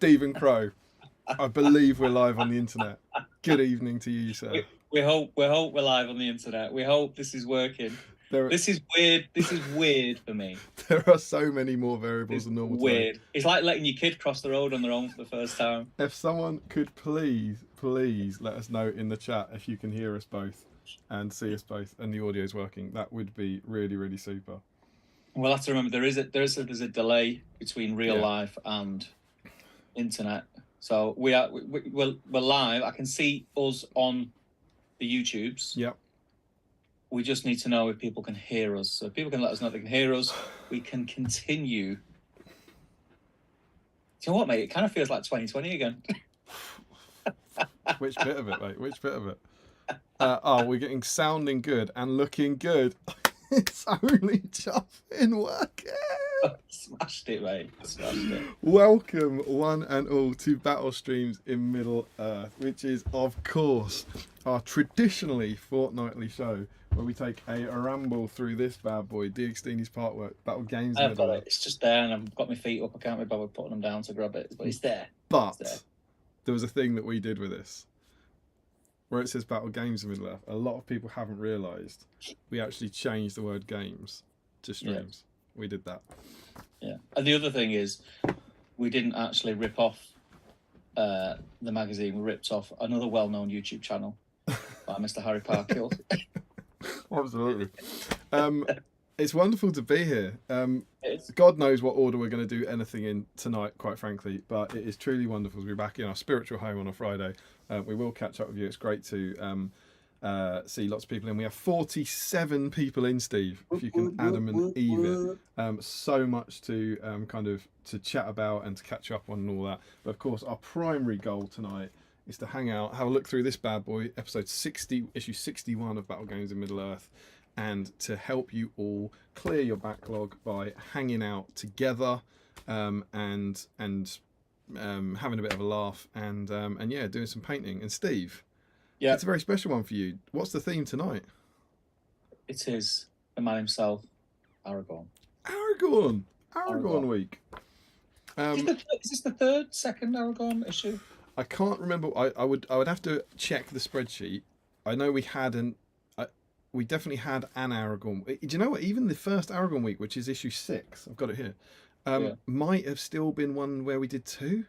Stephen Crow. I believe we're live on the internet. Good evening to you, sir. We hope we're live on the internet. We hope this is working. This is weird. This is weird for me. There are so many more variables than normal. Weird. It's like letting your kid cross the road on their own for the first time. If someone could please let us know in the chat if you can hear us both and see us both and the audio is working, that would be really, really super. We'll have to remember there's a delay between real life and internet. So we're live. I can see us on the YouTubes. Yep. We just need to know if people can hear us. So if people can let us know if they can hear us, we can continue. Do you know what, mate? It kind of feels like 2020 again. Which bit of it, mate? Which bit of it? We're getting sounding good and looking good. It's only just been working. Smashed it, mate. Smashed it. Welcome, one and all, to Battle Streams in Middle Earth, which is, of course, our traditionally fortnightly show where we take a ramble through this bad boy, DXD's Parkwork, Battle Games I've Middle got Earth. it. It's just there, and I've got my feet up. I can't be bothered putting them down to grab it, but it's there. But it's there. There was a thing that we did with this, where it says Battle Games in Middle Earth. A lot of people haven't realised we actually changed the word games to streams. Yeah. We did that. Yeah. And the other thing is, we didn't actually rip off the magazine. We ripped off another well-known YouTube channel by Mr. Harry Parkhill. Absolutely. It's wonderful to be here. God knows what order we're going to do anything in tonight, quite frankly, but it is truly wonderful to be back in our spiritual home on a Friday. We will catch up with you. It's great to see lots of people in. We have 47 people in, Steve, if you can add them and Eve it. So much to to chat about and to catch up on and all that. But of course, our primary goal tonight is to hang out, have a look through this bad boy, episode 60, issue 61 of Battle Games in Middle Earth, and to help you all clear your backlog by hanging out together and having a bit of a laugh and doing some painting. And Steve, it's a very special one for you. What's the theme tonight? It is the man himself, Aragorn. Aragorn week. Is this the second Aragorn issue? I can't remember. I would have to check the spreadsheet. I know we definitely had an Aragorn. Do you know what? Even the first Aragorn week, which is issue 6, I've got it here, might have still been one where we did 2.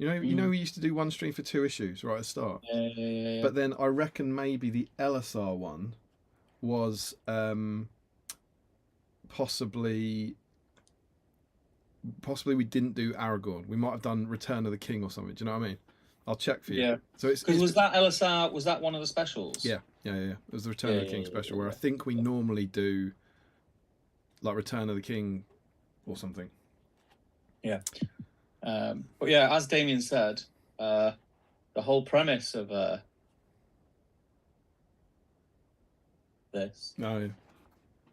You know, we used to do one stream for 2 issues right at the start. Yeah. But then I reckon maybe the LSR one was possibly we didn't do Aragorn. We might have done Return of the King or something. Do you know what I mean? I'll check for you. Yeah. So was that LSR? Was that one of the specials? Yeah. It was the Return of the King special, where I think we normally do like Return of the King or something. Yeah. But yeah, as Damien said, the whole premise of this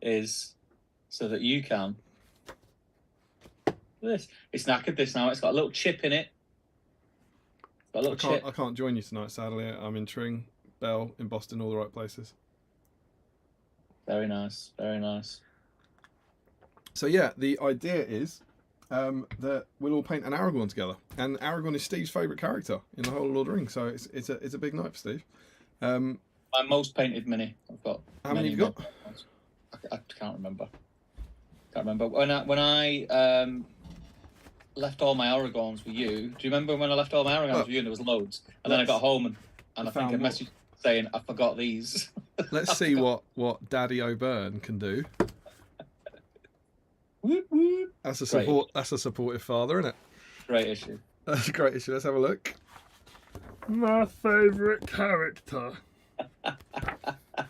is so that you can. It's knackered this now. It's got a little chip in it. I can't join you tonight, sadly. I'm in Tring, Bell, in Boston, all the right places. Very nice, very nice. So yeah, the idea is that we'll all paint an Aragorn together, and Aragorn is Steve's favourite character in the whole Lord of the Rings, so it's a big night for Steve. My most painted mini. I've got. How many have you got? I can't remember. When I left all my Aragorns with you. Do you remember when I left all my Aragorns with you and there was loads? And then I got home and I think a message saying I forgot these. Let's see what Daddy O'Byrne can do. Whoop, whoop. That's a supportive father, isn't it? Great issue. That's a great issue. Let's have a look. My favourite character.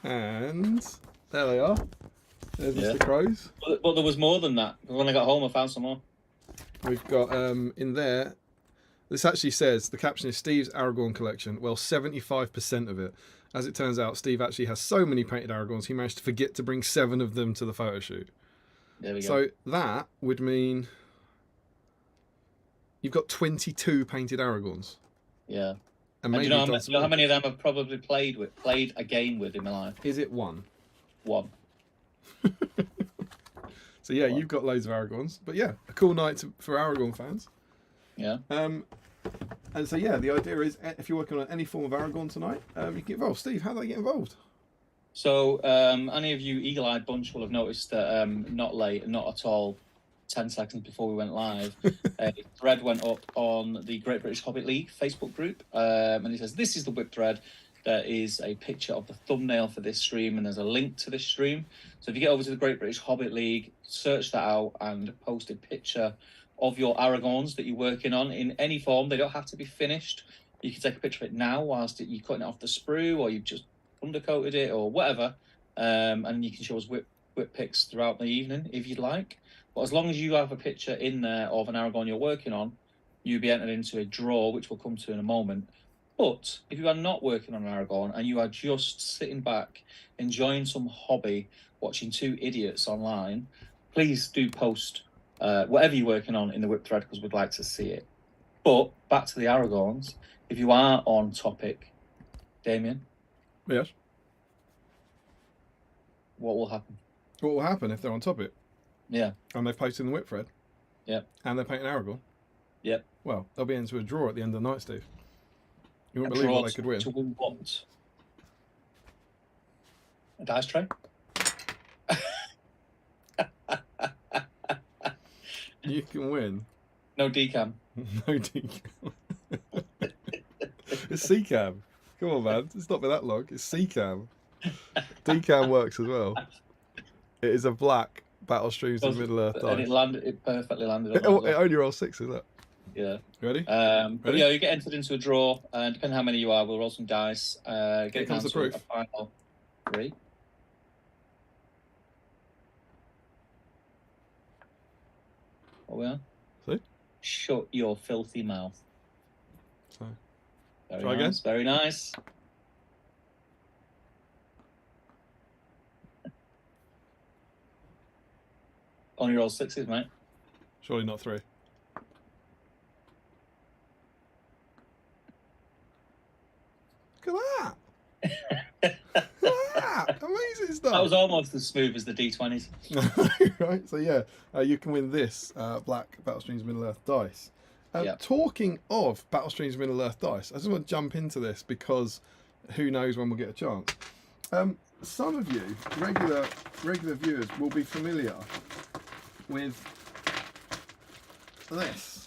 And there they are. There's Mr. Crows. But there was more than that. When I got home, I found some more. We've got in there. This actually says the caption is Steve's Aragorn collection. Well, 75% of it. As it turns out, Steve actually has so many painted Aragorns, he managed to forget to bring 7 of them to the photo shoot. There we go. So that would mean you've got 22 painted Aragorns. Yeah. And do you know how many of them I've probably played a game with in my life? Is it 1? 1. So yeah, you've got loads of Aragorns. But yeah, a cool night for Aragorn fans. Yeah. And so yeah, the idea is if you're working on any form of Aragorn tonight, you can get involved. Steve, how do they get involved? So any of you eagle-eyed bunch will have noticed that not late, not at all, 10 seconds before we went live, a thread went up on the Great British Hobbit League Facebook group, and it says, "This is the whip thread." There is a picture of the thumbnail for this stream, and there's a link to this stream. So if you get over to the Great British Hobbit League, search that out and post a picture of your Aragorns that you're working on in any form. They don't have to be finished. You can take a picture of it now whilst you're cutting it off the sprue, or you've just undercoated it, or whatever. And you can show us whip pics throughout the evening if you'd like. But as long as you have a picture in there of an Aragorn you're working on, you'll be entered into a draw, which we'll come to in a moment. But if you are not working on an Aragorn and you are just sitting back, enjoying some hobby, watching two idiots online, please do post whatever you're working on in the whip thread, because we'd like to see it. But back to the Aragorns, if you are on topic, Damien. Yes. What will happen? What will happen if they're on topic? Yeah. And they've posted in the whip thread? Yeah. And they're painting Aragorn? Yeah. Well, they'll be into a draw at the end of the night, Steve. You wouldn't A believe draw what they could win. To win what? A dice tray? You can win. No decam. No decam. It's CCAM. Come on, man. It's not been that long. It's CCAM. Decam works as well. It is a black Battle Streams in Middle Earth dice. And it perfectly landed. It only rolls 6, isn't it? Yeah. Ready? But yeah, you get entered into a draw, and depending on how many you are, we'll roll some dice. Get comes down the to proof. a final 3. What we on? See? Shut your filthy mouth. So, Very try nice. again. Very nice. Only roll 6s, mate. surely not 3. Look at that! Look at that! Amazing stuff! That was almost as smooth as the D20s. Right, so yeah, you can win this black Battle Streams Middle Earth dice. Yeah. Talking of Battle Streams Middle Earth dice, I just want to jump into this because who knows when we'll get a chance. Some of you, regular viewers, will be familiar with this.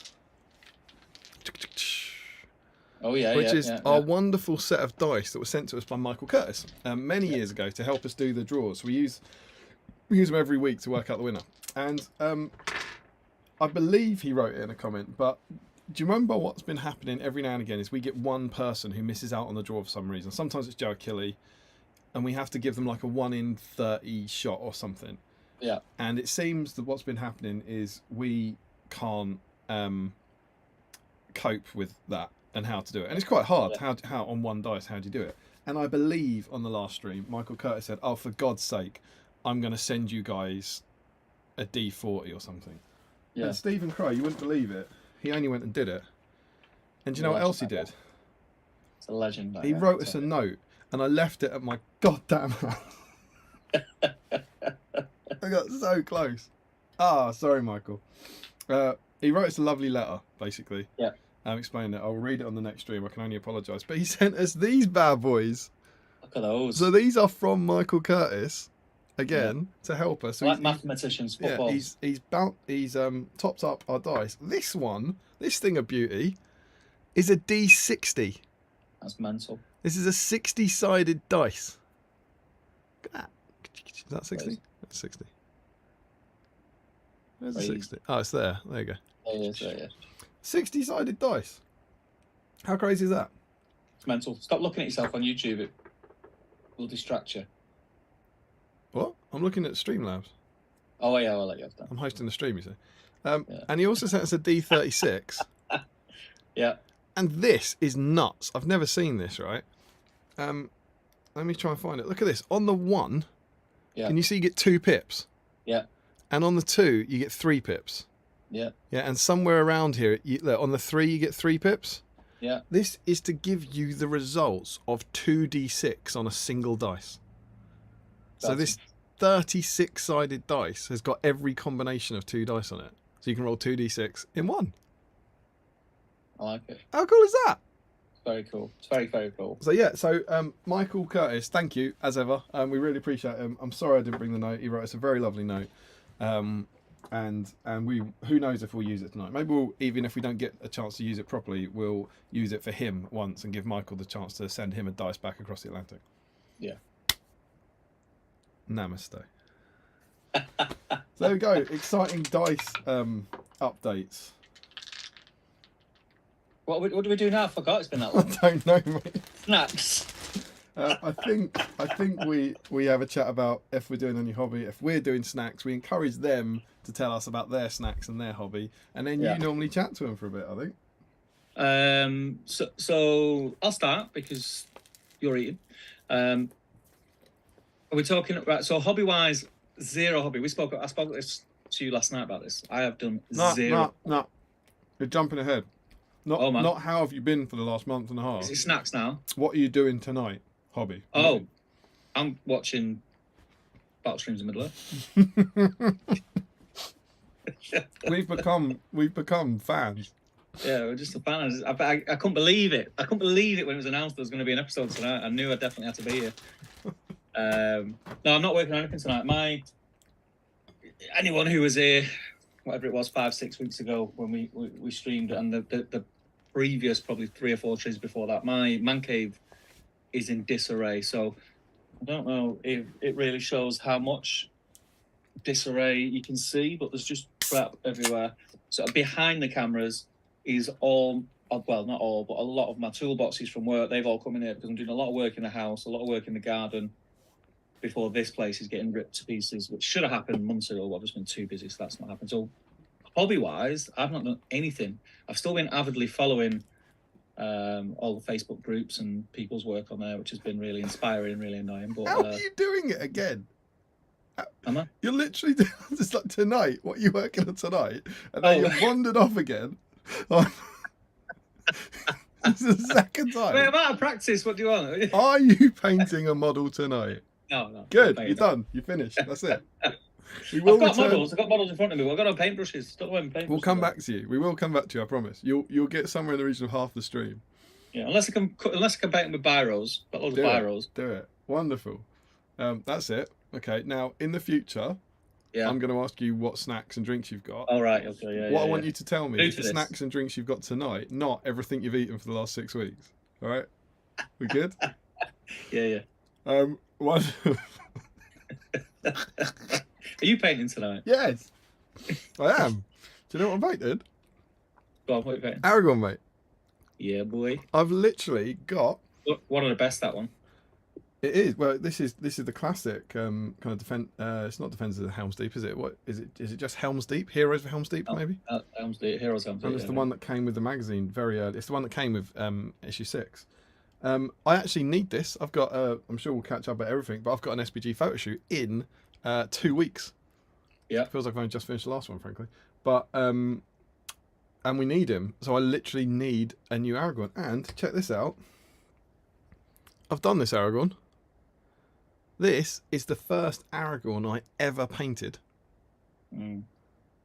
Oh yeah, Which is yeah. our wonderful set of dice that was sent to us by Michael Curtis many years ago to help us do the draws. We use them every week to work out the winner. And I believe he wrote it in a comment, but do you remember what's been happening every now and again is we get one person who misses out on the draw for some reason. Sometimes it's Joe Achille, and we have to give them like a 1 in 30 shot or something. Yeah. And it seems that what's been happening is we can't cope with that and how to do it. And it's quite hard. Yeah. How on one dice, how do you do it? And I believe on the last stream, Michael Curtis said, "Oh, for God's sake, I'm going to send you guys a D40 or something." Yeah. And Stephen Crow, you wouldn't believe it. He only went and did it. And do you know what else he did? It's a legend. He wrote us a note, and I left it at my goddamn house. I got so close. Sorry, Michael. He wrote us a lovely letter, basically. Yeah. Explaining it. I'll read it on the next stream. I can only apologise. But he sent us these bad boys. Look at those. So these are from Michael Curtis, again, to help us. So like mathematicians, football. Yeah, he's topped up our dice. This one, this thing of beauty, is a D60. That's mental. This is a 60-sided dice. Look at that. Is that 60? That's 60. Where's the 60? Oh, it's there. There you go. Yeah. 60-sided dice. How crazy is that? It's mental. Stop looking at yourself on YouTube. It will distract you. What? I'm looking at Streamlabs. Oh, yeah, I'll let you have that. I'm hosting the stream, you see. And he also sent us a D36. Yeah. And this is nuts. I've never seen this, right? Let me try and find it. Look at this. On the 1, can you see you get 2 pips? Yeah. And on the 2, you get 3 pips. Yeah. Yeah, and somewhere around here, look, on the 3, you get 3 pips. Yeah. This is to give you the results of 2d6 on a single dice. So this 36-sided dice has got every combination of 2 dice on it. So you can roll 2d6 in 1. I like it. How cool is that? Very cool. It's very, very cool. So yeah, Michael Curtis, thank you as ever. We really appreciate him. I'm sorry I didn't bring the note. He wrote us a very lovely note. And we, who knows if we'll use it tonight. Maybe we'll, even if we don't get a chance to use it properly, we'll use it for him once and give Michael the chance to send him a dice back across the Atlantic. Yeah. Namaste. So there we go. Exciting dice updates. What do we do now? I forgot it's been that long. I don't know, mate. Snacks. I think we have a chat about if we're doing any hobby. If we're doing snacks, we encourage them to tell us about their snacks and their hobby, and then you normally chat to them for a bit, I think. So I'll start because you're eating. Are we talking right? So hobby wise, zero hobby. I spoke this to you last night about this. I have done zero. No. You're jumping ahead. Not how have you been for the last month and a half. Is it snacks now? What are you doing tonight? Hobby. Oh, I'm watching Battle Streams in Middle Earth. We've become fans. Yeah, we're just a fan. I couldn't believe it. I couldn't believe it when it was announced there was going to be an episode tonight. I knew I definitely had to be here. No, I'm not working on anything tonight. Anyone who was here, whatever it was, 5-6 weeks ago when we streamed, and the previous probably 3 or 4 streams before that, my man cave is in disarray. So I don't know if it really shows how much disarray you can see, but there's just crap everywhere. So behind the cameras is all, well, not all, but a lot of my toolboxes from work. They've all come in here because I'm doing a lot of work in the house, a lot of work in the garden before this place is getting ripped to pieces, which should have happened months ago. I've just been too busy, so that's not happened. So hobby-wise, I've not done anything. I've still been avidly following all the Facebook groups and people's work on there, which has been really inspiring, really annoying. But how are you doing it again? Am I? You're literally doing this like tonight. What are you working on tonight? And then you've wandered off again. This is the second time. Wait, I'm out of practice. What do you want? Are you painting a model tonight? No. Good. You're done. You're finished. That's it. I've got models in front of me. I've got no paintbrushes. Don't know paintbrushes. We'll come back to you. We will come back to you. I promise. You'll get somewhere in the region of half the stream. Yeah, unless I can paint them with biros. Got loads of biros. Do it. Wonderful. That's it. Okay. Now in the future, I'm going to ask you what snacks and drinks you've got. All right. Okay. Yeah. What I want you to tell me is the snacks and drinks you've got tonight, not everything you've eaten for the last 6 weeks. All right. We good? Yeah. Wonderful. Are you painting tonight? Yes, I am. Do you know what I painted? Go on, what are you painting? Aragorn, mate. Yeah, boy. I've literally got. One of the best, that one. It is. Well, this is the classic kind of defense. It's not Defenders of the Helm's Deep, is it? What is it? Is it just Helm's Deep? Heroes of Helm's Deep, maybe? Helm's Deep. Heroes of Helm's Deep. And it's the one that came with the magazine very early. It's the one that came with issue 6. I actually need this. I've got. I'm sure we'll catch up at everything, but I've got an SBG photo shoot in 2 weeks. Yeah. Feels like I've only just finished the last one, frankly. But and we need him, so I literally need a new Aragorn. And check this out. I've done this Aragorn. This is the first Aragorn I ever painted.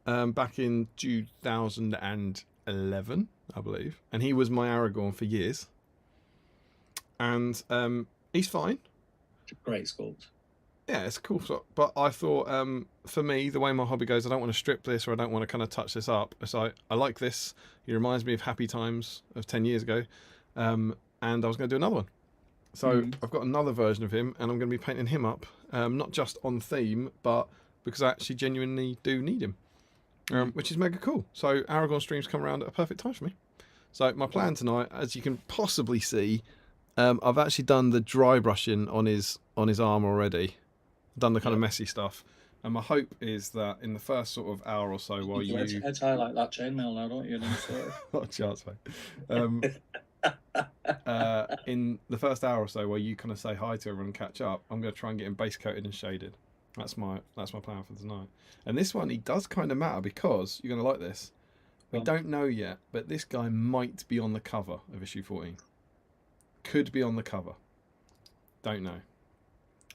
Back in 2011, I believe, and he was my Aragorn for years. And he's fine. Great sculpt. Yeah, it's cool. But I thought, for me, the way my hobby goes, I don't want to strip this or I don't want to kind of touch this up. So I like this. He reminds me of happy times of 10 years ago. And I was going to do another one. So I've got another version of him and I'm going to be painting him up. Not just on theme, but because I actually genuinely do need him. Which is mega cool. So Aragorn streams come around at a perfect time for me. So my plan tonight, as you can possibly see, I've actually done the dry brushing on his arm already. Done the kind of messy stuff, and my hope is that in the first sort of hour or so, while let's highlight that chainmail now, don't you? Not a chance, mate. In the first hour or so, where you kind of say hi to everyone and catch up, I'm going to try and get him base coated and shaded. That's my plan for tonight. And this one, he does kind of matter because you're going to like this. We don't know yet, but this guy might be on the cover of issue 14. Could be on the cover. Don't know.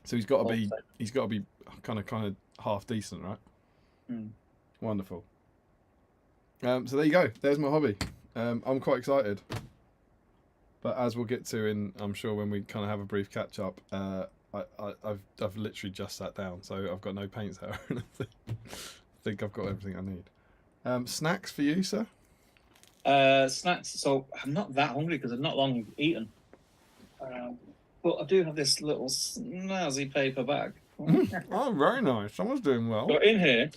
So he's got to be kind of half decent, right? Wonderful. So there you go. There's my hobby. I'm quite excited. But as we'll get to I'm sure when we kind of have a brief catch up, I've literally just sat down, so I've got no paints out or anything. I think I've got everything I need. Snacks for you, sir? Snacks. So I'm not that hungry because I've not long eaten. But I do have this little snazzy paper bag. Oh, very nice. Someone's doing well. So in here,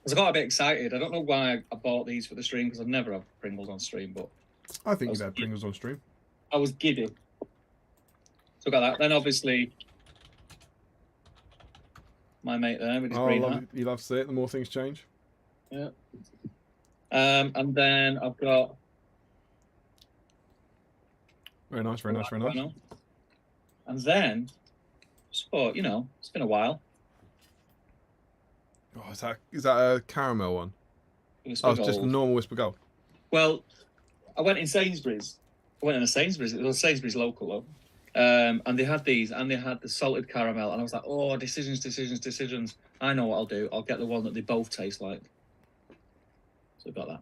because I got a bit excited. I don't know why I bought these for the stream because I've never had Pringles on stream, but I think you've had Pringles on stream. I was giddy. So I got that. Then obviously, my mate there with his green hat. You love to see it. The more things change. Yeah. And then I've got. Very nice, very nice, very nice. And then, so it's been a while. Oh, is that a caramel one? It's just a normal Whisper Gold. Well, I went in Sainsbury's. I went in a Sainsbury's. It was Sainsbury's local though. And they had these, and they had the salted caramel, and I was like, oh, decisions. I know what I'll do. I'll get the one that they both taste like. So I got that.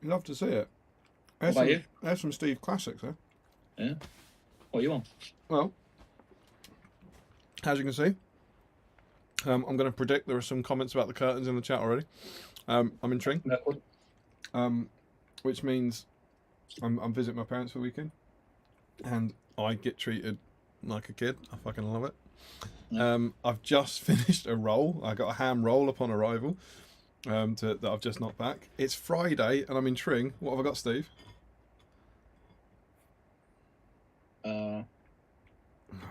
You'd love to see it. What about you? There's some Steve classics, huh? Yeah. What are you on? Well, as you can see, I'm going to predict there are some comments about the curtains in the chat already. I'm in Tring, which means I'm visiting my parents for the weekend, and I get treated like a kid. I fucking love it. Yeah. I've just finished a roll. I got a ham roll upon arrival that I've just knocked back. It's Friday, and I'm in Tring. What have I got, Steve? Oh,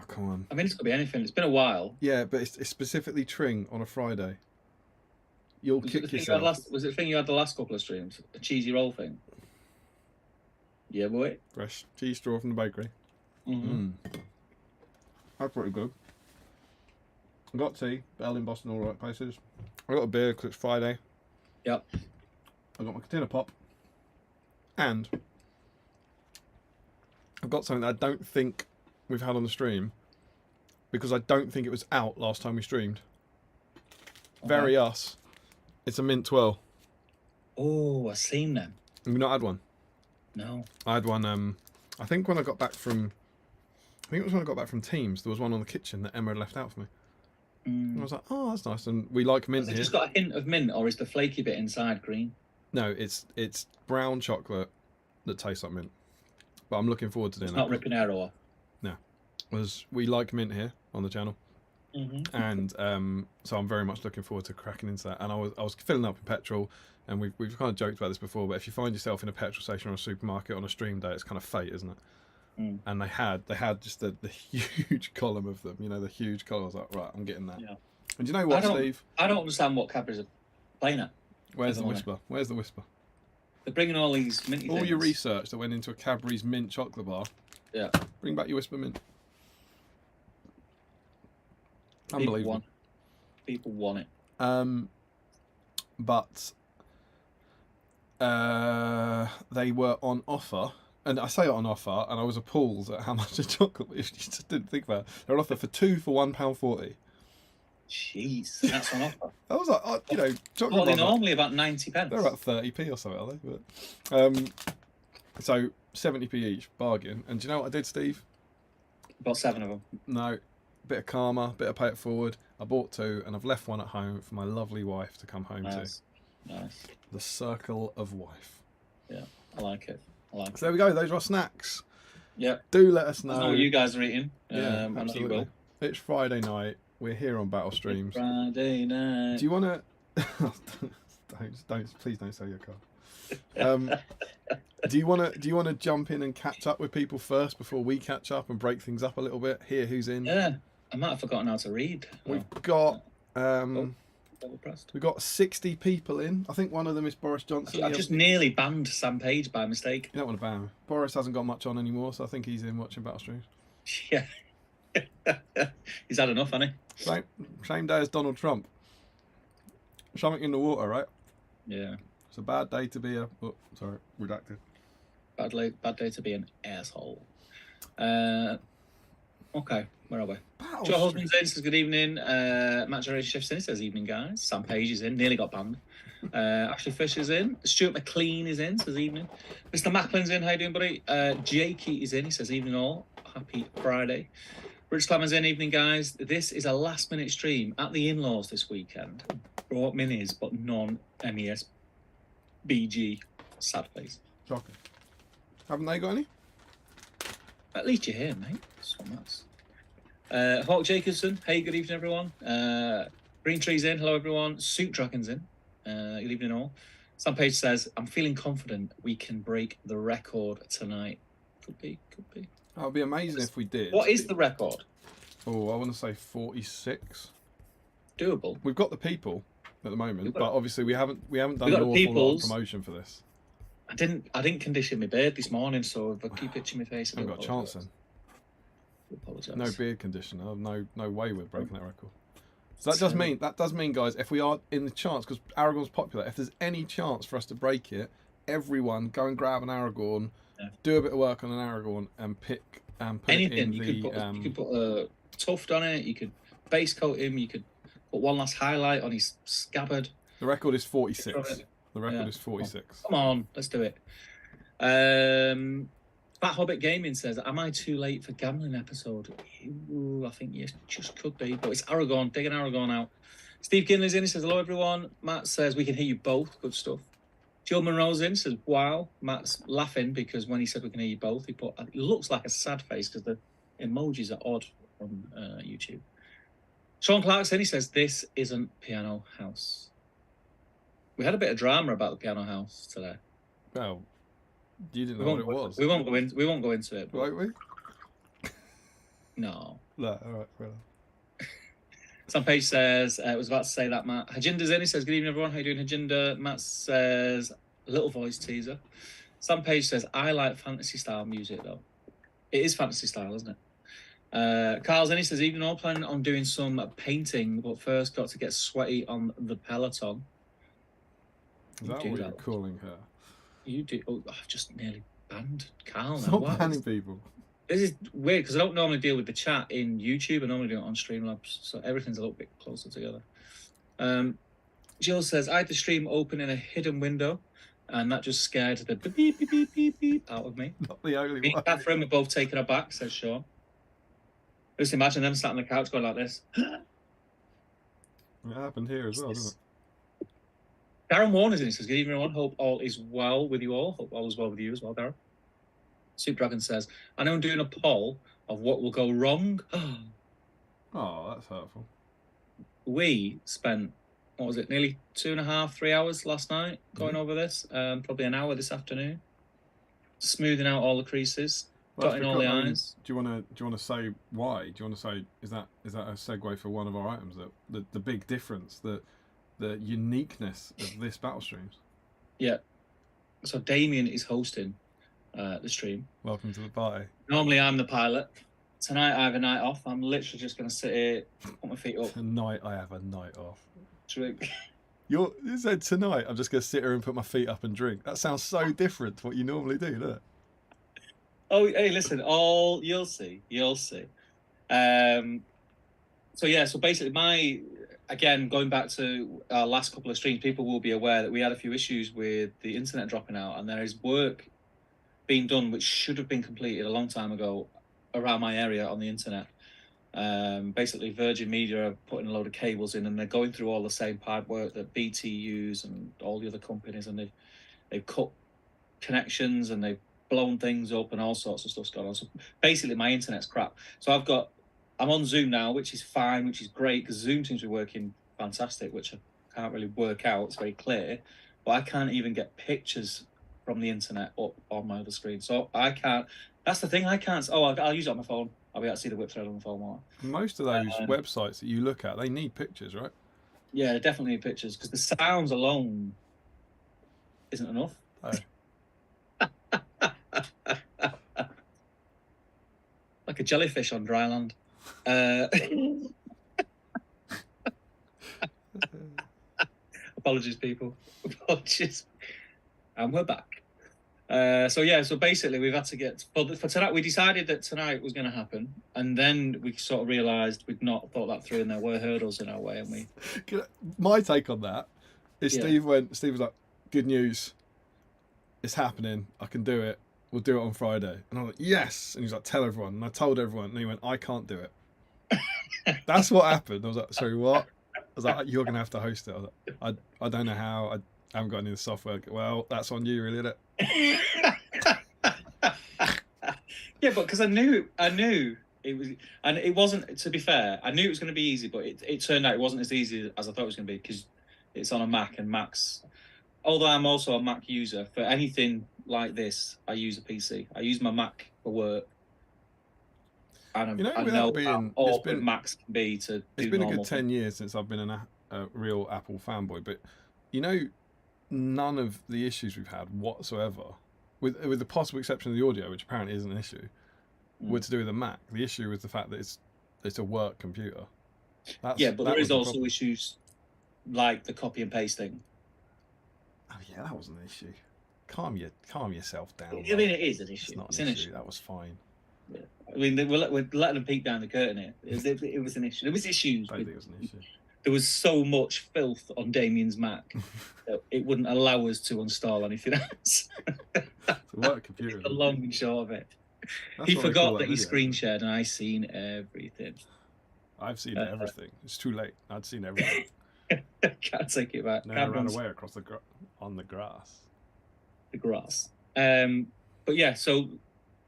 come on. I mean, it's could be anything. It's been a while. Yeah, but it's specifically Tring on a Friday. You'll kick yourself. Was it the thing you had the last couple of streams? A cheesy roll thing? Yeah, boy. Fresh cheese straw from the bakery. That's pretty good. I got tea, Bell in Boston, all the right places. I got a beer because it's Friday. Yep. I got my container pop. And I've got something that I don't think we've had on the stream because I don't think it was out last time we streamed. Very us. It's a mint twirl. Oh, I've seen them. Have you not had one? No. I had one, I think when I got back from... I think it was when I got back from Teams. There was one on the kitchen that Emma had left out for me. And I was like, oh, that's nice. And we like mint here. Has it just got a hint of mint, or is the flaky bit inside green? No, it's brown chocolate that tastes like mint. But I'm looking forward to doing that. It's not ripping air off. No. Because we like mint here on the channel. And so I'm very much looking forward to cracking into that. And I was filling up in petrol, and we've kind of joked about this before, but if you find yourself in a petrol station or a supermarket on a stream day, it's kind of fate, isn't it? And they had just the huge column of them, the huge column. I was like, right, I'm getting that. Yeah. And do you know what, Steve? I don't understand what Cadbury's are playing at. Where's the Whisper? Where's the Whisper? They're bringing all these minty all things. Your research that went into a Cadbury's mint chocolate bar. Yeah. Bring back your Whisper mint. Unbelievable. People want it. But they were on offer. And I say on offer, and I was appalled at how much a chocolate. You just didn't think about it. They're on offer for 2 for £1.40. Jeez, that's on offer. I was like, chocolate. Well, they're normally about 90p. They're about 30p or something, are they? But so 70p each, bargain. And do you know what I did, Steve? Bought 7 of them. No, bit of karma, bit of pay it forward. I bought 2, and I've left one at home for my lovely wife to come home to. Nice. The circle of wife. Yeah, I like it. So there we go. Those are our snacks. Yeah. Do let us know. I know what you guys are eating. Yeah, absolutely. It's Friday night. We're here on Battle Streams. Friday night. Do you want to? Please don't sell your car. Do you want to jump in and catch up with people first before we catch up and break things up a little bit? Hear who's in. Yeah, I might have forgotten how to read. We've got. We've got 60 people in. I think one of them is Boris Johnson. I've just nearly banned Sam Page by mistake. You don't want to ban him. Boris hasn't got much on anymore, so I think he's in watching Battle Streams. Yeah. He's had enough, hasn't he? Same day as Donald Trump. Something in the water, right? Yeah. It's a bad day to be a... Oh, sorry, redacted. Bad day to be an asshole. Oh, Okay, where are we? Battle Joe stream. Husband's in, says good evening. Matt Generation Chef's in, says evening, guys. Sam Page is in, nearly got banned. Ashley Fisher's in. Stuart McLean is in, says evening. Mr. Macklin's in, how you doing, buddy? Jakey is in, he says evening all. Happy Friday. Rich Clemens in, evening, guys. This is a last-minute stream at the in-laws this weekend. Brought minis, but non-MES BG. Sad face. Shocking. Haven't they got any? At least you're here, mate. So much. Hawk Jacobson, hey, good evening, everyone. Green Tree's in, hello, everyone. Soup Dragon's in, good evening, all. Sam Page says, I'm feeling confident we can break the record tonight. Could be. That would be amazing if we did. What is the record? Oh, I want to say 46. Doable. We've got the people at the moment, but obviously we haven't done got an awful lot of peoples. promotion for this. I didn't condition my beard this morning, so if I keep itching my face, I haven't got a chance then. I apologise. No beard conditioner. No way we're breaking that record. So that does mean, guys, if we are in the chance, because Aragorn's popular, if there's any chance for us to break it, everyone go and grab an Aragorn, do a bit of work on an Aragorn, and pick and put anything. it in You could put a tuft on it. You could base coat him. You could put one last highlight on his scabbard. The record is 46. The record is 46. Come on, let's do it. Fat Hobbit Gaming says, am I too late for gambling episode? Ooh, I think you just could be, but it's Aragorn. Dig an Aragorn out. Steve Kinley's in. He says, hello, everyone. Matt says, we can hear you both. Good stuff. Jill Monroe's in. Says, wow. Matt's laughing because when he said we can hear you both, he put, it looks like a sad face because the emojis are odd on YouTube. Sean Clark's in. He says, this isn't Piano House. We had a bit of drama about the Piano House today. Well, you didn't know what it was. We won't go into it. Won't we? No. No, all right, fair enough. Some page says, I was about to say that, Matt. Hajinda's in. He says, good evening, everyone. How you doing, Hajinda? Matt says, little voice teaser. Some page says, I like fantasy style music, though. It is fantasy style, isn't it? Carl's in. He says, evening all, planning on doing some painting, but first got to get sweaty on the Peloton. Is that what you're calling her? You do. Oh, I've just nearly banned Carl. Stop banning people. This is weird because I don't normally deal with the chat in YouTube. I normally do it on Streamlabs, so everything's a little bit closer together. Jill says, I had the stream open in a hidden window, and that just scared the beep, beep, beep, beep, beep out of me. Not the only Me one. and Catherine were both taken aback, says Sean. Just imagine them sat on the couch going like this. It happened here as well, didn't it? Darren Warner's in. He says, good evening, everyone. Hope all is well with you all. Hope all is well with you as well, Darren. Soup Dragon says, I know I'm doing a poll of what will go wrong. Oh, that's hurtful. We spent, what was it, nearly 2.5, 3 hours last night going over this. Probably an hour this afternoon. Smoothing out all the creases, dotting all the I's. Do you want to say why? Do you want to say, is that a segue for one of our items? That the big difference, the uniqueness of this battle streams. Yeah. So Damien is hosting the stream. Welcome to the party. Normally I'm the pilot. Tonight I have a night off. I'm literally just going to sit here, put my feet up. Tonight I have a night off. Drink. You said tonight I'm just going to sit here and put my feet up and drink. That sounds so different to what you normally do, doesn't it? Oh, hey, listen, you'll see. So basically again, going back to our last couple of streams, people will be aware that we had a few issues with the internet dropping out, and there is work being done which should have been completed a long time ago around my area on the internet. Basically, Virgin Media are putting a load of cables in, and they're going through all the same pipe work that BT use and all the other companies, and they've cut connections and they've blown things up and all sorts of stuff's going on. So basically, my internet's crap. So I'm on Zoom now, which is fine, which is great, because Zoom seems to be working fantastic, which I can't really work out. It's very clear. But I can't even get pictures from the internet up on my other screen. So I can't. That's the thing, I can't. Oh, I'll use it on my phone. I'll be able to see the whip thread on the phone more. Most of those websites that you look at, they need pictures, right? Yeah, they definitely need pictures, because the sounds alone isn't enough. Oh. Like a jellyfish on dry land. Apologies, people. Apologies. And we're back. So basically we've had to get for tonight. We decided that tonight was going to happen, and then we sort of realised we'd not thought that through, and there were hurdles in our way. And my take on that is Yeah. Steve was like, "Good news, it's happening. I can do it. We'll do it on Friday." And I'm like, "Yes!" And he's like, "Tell everyone." And I told everyone, and he went, "I can't do it." That's what happened. I was like, "Sorry, what?" I was like, "You're gonna have to host it." I was like, I don't know how. I haven't got any of the software." Well, that's on you, really, isn't it? Yeah, but because I knew it was, and it wasn't. To be fair, I knew it was going to be easy, but it turned out it wasn't as easy as I thought it was going to be because it's on a Mac, and Macs. Although I'm also a Mac user, for anything like this, I use a PC. I use my Mac for work, and I know how awkward Macs can be to. It's been a good 10 years since I've been a real Apple fanboy, but none of the issues we've had whatsoever, with the possible exception of the audio, which apparently isn't an issue, were to do with the Mac. The issue was the fact that it's a work computer. But there is also issues like the copy and paste thing. Oh yeah, that wasn't an issue. Calm yourself down. I mean, it is an issue. It's not an issue. That was fine. Yeah. I mean, we're letting them peek down the curtain here. It was an issue. There was issues. I don't think it was an issue. There was so much filth on Damien's Mac that it wouldn't allow us to install anything else. It's a work computer. The long and short of it. He forgot that he screen shared, and I seen everything. I've seen everything. It's too late. I'd seen everything. Can't take it back. No, I ran away across on the grass. The grass. But yeah, so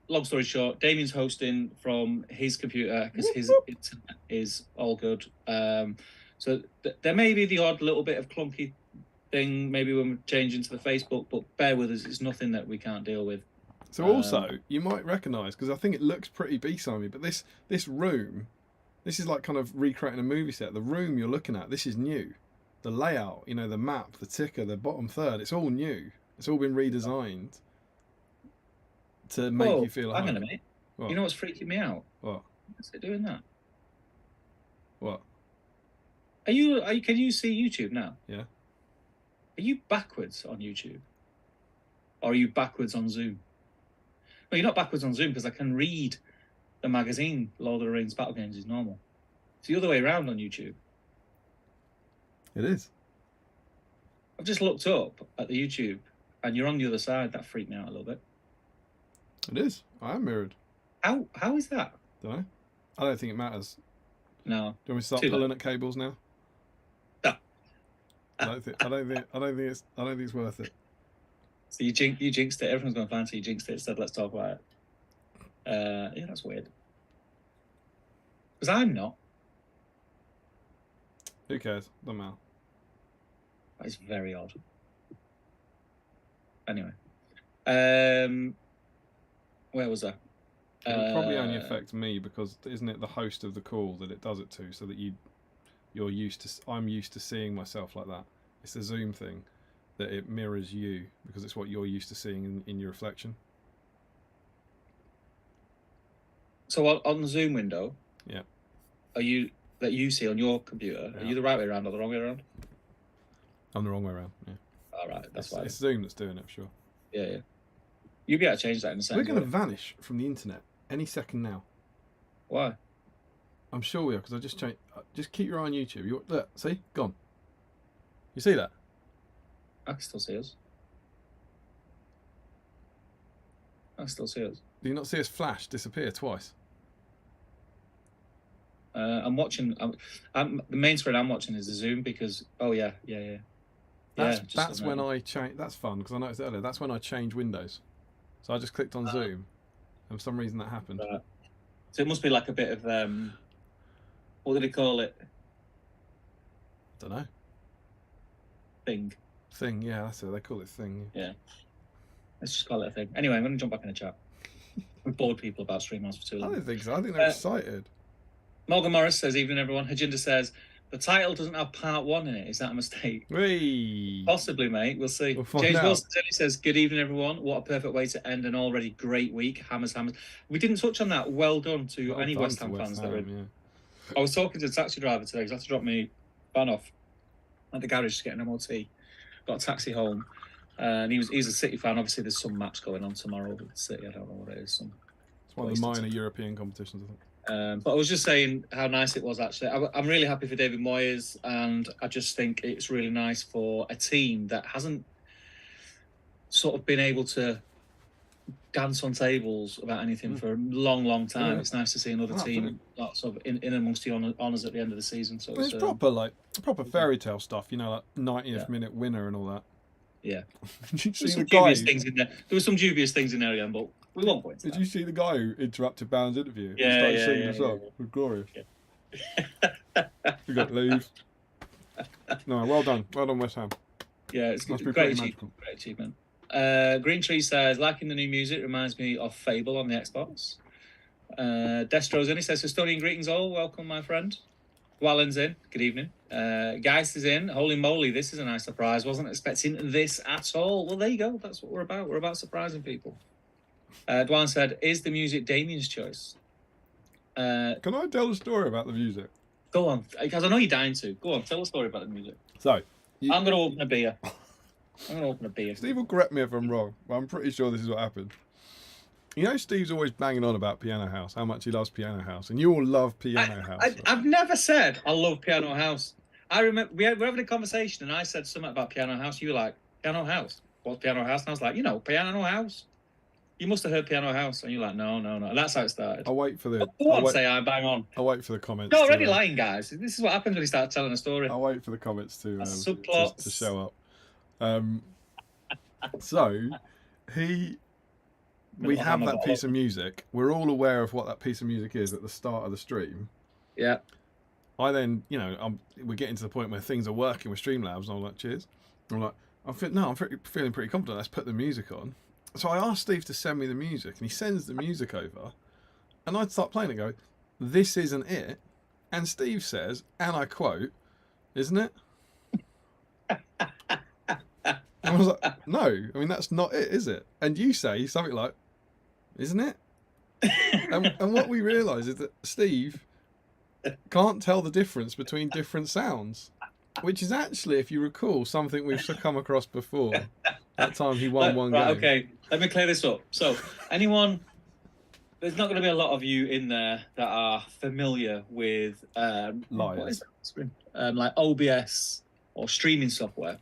long story short, Damien's hosting from his computer because his internet is all good. So there may be the odd little bit of clunky thing, maybe when we're changing to the Facebook, but bear with us, it's nothing that we can't deal with. So also, you might recognise, because I think it looks pretty BSIME, but this room, this is like kind of recreating a movie set. The room you're looking at, this is new. The layout, the map, the ticker, the bottom third, it's all new. It's all been redesigned to make you feel hang on a minute. What? You know what's freaking me out? What? Is it doing that? What? Can you see YouTube now? Yeah. Are you backwards on YouTube? Or are you backwards on Zoom? Well, you're not backwards on Zoom because I can read the magazine Lord of the Rings Battle Games is normal. It's the other way around on YouTube. It is. I've just looked up at the YouTube and you're on the other side. That freaked me out a little bit. It is. I am mirrored. How is that? Don't know. I don't think it matters. No. Do you want me to start pulling at cables now? No. I don't think it's worth it. So you jinxed it. Everyone's going to fancy you jinxed it. Said let's talk about it. Yeah, that's weird. Because I'm not. Who cares? Doesn't matter. That is very odd. Anyway, where was I? It would probably only affect me because isn't it the host of the call that it does it to, so that I'm used to seeing myself like that. It's the Zoom thing that it mirrors you because it's what you're used to seeing in your reflection. So on the Zoom window, yeah, that you see on your computer, yeah. Are you the right way around or the wrong way around? I'm the wrong way around. Yeah. All right, that's why. It's Zoom that's doing it, for sure. Yeah. You'll be able to change that in a second. We're going to vanish from the internet any second now. Why? I'm sure we are because I just changed. Just keep your eye on YouTube. Look, see, gone. You see that? I can still see us. I can still see us. Do you not see us flash disappear twice? I'm watching. The main screen I'm watching is the Zoom because. Oh yeah. That's when I change. That's fun because I noticed earlier. That's when I change windows. So I just clicked on Zoom, and for some reason that happened. Right. So it must be like a bit of what do they call it? Don't know. Thing, yeah, that's it. They call it thing. Yeah. Let's just call it a thing. Anyway, I'm going to jump back in the chat. We've bored people about Streamhouse for too long. I don't think so. I think they're excited. Morgan Morris says, evening everyone. Hajinder says, the title doesn't have part 1 in it. Is that a mistake? Whee! Possibly, mate. We'll see. James Wilson says, good evening everyone. What a perfect way to end an already great week. Hammers. We didn't touch on that. Well done to any West Ham fans that are in. Yeah. I was talking to the taxi driver today because I had to drop my van off at the garage to get an MOT. Got a taxi home. And he's a City fan. Obviously, there's some match going on tomorrow with City. I don't know what it is. It's one of the minor European competitions, I think. But I was just saying how nice it was, actually. I'm really happy for David Moyes, and I just think it's really nice for a team that hasn't sort of been able to dance on tables about anything for a long, long time. It's nice to see another team sort of in amongst the honours at the end of the season. So it's proper fairy tale stuff, you know, like 90th minute winner and all that. Yeah. Did you see some the guy? Things in there. There were some dubious things in there again, but we won't point. Did you see the guy who interrupted Bound's interview? Yeah, Started singing the song. It was glorious. You got leave. No, well done, West Ham. Yeah, it's great achievement. Green Tree says, liking the new music reminds me of Fable on the Xbox. Destro's in. He says, Estonian greetings all. Welcome, my friend. Wallen's in. Good evening. Geist is in. Holy moly, this is a nice surprise. Wasn't expecting this at all. Well, there you go. That's what we're about. We're about surprising people. Dwan said, is the music Damien's choice? Can I tell a story about the music? Go on, because I know you're dying to. Go on, tell a story about the music. So, I'm going to open a beer. Steve will correct me if I'm wrong, but I'm pretty sure this is what happened. You know, Steve's always banging on about Piano House, how much he loves Piano House, and you all love Piano House. I've never said I love Piano House. I remember we were having a conversation, and I said something about Piano House. You were like, Piano House? What's Piano House? And I was like, Piano House. You must have heard Piano House, and you're like, no. And that's how it started. I'll wait for the. Go on, say I bang on. I'll wait for the comments. You're already lying, guys. This is what happens when you start telling a story. I'll wait for the comments to show up. So we have that piece of music. We're all aware of what that piece of music is at the start of the stream. Yeah. I then, we're getting to the point where things are working with Streamlabs, and I'm like, cheers. I'm like, I'm feeling pretty confident. Let's put the music on. So I asked Steve to send me the music, and he sends the music over, and I'd start playing it, and go, this isn't it. And Steve says, and I quote, isn't it? And I was like, no, I mean, that's not it, is it? And you say something like, isn't it? and what we realise is that Steve can't tell the difference between different sounds, which is actually, if you recall, something we've come across before. That time he won one game. Okay, let me clear this up. So, there's not going to be a lot of you in there that are familiar with what is that? Like OBS or streaming software.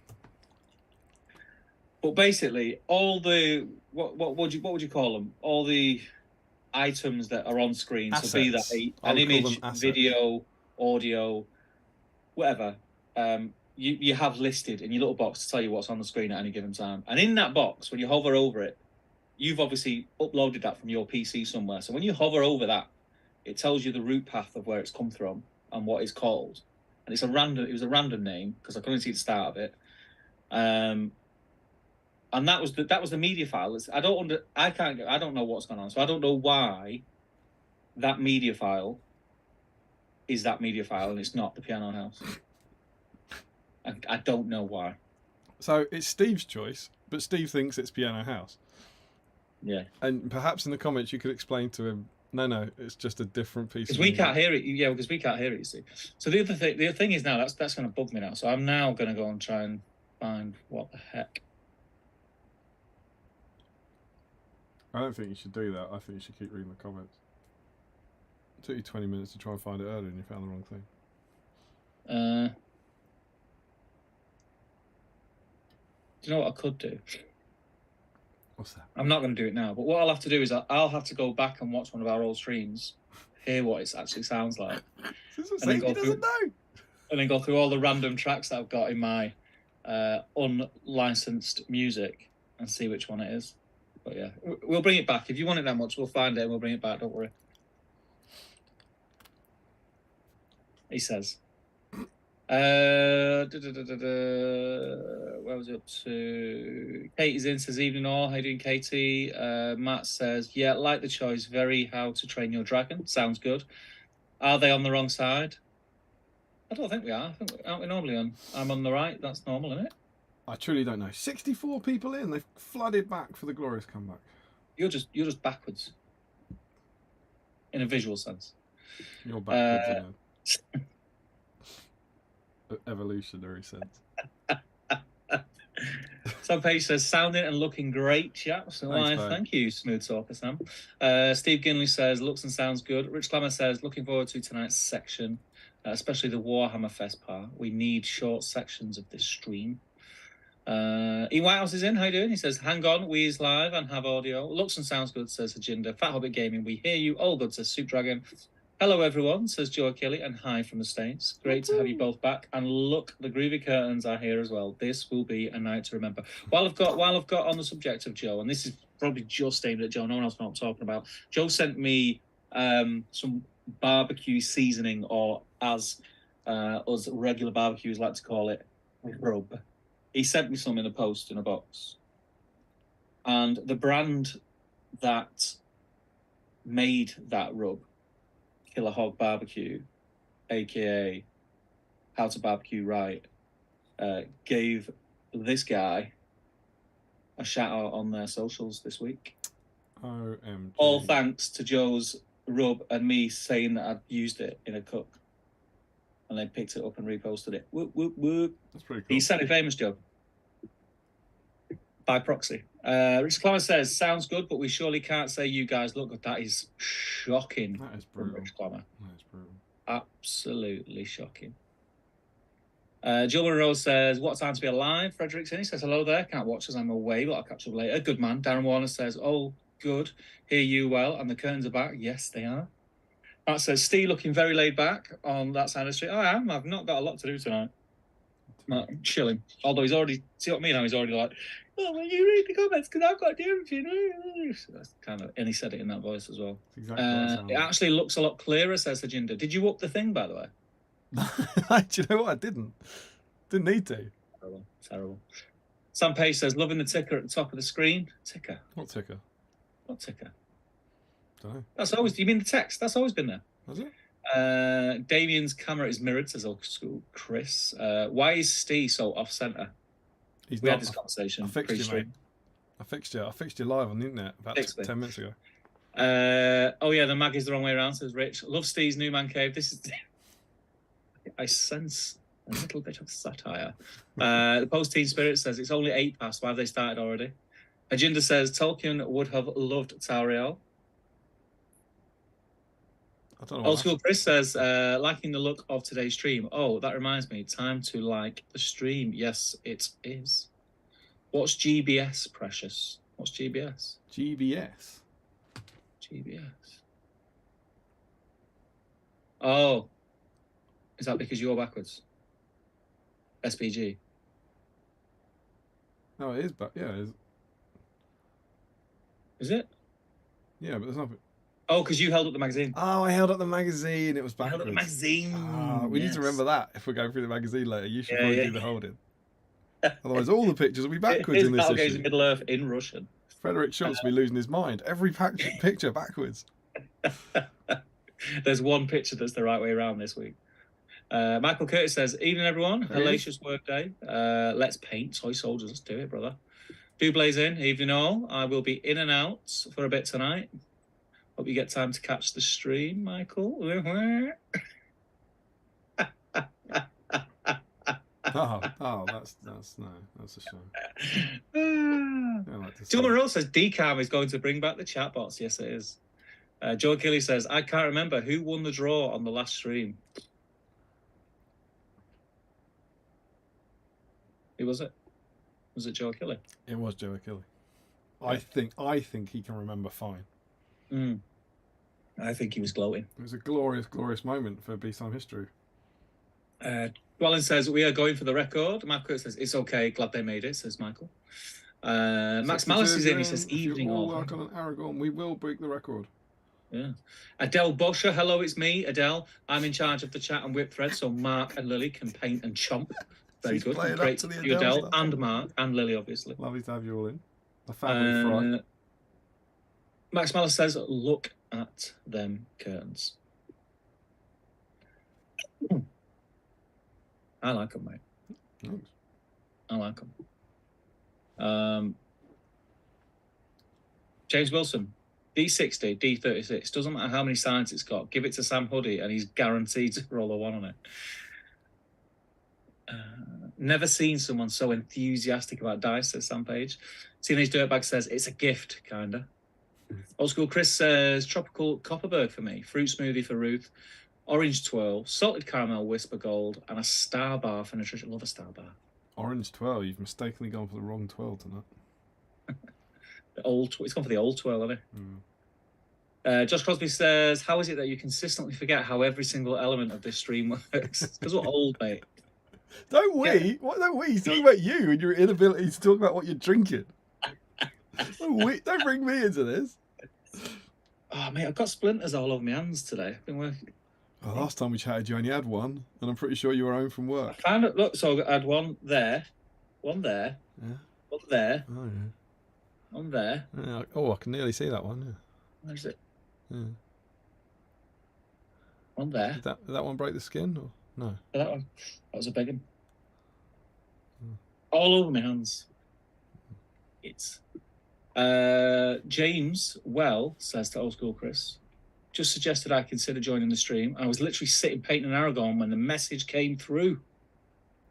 But basically, all the what would you call them? All the items that are on screen, assets. So be that an image, video, audio, whatever. You have listed in your little box to tell you what's on the screen at any given time. And in that box, when you hover over it, you've obviously uploaded that from your PC somewhere. So when you hover over that, it tells you the route path of where it's come from and what it's called. And it was a random name because I couldn't see the start of it. And that was the media file. I don't know what's going on. So I don't know why that media file is that media file and it's not the Piano House. I don't know why. So it's Steve's choice, but Steve thinks it's Piano House. Yeah. And perhaps in the comments you could explain to him, no, it's just a different piece. Because we can't hear it. Yeah, because we can't hear it, you see. So the other thing is now, that's going to bug me now. So I'm now going to go and try and find what the heck. I don't think you should do that. I think you should keep reading the comments. It took you 20 minutes to try and find it earlier and you found the wrong thing. Do you know what I could do? What's that? I'm not going to do it now, but what I'll have to do is I'll have to go back and watch one of our old streams, hear what it actually sounds like, and then go through all the random tracks that I've got in my unlicensed music and see which one it is. But yeah, we'll bring it back. If you want it that much, we'll find it and we'll bring it back. Don't worry. He says. Where was it up to? Katie's in, says evening all. How you doing, Katie? Matt says, yeah, like the choice. Very How to Train Your Dragon. Sounds good. Are they on the wrong side? I don't think we are. Aren't we normally on? I'm on the right. That's normal, isn't it? I truly don't know. 64 people in. They've flooded back for the glorious comeback. You're just backwards. In a visual sense. You're backwards in a evolutionary sense. Sam Page says, sounding and looking great, chaps. So Thanks, thank you, Smooth Talker Sam. Steve Ginley says, looks and sounds good. Rich Clemmer says, looking forward to tonight's section, especially the Warhammer Fest part. We need short sections of this stream. Ian Whitehouse is in. How you doing? He says, hang on, we is live and have audio. Looks and sounds good, says Ajinder. Fat Hobbit Gaming, we hear you. All good, says Soup Dragon. Hello, everyone, says Joe Kelly, and hi from the States. Great to have you both back. And look, the groovy curtains are here as well. This will be a night to remember. While I've got on the subject of Joe, and this is probably just aimed at Joe, no one else knows what I'm talking about. Joe sent me some barbecue seasoning, or as us regular barbecues like to call it, rub. He sent me some in a post in a box. And the brand that made that rub, Killer Hog Barbecue, aka How to Barbecue Right, gave this guy a shout out on their socials this week. OMG. All thanks to Joe's rub and me saying that I'd used it in a cook. And they picked it up and reposted it. Whoop, whoop, whoop. That's pretty cool. He said it famous, Joe. By proxy. Richard Clemmer says, sounds good, but we surely can't say you guys look good. That is shocking. That is brutal. Richard Clemmer. That is brutal. Absolutely shocking. Jill Monroe says, what time to be alive? Frederickson, he says, hello there. Can't watch as I'm away, but I'll catch up later. Good man. Darren Warner says, oh, good. Hear you well. And the curtains are back. Yes, they are. That says, Steve looking very laid back on that side of the street. I am. I've not got a lot to do tonight. I'm chilling. Although he's already, see what I mean? Now he's already like, oh, well, you read the comments because I've got to do everything. So that's kind of, and he said it in that voice as well. Exactly what it actually looks a lot clearer, says Ajinder. Did you up the thing, by the way? Do you know what? I didn't. Didn't need to. Terrible. Terrible. Sam Page says, loving the ticker at the top of the screen. Ticker. What ticker? What ticker? Don't know. That's always, you mean the text? That's always been there. Was it? Damien's camera is mirrored, says old school Chris. Why is Steve so off centre? We had this conversation. I fixed you, mate. I fixed you. I fixed you live on the internet about 10 minutes ago. Oh yeah, the mag is the wrong way around, says Rich. Love Steve's new man cave. This is I sense a little bit of satire. The post-teen spirit says it's only 8 past. Why have they started already? Ajinder says Tolkien would have loved Tauriel. I don't know. Old school Chris says, liking the look of today's stream. Oh, that reminds me, time to like the stream. Yes, it is. What's GBS, Precious? What's GBS? GBS. GBS. Oh, is that because you're backwards? SBG. No, it is, but yeah, it is. Is it? Yeah, but there's nothing. Oh, because you held up the magazine. Oh, I held up the magazine. It was backwards. You held up the magazine. We need to remember that if we're going through the magazine later. You should probably do the holding. Otherwise, all the pictures will be backwards in this issue. Middle Earth in Russian. Frederick Schultz will be losing his mind. Every picture backwards. There's one picture that's the right way around this week. Michael Curtis says, evening everyone, hellacious work day. Let's paint toy soldiers. Let's do it, brother. Do blaze in, evening all. I will be in and out for a bit tonight. Hope you get time to catch the stream, Michael. That's a shame. Jill Monroe says DCAM is going to bring back the chatbots. Yes, it is. Joe Kelly says, I can't remember who won the draw on the last stream. Who was it? Was it Joe Kelly? It was Joe Kelly. Yeah. I think he can remember fine. I think he was gloating. It was a glorious, glorious moment for BSIME history. Dwellin says, we are going for the record. Marco says, it's okay. Glad they made it, says Michael. Max Malice is in. He says, evening all. Work on an Aragorn. We will break the record. Yeah. Adele Bosher, hello, it's me, Adele. I'm in charge of the chat and whip thread, so Mark and Lily can paint and chomp. Very good. Great to you, Adele and Mark and Lily, obviously. Lovely to have you all in. The family fry. Max Malice says, look at them curtains. I like them, mate. Thanks. I like them. James Wilson, D60, D36. Doesn't matter how many signs it's got. Give it to Sam Huddy and he's guaranteed to roll a 1 on it. Never seen someone so enthusiastic about dice, says Sam Page. Teenage Dirtbag says, it's a gift, kinda. Old School Chris says, tropical Copperberg for me, fruit smoothie for Ruth, orange twirl, salted caramel whisper gold, and a star bar for Nutrition. Love a star bar. Orange twirl. You've mistakenly gone for the wrong twirl tonight. It's gone for the old twirl, hasn't it? Josh Crosby says, how is it that you consistently forget how every single element of this stream works? Because we're old, mate. Don't we? Yeah. What don't we? He's talking about you and your inability to talk about what you're drinking. Don't bring me into this. Oh, mate, I've got splinters all over my hands today. I've been working. Well, last time we chatted, you only had one, and I'm pretty sure you were home from work. I found it. Look, so I had one there, one there, yeah. One there, oh, yeah. One there. Yeah. Oh, I can nearly see that one. Yeah. Where's it? Yeah. One there. Did that one break the skin or no? That one. That was a big one. All over my hands. It's James says to Old School Chris, just suggested I consider joining the stream. I was literally sitting painting an Aragorn when the message came through.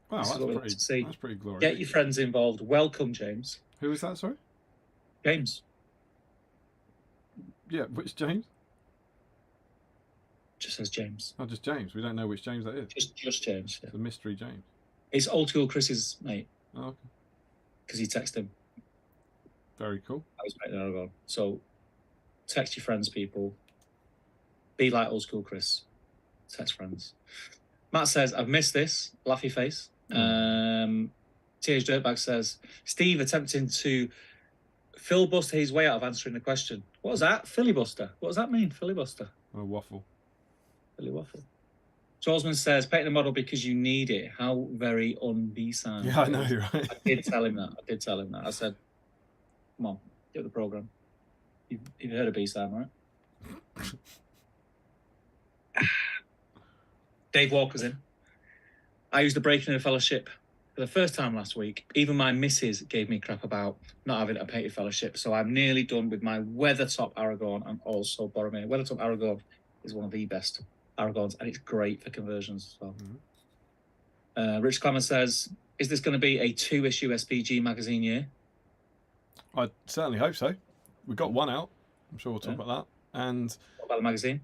Wow, that's pretty glorious. Get your friends involved. Welcome, James. Who is that, sorry? James. Yeah, which James? Just says James. Oh, just James. We don't know which James that is. Just James. Yeah. It's a mystery James. It's Old School Chris's mate. Oh, okay. Because he texted him. Very cool. I was painting an Aragorn. So, text your friends, people. Be like Old School Chris. Text friends. Matt says, I've missed this. Laughy face. TH Dirtbag says, Steve attempting to filibuster his way out of answering the question. What was that? Filibuster. What does that mean? Filibuster. A waffle. Filly waffle. Josman says, painting a model because you need it. How very un-BSIME. Yeah, I know, you're right. I did tell him that. I said, come on, get the programme. You've heard of BSIME, right? Dave Walker's in. I used the breaking of a fellowship for the first time last week. Even my missus gave me crap about not having a painted fellowship, so I'm nearly done with my Weathertop Aragorn and also Boromir. Weathertop Aragorn is one of the best Aragorns, and it's great for conversions as well. Rich Clemens says, is this going to be a 2-issue SBG magazine year? I certainly hope so. We've got one out. I'm sure we'll talk about that. And what about the magazine?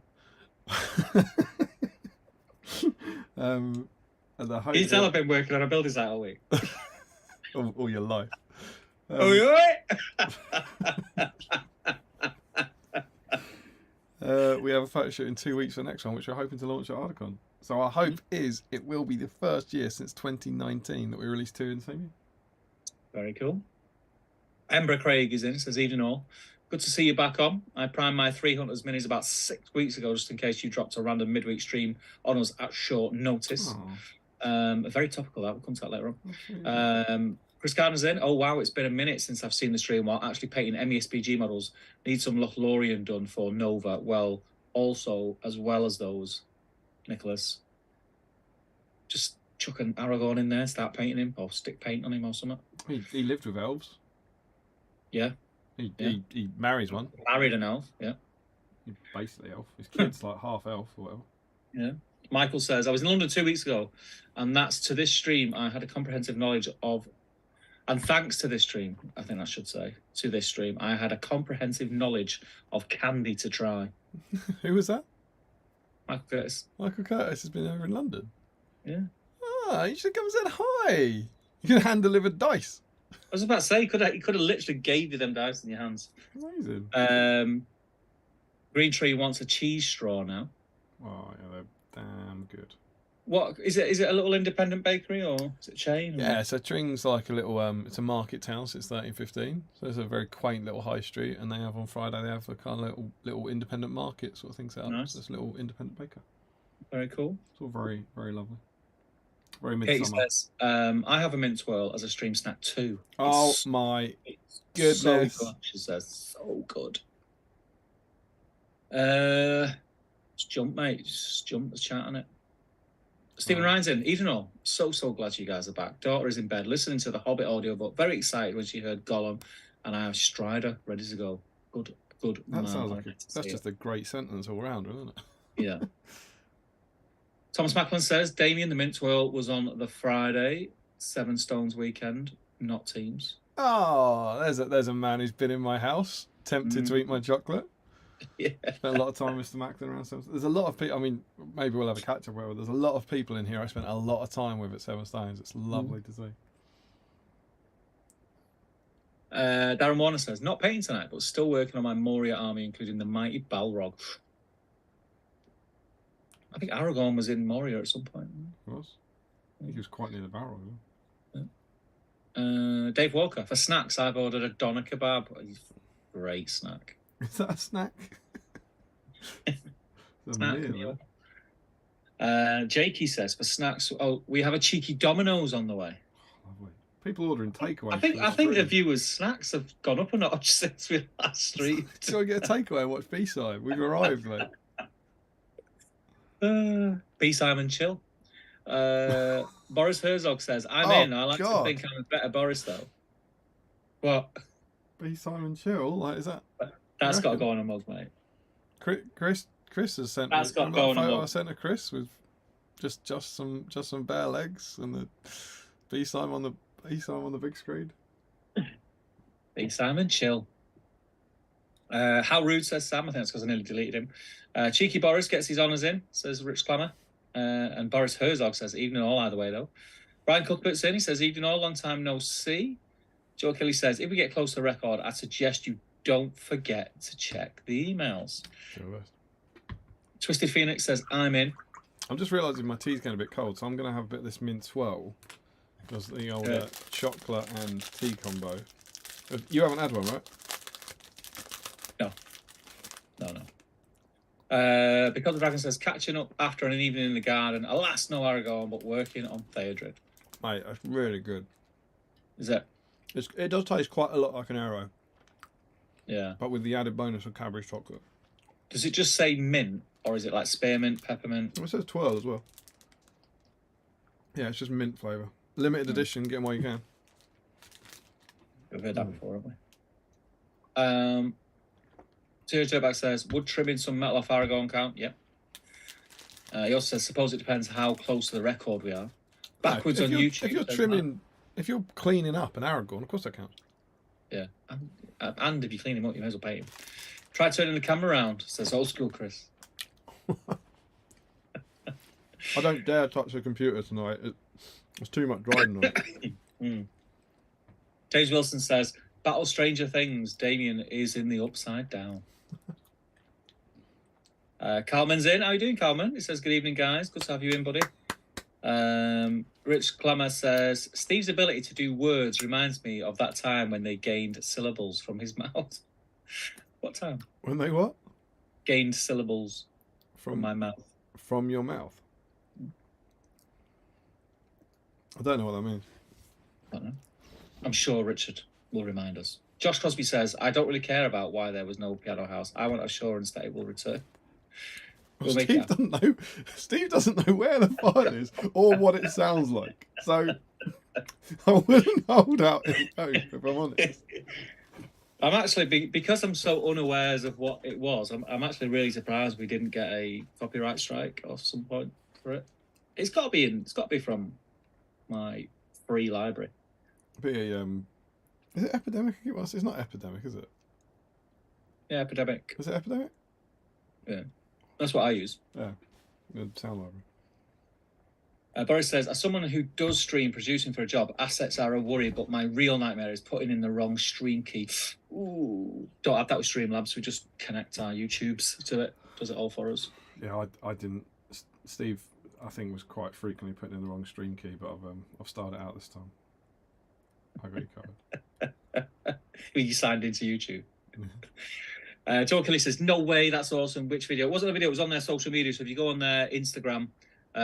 And the hope you tell I've been working on a building site all week. all your life. Oh, you're right. We have a photo shoot in 2 weeks for the next one, which we're hoping to launch at Aragorn. So our hope is it will be the first year since 2019 that we released 2 in the same year. Very cool. Ember Craig is in, says, evening all. Good to see you back on. I primed my 3 Hunters minis about 6 weeks ago, just in case you dropped a random midweek stream on us at short notice. Very topical, that. We'll come to that later on. Chris Gardner's in. Oh, wow, it's been a minute since I've seen the stream while actually painting MESBG models. Need some Lothlorien done for Nova. Well, also, as well as those, Nicholas, just chuck an Aragorn in there, start painting him, or stick paint on him or something. He lived with elves. Yeah. He marries one. Married an elf, yeah. He's basically elf. His kid's like half elf or whatever. Yeah. Michael says, I was in London 2 weeks ago, and that's to this stream I had a comprehensive knowledge of, and thanks to this stream, I think I should say, to this stream, I had a comprehensive knowledge of candy to try. Who was that? Michael Curtis. Michael Curtis has been over in London. Yeah. Ah, you should come and say hi. You can hand-delivered dice. I was about to say, he could have literally gave you them dice in your hands. Amazing. Green Tree wants a cheese straw now. Oh, yeah, they're damn good. What is it? Is it a little independent bakery or is it a chain? Yeah, so Tring's like a little it's a market town, so it's 1315. So it's a very quaint little high street, and they have on Friday they have a kind of little independent market sort of thing set up. Nice. So it's a little independent baker. Very cool. It's all very, very lovely. Very Katie midsummer. says, I have a mint swirl as a stream snack too. Oh my goodness. So good, she says, so good. Just jump, mate. Just jump. Let's chat on it. Stephen Ryan's in. Even all, so glad you guys are back. Daughter is in bed listening to the Hobbit audiobook. Very excited when she heard Gollum, and I have Strider ready to go. Good. That sounds like that's just a great sentence all round, isn't it? Yeah. Thomas Macklin says Damien the mint swirl was on the Friday. Seven Stones weekend, not teams. Oh, there's a man who's been in my house, tempted to eat my chocolate. Yeah. Spent a lot of time with Mr. Macklin around Seven. There's a lot of people. I mean, maybe we'll have a catch up. Whatever. There's a lot of people in here I spent a lot of time with at Seven Stones. It's lovely to see. Darren Warner says, not painting tonight, but still working on my Moria army, including the mighty Balrog. I think Aragorn was in Moria at some point. He was. I think he was quite near the Balrog. Dave Walker, for snacks, I've ordered a doner kebab. Great snack. Is that a snack? Snack meal. Jakey says, for snacks, we have a cheeky Domino's on the way. Lovely. People ordering takeaway. I think the viewers' snacks have gone up a notch since we last streamed. So I get a takeaway and watch BSIME. We've arrived, mate. BSIME chill. Boris Herzog says, I'm in. I like to think I'm a better Boris, though. What? BSIME chill? Like, is that... That's got to go on a mug, mate. Chris has sent me a photo I sent to Chris with just some bare legs and the BSIME on the big screen. BSIME chill. How rude, says Sam. I think that's because I nearly deleted him. Cheeky Boris gets his honours in, says Rich Clammer. And Boris Herzog says, evening all, either way, though. Brian Cuthbert's in, he says, evening all, long time no see. Joe Kelly says, if we get close to the record, I suggest you don't forget to check the emails. Sure. Twisted Phoenix says, I'm in. I'm just realising my tea's getting a bit cold, so I'm going to have a bit of this mint swirl. Because the old chocolate and tea combo. You haven't had one, right? No. Because the Dragon says, catching up after an evening in the garden. Alas, no Aragorn, but working on Theodred. Mate, that's really good. Is it? It does taste quite a lot like an arrow. Yeah. But with the added bonus of Cadbury's chocolate. Does it just say mint, or is it like spearmint, peppermint? It says twirl as well. Yeah, it's just mint flavour. Limited edition, get them while you can. We've heard that before, haven't we? Serious Dirtbag says, would trimming some metal off Aragorn count? Yep. He also says, suppose it depends how close to the record we are. Backwards on YouTube. If you're trimming, if you're cleaning up an Aragorn, of course that counts. Yeah. And if you clean him up, you may as well pay him. Try turning the camera around, says old school Chris. I don't dare touch the computer tonight. It's too much driving on it. James Wilson says, battle Stranger Things, Damien is in the upside down. Carmen's in. How are you doing, Carmen? He says, good evening, guys. Good to have you in, buddy. Rich Clammer says, Steve's ability to do words reminds me of that time when they gained syllables from his mouth. What time? When they what? Gained syllables from my mouth. From your mouth? I don't know what that means. I don't know. I'm sure Richard will remind us. Josh Crosby says, I don't really care about why there was no piano house. I want assurance that it will return. Steve doesn't know where the file is or what it sounds like. So I wouldn't hold out any hope, if I'm honest. I'm actually, because I'm so unawares of what it was, I'm actually really surprised we didn't get a copyright strike at some point for it. It's got to be from my free library. Is it Epidemic? It's not Epidemic, is it? Yeah, Epidemic. Is it Epidemic? Yeah. That's what I use. Yeah. Good sound library. Boris says, as someone who does stream producing for a job, assets are a worry, but my real nightmare is putting in the wrong stream key. Ooh. Don't have that with Streamlabs. We just connect our YouTubes to it. Does it all for us. Yeah, I didn't. Steve, I think, was quite frequently putting in the wrong stream key, but I've started out this time. I got you covered. You signed into YouTube. Joe Kelly says, no way, that's awesome. Which video? It wasn't a video, it was on their social media. So if you go on their Instagram,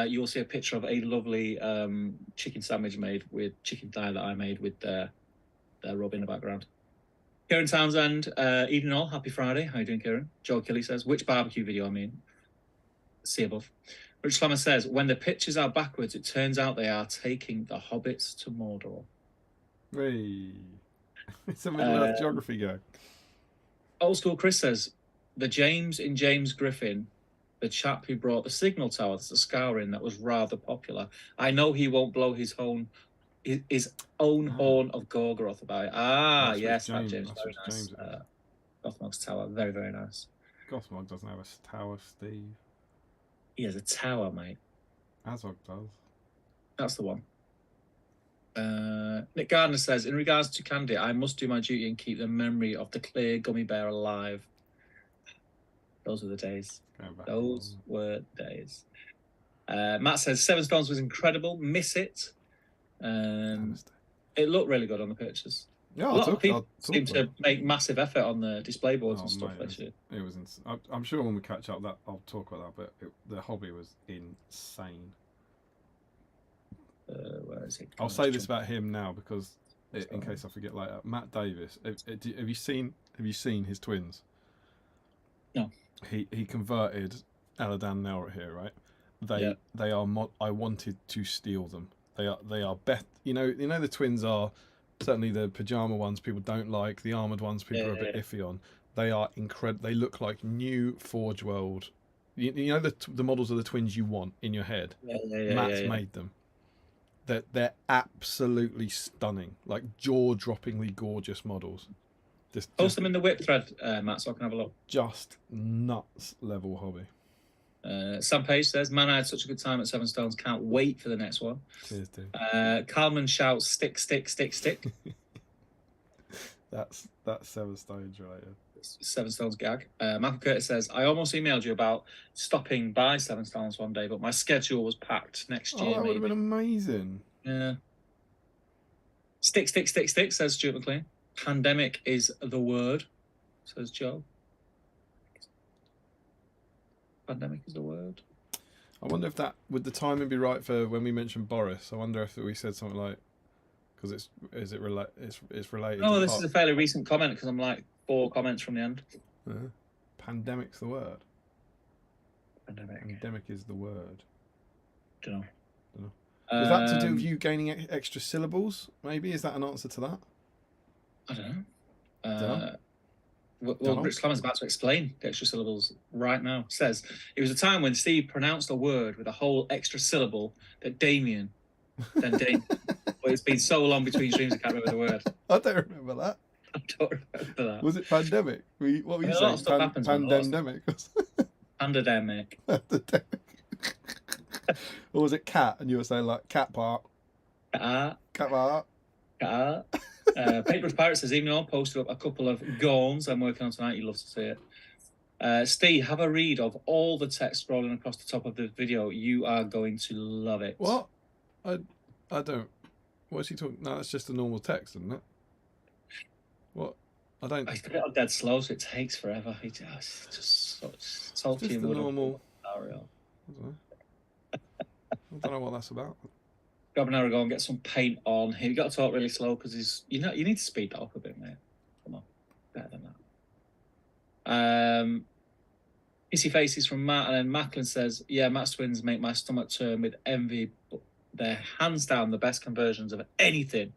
you'll see a picture of a lovely chicken sandwich made with chicken thigh that I made with their rub in the background. Kieran Townsend, evening all, happy Friday. How you doing, Kieran? Joe Kelly says, which barbecue video I mean? See above. Rich Slammer says, when the pictures are backwards, it turns out they are taking the hobbits to Mordor. Hey. It's a Middle-earth geography guy. Old school Chris says, the James in James Griffin, the chap who brought the signal tower to Scouring, that was rather popular. I know he won't blow his own his own horn of Gorgoroth about it. Ah, That's yes, James. James, That's very what nice. James is. Gothmog's tower, very, very nice. Gothmog doesn't have a tower, Steve. He has a tower, mate. Azog does. That's the one. Nick Gardner says, in regards to candy, I must do my duty and keep the memory of the clear gummy bear alive. Those were the days. Those were days. Matt says, Seven Stones was incredible. Miss it. It looked really good on the pictures. Yeah, a lot of people seem to make massive effort on the display boards and stuff. Mate, it was insane. I'm sure when we catch up, that I'll talk about that. But the hobby was insane. Where is it? I'll say this about him now because, in case I forget later, Matt Davis. Have you seen his twins? No. He converted Aladan and Elrond here, right? They are. I wanted to steal them. They are better. You know the twins are. Certainly the pajama ones people don't like. The armoured ones people are a bit iffy on. They are incredible. They look like new Forge World. You know the models of the twins you want in your head? Matt's made them. They're absolutely stunning. Like jaw-droppingly gorgeous models. Post them in the whip thread, Matt, so I can have a look. Just nuts level hobby. Sam Page says, man, I had such a good time at Seven Stones. Can't wait for the next one. Cheers, dude. Carlman shouts, stick, stick, stick, stick. That's Seven Stones related. Seven Stones gag. Michael Curtis says, I almost emailed you about stopping by Seven Stones one day, but my schedule was packed next year. That would have been amazing. Yeah. Stick, stick, stick, stick, says Stuart McLean. Pandemic is the word, says Joe. Pandemic is the word. I wonder if that would the timing be right for when we mentioned Boris. I wonder if we said something like because it's related. Oh, this is a fairly recent comment because I'm like 4 comments from the end. Pandemic's the word. Pandemic. Pandemic is the word. Don't know. Is that to do with you gaining extra syllables? Maybe is that an answer to that? I don't know. Well, Rich Clemens is about to explain the extra syllables right now. It says, it was a time when Steve pronounced a word with a whole extra syllable that Damien, then Damien. But it's been so long between streams, I can't remember the word. I don't remember that. I don't remember that. Was it pandemic? What were you saying? Pandemic. Pandemic. Or was it cat? And you were saying like cat park. Cat park. Paintbrush Pirate says, even though I posted up a couple of gawns I'm working on tonight, you'd love to see it. Steve, have a read of all the text scrolling across the top of the video. You are going to love it. What? I don't. What's he talking? No, that's just a normal text, isn't it? What? I don't. He's got it on dead slow, so it takes forever. It's just so salty just and the normal. I don't know what that's about. Grab an Aragorn, get some paint on him. You got to talk really slow because you need to speed that up a bit, mate. Come on, better than that. Hissy faces from Matt, and then Macklin says, "Yeah, Matt's twins make my stomach turn with envy, but they're hands down the best conversions of anything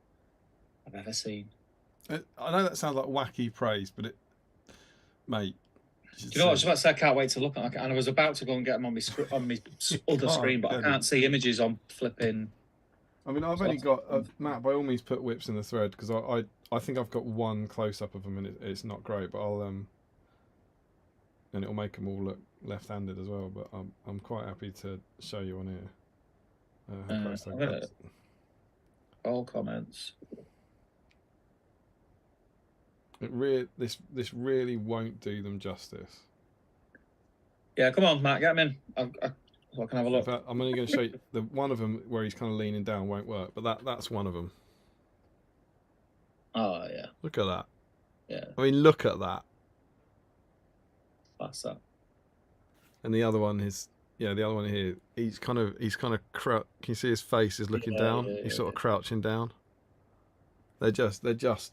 I've ever seen." I know that sounds like wacky praise, but mate. Do you know what? I was about to say I can't wait to look at it, and I was about to go and get them on my other screen, but I can't see images on flipping. I mean, I've only got Matt. By all means, put whips in the thread because I think I've got one close up of them and it's not great, but I'll and it'll make them all look left-handed as well. But I'm quite happy to show you on here. How close they got. All comments. This really won't do them justice. Yeah, come on, Matt, get them in. I can have a look. In fact, I'm only going to show you the one of them where he's kind of leaning down won't work, but that's one of them. Oh yeah. Look at that. Yeah. I mean, look at that. That's that. And the other one is the other one here. He's kind of can you see his face is looking down? He's sort of crouching down. They're just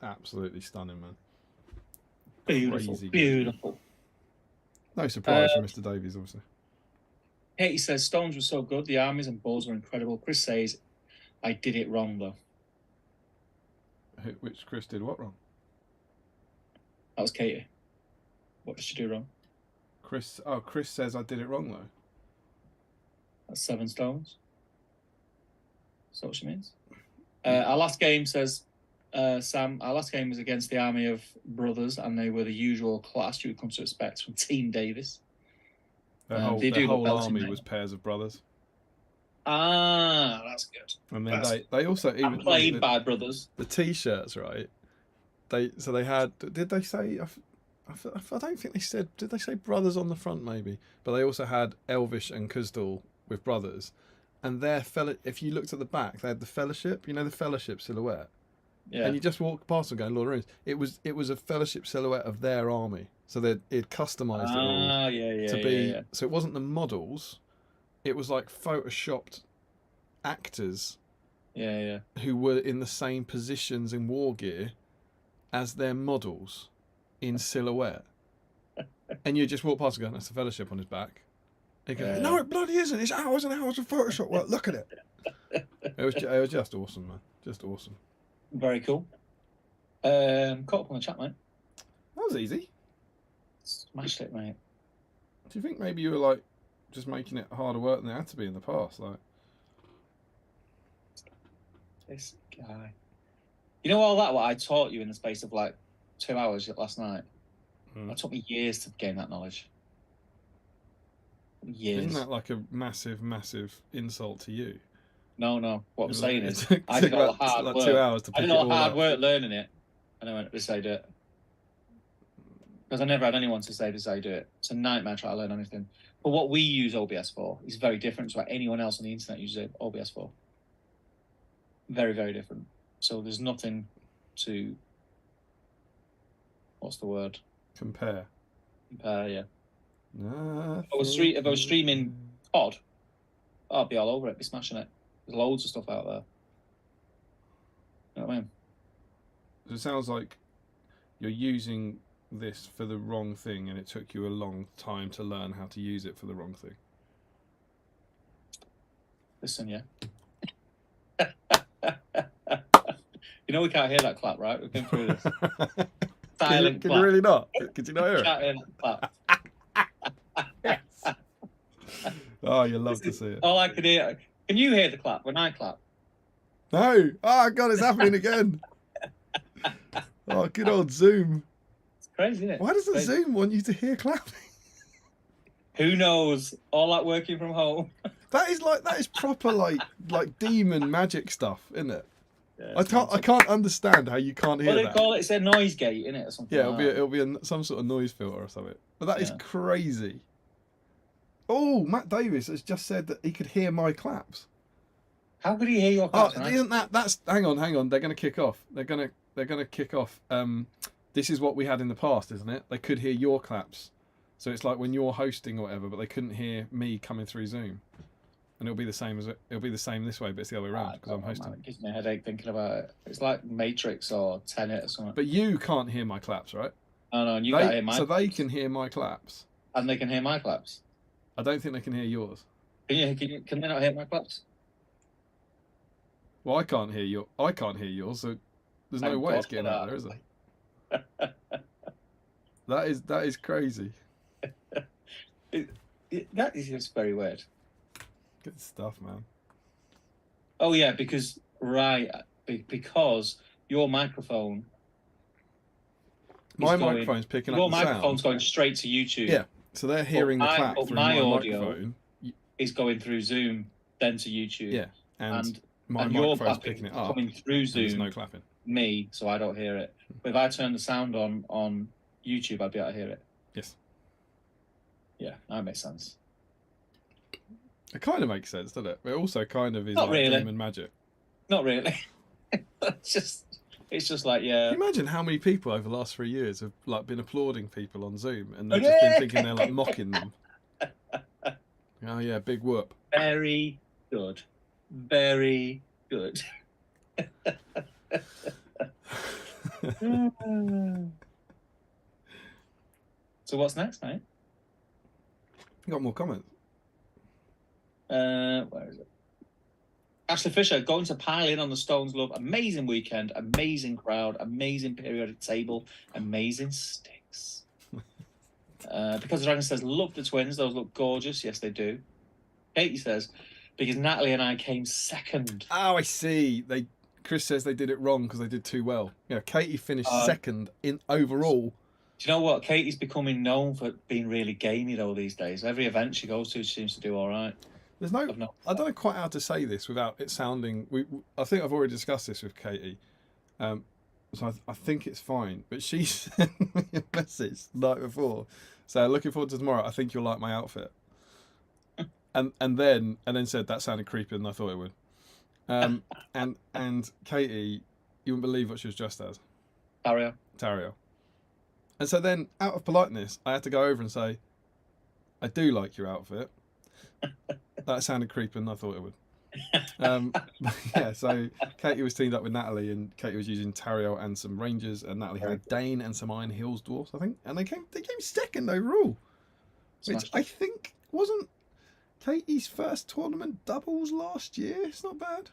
absolutely stunning, man. Beautiful, beautiful. No surprise from Mr. Davies, obviously. Katie says, Stones were so good, the armies and balls were incredible. Chris says, I did it wrong, though. Which Chris did what wrong? That was Katie. What did she do wrong? Chris says I did it wrong, though. That's Seven Stones. Is that what she means? Our last game, says Sam, our last game was against the army of brothers, and they were the usual class you would come to expect from Team Davis. Their whole army was pairs of brothers. Ah, that's good. And then they also even played by brothers. The T-shirts, right? They had. Did they say? I don't think they said. Did they say brothers on the front? Maybe. But they also had Elvish and Kuzdal with brothers, and their if you looked at the back, they had the Fellowship. You know the Fellowship silhouette. Yeah. And you just walked past them going, Lord of the Rings. It was a Fellowship silhouette of their army, so they'd customised it all to be. So it wasn't the models. It was like photoshopped actors. Who were in the same positions in war gear as their models in silhouette. And you just walk past and go, that's the Fellowship on his back. You go, no, it bloody isn't. It's hours and hours of Photoshop work. Look at it. It was just awesome, man. Just awesome. Very cool. Caught up on the chat, mate. That was easy. Smashed it, mate. Do you think maybe you were like just making it harder work than it had to be in the past? Like this guy. You know all that what I taught you in the space of like 2 hours last night? It took me years to gain that knowledge. Years. Isn't that like a massive, massive insult to you? No. What I'm saying is, I did all the hard work. 2 hours to pick I did all the hard work learning it, and I went, this is how you do it. Because I never had anyone to say, this is how you do it. It's a nightmare trying to learn anything. But what we use OBS for is very different to what anyone else on the internet uses OBS for. Very, very different. So there's nothing to... What's the word? Compare, yeah. If I was streaming COD, I'd be all over it, be smashing it. There's loads of stuff out there. You know what I mean? It sounds like you're using this for the wrong thing, and it took you a long time to learn how to use it for the wrong thing. Listen, yeah. You know we can't hear that clap, right? We've been through this. Silent Can you really not? Could you not hear it? Can't hear that clap. Yes. Oh, you love to see it. All I can hear. Can you hear the clap when I clap? No. Oh, God, it's happening again. Oh, good old Zoom. It's crazy, isn't it? Why does the Zoom want you to hear clapping? Who knows? All that working from home. That is proper like demon magic stuff, isn't it? Yeah, I can't understand how you can't hear that. What they call it? It's a noise gate, isn't it, or something? Yeah, like it'll be some sort of noise filter or something. But that is crazy. Oh, Matt Davis has just said that he could hear my claps. How could he hear your claps? Isn't that's hang on. They're going to kick off. They're going to kick off. This is what we had in the past, isn't it? They could hear your claps. So it's like when you're hosting or whatever, but they couldn't hear me coming through Zoom. And it'll be the same this way, but it's the other way around because I'm hosting. Man, it gives me a headache thinking about it. It's like Matrix or Tenet or something. But you can't hear my claps, right? Oh no, and you can't hear mine. So they can hear my claps. And they can hear my claps. I don't think they can hear yours. Can they not hear my claps? Well, I can't hear yours, so there's no way it's getting out there, is there? That is crazy. That is just very weird. Good stuff, man. Oh yeah, because your microphone. My microphone's picking up the sound. Your microphone's going straight to YouTube. Yeah, so they're hearing the clap through my audio microphone. Is going through Zoom, then to YouTube. Yeah, and my microphone's picking it up. Coming through Zoom. There's no clapping. Me, so I don't hear it. But if I turn the sound on YouTube, I'd be able to hear it. Yes. Yeah, that makes sense. It kind of makes sense, doesn't it? But it also kind of is Not like really. demon magic. Not really. It's just like, yeah. Can you imagine how many people over the last 3 years have like been applauding people on Zoom and they've just been thinking they're like mocking them? Oh yeah, big whoop. Very good. Very good. So what's next, mate? You got more comments? Where is it? Ashley Fisher, going to pile in on the Stones Love. Amazing weekend, amazing crowd, amazing periodic table, amazing sticks. Because the Dragon says, love the twins. Those look gorgeous. Yes, they do. Katie says, because Natalie and I came second. Oh, I see. Chris says they did it wrong because they did too well. Yeah, Katie finished second in overall. Do you know what? Katie's becoming known for being really gamey though these days. Every event she goes to, she seems to do all right. There's no, I don't know quite how to say this without it sounding. I think I've already discussed this with Katie, so I think it's fine. But she sent me a message the night before, so looking forward to tomorrow. I think you'll like my outfit, and then said that sounded creepy, and I thought it would. And Katie, you wouldn't believe what she was dressed as. Tario. And so then, out of politeness, I had to go over and say, I do like your outfit. That sounded creepy, and I thought it would. Yeah, so Katie was teamed up with Natalie, and Katie was using Tario and some Rangers, and Natalie had Dane and some Iron Hills Dwarfs, I think. And they came second overall. Which I think wasn't Katie's first tournament doubles last year. It's not bad.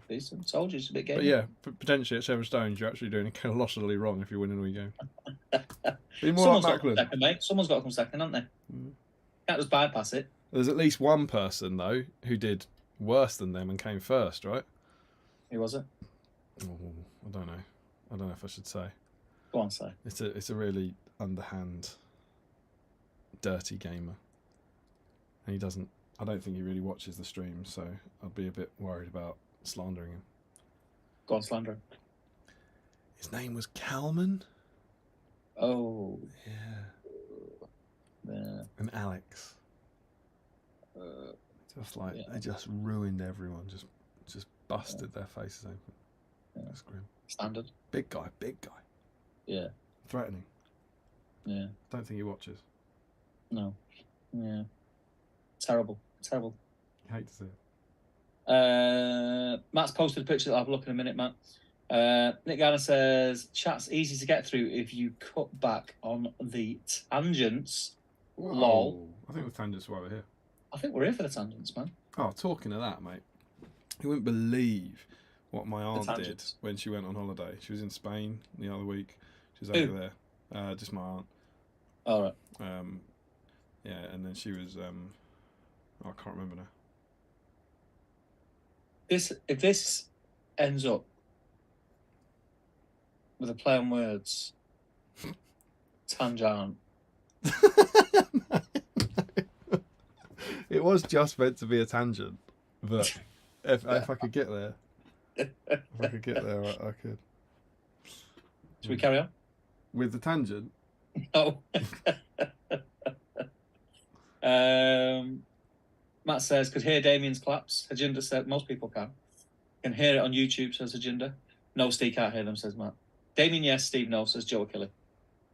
Decent. Told you it's a bit gamey. But yeah, potentially at 7 stones, you're actually doing it colossally wrong if you're winning all your game. Be more like Macklin. Second, mate. Someone's got to come second, haven't they? Can't just bypass it. There's at least one person though who did worse than them and came first, right? Who was it? Oh, I don't know. I don't know if I should say. Go on, say. It's a really underhand, dirty gamer, and he doesn't. I don't think he really watches the stream, so I'd be a bit worried about slandering him. Go on, slander him. His name was Kalman. Oh. Yeah. And Alex. Just like they just ruined everyone. Just busted their faces open. That's grim. Standard. Big guy. Yeah. Threatening. Yeah. Don't think he watches. No. Yeah. Terrible. You hate to see it. Matt's posted a picture that I'll have a look in a minute, Matt. Nick Garner says, chat's easy to get through if you cut back on the tangents. Whoa. Lol. I think the tangents were over here. I think we're here for the tangents, man. Oh, talking of that, mate. You wouldn't believe what my aunt did when she went on holiday. She was in Spain the other week. She was over there. Just my aunt. All right. Yeah, and then she was... I can't remember now. If this ends up with a play on words, tangent. It was just meant to be a tangent, but if I could get there, I could. Should we carry on with the tangent? No. Matt says, could hear Damien's claps. Hajinder said, most people can hear it on YouTube, says Hajinder. No, Steve can't hear them, says Matt. Damien, yes. Steve, no, says Joe Achille.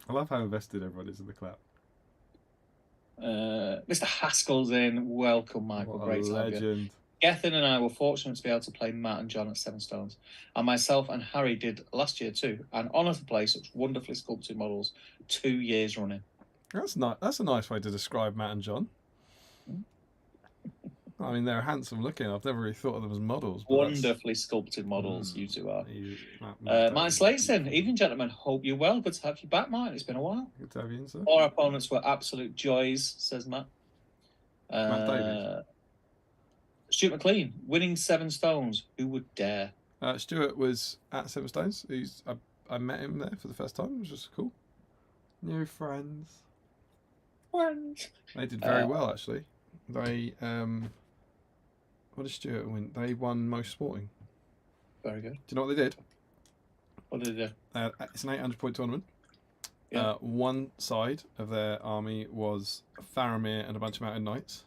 I love how invested everyone is in the clap. Mr. Haskell's in. Welcome, Michael. What great a legend. Gethin and I were fortunate to be able to play Matt and John at 7 stones. And myself and Harry did last year too. And honour to play such wonderfully sculpted models 2 years running. That's nice. That's a nice way to describe Matt and John. I mean, they're handsome looking. I've never really thought of them as models. Wonderfully sculpted models, you two are. Martin Slate's in. Evening, gentlemen. Hope you're well. Good to have you back, Martin. It's been a while. Good to have you in, sir. Our opponents were absolute joys, says Matt. Matt David. Stuart McLean, winning 7 stones. Who would dare? Stuart was at 7 stones. I met him there for the first time. It was just cool. New friends. They did very well, actually. They what did Stuart win? They won most sporting. Very good. Do you know what they did? What did they do? It's an 800-point tournament. Yeah. One side of their army was Faramir and a bunch of mountain knights.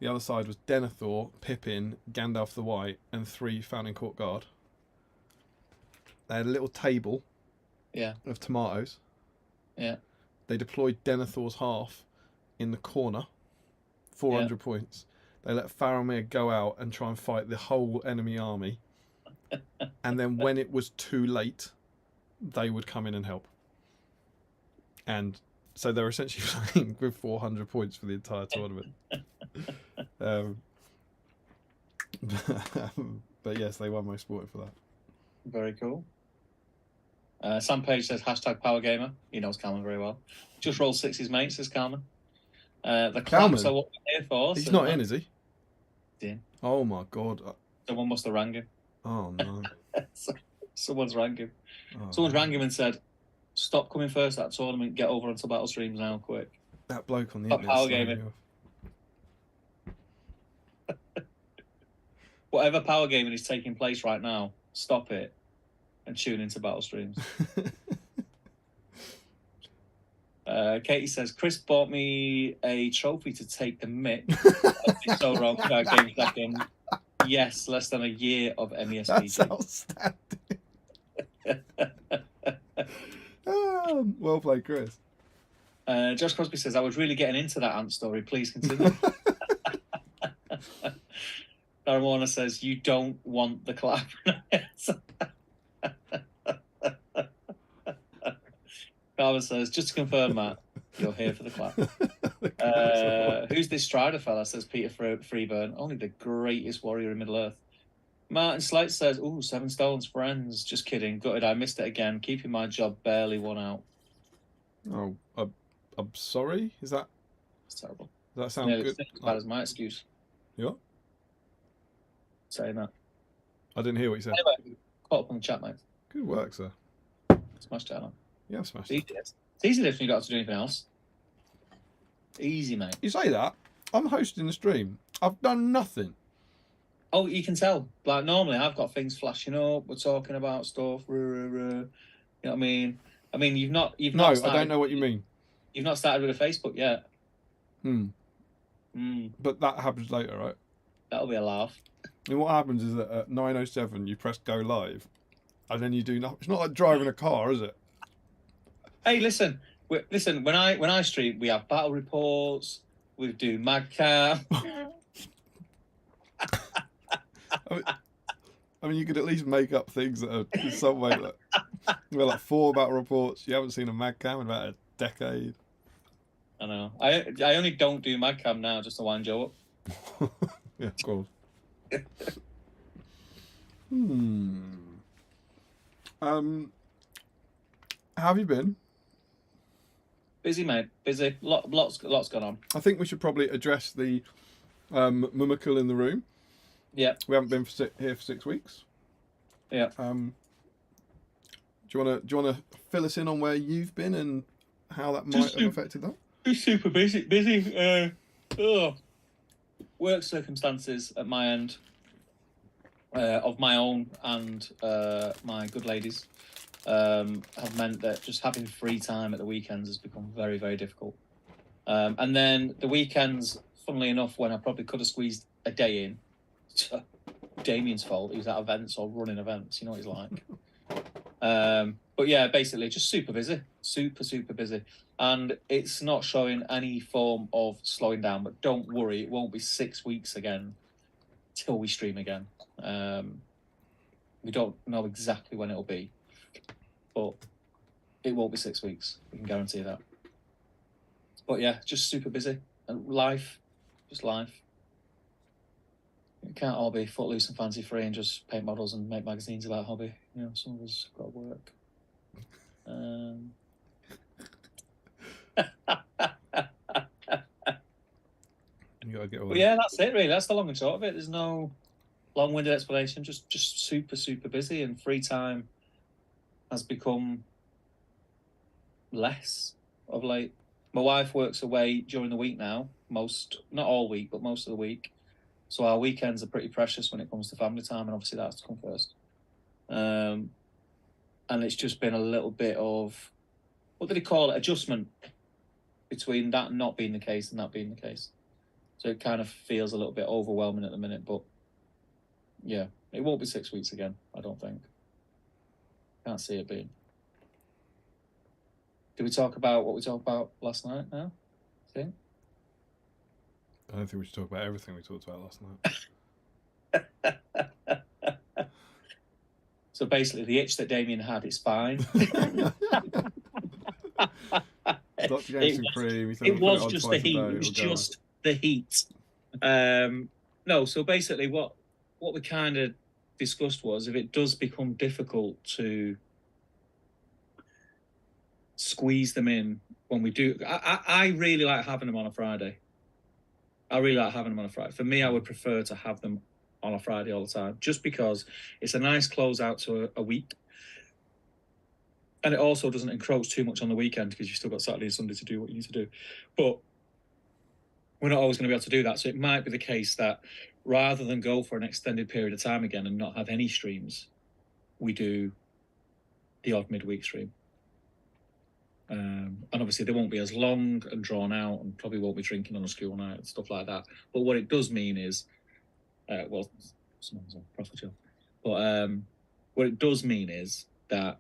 The other side was Denethor, Pippin, Gandalf the White, and 3 Fountain Court Guard. They had a little table of tomatoes. Yeah. They deployed Denethor's half in the corner. 400 points. They let Faramir go out and try and fight the whole enemy army. And then when it was too late, they would come in and help. And so they were essentially playing with 400 points for the entire tournament. But yes, they won most sporting for that. Very cool. Sam Page says, #Power Gamer. He knows Calman very well. Just roll 60s, mate, says Calman. The claps are what we're here for. He's not in, is he? in. Oh my god. Someone must have rang him. Oh no. Someone's rang him. Oh, Someone's rang him and said, "Stop coming first at that tournament. Get over onto battle streams now, quick." that bloke on the Stop internet. power gaming. Whatever power gaming is taking place right now, stop it and tune into battle streams. Katie says, Chris bought me a trophy to take the mick. It's so wrong. Game second. Yes, less than a year of MESBG. That's outstanding. Well played, Chris. Josh Crosby says, I was really getting into that ant story. Please continue. Darren Warner says, you don't want the clap. Carver says, just to confirm, Matt, you're here for the clap. Who's this Strider fella, says Peter Freeburn. Only the greatest warrior in Middle-earth. Martin Slate says, ooh, 7 Stones friends. Just kidding. Gutted, I missed it again. Keeping my job, barely won out. Oh, I'm sorry? Is that... It's terrible. Does that sound good? It's as bad as my excuse. Yeah? Saying that. I didn't hear what you said. Anyway, caught up on the chat, mate. Good work, sir. Smashed it out. Yeah, I've smashed it. It's easy if you got to do anything else. Easy, mate. You say that. I'm hosting the stream. I've done nothing. Oh, you can tell. Like, normally I've got things flashing up. We're talking about stuff. You know what I mean? I mean, you've not No, started, I don't know what you mean. You've not started with a Facebook yet. But that happens later, right? That'll be a laugh. And what happens is that at 9:07 you press go live, and then you do nothing. It's not like driving a car, is it? Hey, listen. When I stream, we have battle reports. We do Magcam. I mean, you could at least make up things that are in some way like well, like 4 battle reports. You haven't seen a Magcam in about a decade. I know. I only don't do Magcam now just to wind Joe up. Yeah, of course. How have you been? Busy, mate. Busy. Lots gone on. I think we should probably address the mummicle in the room. Yeah. We haven't been here for 6 weeks. Yeah. Do you wanna fill us in on where you've been and how that might have affected that? Just super busy. Work circumstances at my end, of my own and my good ladies, have meant that just having free time at the weekends has become very, very difficult. And then the weekends, funnily enough, when I probably could have squeezed a day in, Damien's fault. He was at events or running events. You know what he's like. But yeah, basically just super busy, super busy. And it's not showing any form of slowing down, but don't worry, it won't be 6 weeks again till we stream again. We don't know exactly when it'll be, but it won't be 6 weeks. We can guarantee that. But yeah, just super busy. And life, just life. It can't all be footloose and fancy free and just paint models and make magazines about hobby. You know, some of us have got to work. You gotta get away. But yeah, that's it really. That's the long and short of it. There's no long-winded explanation. Just super busy, and free time has become less of late. My wife works away during the week now. Not all week, but most of the week. So our weekends are pretty precious when it comes to family time, and obviously that has to come first. And it's just been a little bit of, what did he call it, adjustment between that not being the case and that being the case. So it kind of feels a little bit overwhelming at the minute, but yeah, it won't be 6 weeks again, I don't think. Can't see it being. Did we talk about what we talked about last night now? I think. I don't think we should talk about everything we talked about last night. So basically, the itch that Damien had, it's fine. Dr. Jameson cream. It was just the heat. It was just the heat. No, so basically, what we kind of discussed was if it does become difficult to squeeze them in when we do. I really like having them on a Friday. I really like having them on a Friday. For me, I would prefer to have them on a Friday all the time, just because it's a nice closeout to a week. And it also doesn't encroach too much on the weekend because you've still got Saturday and Sunday to do what you need to do. But we're not always going to be able to do that. So it might be the case that rather than go for an extended period of time again and not have any streams, we do the odd midweek stream. And obviously they won't be as long and drawn out, and probably won't be drinking on a school night and stuff like that. But what it does mean is, well, someone's on profit job. But what it does mean is that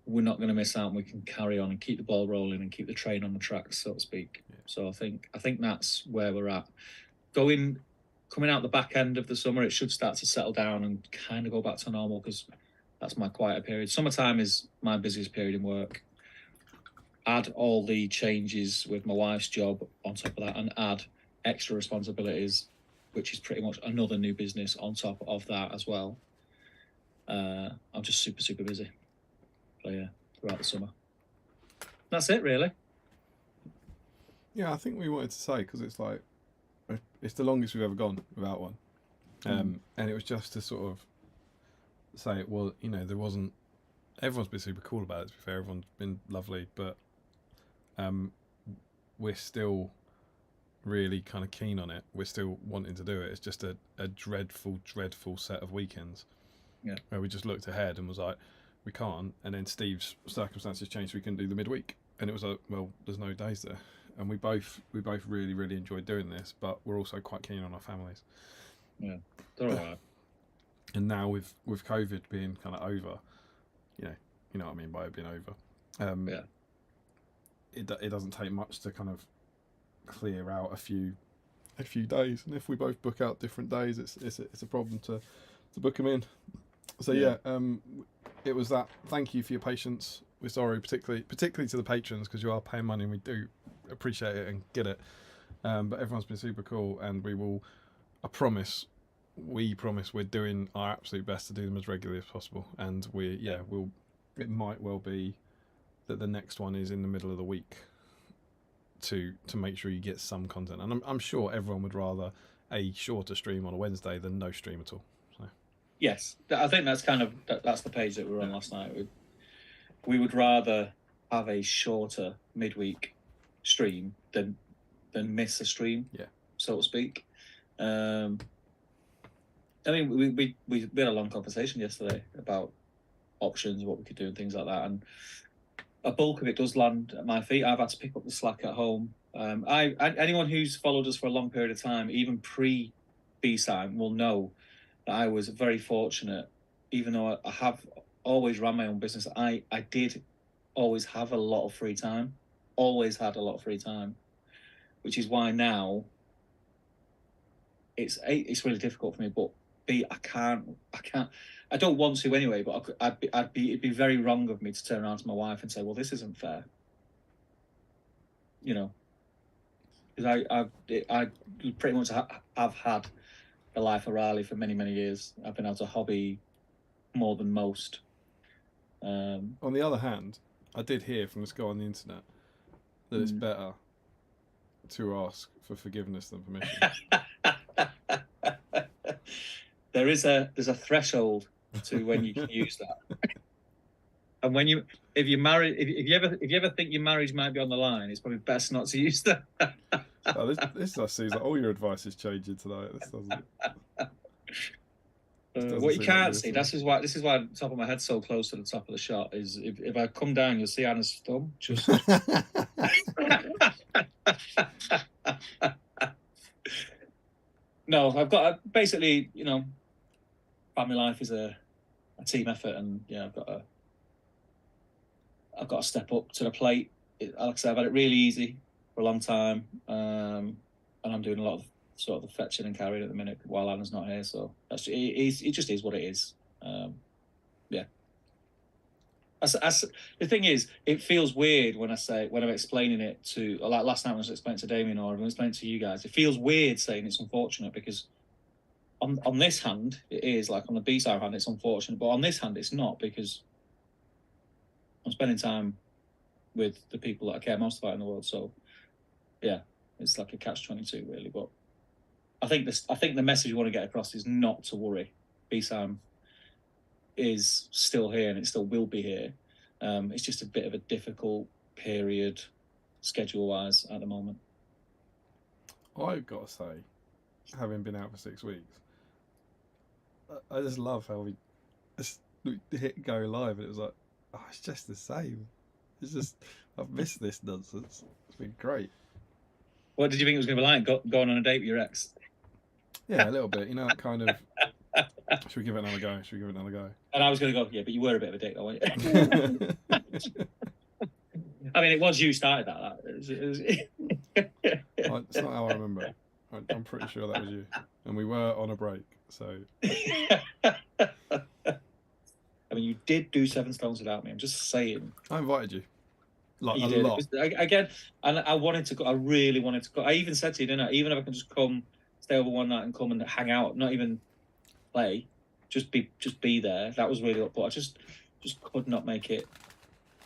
we're not going to miss out, and we can carry on and keep the ball rolling and keep the train on the tracks, so to speak. Yeah. So I think that's where we're at. Coming out the back end of the summer, it should start to settle down and kind of go back to normal, because that's my quieter period. Summertime is my busiest period in work. Add all the changes with my wife's job on top of that, and add extra responsibilities, which is pretty much another new business on top of that as well. I'm just super, super busy. So yeah, throughout the summer. That's it, really. Yeah, I think we wanted to say, because it's like, it's the longest we've ever gone without one. And it was just to sort of say, well, you know, there wasn't, everyone's been super cool about it, to be fair, everyone's been lovely, but we're still really kind of keen on it. We're still wanting to do it. It's just a dreadful, dreadful set of weekends. Yeah. Where we just looked ahead and was like, we can't. And then Steve's circumstances changed, so we couldn't do the midweek. And it was like, well, there's no days there. And we both really, really enjoyed doing this, but we're also quite keen on our families. Yeah, they're all right. And now with COVID being kind of over, you know what I mean by it being over. Yeah. It doesn't take much to kind of clear out a few days, and if we both book out different days, it's a problem to book them in. So yeah, it was that. Thank you for your patience. We're sorry, particularly to the patrons, because you are paying money and we do appreciate it and get it. But everyone's been super cool, and we promise we're doing our absolute best to do them as regularly as possible. And it might well be that the next one is in the middle of the week to make sure you get some content. And I'm sure everyone would rather a shorter stream on a Wednesday than no stream at all. So. Yes, I think that's that's the page that we were on last night. We would rather have a shorter midweek stream than miss a stream, so to speak. I mean, we had a long conversation yesterday about options, what we could do, and things like that. And a bulk of it does land at my feet. I've had to pick up the slack at home. Anyone who's followed us for a long period of time, even pre BSIME, will know that I was very fortunate. Even though I have always ran my own business, I did always have a lot of free time. Always had a lot of free time, which is why now it's really difficult for me. But B, I can't. I don't want to anyway. But it'd be very wrong of me to turn around to my wife and say, "Well, this isn't fair." You know, because I pretty much have had the life of Riley for many, many years. I've been able to hobby more than most. On the other hand, I did hear from this guy on the internet that it's better to ask for forgiveness than permission. There's a threshold to when you can use that. And if you ever think your marriage might be on the line, it's probably best not to use that. This seems like all your advice is changing tonight. This doesn't. What you can't see, this is why the top of my head's so close to the top of the shot, is if I come down, you'll see Anna's thumb. Just no, I've got basically, family life is a team effort, and I've got to step up to the plate. Like I said, I've had it really easy for a long time, and I'm doing a lot of sort of the fetching and carrying at the minute while Anna's not here. So it just is what it is. The thing is, it feels weird when I'm explaining it to, like last night when I was explaining to Damien, or when I was explaining to you guys, it feels weird saying it's unfortunate, because on this hand it is, like on the B-side hand it's unfortunate, but on this hand it's not, because I'm spending time with the people that I care most about in the world. So yeah, it's like a catch-22 really, but I think the message you want to get across is not to worry. BSIME is still here, and it still will be here. It's just a bit of a difficult period, schedule-wise, at the moment. I've got to say, having been out for 6 weeks, I just love how we hit go live, and it was like, oh, it's just the same. It's just, I've missed this nonsense. It's been great. What did you think it was going to be like, going on a date with your ex? Yeah, a little bit. You know, that kind of, should we give it another go? Should we give it another go? And I was going to go, yeah, but you were a bit of a dick, though, weren't you? I mean, it was you started that. It's not how I remember it. I'm pretty sure that was you. And we were on a break, so... I mean, you did do 7 stones without me. I'm just saying. I invited you. Like, you a did. lot. Again, and I wanted to go. I really wanted to go. I even said to you, didn't I? Even if I can just come, stay over one night and come and hang out, not even play, just be there. That was really up. But I just could not make it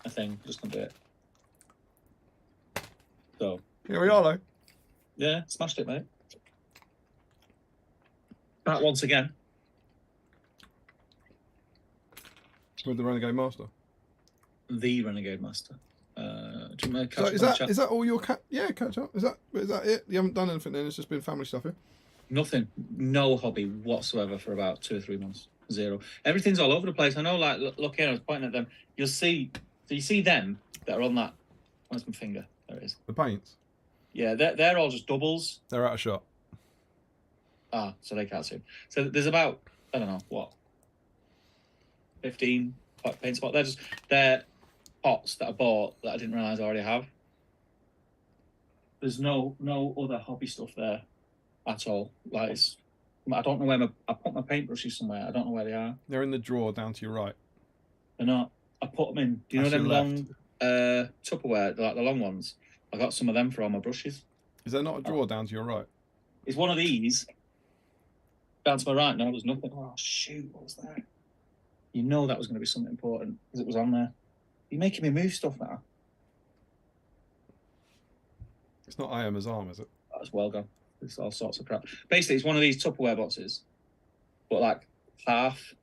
a thing. Just couldn't do it. So here we are, though. Yeah, smashed it, mate. Back once again. With the Renegade Master. The Renegade Master. Do you want to so is that all your catch up? Is that it? You haven't done anything then? It's just been family stuff here. Nothing. No hobby whatsoever for about 2 or 3 months. Zero. Everything's all over the place. I know. Like, look here. I was pointing at them. You'll see. So you see them that are on that. Where's my finger? There it is. The paints. Yeah, they're all just doubles. They're out of shot. Ah, so they can't see. So there's about, I don't know what, 15 paint spots. They're pots that I bought that I didn't realise I already have. There's no other hobby stuff there at all. Like, I don't know where I put my paintbrushes somewhere. I don't know where they are. They're in the drawer down to your right. They're not. I put them in. Do you know them long Tupperware, like the long ones? I got some of them for all my brushes. Is there not a drawer down to your right? Is one of these down to my right? No, there's nothing. Oh, shoot, what was that? You know that was going to be something important because it was on there. You're making me move stuff now. It's not I Am His Arm, is it? That's well gone. It's all sorts of crap. Basically, it's one of these Tupperware boxes, but like half.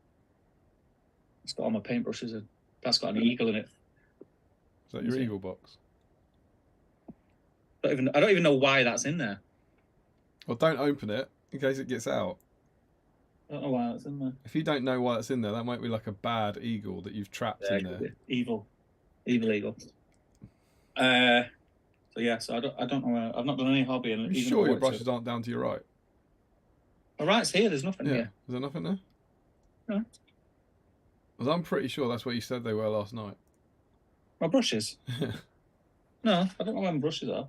It's got all my paintbrushes in. That's got an eagle in it. Is that your eagle box? I don't even know why that's in there. Well, don't open it in case it gets out. I don't know why that's in there. If you don't know why it's in there, that might be like a bad eagle that you've trapped in there. Evil eagle. So I don't know where. I've not done any hobby. Are you sure your brushes aren't down to your right? My right's here. There's nothing here. Is there nothing there? No. Because I'm pretty sure that's where you said they were last night. My brushes? No, I don't know where my brushes are.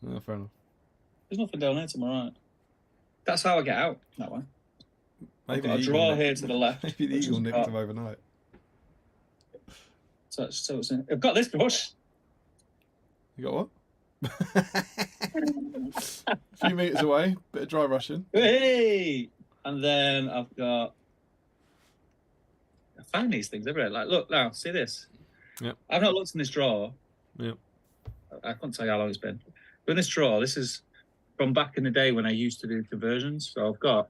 No, fair enough. There's nothing down here to my right. That's how I get out, that way. Maybe I've got a drawer here to the left. Maybe the eagle nicked them overnight. So I've got this brush. You got what? A few metres away, bit of dry brushing. Hey! And then I've got... I find these things everywhere. Like, look now, see this? Yep. I've not looked in this drawer. Yep. I can't tell you how long it's been. But in this drawer, this is from back in the day when I used to do conversions. So I've got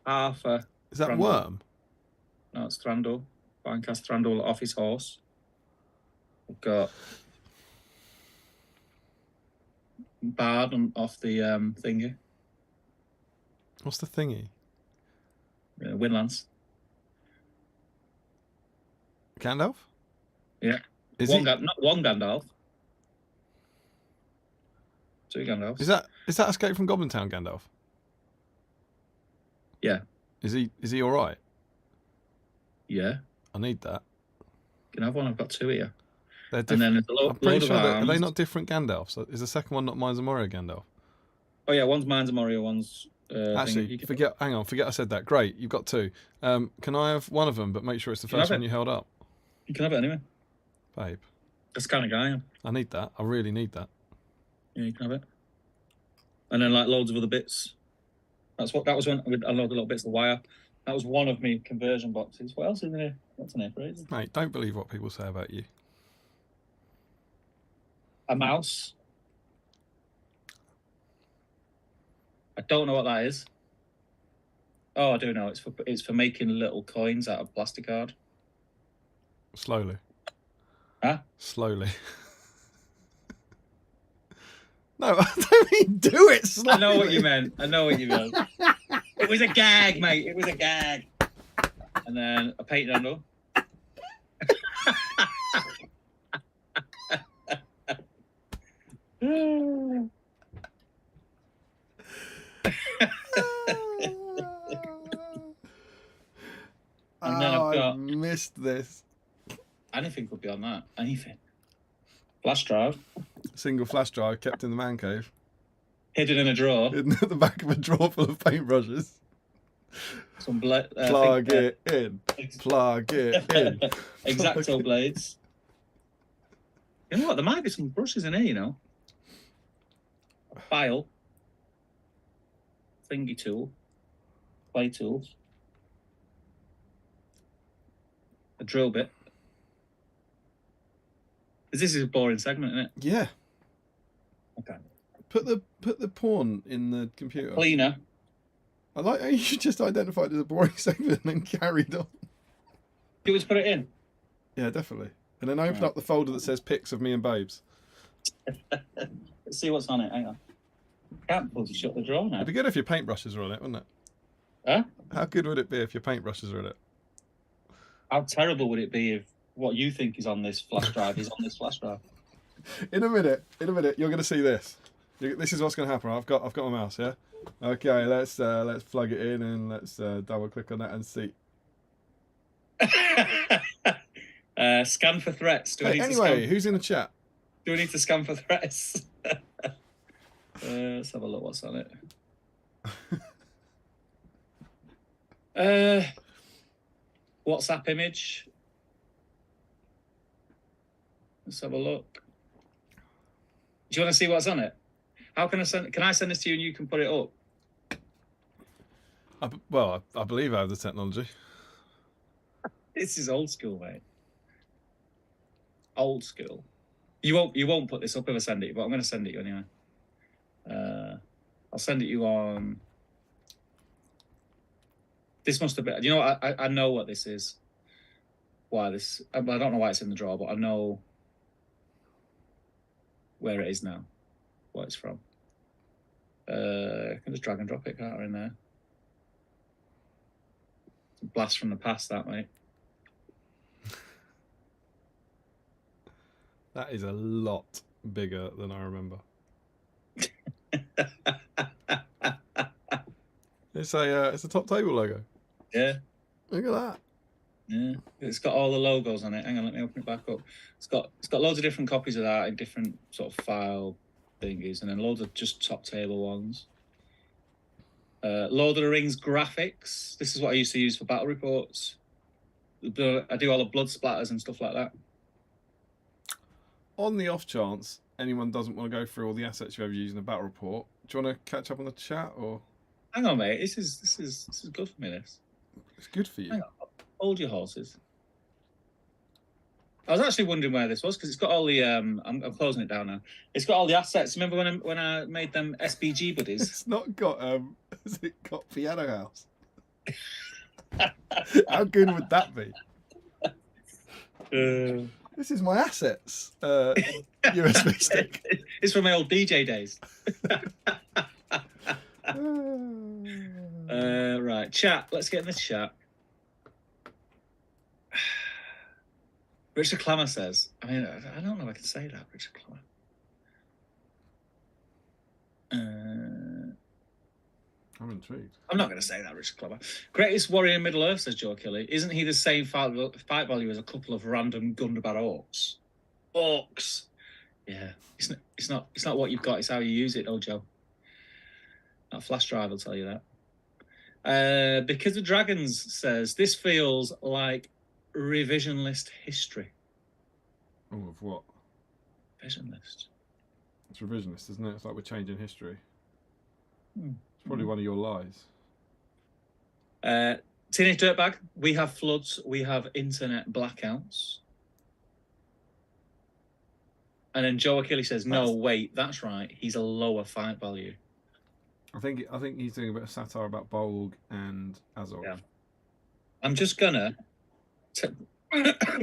half a... Is that Thranduil. worm? No, it's Thranduil. Finecast Thranduil off his horse. I've got Bard off the thingy. What's the thingy? Windlance. Gandalf? Yeah. Not one Gandalf. 2 Gandalfs. Is that Escape from Goblin Town Gandalf? Yeah. Is he all right? Yeah. I need that. You can have one. I've got 2 here. They're different. And then there's I'm pretty sure are they not different Gandalfs? Is the second one not Mines of Moria Gandalf? Oh yeah, one's Mines of Moria, one's. Actually, forget I said that. Great, you've got 2. Can I have one of them, but make sure it's the first one you held up? You can have it anyway. Babe. That's the kind of guy I am. I need that. I really need that. Yeah, you can have it. And then like loads of other bits. That was when with a load of little bits of wire. That was one of me conversion boxes. What else is in there? What's in there, Fraser? Mate, don't believe what people say about you. A mouse. don't know what that is. Oh, I do know. It's for making little coins out of plastic card. Slowly. Huh? Slowly. No, I don't mean do it slowly. I know what you meant. It was a gag, mate. It was a gag. And then a paint handle. And then I've got... missed this. Anything could be on that. Anything. Flash drive. Single flash drive kept in the man cave. Hidden in a drawer. Hidden at the back of a drawer full of paintbrushes. Some plug it in. Plug it in. X-Acto blades. You know what? There might be some brushes in here, you know. A file. Thingy tool. Play tools. A drill bit. This is a boring segment, isn't it? Yeah. Okay. Put the porn in the computer. Cleaner. I like how you just identified as a boring segment and then carried on. You want to put it in? Yeah, definitely. And then open up the folder that says pics of me and babes. Let's see what's on it. Hang on. Can't bloody shut the drawer now. It'd be good if your paintbrushes were on it, wouldn't it? Huh? How good would it be if your paintbrushes were on it? How terrible would it be if what you think is on this flash drive is on this flash drive? In a minute, you're going to see this. This is what's going to happen. I've got my mouse, yeah. Okay, let's plug it in and let's double click on that and see. Scan for threats. Anyway, who's in the chat? Do we need to scan for threats? Let's have a look. What's on it? WhatsApp image. Let's have a look. Do you want to see what's on it? How can I send? Can I send this to you and you can put it up? I believe I have the technology. This is old school, mate. Old school. You won't put this up if I send it, but I'm going to send it to you anyway. I'll send it you on. This must have been. You know what? I know what this is. Why this? I don't know why it's in the drawer, but I know where it is now. What it's from. I can just drag and drop it, can't I, in there? It's a blast from the past, that, mate. That is a lot bigger than I remember. It's a top table logo. Yeah. Look at that. Yeah. It's got all the logos on it. Hang on, let me open it back up. It's got loads of different copies of that in different sort of file thingies, and then loads of just top table ones. Lord of the Rings graphics. This is what I used to use for battle reports. I do all the blood splatters and stuff like that. On the off chance anyone doesn't want to go through all the assets you've ever used in a battle report, do you want to catch up on the chat or? Hang on, mate. This is good for me. This. It's good for you. Hang on. Hold your horses. I was actually wondering where this was because it's got all the. I'm closing it down now. It's got all the assets. Remember when I made them SBG buddies? It's not got. Has it got Piano House? How good would that be? This is my assets. USB stick. It's from my old DJ days. Right, chat. Let's get in this chat. Richard Clammer says, I mean, I don't know if I can say that, Richard Clammer. I'm intrigued. I'm not going to say that, Richard Clammer. Greatest warrior in Middle Earth, says Joe Kelly. Isn't he the same fight value as a couple of random Gundabad orcs? Orcs. Yeah. It's not what you've got, it's how you use it, Joe. That flash drive will tell you that. Because the Dragons says, this feels like revisionist history. Oh, of what? Revisionist. It's revisionist, isn't it? It's like we're changing history. It's probably one of your lies. Teenage Dirtbag, we have floods, we have internet blackouts. And then Joe Achilles says, no, wait, that's right. He's a lower fight value. I think he's doing a bit of satire about Bolg and Azog. Yeah. I'm just gonna.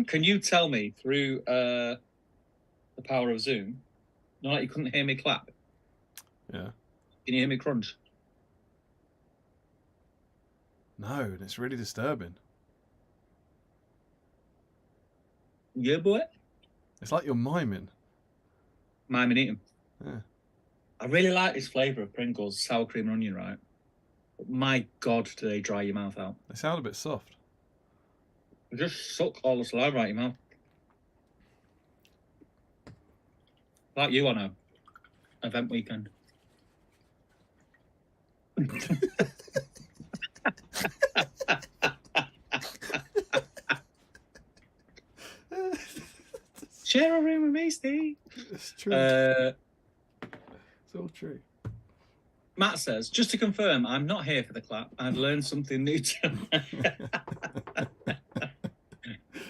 Can you tell me through the power of Zoom? Not like you couldn't hear me clap. Yeah. Can you hear me crunch? No, and it's really disturbing. Yeah, boy. It's like you're miming. Miming eating. Yeah. I really like this flavour of Pringles, sour cream and onion, right? But my God, do they dry your mouth out? They sound a bit soft. They just suck all the saliva out your mouth. Like you on a event weekend. Share a room with me, Steve. It's true. It's all true. Matt says, just to confirm, I'm not here for the clap. I've learned something new tonight.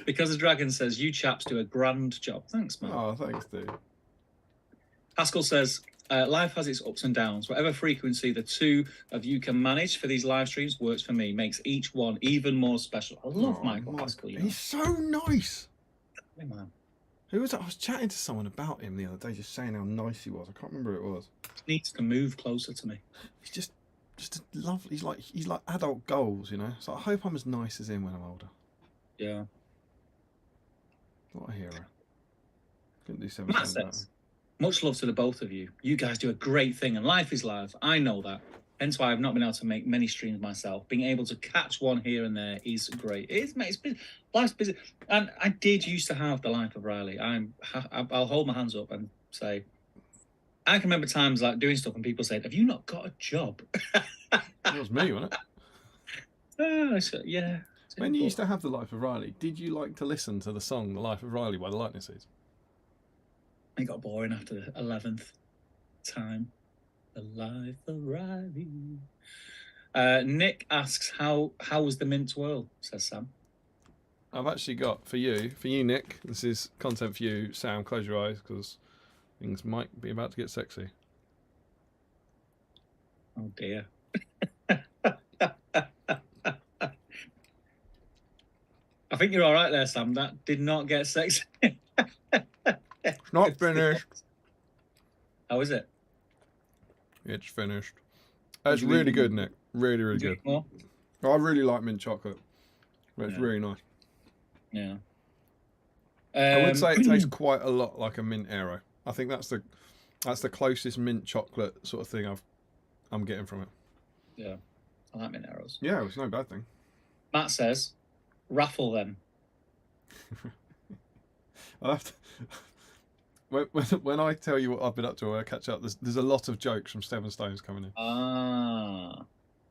Because the dragon says, you chaps do a grand job. Thanks, Matt. Oh, thanks, dude. Pascal says, life has its ups and downs. Whatever frequency the two of you can manage for these live streams works for me. Makes each one even more special. I love Michael Pascal. You know? He's so nice. Hey, man. Who was that? I was chatting to someone about him the other day, just saying how nice he was. I can't remember who it was. He needs to move closer to me. He's just a lovely. He's like adult goals, you know. So I hope I'm as nice as him when I'm older. Yeah. What a hero. Couldn't do 7 Matt says, much love to the both of you. You guys do a great thing, and life is life. I know that. Hence why I've not been able to make many streams myself. Being able to catch one here and there is great. It is, mate. It's busy. Life's busy. And I did used to have the life of Riley. I'll hold my hands up and say, I can remember times like doing stuff and people said, have you not got a job? It was me, wasn't it? Yeah. When you used to have the Life of Riley, did you like to listen to the song "The Life of Riley" by the Lightning Seeds? It got boring after the 11th time. The Life of Riley. Nick asks, how was the mint twirl? Says Sam. I've actually got for you, Nick. This is content for you, Sam. Close your eyes because things might be about to get sexy. Oh dear. I think you're all right there, Sam. That did not get sexy. It's not finished. How is it? It's finished. It's really good, Nick. Really, really good. More? I really like mint chocolate. It's really nice. Yeah. I would say it tastes quite a lot like a mint Aero. I think that's the closest mint chocolate sort of thing I'm getting from it. Yeah. I like mint arrows. Yeah, it's no bad thing. Matt says, raffle them. I'll have to, when I tell you what I've been up to when I catch up, there's a lot of jokes from Seven Stones coming in. Ah.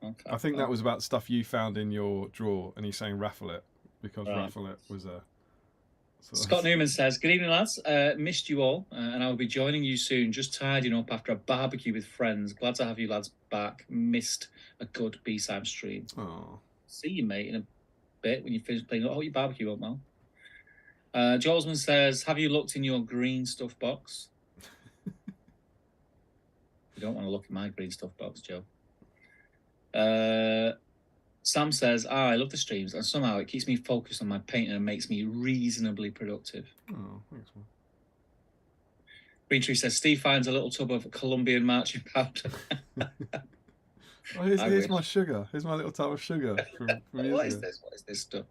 Okay. I think that was about stuff you found in your drawer, and he's saying raffle it because raffle it was a. Scott Newman says, good evening, lads. Missed you all, and I will be joining you soon. Just tidying up after a barbecue with friends. Glad to have you lads back. Missed a good BSIME stream. Oh. See you, mate, in a bit when you finish playing. Oh, your barbecue up, Mal. Jolsman says, have you looked in your green stuff box? You don't want to look in my green stuff box, Joe. Sam says, I love the streams, and somehow it keeps me focused on my painting and makes me reasonably productive. Oh, thanks, man. Green Tree says, Steve finds a little tub of Colombian marching powder. Oh, here's my sugar. Here's my little tub of sugar. What is this? What is this stuff?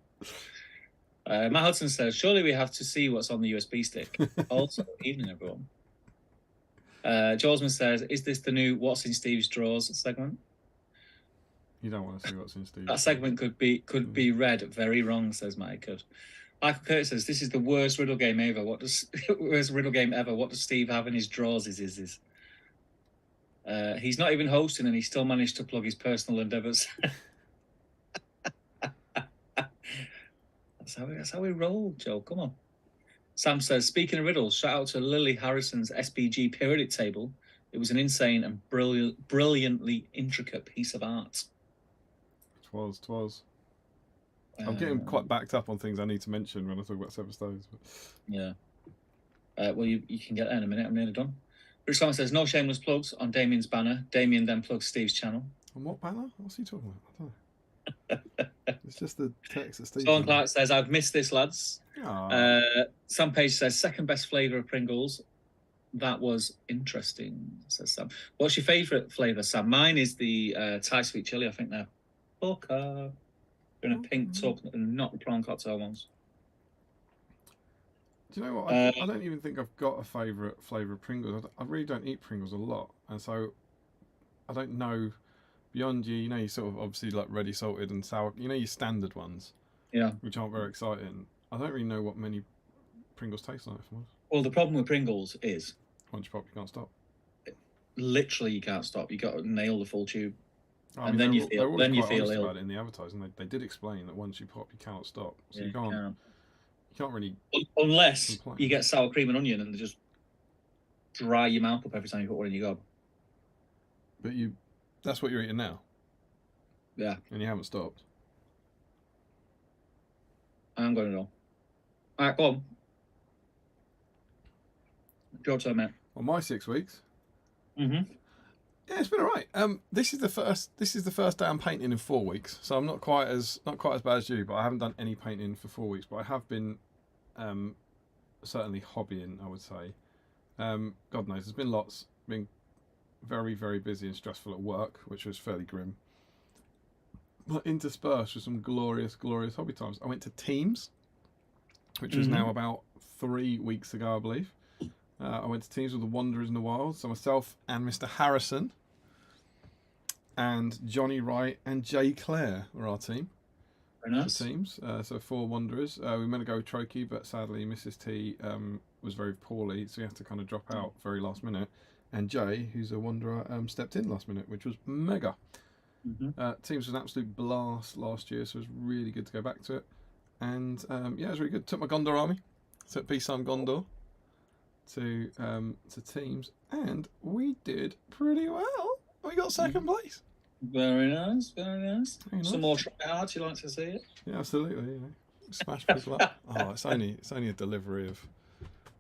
Matt Hudson says, surely we have to see what's on the USB stick. Also, evening, everyone. Jolsman says, is this the new What's in Steve's Drawers segment? You don't want to see what's in Steve's That segment could be read very wrong, says Mike. Michael Curtis says, this is the worst riddle game ever. Worst riddle game ever. What does Steve have in his drawers? Is he's not even hosting, and he still managed to plug his personal endeavours. That's how we roll, Joe. Come on. Sam says, speaking of riddles, shout out to Lily Harrison's SBG periodic table. It was an insane and brilliantly intricate piece of art. Twas. I'm getting quite backed up on things I need to mention when I talk about Seven Stones. But... Yeah. Well, you can get there in a minute. I'm nearly done. Rich Thomas says, no shameless plugs on Damien's banner. Damien then plugs Steve's channel. On what banner? What's he talking about? I don't know. It's just the text that Steve. Sean Clark says, I've missed this, lads. Aww. Sam Page says, second best flavour of Pringles. That was interesting, says Sam. What's your favourite flavour, Sam? Mine is the Thai sweet chili, I think now. Booker. In a pink tub, not the prawn cocktail ones. Do you know what? I don't even think I've got a favourite flavour of Pringles. I really don't eat Pringles a lot, and so I don't know beyond you know, you sort of obviously like ready salted and sour. You know, your standard ones. Yeah. Which aren't very exciting. I don't really know what many Pringles taste like. Well, the problem with Pringles is once you pop, you can't stop. Literally, you can't stop. You got to nail the full tube, I and mean, then you feel ill. About it in the advertising, they did explain that once you pop, you cannot stop. So yeah, you can't really. Unless complain. you get sour cream and onion, and they just dry your mouth up every time you put one in your gob. But that's what you're eating now. Yeah. And you haven't stopped. I'm going to know. All right, go on. Your turn, mate. Well, my 6 weeks. Mm-hmm. Yeah, it's been all right. This is the first day I'm painting in 4 weeks, so I'm not quite as bad as you. But I haven't done any painting for 4 weeks. But I have been, certainly hobbying, I would say. God knows, there's been lots. Been very, very busy and stressful at work, which was fairly grim. But interspersed with some glorious, glorious hobby times. I went to Teams, which was now about 3 weeks ago, I believe. I went to Teams with the Wanderers in the Wild. So myself and Mr. Harrison and Johnny Wright and Jay Clare were our team. Very nice. For Teams. So 4 Wanderers. We meant to go with Trokey, but sadly Mrs. T was very poorly, so we had to kind of drop out very last minute. And Jay, who's a Wanderer, stepped in last minute, which was mega. Teams was an absolute blast last year, so it was really good to go back to it. And yeah, it was really good. Took my Gondor army, took BSIME Gondor to Teams, and we did pretty well. We got second place. Very nice, very nice. Some more tryhards, you like to see it? Yeah, absolutely. You know, smash people up. Oh, it's only a delivery of.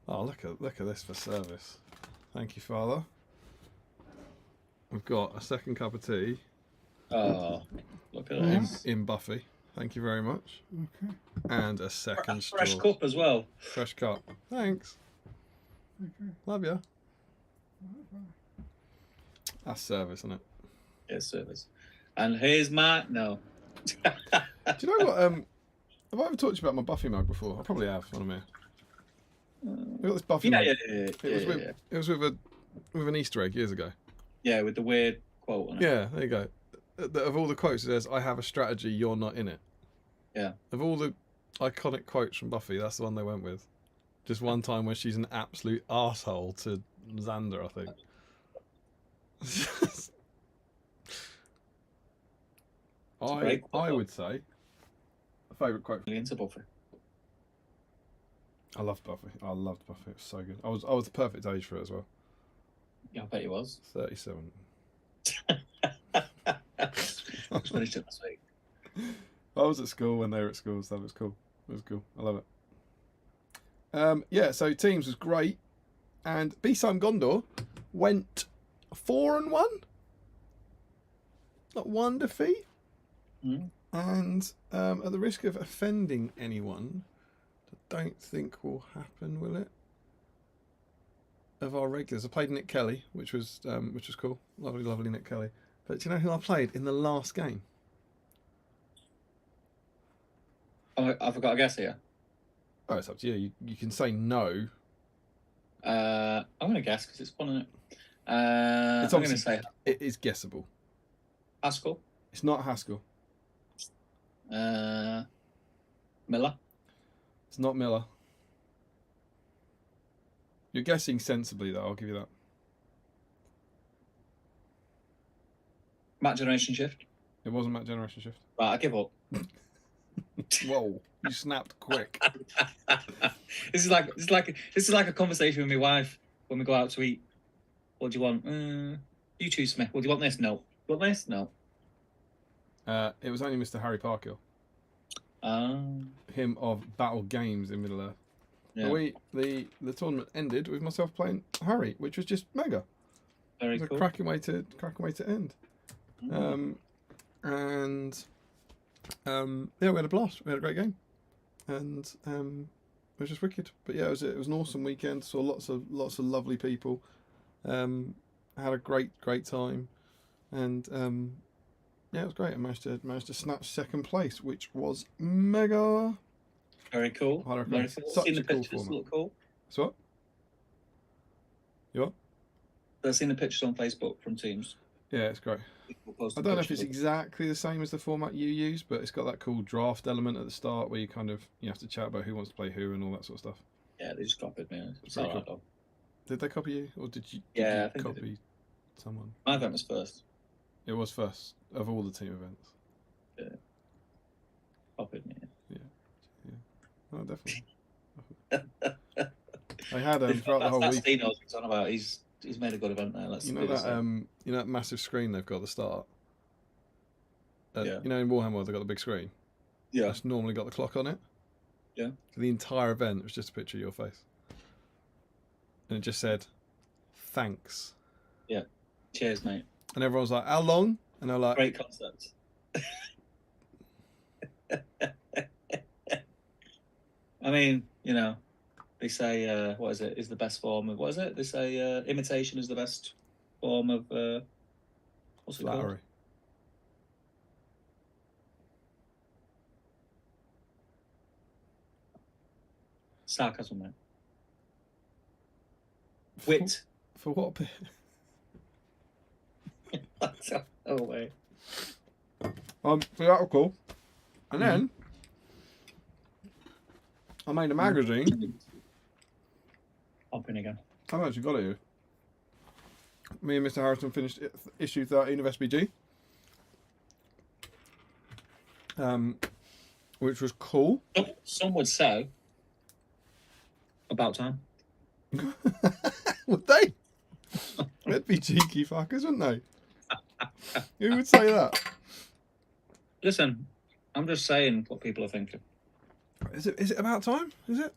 Oh, look at this for service. Thank you, Father. We've got a second cup of tea. Oh, look at this. In Buffy. Thank you very much. Okay. And a second fresh straw. cup as well. Fresh cup. Thanks. Okay. Love you. That's service, isn't it? Yes, service. And here's my no. Do you know what? Have I ever talked to you about my Buffy mug before? I probably have on here. We got this Buffy mug. It was with an Easter egg years ago. Yeah, with the weird quote on it. Yeah, there you go. Of all the quotes, it says, "I have a strategy, you're not in it." Yeah. Of all the iconic quotes from Buffy, that's the one they went with. Just one time where she's an absolute arsehole to Xander, I think. I would say a favourite quote. Into Buffy. I loved Buffy. I loved Buffy. It was so good. I was the perfect age for it as well. Yeah, I bet he was. 37. I just finished it last week. I was at school when they were at school, so that was cool. It was cool. I love it. Yeah, so Teams was great, and BSIME Gondor went 4-1. Not one defeat. And at the risk of offending anyone, I don't think will happen, will it? Of our regulars, I played Nick Kelly, which was cool. Lovely Nick Kelly. But do you know who I played in the last game? Oh, I've got a guess here. Oh, it's up to you. You can say no. I'm going to guess because it's fun, isn't it? I'm going to say it is guessable. Haskell? It's not Haskell. Miller? It's not Miller. You're guessing sensibly, though. I'll give you that. Matt Generation Shift? It wasn't Matt Generation Shift. Right, I give up. Whoa, you snapped quick. This is like a conversation with my wife when we go out to eat. What do you want? You choose for me. Well, do you want this? No. You want this? No. It was only Mr. Harry Parkill. Him of Battle Games in Middle Earth. Yeah. The tournament ended with myself playing Harry, which was just mega. Very It was cool. a cracking way to end. Yeah, we had a blast. We had a great game, and it was just wicked. But yeah, it was an awesome weekend. Saw lots of lovely people. Had a great time, and yeah, it was great. I managed to snatch second place, which was mega. Very cool. Very cool. Such Seen the a cool pictures, format. look cool. So what? You what? I've seen the pictures on Facebook from teams. Yeah, it's great. I don't know if it's exactly the same as the format you use, but it's got that cool draft element at the start where you have to chat about who wants to play who and all that sort of stuff. Yeah, they just copied me. It's Very all right, cool. though. Did they copy you, or did you I think copy someone? My event was first. It was first of all the team events. Yeah. Copied me. Yeah. Oh, definitely. I had throughout the whole week. He knows what he's on about. He's made a good event there. You know that massive screen they've got at the start. Yeah. You know, in Warhammer they've got the big screen. Yeah. That's normally got the clock on it. Yeah. For the entire event, it was just a picture of your face, and it just said, "Thanks." Yeah. Cheers, mate. And everyone was like, "How long?" And they're like, "Great concept." I mean, they say, what is it? Is the best form of, what is it? They say imitation is the best form of, what's it flattery. called? Sarcasm, mate. Wit. For what bit? Oh, wait. So that was cool. And then I made a magazine. Hop in again. I've actually got it here. Me and Mr. Harrison finished issue 13 of SBG. Which was cool. Some would say about time. Would they? They'd be cheeky fuckers, wouldn't they? Who would say that? Listen, I'm just saying what people are thinking. Is it about time? Is it?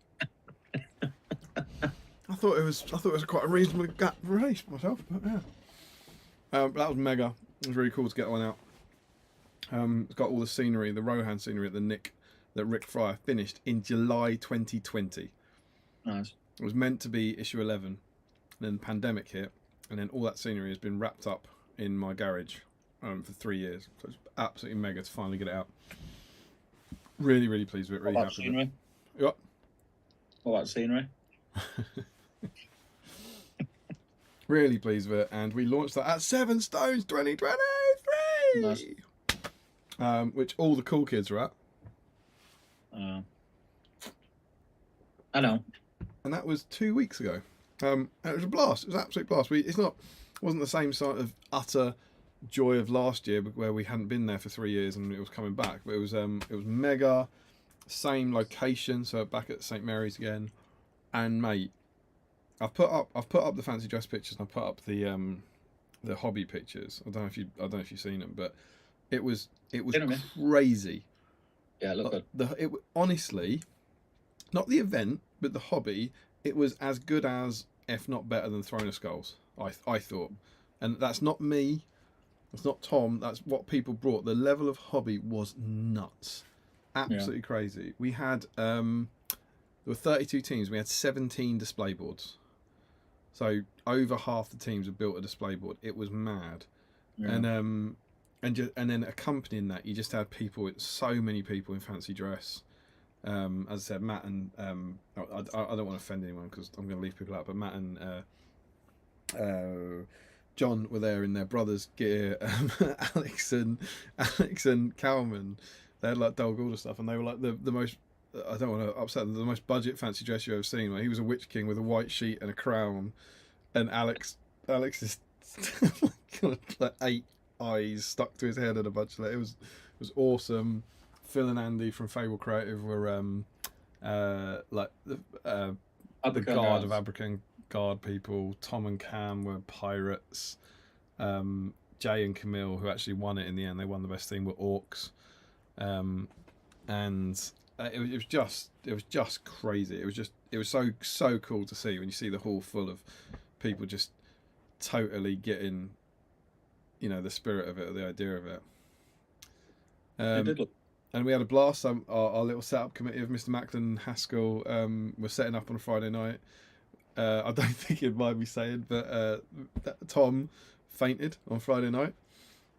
I thought it was quite a reasonable gap release myself, but yeah. That was mega. It was really cool to get one out. It's got all the scenery, the Rohan scenery at the Nick that Rick Fryer finished in July 2020. Nice. It was meant to be issue 11, and then the pandemic hit, and then all that scenery has been wrapped up in my garage for 3 years. So it's absolutely mega to finally get it out. Really, really pleased with it. Really what about happy scenery? with it. What? What about scenery? Really pleased with it, and we launched that at 7 Stones 2023. Nice. Which all the cool kids were at. I know. And that was 2 weeks ago. And it was a blast. It was an absolute blast. It wasn't the same sort of utter joy of last year where we hadn't been there for 3 years and it was coming back. But it was mega. Same location, so back at St Mary's again. And mate, I've put up the fancy dress pictures and I put up the hobby pictures. I don't know if you've seen them, but it was crazy. Yeah, look good. Honestly, not the event, but the hobby. It was as good as, if not better than, Throne of Skulls. I thought, and that's not me. That's not Tom. That's what people brought. The level of hobby was nuts, absolutely crazy. We had there were 32 teams. We had 17 display boards. So over half the teams had built a display board. It was mad, and then accompanying that, you just had people. So many people in fancy dress. As I said, Matt and I don't want to offend anyone because I'm going to leave people out. But Matt and John were there in their brothers' gear. Alex and Calman, they had like Dol Guldur stuff, and they were like the most. I don't want to upset them. The most budget fancy dress you've ever seen. Like, he was a Witch King with a white sheet and a crown, and Alex is like 8 eyes stuck to his head and a bunch of it. It was awesome. Phil and Andy from Fable Creative were like the guard of Abercorn guard people. Tom and Cam were pirates. Jay and Camille, who actually won it in the end, they won the best thing, were orcs. And it was just crazy. It was so cool to see when you see the hall full of people just totally getting, the spirit of it, or the idea of it. It did look. And we had a blast. Our little setup committee of Mr. Macklin and Haskell were setting up on a Friday night. I don't think he'd mind me saying, but Tom fainted on Friday night.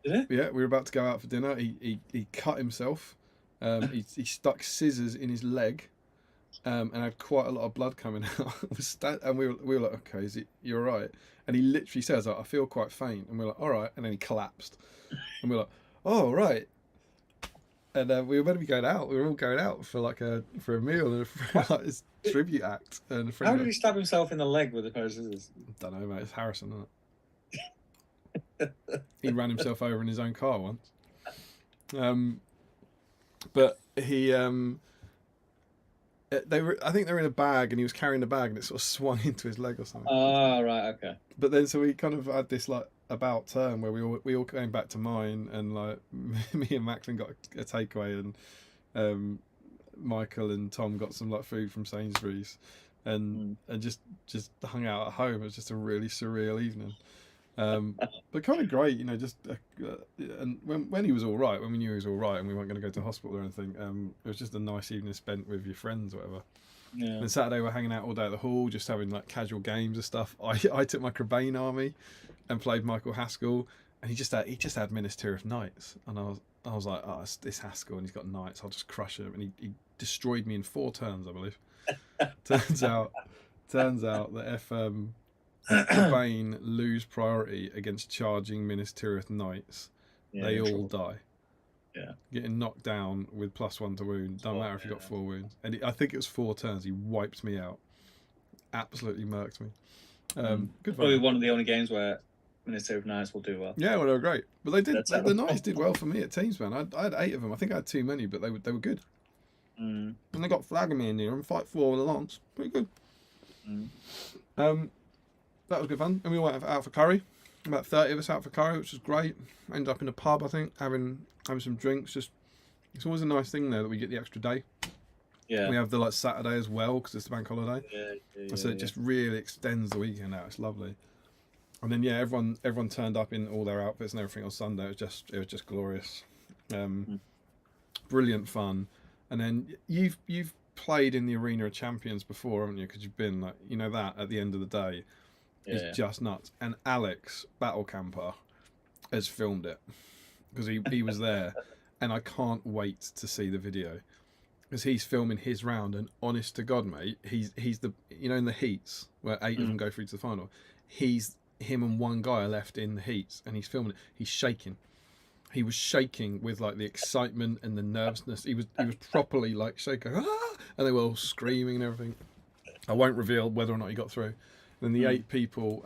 Did he? Yeah, we were about to go out for dinner. He cut himself. He stuck scissors in his leg, and had quite a lot of blood coming out. And we were like, okay, you're all right? And he literally says, I feel quite faint. And we're like, all right. And then he collapsed. And we're like, oh, right. And we were meant to be going out. We were all going out for a meal and like this tribute act. And how did he stab himself in the leg with a pair of scissors? Don't know, mate. It's Harrison, isn't it? He ran himself over in his own car once. But he, I think they were in a bag, and he was carrying the bag, and it sort of swung into his leg or something. Oh, right, okay. But then, so we kind of had this about turn where we all came back to mine, and me and Macklin got a takeaway, and Michael and Tom got some food from Sainsbury's, and just hung out at home. It was just a really surreal evening. But kind of great, and when he was all right, when we knew he was all right and we weren't going to go to hospital or anything, it was just a nice evening spent with your friends or whatever. Yeah. And Saturday we're hanging out all day at the hall, just having casual games and stuff. I took my Crebain army and played Michael Haskell, and he just had Minas Tirith Knights, and I was like, oh, it's Haskell, and he's got Knights, I'll just crush him, and he destroyed me in 4 turns, I believe. turns out that if Crebain lose priority against charging Minas Tirith Knights, they all die. Yeah, getting knocked down with +1 to wound. Don't matter if you got 4 wounds. And I think it was 4 turns. He wiped me out. Absolutely murked me. Good probably one of the only games where Minas Tirith Knights will do well. Yeah, well, they were great. But they did. The Knights did well for me at teams, man. I had 8 of them. I think I had too many, but they were good. And they got Flaggerme in there and fight 4 with a lance. Pretty good. That was good fun. And we went out for curry. About 30 of us out for curry, which was great. Ended up in a pub, I think, having some drinks. Just, it's always a nice thing there that we get the extra day. Yeah. We have the Saturday as well because it's the bank holiday. Yeah. So it just really extends the weekend out. It's lovely. And then everyone turned up in all their outfits and everything on Sunday. It was just glorious. Brilliant fun. And then you've played in the Arena of Champions before, haven't you? Because you've been that at the end of the day. It's just nuts. And Alex, Battle Camper, has filmed it because he was there, and I can't wait to see the video because he's filming his round. And honest to God, mate, he's the in the heats where 8 of them go through to the final. Him and one guy are left in the heats, and he's filming it. He's shaking. He was shaking with the excitement and the nervousness. He was properly shaking, and they were all screaming and everything. I won't reveal whether or not he got through. Then the 8 people,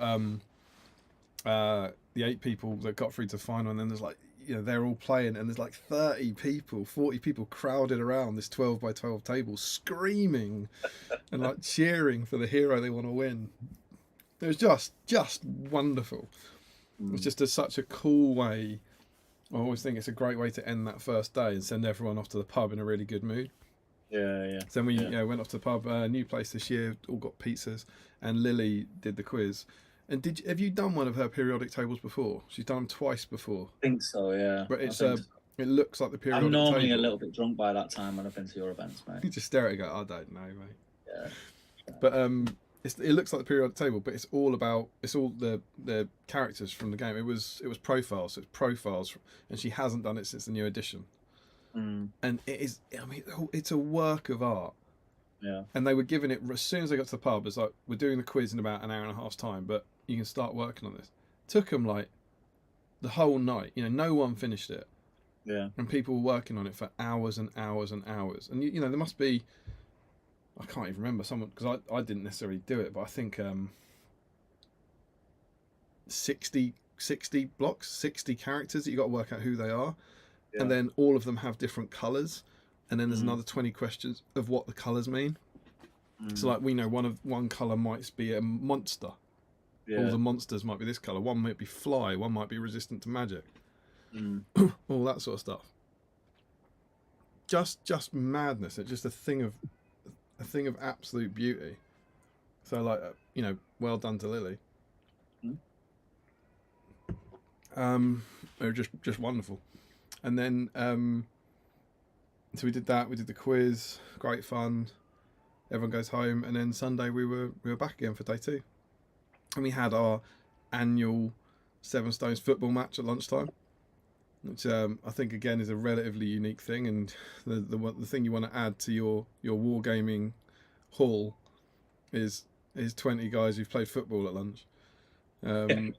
that got through to the final, and then there's they're all playing, and there's 30 people, 40 people crowded around this 12 by 12 table, screaming and cheering for the hero they want to win. It was just wonderful. It was just such a cool way. I always think it's a great way to end that first day and send everyone off to the pub in a really good mood. Yeah. So then we went off to the pub, new place this year, all got pizzas, and Lily did the quiz. And have you done one of her periodic tables before? She's done them twice before. I think so, yeah. But it looks like the periodic table. I'm normally a little bit drunk by that time when I've been to your events, mate. You just stare at it and go, I don't know, mate. Yeah. But it looks like the periodic table, but it's all the characters from the game. It was profiles, so it's profiles, and she hasn't done it since the new edition. And it is, it's a work of art. Yeah. And they were giving it, as soon as they got to the pub, it's we're doing the quiz in about an hour and a half's time, but you can start working on this. Took them the whole night. No one finished it. Yeah. And people were working on it for hours and hours and hours. And there must be, I can't even remember someone, because I didn't necessarily do it, but I think 60 blocks, 60 characters that you got to work out who they are. Yeah. And then all of them have different colours, and then there's another 20 questions of what the colours mean. So we know one colour might be a monster. Yeah. All the monsters might be this colour. One might be fly. One might be resistant to magic. All that sort of stuff. just madness. It's just a thing of absolute beauty. So like, you know, well done to Lily. They were just wonderful. And then so we did that. We did the quiz. Great fun. Everyone goes home, and then Sunday we were back again for day 2, and we had our annual Seven Stones football match at lunchtime, which I think again is a relatively unique thing, and the thing you want to add to your wargaming hall is 20 guys who've played football at lunch. Then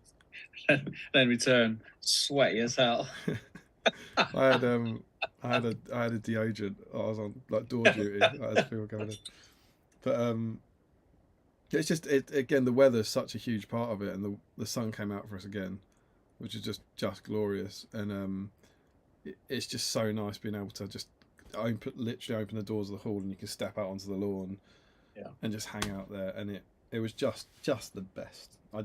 return sweaty as hell. I had a deodorant. I was on like door duty as people coming in. But it's just again, the weather's such a huge part of it, and the sun came out for us again, which is just glorious. And it's just so nice being able to just literally open the doors of the hall, and you can step out onto the lawn, and just hang out there. And it was just the best. I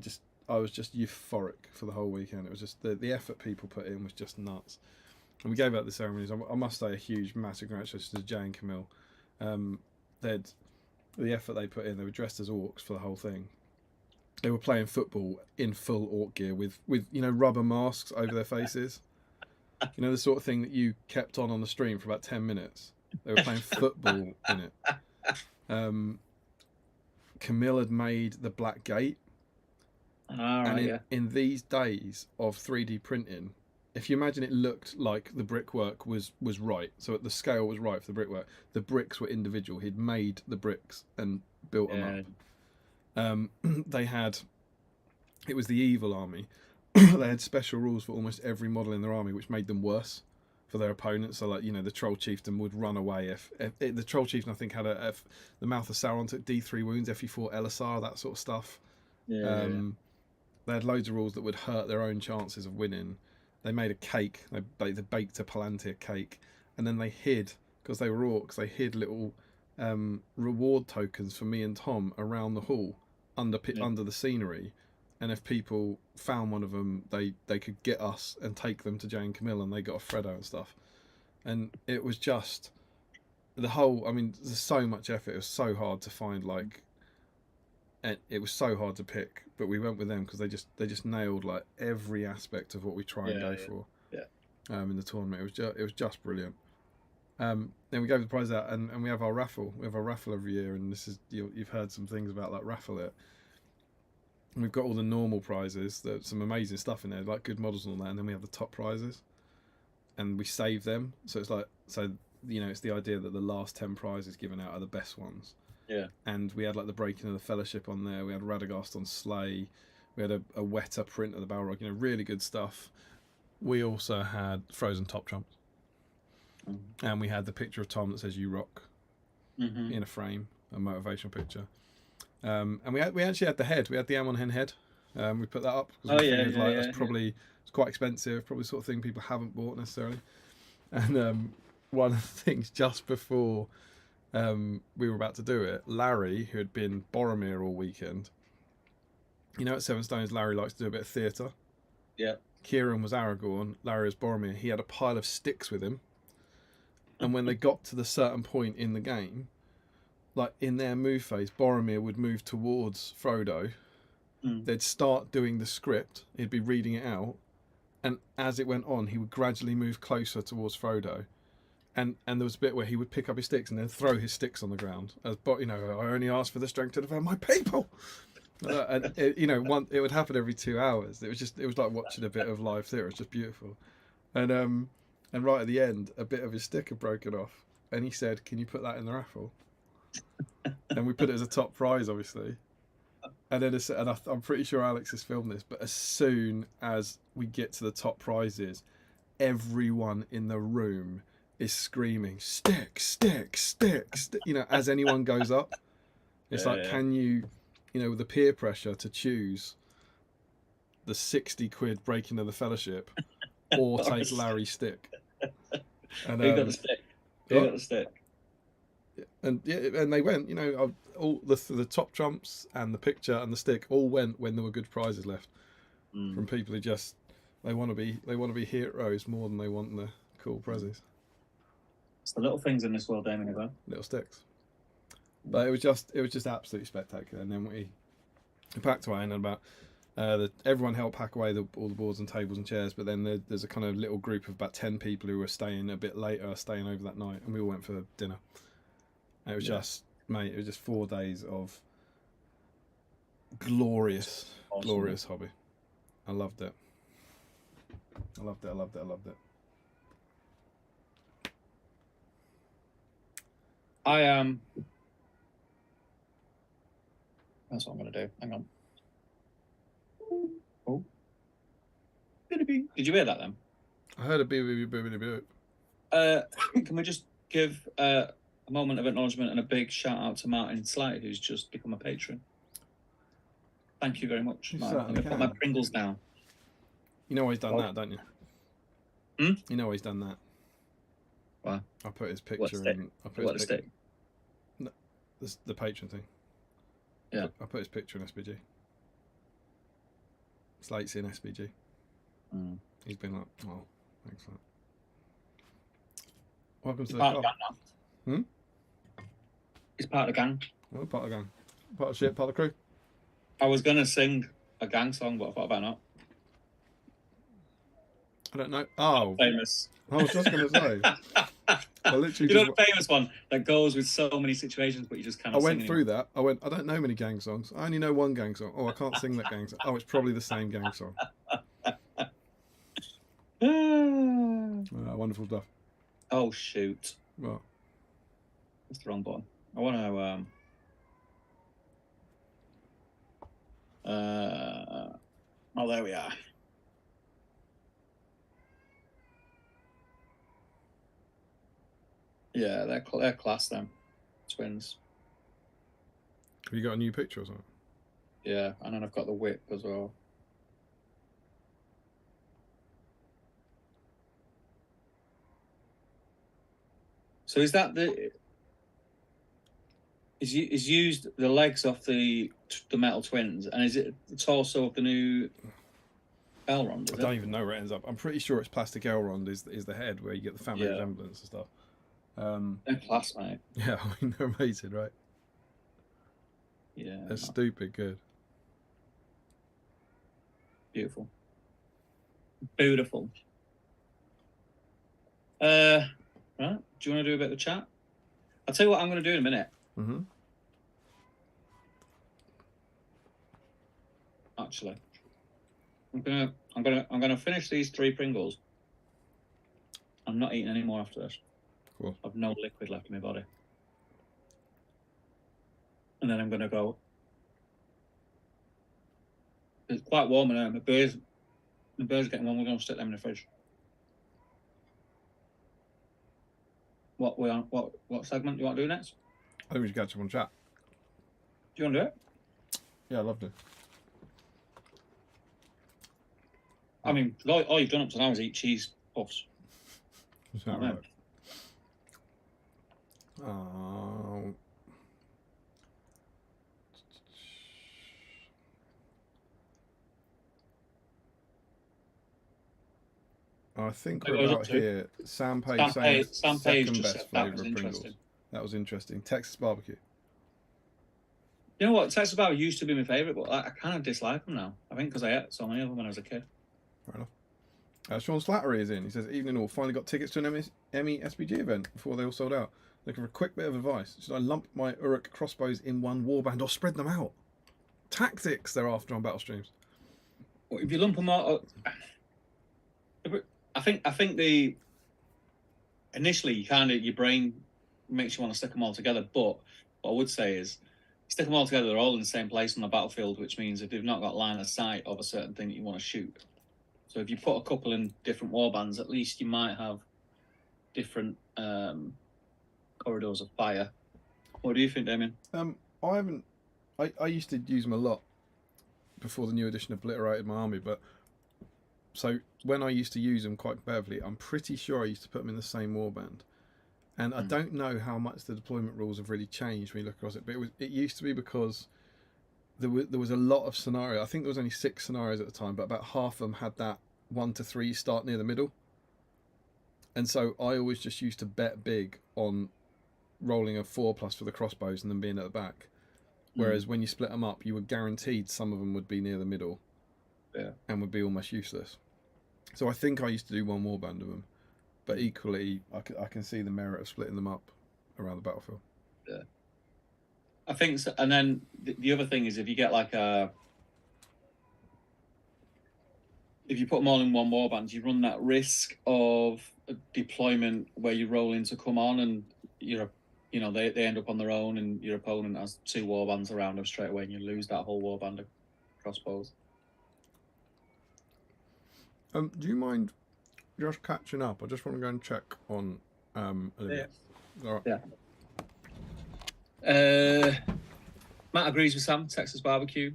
was just euphoric for the whole weekend. It was just the effort people put in was just nuts. And we gave out the ceremonies. I must say a huge, massive congratulations to Jay and Camille. The effort they put in. They were dressed as orcs for the whole thing. They were playing football in full orc gear with you know, rubber masks over their faces. You know, the sort of thing that you kept on the stream for about 10 minutes. They were playing football in it. Camille had made the Black Gate. In these days of 3D printing, if you imagine it looked like the brickwork was right, so the scale was right for the brickwork, the bricks were individual. He'd made the bricks and built them up. They had, it was the evil army. They had special rules for almost every model in their army, which made them worse for their opponents. So like, you know, the Troll Chieftain would run away if the Troll Chieftain, I think, had the Mouth of Sauron took D3 wounds, FE4 Elisar, that sort of stuff. They had loads of rules that would hurt their own chances of winning. They made a cake. They baked a Palantir cake, and then they hid, because they were orcs, they hid little reward tokens for me and Tom around the hall under the scenery. And if people found one of them, they could get us and take them to Jay and Camille, and they got a Freddo and stuff. And it was just the whole. I mean, there's so much effort. It was so hard to find it was so hard to pick, but we went with them because they just nailed like every aspect of what we try and go for. In the tournament, it was just brilliant. Then we gave the prize out, and we have our raffle. We have our raffle every year, and this is you've heard some things about that raffle. And we've got all the normal prizes. There's some amazing stuff in there, like good models and all that. And then we have the top prizes, and we save them. So it's like, you know, it's the idea that the last 10 prizes given out are the best ones. Yeah. And we had like the Breaking of the Fellowship on there. We had Radagast on Slay. We had a Weta print of the Balrog. You know, really good stuff. We also had Frozen Top Trumps. And we had the picture of Tom that says "You Rock" in a frame, a motivational picture. And we actually had the head. We had the Amon Hen head. We put that up because we figured that's probably it's quite expensive. Probably the sort of thing people haven't bought necessarily. And one of the things just before we were about to do it, Larry, who had been Boromir all weekend, you know, at Seven Stones, Larry likes to do a bit of theatre. Yeah. Kieran was Aragorn, Larry was Boromir. He had a pile of sticks with him. And when they got to the certain point in the game, like in their move phase, Boromir would move towards Frodo. They'd start doing the script. He'd be reading it out. And as it went on, he would gradually move closer towards Frodo. And there was a bit where he would pick up his sticks and then throw his sticks on the ground. You know, I only asked for the strength to defend my people. And it would happen every 2 hours. It was like watching a bit of live theatre. It's just beautiful. And right at the end, a bit of his stick had broken off, and he said, "Can you put that in the raffle?" And we put it as a top prize, obviously. And then I'm pretty sure Alex has filmed this, but as soon as we get to the top prizes, everyone in the room is screaming, "Stick, stick, stick, stick," you know, as anyone goes up. It's can you, you know, with the peer pressure to choose the 60 quid Breaking of the Fellowship or take Larry's stick. And Who got the stick? Who got the stick? And they went, you know, all the top trumps and the picture and the stick all went when there were good prizes left from people who just they want to be heroes more than they want the cool prizes. It's the little things in this world, Damien, as well. Little sticks. But it was just absolutely spectacular. And then we packed away, and about everyone helped pack away all the boards and tables and chairs. But then there's a kind of little group of about 10 people who were staying a bit later, staying over that night, and we all went for dinner. And it was just, mate, it was just 4 days of glorious, glorious hobby. I loved it. I loved it. That's what I'm gonna do. Hang on. Oh. Did you hear that then? I heard a beep. Can we just give a moment of acknowledgement and a big shout out to Martin Slight, who's just become a patron. Thank you very much. I'm gonna put my Pringles down. You know why he's done that, don't you? You know why he's done that. Why? I put his picture in. What stick? No, the patron thing. Yeah. I put his picture in SBG. Slate's in SBG. He's been like, oh, thanks for that. Welcome to the part of the gang now. He's part of the gang. Oh, part of the gang. Part of the ship, part of the crew. I was going to sing a gang song, but I thought about not. I don't know. Oh. Famous. I was just going to say. I literally you know the famous one that goes with so many situations, but you just kind of. I went through that. I don't know many gang songs. I only know one gang song. Oh, I can't sing that gang song. Oh, it's probably the same gang song. Wonderful stuff. Oh shoot! What? That's the wrong button. I want to. Oh, there we are. Yeah, they're class, them twins. Have you got a new picture or something? Yeah, and then I've got the whip as well. So is that is used the legs off the metal twins, and is it the torso of the new Elrond? I don't even know where it ends up. I'm pretty sure it's plastic Elrond is the head where you get the family resemblance and stuff. They're class, mate. Yeah, I mean they're amazing, right? Yeah, they're stupid good. Beautiful. Right. Do you want to do a bit of chat? I'll tell you what I'm going to do in a minute. Actually, I'm gonna finish these 3 Pringles. I'm not eating any more after this. Cool. I've no liquid left in my body. And then I'm going to go. It's quite warm in there. The beer's getting warm. We're going to stick them in the fridge. What segment do you want to do next? I think we should catch up on chat. Do you want to do it? Yeah, I'd love to. I mean, all you've done up to now is eat cheese puffs. Is that right? Oh. I think we're about here. Sam Page saying second best flavour of Pringles. That was interesting. Texas barbecue. You know what? Texas barbecue used to be my favourite, but I kind of dislike them now. I think because I ate so many of them when I was a kid. Fair enough. Sean Slattery is in. He says, evening all. Finally got tickets to an Emmy SBG event before they all sold out. Looking for a quick bit of advice. Should I lump my Uruk crossbows in one warband or spread them out? Tactics they're after on battle streams. Well, if you lump them out, I think initially your brain makes you want to stick them all together. But what I would say is, stick them all together. They're all in the same place on the battlefield, which means if they've not got line of sight of a certain thing that you want to shoot. So if you put a couple in different warbands, at least you might have different corridors of fire. What do you think, Damien? I used to use them a lot before the new edition obliterated my army, but so when I used to use them quite competitively, I'm pretty sure I used to put them in the same warband. And I don't know how much the deployment rules have really changed when you look across it, but it used to be because there was a lot of scenarios. I think there was only 6 scenarios at the time, but about half of them had that 1 to 3 start near the middle. And so I always just used to bet big on rolling a 4+ for the crossbows and then being at the back. Whereas when you split them up, you were guaranteed some of them would be near the middle, and would be almost useless. So I think I used to do one warband of them, but equally, I can see the merit of splitting them up around the battlefield. Yeah, I think so. And then the other thing is, if you get like if you put them all in one warband, you run that risk of a deployment where you roll in to come on and they end up on their own, and your opponent has 2 warbands around them straight away, and you lose that whole warband of crossbows. Do you mind just catching up? I just want to go and check on Olivia. All right. Yeah. Matt agrees with Sam. Texas barbecue.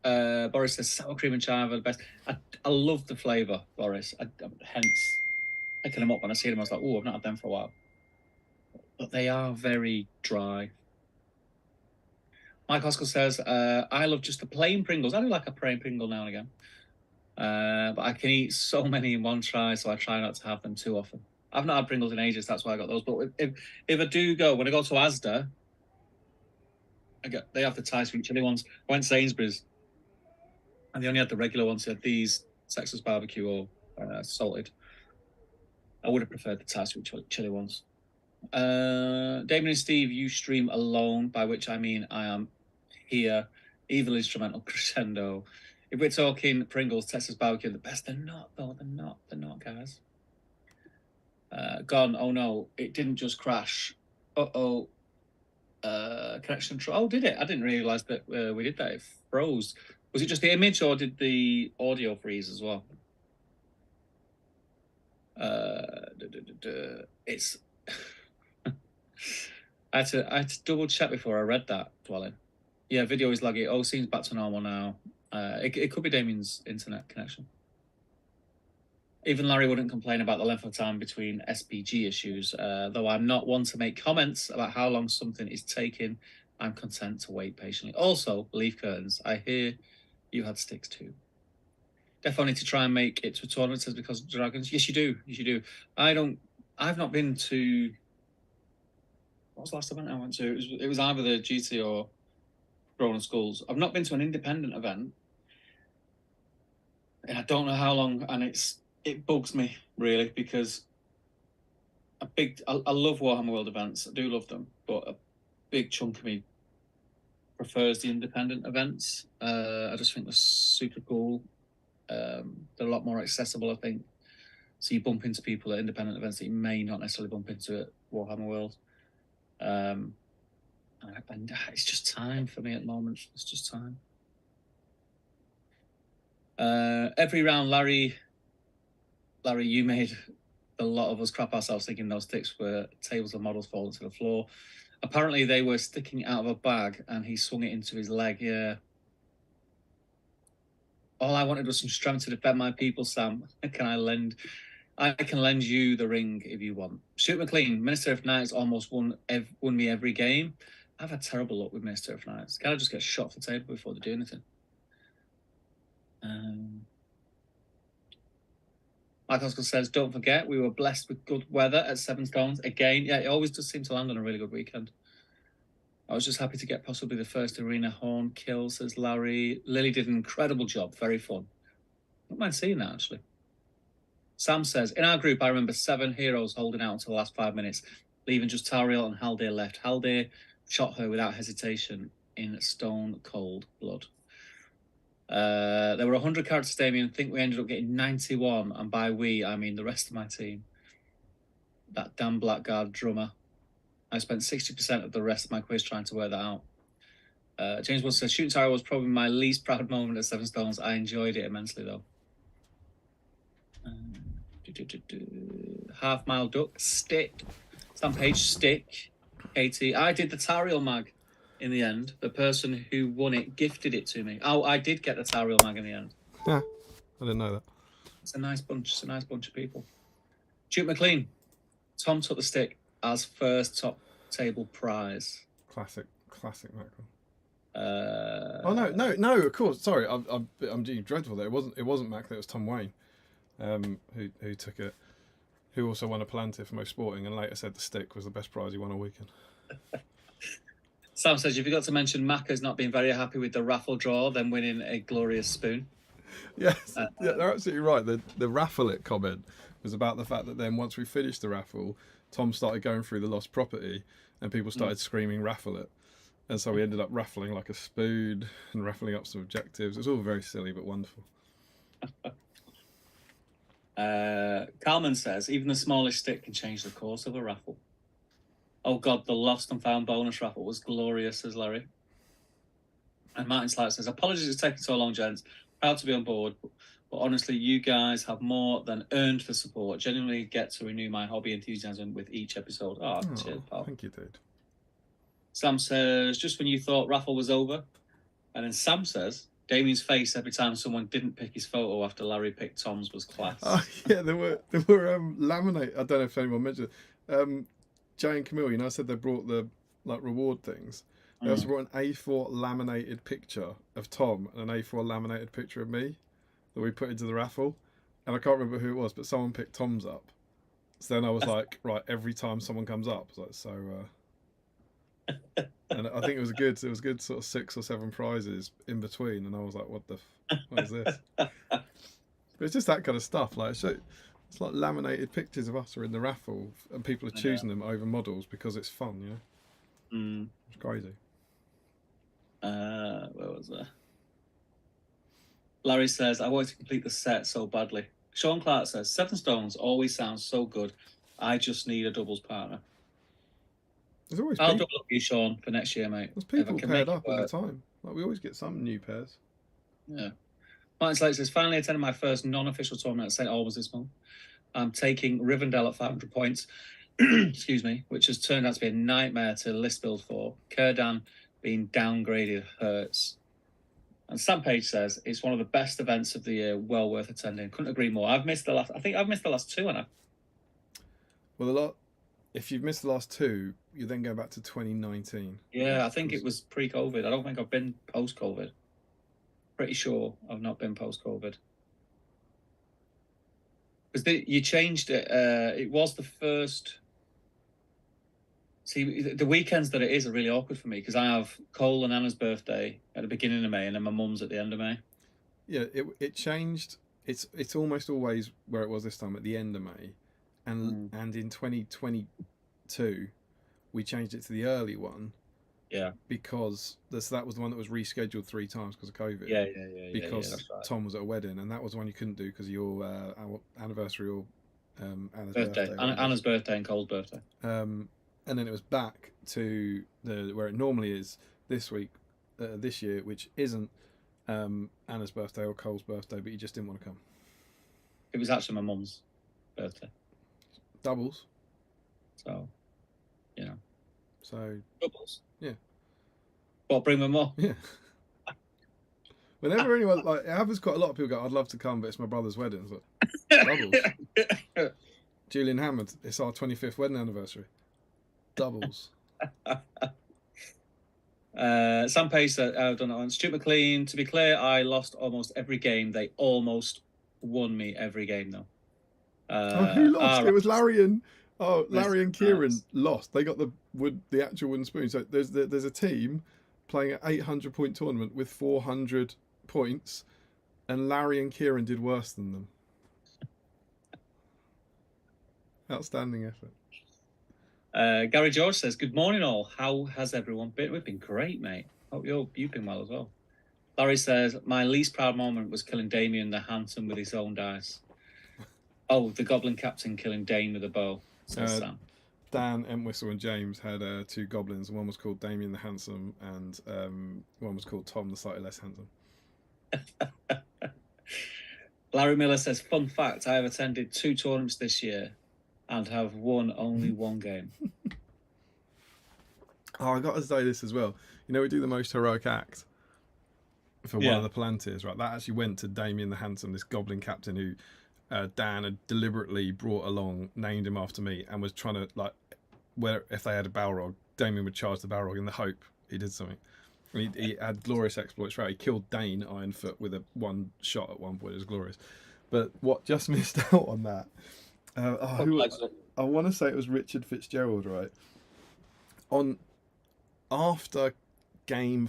Boris says sour cream and chive are the best. I love the flavour, Boris. Hence picking them up when I see them. I was like, oh, I've not had them for a while. But they are very dry. Mike Hoskell says, I love just the plain Pringles. I do like a plain Pringle now and again. But I can eat so many in one try, so I try not to have them too often. I've not had Pringles in ages, that's why I got those. But if I do go, when I go to Asda, they have the Thai sweet chili ones. I went to Sainsbury's, and they only had the regular ones. They had these Texas barbecue or salted. I would have preferred the Thai sweet chili ones. Damon and Steve, you stream alone, by which I mean I am here. Evil instrumental crescendo. If we're talking Pringles, Texas barbecue, the best. They're not, though. They're not, guys. Gone. Oh no, it didn't just crash. Connection. Oh, did it? I didn't realise that we did that. It froze. Was it just the image, or did the audio freeze as well? It's. I had to double check before I read that, Dwelling. Yeah, video is laggy. Oh, seems back to normal now. It could be Damien's internet connection. Even Larry wouldn't complain about the length of time between SBG issues, though I'm not one to make comments about how long something is taking. I'm content to wait patiently. Also, leaf curtains. I hear you had sticks too. Definitely need to try and make it to a tournament, says because of dragons. Yes, you do. Yes, you do. I've not been to. What was the last event I went to? It was either the GT or Grown Schools. I've not been to an independent event, and I don't know how long. And it bugs me really, because I love Warhammer World events. I do love them, but a big chunk of me prefers the independent events. I just think they're super cool. They're a lot more accessible, I think. So you bump into people at independent events that you may not necessarily bump into at Warhammer World. And it's just time for me at the moment. It's just time. Every round, Larry, you made a lot of us crap ourselves thinking those sticks were tables and models falling to the floor. Apparently, they were sticking out of a bag, and he swung it into his leg. Yeah. All I wanted was some strength to defend my people, Sam. I can lend you the ring if you want. Shoot McLean, Minister of Knights almost won me every game. I've had terrible luck with Minister of Knights. Can I just get shot off the table before they do anything? Mike Oscar says, don't forget, we were blessed with good weather at Seven Stones. Again, yeah, it always does seem to land on a really good weekend. I was just happy to get possibly the first arena horn kill, says Larry. Lily did an incredible job. Very fun. I don't mind seeing that, actually. Sam says, in our group, I remember 7 heroes holding out until the last 5 minutes, leaving just Tariel and Haldir left. Haldir shot her without hesitation in stone cold blood. There were 100 characters, Damien. I think we ended up getting 91, and by we, I mean the rest of my team. That damn Blackguard drummer. I spent 60% of the rest of my quiz trying to work that out. James Wood says, shooting Tariel was probably my least proud moment at Seven Stones. I enjoyed it immensely, though. Half Mile Duck, stick. Sam Page, stick. Katie, I did the Tariel mag in the end. The person who won it gifted it to me. Oh, I did get the Tariel mag in the end. Yeah, I didn't know that. It's a nice bunch. It's a nice bunch of people. Duke McLean, Tom took the stick as first top table prize. Classic Macron. Oh no! Of course, sorry, I'm being dreadful there. It wasn't Macklin. It was Tom Wayne, who took it. who also won a Palantir for most sporting, and later said the stick was the best prize he won all weekend. Sam says, you forgot to mention Macca's not being very happy with the raffle draw, then winning a glorious spoon. Yes, yeah, they're absolutely right. The raffle it comment was about the fact that then once we finished the raffle, Tom started going through the lost property, and people started screaming raffle it. And so we ended up raffling like a spoon and raffling up some objectives. It was all very silly but wonderful. Carmen says, even the smallest stick can change the course of a raffle. Oh God, the lost and found bonus raffle was glorious, says Larry. And Martin Slight says, apologies it's taking so long, gents. Proud to be on board. But honestly, you guys have more than earned the support. Genuinely get to renew my hobby enthusiasm with each episode. Oh, cheers, pal. Thank you, dude. Sam says, just when you thought raffle was over. And then Sam says, Damien's face every time someone didn't pick his photo after Larry picked Tom's was class. Oh yeah, there were laminate. I don't know if anyone mentioned it. Jay and Camille, you know, I said they brought the like reward things. They also brought an A4 laminated picture of Tom and an A4 laminated picture of me that we put into the raffle. And I can't remember who it was, but someone picked Tom's up. So then I was like, right, every time someone comes up, I was like, so. And I think it was a good sort of 6 or 7 prizes in between, and I was like, what is this? But it's just that kind of stuff. Like it's like laminated pictures of us are in the raffle, and people are choosing them over models because it's fun, you know. It's crazy. Where was that? Larry says, I wanted to complete the set so badly. Sean Clark says, 7 Stones always sounds so good. I just need a doubles partner. There's always I'll double up you, Sean, for next year, mate. There's people paired up all the time. Like we always get some new pairs. Yeah. Martin Slate says, finally attended my first non-official tournament at St. Albans this month. I'm taking Rivendell at 500 points, excuse me, which has turned out to be a nightmare to list build for. Kurdan being downgraded hurts. And Sam Page says, it's one of the best events of the year, well worth attending. Couldn't agree more. I think I've missed the last 2, Anna. Well, if you've missed the last 2, you then go back to 2019. Yeah, I think it was pre-COVID. I don't think I've been post-COVID. Pretty sure I've not been post-COVID. Because you changed it. It was the first. See, the weekends that it is are really awkward for me because I have Cole and Anna's birthday at the beginning of May and then my mum's at the end of May. Yeah, it changed. It's almost always where it was this time at the end of May, and in 2022, we changed it to the early one. Yeah. Because that was the one that was rescheduled 3 times because of COVID. Yeah. Because that's right. Tom was at a wedding, and that was the one you couldn't do because of your anniversary or Anna's birthday. Anna's birthday and Cole's birthday. And then it was back to where it normally is this year, which isn't Anna's birthday or Cole's birthday, but you just didn't want to come. It was actually my mum's birthday. Doubles. So, you know. So doubles. Yeah. Well, bring them more. Yeah. Whenever anyone it happens, quite a lot of people go, "I'd love to come, but it's my brother's wedding." It's like, doubles. Julian Hammond, it's our 25th wedding anniversary. Doubles. Sam Pace said, I don't know. Stu McLean, to be clear, I lost almost every game. They almost won me every game, though. Who lost? It was Larry and Kieran lost. They got the actual wooden spoon. So there's a team playing an 800-point tournament with 400 points, and Larry and Kieran did worse than them. Outstanding effort. Gary George says, good morning all. How has everyone been? We've been great, mate. Hope you've been well as well. Larry says, my least proud moment was killing Damien the Handsome with his own dice. Oh, the Goblin Captain killing Dane with a bow, says Sam. Dan, Entwistle and James had 2 goblins, and one was called Damien the Handsome, and one was called Tom the Slightly Less Handsome. Larry Miller says, fun fact, I have attended 2 tournaments this year and have won only 1 game. Oh, I got to say this as well. You know, we do the most heroic act for one of the Palantirs, right? That actually went to Damien the Handsome, this goblin captain who Dan had deliberately brought along, named him after me, and was trying to, if they had a Balrog, Damien would charge the Balrog in the hope he did something. And he had glorious exploits, right? He killed Dane Ironfoot with one shot at one point. It was glorious. But what just missed out on that, I want to say it was Richard Fitzgerald, right? On after game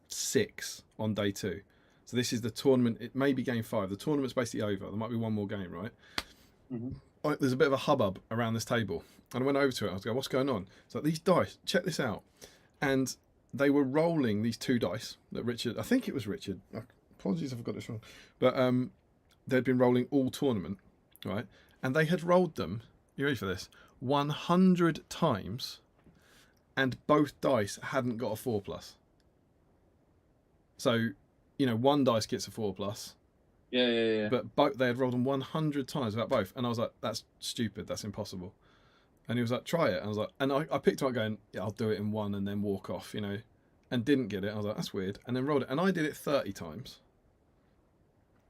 6 on day 2. So this is the tournament. It may be game 5. The tournament's basically over. There might be one more game, right? Mm-hmm. There's a bit of a hubbub around this table, and I went over to it. I was going, "What's going on?" It's like, these dice. Check this out. And they were rolling these 2 dice that Richard. I think it was Richard. Apologies if I've got this wrong, but they'd been rolling all tournament, right? And they had rolled them. You ready for this? 100 times, and both dice hadn't got a 4+. So, one dice gets a 4+. Yeah. But they had rolled them 100 times without both, and I was like, "That's stupid. That's impossible." And he was like, "Try it." And I was like, and I picked him up going, "Yeah, I'll do it in 1 and then walk off," and didn't get it. I was like, "That's weird," and then rolled it, and I did it 30 times,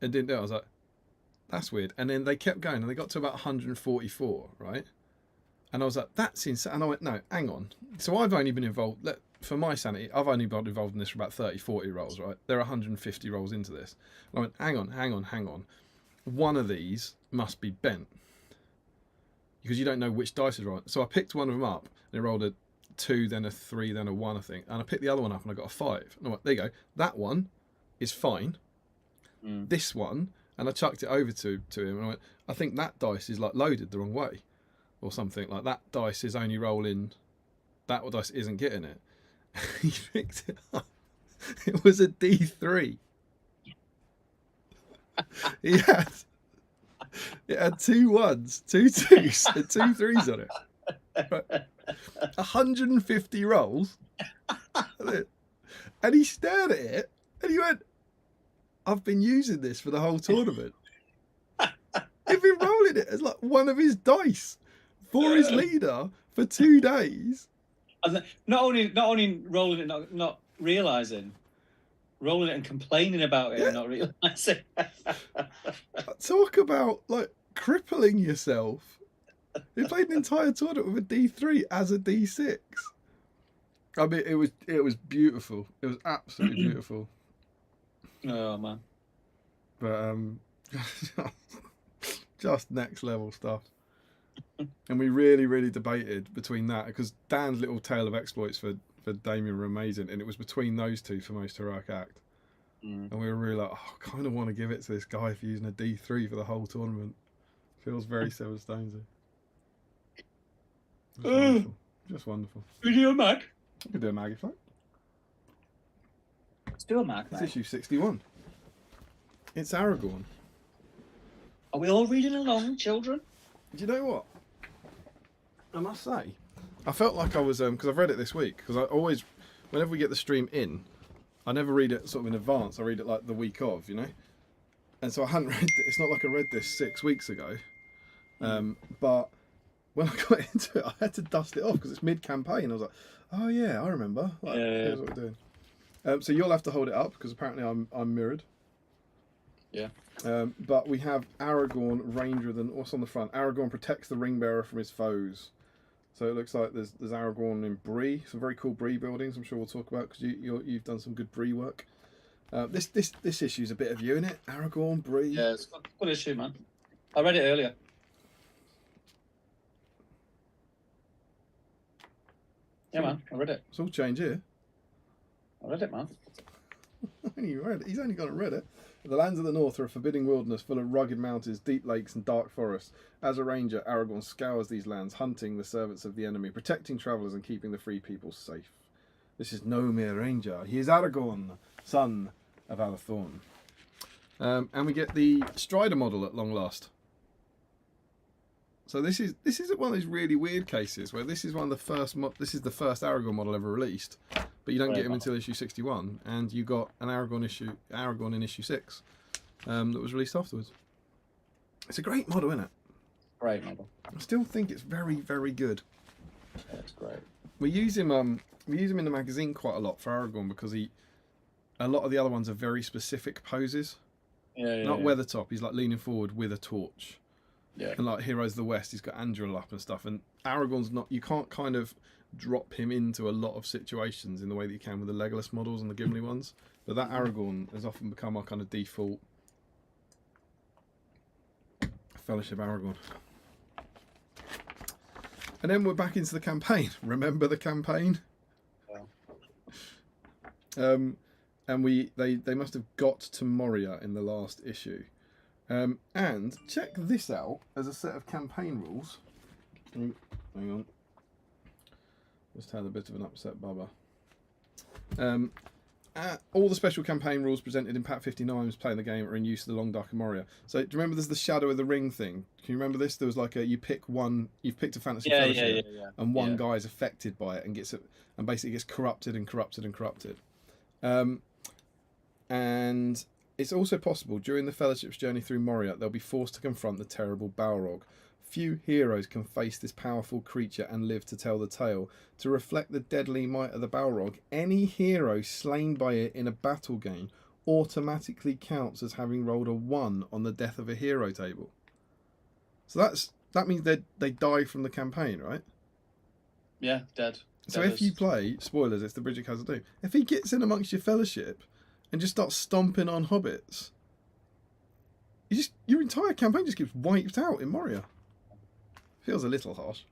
and didn't do it. I was like, "That's weird," and then they kept going, and they got to about 144, right? And I was like, "That's insane." And I went, "No, hang on." So I've only been involved, for my sanity, I've only been involved in this for about 30, 40 rolls, right? There are 150 rolls into this. And I went, hang on. One of these must be bent, because you don't know which dice is right. So I picked one of them up, and it rolled a 2, then a 3, then a 1, I think. And I picked the other one up, and I got a 5. And I went, there you go. That one is fine. This one, and I chucked it over to him, and I went, I think that dice is like loaded the wrong way, or something. Like that dice is only rolling, that dice isn't getting it. He picked it up. It was a D3. It had 2 1s, 2 2s, and 2 3s on it. Right. 150 rolls. And he stared at it, and he went, "I've been using this for the whole tournament." He'd been rolling it as like one of his dice for his leader for 2 days. Not only rolling it, not realising, rolling it and complaining about it, and not realising. Talk about like crippling yourself. He played an entire tournament with a D3 as a D6. I mean, it was beautiful. It was absolutely beautiful. Oh man! But just next level stuff. And we really debated between that, because Dan's little tale of exploits for Damien were amazing, and it was between those 2 for most heroic act. And we were really like, I kind of want to give it to this guy for using a D3 for the whole tournament. Feels very Seven Stonesy. Just wonderful. Can we do a mag? We could do a mag if you like. Let's do a mag, It's issue 61. It's Aragorn. Are we all reading along, children? Do you know what? I must say, I felt like I was, because I've read it this week, because I always, whenever we get the stream in, I never read it sort of in advance. I read it like the week of, And so I hadn't read it. It's not like I read this 6 weeks ago. But when I got into it, I had to dust it off because it's mid-campaign. I was like, oh yeah, I remember. Like, here's what we're doing. So you'll have to hold it up, because apparently I'm mirrored. Yeah. But we have Aragorn, Ranger, than what's on the front. Aragorn protects the ring bearer from his foes. So it looks like there's Aragorn in Bree, some very cool Bree buildings. I'm sure we'll talk about, because you've done some good Bree work. This issue's a bit of you in it. Aragorn, Bree. Yeah, it's a good issue, man. I read it earlier. Yeah, man, I read it. It's all change here. I read it, man. You read it. He's only gone and read it. The lands of the north are a forbidding wilderness full of rugged mountains, deep lakes, and dark forests. As a ranger, Aragorn scours these lands, hunting the servants of the enemy, protecting travellers, and keeping the free people safe. This is no mere ranger. He is Aragorn, son of Arathorn. And we get the Strider model at long last. So this is one of those really weird cases where this is one of the first this is the first Aragorn model ever released, but you don't get him until issue 61, and you got an Aragorn in issue 6 that was released afterwards. It's a great model, isn't it? Great model. I still think it's very, very good. Yeah, it's great. We use him in the magazine quite a lot for Aragorn, because a lot of the other ones are very specific poses. Not Weathertop, he's like leaning forward with a torch. Yeah. And like Heroes of the West, he's got Anduril up and stuff. And Aragorn's not, you can't kind of drop him into a lot of situations in the way that you can with the Legolas models and the Gimli ones. But that Aragorn has often become our kind of default Fellowship Aragorn. And then we're back into the campaign. Remember the campaign? Yeah. And they must have got to Moria in the last issue. And check this out as a set of campaign rules. Hang on. Just had a bit of an upset bubba. All the special campaign rules presented in Pack 59 playing the game are in use of the Long Dark of Moria. So do you remember there's the Shadow of the Ring thing? Can you remember this? There was like you've picked a fantasy fellowship, and one guy is affected by it and basically gets corrupted and corrupted and corrupted. And it's also possible during the fellowship's journey through Moria they'll be forced to confront the terrible Balrog. Few heroes can face this powerful creature and live to tell the tale. To reflect the deadly might of the Balrog, any hero slain by it in a battle game automatically counts as having rolled a 1 on the death of a hero table. So that means they die from the campaign, right? Yeah, dead. So if you play, spoilers, it's the Bridge of Khazad-dûm. If he gets in amongst your fellowship and just starts stomping on hobbits, your entire campaign just gets wiped out in Moria. Feels a little harsh.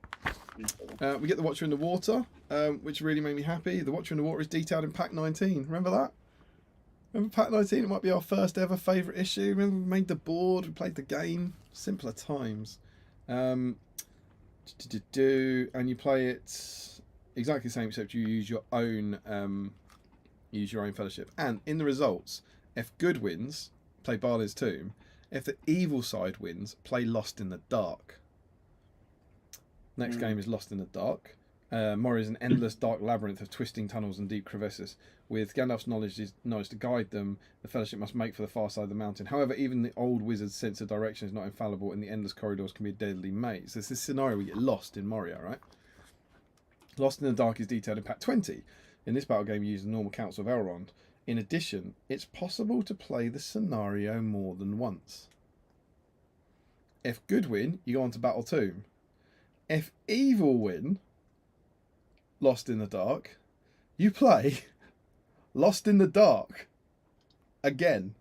We get the Watcher in the Water, which really made me happy. The Watcher in the Water is detailed in Pack 19. Remember that? Remember Pack 19? It might be our first ever favourite issue. Remember we made the board, we played the game. Simpler times. And you play it exactly the same, except you use your own fellowship. And in the results, if good wins, play Balin's Tomb. If the evil side wins, play Lost in the Dark. Next game is Lost in the Dark. Moria is an endless dark labyrinth of twisting tunnels and deep crevices. With Gandalf's knowledge to guide them, the Fellowship must make for the far side of the mountain. However, even the old wizard's sense of direction is not infallible, and the endless corridors can be a deadly maze. So it's this scenario we get lost in Moria, right? Lost in the Dark is detailed in Pack 20. In this battle game, you use the normal Council of Elrond. In addition, it's possible to play the scenario more than once. If good win, you go on to Battle Tomb. If evil win, Lost in the Dark, you play Lost in the Dark again.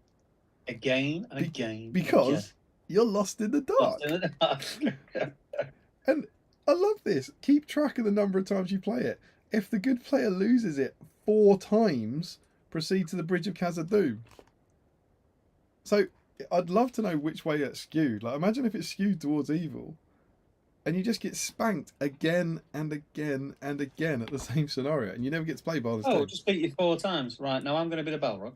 Again and again. Because you're lost in the dark. Lost in the dark. And I love this. Keep track of the number of times you play it. If the good player loses it 4 times, proceed to the Bridge of Khazad-dûm. So I'd love to know which way it's skewed. Like, imagine if it's skewed towards evil. And you just get spanked again and again and again at the same scenario, and you never get to play Balin's Tomb. Just beat you 4 times. Right, now I'm going to be the Balrog.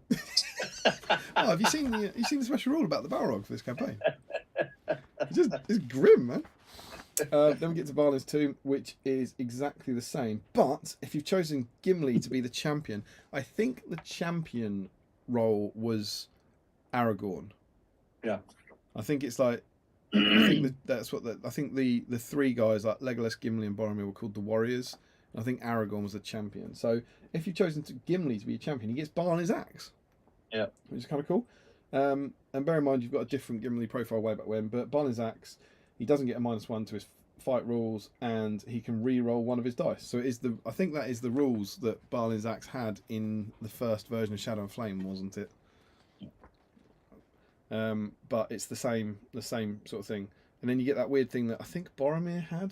Have you seen the special rule about the Balrog for this campaign? It's grim, man. Then we get to Balin's Tomb, which is exactly the same. But if you've chosen Gimli to be the champion, I think the champion role was Aragorn. Yeah. I think it's like. I think I think the 3 guys like Legolas, Gimli, and Boromir were called the Warriors. And I think Aragorn was the champion. So if you've chosen Gimli to be a champion, he gets Barney's axe. Yeah, which is kind of cool. And bear in mind you've got a different Gimli profile way back when, but Barney's axe, he doesn't get a -1 to his fight rules, and he can re-roll one of his dice. So I think that is the rules that Barney's axe had in the first version of Shadow and Flame, wasn't it? But it's the same sort of thing. And then you get that weird thing that I think Boromir had.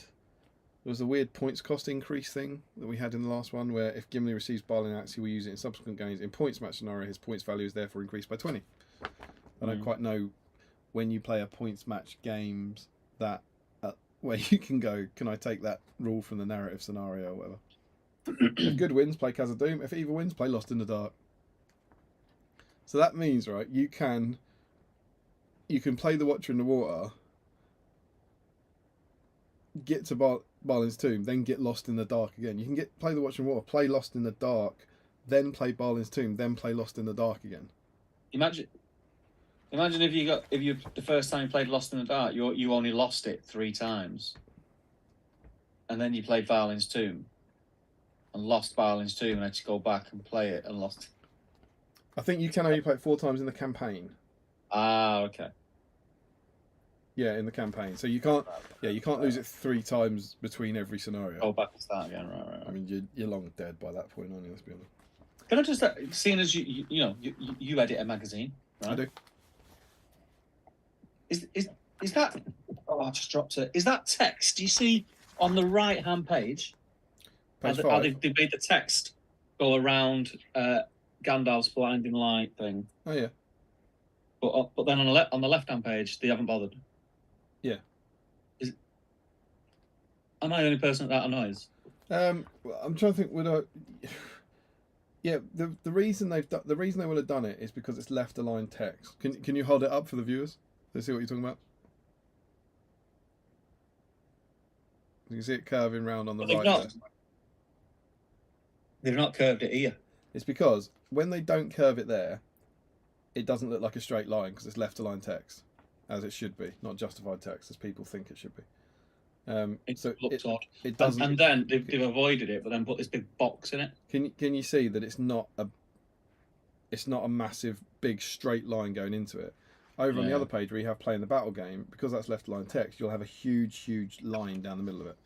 There was a weird points cost increase thing that we had in the last one, where if Gimli receives Barlin Axe, he will use it in subsequent games. In points match scenario, his points value is therefore increased by 20. I don't quite know when you play a points match games that where you can go, can I take that rule from the narrative scenario or whatever. If good wins, play Khazad-dûm. If evil wins, play Lost in the Dark. So that means, right, you can play the Watcher in the Water, get to Balin's Tomb, then get Lost in the Dark again. You can play the Watcher in the Water, play Lost in the Dark, then play Balin's Tomb, then play Lost in the Dark again. Imagine if you the first time you played Lost in the Dark, you only lost it 3 times, and then you played Balin's Tomb, and lost Balin's Tomb, and had to go back and play it and lost. I think you can only play it 4 times in the campaign. Ah, okay. Yeah, in the campaign. So you can't lose it 3 times between every scenario. Go back and start again, right. I mean, you're long dead by that point, aren't you? Let's be honest. Can I just, seeing as you edit a magazine, right? I do. Is that? Oh, I just dropped it. Is that text? Do you see on the right-hand page, Page they 5. made the text go around Gandalf's blinding light thing. Oh yeah. But then on the left-hand page, they haven't bothered. Yeah. Am I the only person that annoys? I'm trying to think. Would I? Yeah. The reason they would have done it is because it's left aligned text. Can you hold it up for the viewers? Let's see what you're talking about. You can see it curving round on the right. There. They've not curved it here. It's because when they don't curve it there, it doesn't look like a straight line because it's left aligned text, as it should be, not justified text as people think it should be. So looks odd. It doesn't. And then they've avoided it, but then put this big box in it. Can you see that it's not a massive big straight line going into it? Over on the other page where you have playing the battle game, because that's left aligned text, you'll have a huge line down the middle of it.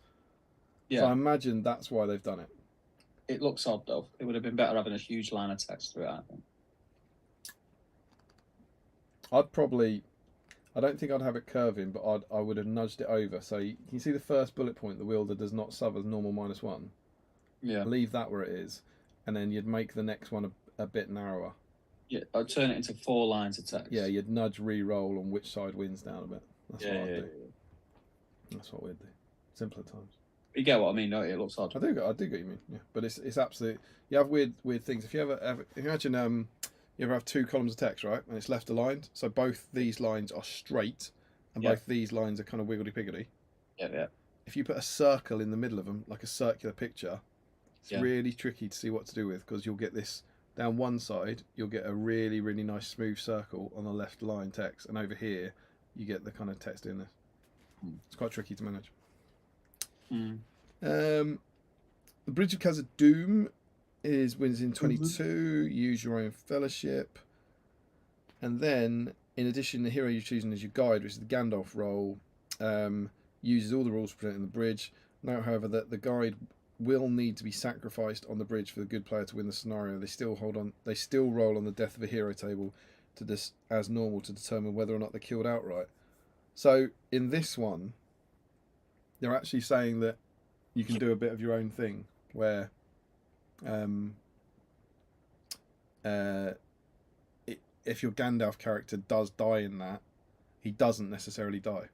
Yeah. So I imagine that's why they've done it. It looks odd though. It would have been better having a huge line of text through it, I think. I don't think I'd have it curving, but I would have nudged it over. So you can see the first bullet point, the wielder does not suffer normal -1. Yeah. Leave that where it is, and then you'd make the next one a bit narrower. Yeah, I'd turn it into 4 lines of text. Yeah, you'd nudge re-roll on which side wins down a bit. That's what I'd do. Yeah. That's what we'd do. Simpler times. You get what I mean, don't you? It looks odd. I do get what you mean. Yeah, but it's absolute. You have weird things. If you ever imagine you ever have 2 columns of text, right, and it's left aligned, so both these lines are straight, and both these lines are kind of wiggledy-piggledy. Yeah. If you put a circle in the middle of them, like a circular picture, it's really tricky to see what to do with, because you'll get this down one side, you'll get a really nice smooth circle on the left line text, and over here you get the kind of text in there. It's quite tricky to manage. The Bridge of Khazad-dûm wins in 22. Use your own fellowship, and then in addition, the hero you're choosing as your guide, which is the Gandalf role, uses all the rules presented in the bridge. Note, however, that the guide will need to be sacrificed on the bridge for the good player to win the scenario. They still roll on the death of a hero table as normal to determine whether or not they're killed outright. So in this one, they're actually saying that you can do a bit of your own thing where if your Gandalf character does die in that, he doesn't necessarily die.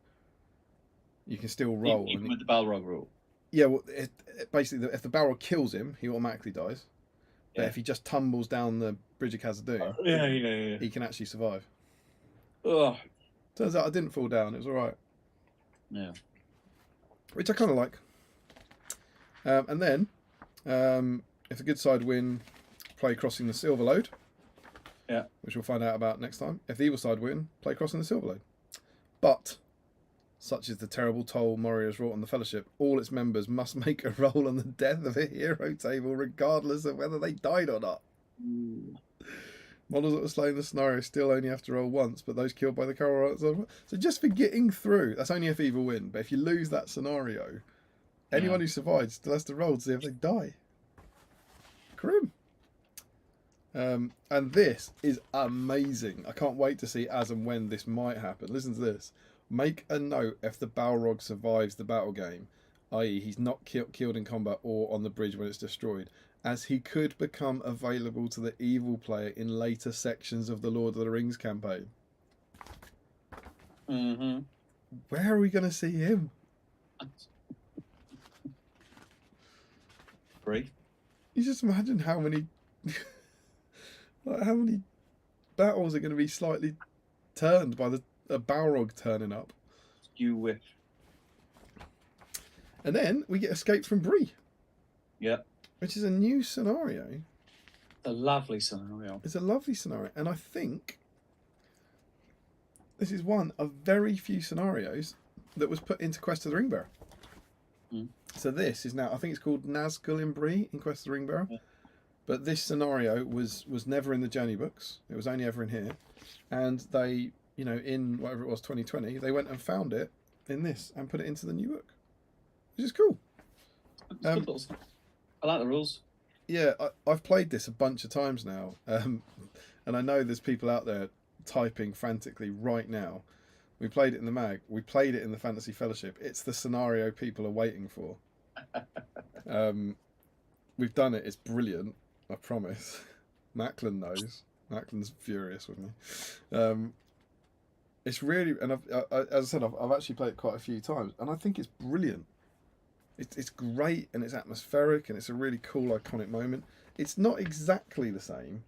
You can still roll. Even with the Balrog rule. Yeah, well, basically, if the Balrog kills him, he automatically dies. But if he just tumbles down the Bridge of Khazad-dûm, he can actually survive. Ugh. Turns out I didn't fall down. It was all right. Yeah. Which I kind of like. And then, if the good side win, play Crossing the Silver Lode. Yeah. Which we'll find out about next time. If the evil side win, play Crossing the Silver Lode. But, such is the terrible toll Moria has wrought on the Fellowship, all its members must make a roll on the death of a hero table, regardless of whether they died or not. Models that were slain in the scenario still only have to roll once, but those killed by the coral. So just for getting through, that's only if evil win. But if you lose that scenario, anyone who survives still has to roll to see if they die. Grim. And this is amazing. I can't wait to see as and when this might happen. Listen to this. Make a note if the Balrog survives the battle game, i.e. he's not killed in combat or on the bridge when it's destroyed, as he could become available to the evil player in later sections of the Lord of the Rings campaign. Where are we going to see him? Free. You just imagine how many how many battles are going to be slightly turned by a Balrog turning up. You wish. And then we get Escape from Bree. Yep. Which is a new scenario. A lovely scenario. It's a lovely scenario. And I think this is one of very few scenarios that was put into Quest of the Ringbearer. So this is now, I think it's called Nazgul in Bree in Quest of the Ringbearer. Yeah. But this scenario was never in the journey books. It was only ever in here. And they, in whatever it was, 2020, they went and found it in this and put it into the new book. Which is cool. I like the rules. Yeah, I've played this a bunch of times now. And I know there's people out there typing frantically right now We played it in the mag. We played it in the Fantasy Fellowship. It's the scenario people are waiting for. We've done it. It's brilliant. I promise. Macklin knows. Macklin's furious with me. It's really, and as I said, I've actually played it quite a few times, and I think it's brilliant. It's great, and it's atmospheric, and it's a really cool, iconic moment. It's not exactly the same.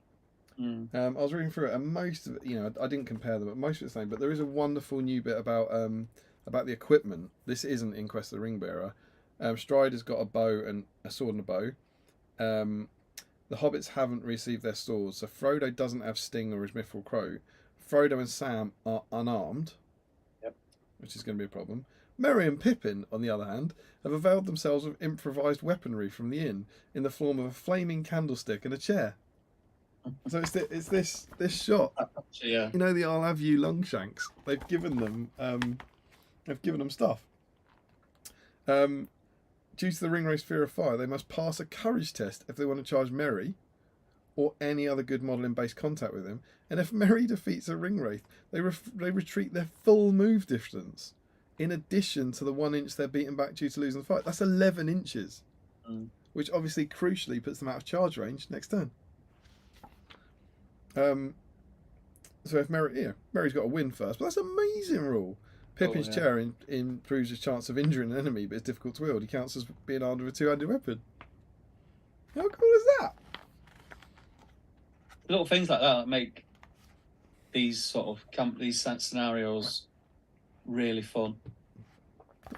I was reading through it, and most of it, I didn't compare them, but most of it's the same. But there is a wonderful new bit about the equipment. This isn't in Quest of the Ringbearer. Strider's got a bow and a sword and a bow. The hobbits haven't received their swords, so Frodo doesn't have Sting or his Mithril Crow. Frodo and Sam are unarmed, which is going to be a problem. Merry and Pippin, on the other hand, have availed themselves of improvised weaponry from the inn in the form of a flaming candlestick and a chair. So it's this shot. Yeah. The I'll have you Longshanks. They've given them stuff. Due to the Ringwraith's fear of fire, they must pass a courage test if they want to charge Merry or any other good model in base contact with him. And if Merry defeats a Ringwraith, they retreat their full move distance, in addition to the 1 inch they're beaten back due to losing the fight. That's 11 inches, which obviously crucially puts them out of charge range next turn. So if Merry's got to win first, but that's an amazing rule. Pippin's chair improves his chance of injuring an enemy, but it's difficult to wield. He counts as being armed with a two-handed weapon. How cool is that? Little things like that make these sort of these scenarios really fun.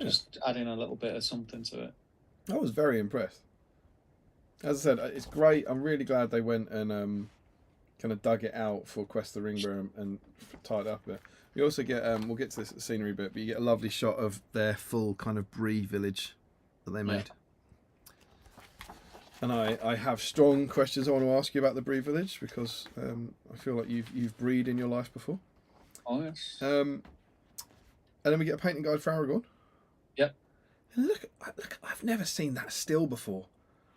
Yeah. Just adding a little bit of something to it. I was very impressed. As I said, it's great. I'm really glad they went and kind of dug it out for Quest of the Ringbearer and tied up there. We also get, we'll get to this scenery bit, but you get a lovely shot of their full kind of Bree village that they made. And I have strong questions I want to ask you about the Bree village, because I feel like you've breed in your life before. Oh, yes. And then we get a painting guide for Aragorn. Yep. And look, I've never seen that still before.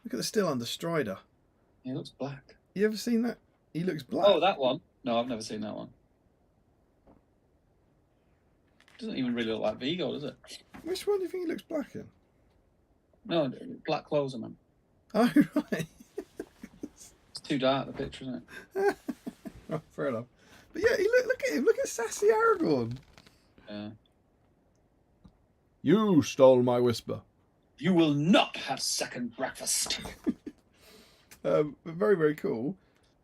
Look at the still under Strider. He looks black. You ever seen that? He looks black. Oh, that one? No, I've never seen that one. Doesn't even really look like Vigo, does it? Which one do you think he looks black in? No, black clothes, man. Oh, right. It's too dark, the picture, isn't it? Oh, fair enough. But yeah, look at him. Look at sassy Aragorn. Yeah. You stole my whisper. You will not have second breakfast. But very, very cool.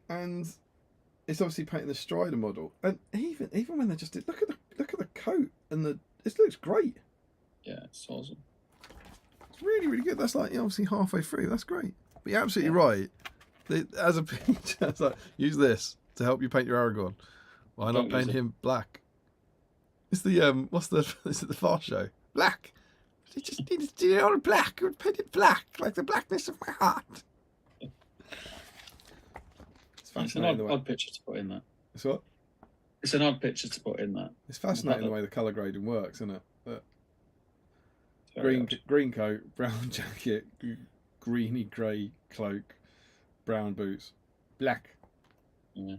And it's obviously painting the Strider model. And even when they just did, look at the coat and it looks great. Yeah, it's awesome. It's really, really good. That's like obviously halfway through. That's great. But you're absolutely right. As a picture, it's like, use this to help you paint your Aragorn. Why not paint him black? It's the is it the Far Show? Black. You just need to do it all black. Paint it black, like the blackness of my heart. It's an odd picture to put in that. It's what? It's an odd picture to put in that. It's fascinating the way the colour grading works, isn't it? But green coat, brown jacket, greeny grey cloak, brown boots, black. Yeah.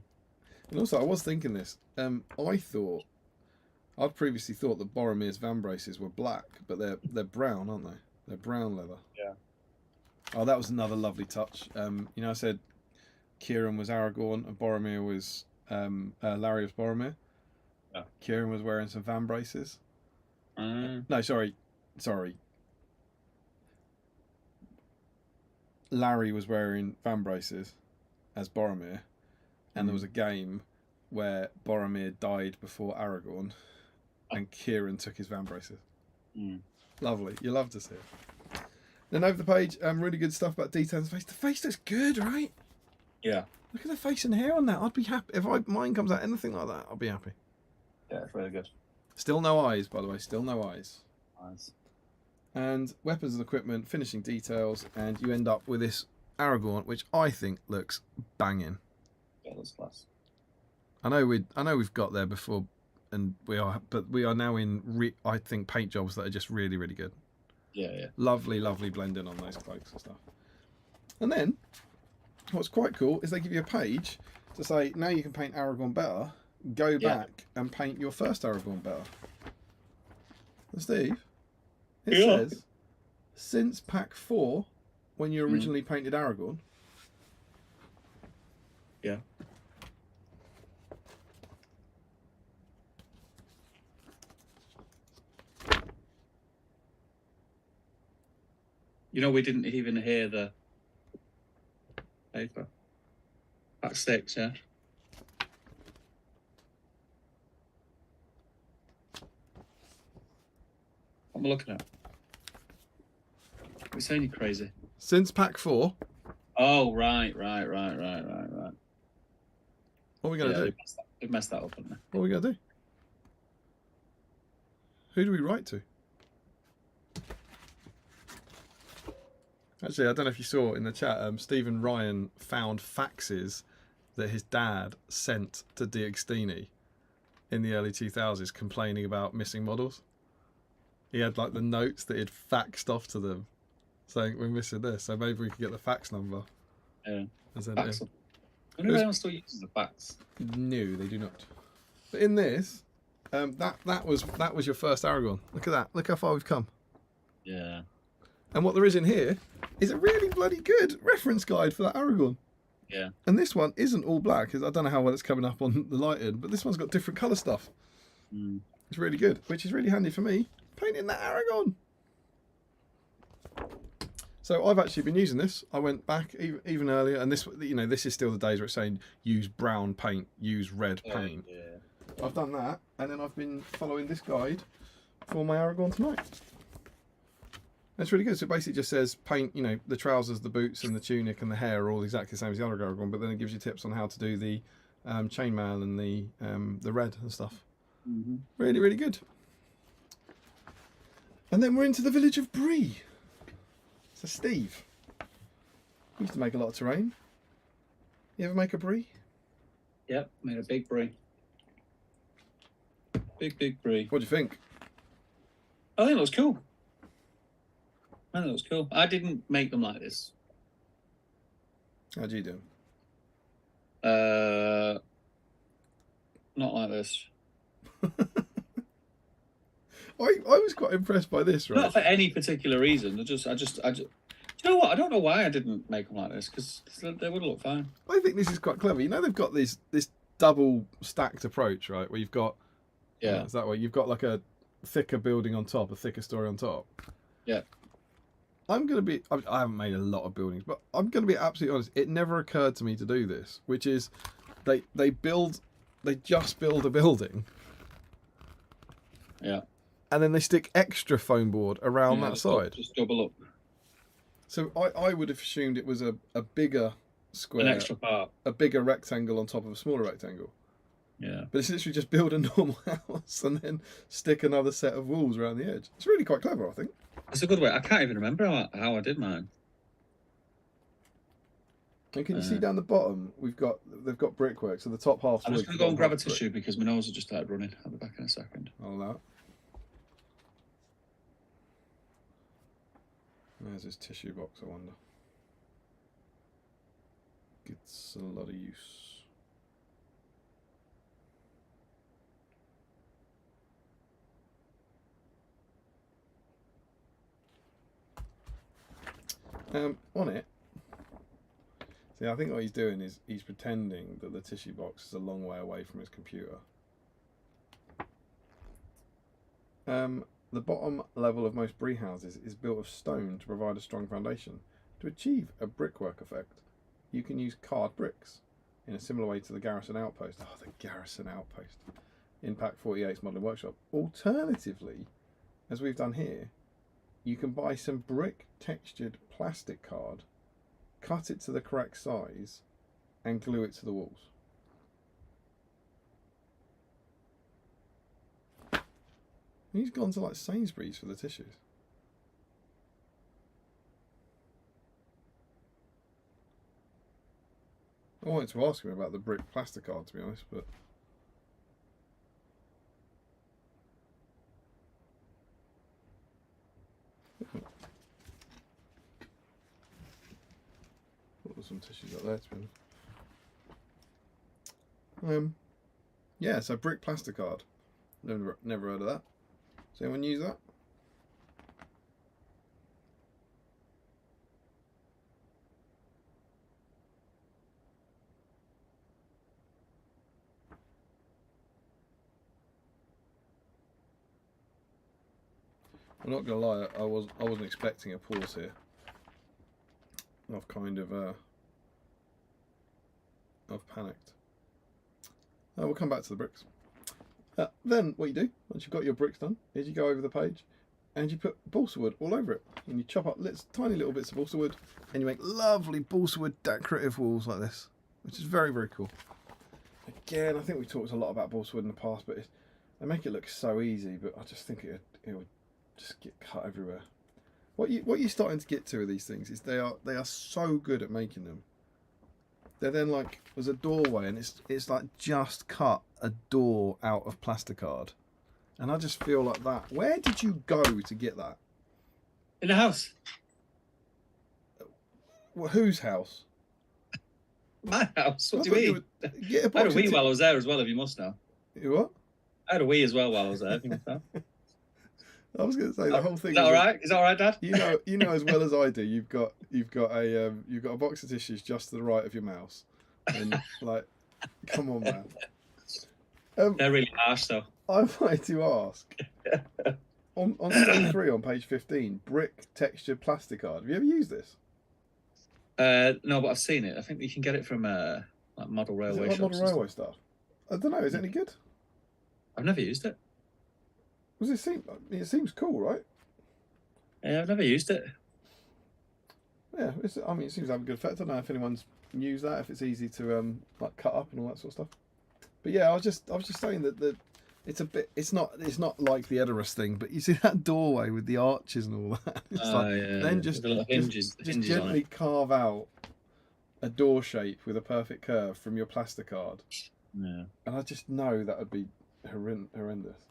And also, I was thinking this. I'd previously thought that Boromir's vambraces were black, but they're brown, aren't they? They're brown leather. Yeah. Oh, that was another lovely touch. I said Kieran was Aragorn and Boromir was Larry was Boromir. Yeah. Kieran was wearing some vambraces. No, sorry. Larry was wearing vambraces as Boromir, and there was a game where Boromir died before Aragorn, and Kieran took his vambraces. Lovely. You love to see it. Then over the page, really good stuff about detailing the face. The face looks good, right? Yeah. Look at the face and hair on that. I'd be happy if mine comes out anything like that. I'll be happy. Yeah, it's really good. Still no eyes, by the way. Still no eyes. Nice. And weapons and equipment, finishing details, and you end up with this Aragorn, which I think looks banging. Yeah, that's class. I know we've got there before, and we are now in I think paint jobs that are just really, really good. Yeah. Lovely blending on those cloaks and stuff. And then, what's quite cool is they give you a page to say now you can paint Aragorn better. go back and paint your first Aragorn better. And Steve, it says, since pack 4, when you originally painted Aragorn. Yeah. You know, we didn't even hear the paper. Pack 6, yeah. What am I looking at? We're saying you're crazy. Since pack 4. Oh, right. What are we going to do? We've messed that up, haven't we? What are we going to do? Who do we write to? Actually, I don't know if you saw in the chat, Stephen Ryan found faxes that his dad sent to DXDini in the early 2000s complaining about missing models. He had like the notes that he'd faxed off to them saying, we're missing this, so maybe we could get the fax number. Yeah. And send it in. I wonder if anyone still uses the fax. No, they do not. But in this, that was your first Aragorn. Look at that. Look how far we've come. Yeah. And what there is in here is a really bloody good reference guide for that Aragorn. Yeah. And this one isn't all black. I don't know how well it's coming up on the lighting, but this one's got different colour stuff. It's really good, which is really handy for me painting that Aragorn. So I've actually been using this. I went back even earlier, and this, you know, this is still the days where it's saying use brown paint, use red paint. Yeah. I've done that, and then I've been following this guide for my Aragorn tonight. That's really good. So it basically just says paint, you know, the trousers, the boots, and the tunic and the hair are all exactly the same as the other Aragorn, but then it gives you tips on how to do the chainmail and the red and stuff. Really, really good. And then we're into the village of Bree. So Steve, you used to make a lot of terrain. You ever make a Bree? Yep, made a big Bree. Big Bree. What do you think? I think it was cool. I didn't make them like this. How do you do? Not like this. I was quite impressed by this, right? Not for any particular reason. I just. Do you know what? I don't know why I didn't make them like this, because they would look fine. I think this is quite clever. You know, they've got this double stacked approach, right? Where you've got is that way? You've got like a thicker building on top, a thicker story on top. Yeah. I haven't made a lot of buildings, but I'm going to be absolutely honest. It never occurred to me to do this, which is they just build a building. Yeah. And then they stick extra foam board around that side. Just double up. So I would have assumed it was a bigger square. An extra part. A bigger rectangle on top of a smaller rectangle. Yeah. But it's literally just build a normal house and then stick another set of walls around the edge. It's really quite clever, I think. It's a good way. I can't even remember how I did mine. And can you see down the bottom? They've got brickwork, so the top half. I'm just going to go and grab a tissue because my nose has just started running. I'll be back in a second. I'll allow it. There's his tissue box, I wonder. Gets a lot of use. On it, see, I think what he's doing is he's pretending that the tissue box is a long way away from his computer. The bottom level of most Bree houses is built of stone to provide a strong foundation. To achieve a brickwork effect, you can use carved bricks in a similar way to the Garrison Outpost. Oh, the Garrison Outpost in Pack 48's Modelling Workshop. Alternatively, as we've done here, you can buy some brick textured plastic card, cut it to the correct size, and glue it to the walls. He's gone to like Sainsbury's for the tissues. I wanted to ask him about the brick plastic card, to be honest, but some tissues up there, to be honest. Yeah, so brick plasticard. Never heard of that. Does anyone use that? I'm not gonna lie, I wasn't expecting a pause here. I've kind of I've panicked. We'll come back to the bricks. Then what you do once you've got your bricks done is you go over the page and you put balsa wood all over it, and you chop up tiny little bits of balsa wood, and you make lovely balsa wood decorative walls like this, which is very, very cool. Again, I think we talked a lot about balsa wood in the past, but they make it look so easy, but I just think it would just get cut everywhere. What you're starting to get to with these things is they are so good at making them. They're then like, there's a doorway, and it's like just cut a door out of plasticard, and I just feel like that. Where did you go to get that? In the house. Well, whose house? My house. What do you mean? Get a I had a box wee of while I was there as well. If you must know. You what? I had a wee as well while I was there. If you must know. I was going to say the whole thing. Is that all right? Is that all right, Dad? You know as well as I do. You've got a box of tissues just to the right of your mouse, and like, come on, man. They're really harsh, though. I wanted to ask on stone 3 on page 15, brick textured plasticard. Have you ever used this? No, but I've seen it. I think you can get it from like model railway shops. Model railway stuff. I don't know. Is it any good? I've never used it. It seems cool, right? Yeah, I've never used it. Yeah, it seems to have a good effect. I don't know if anyone's used that, if it's easy to like cut up and all that sort of stuff. But yeah, I was just saying that it's not like the Edoras thing, but you see that doorway with the arches and all that. It's then just gently carve out a door shape with a perfect curve from your plasticard. Yeah. And I just know that would be horrendous.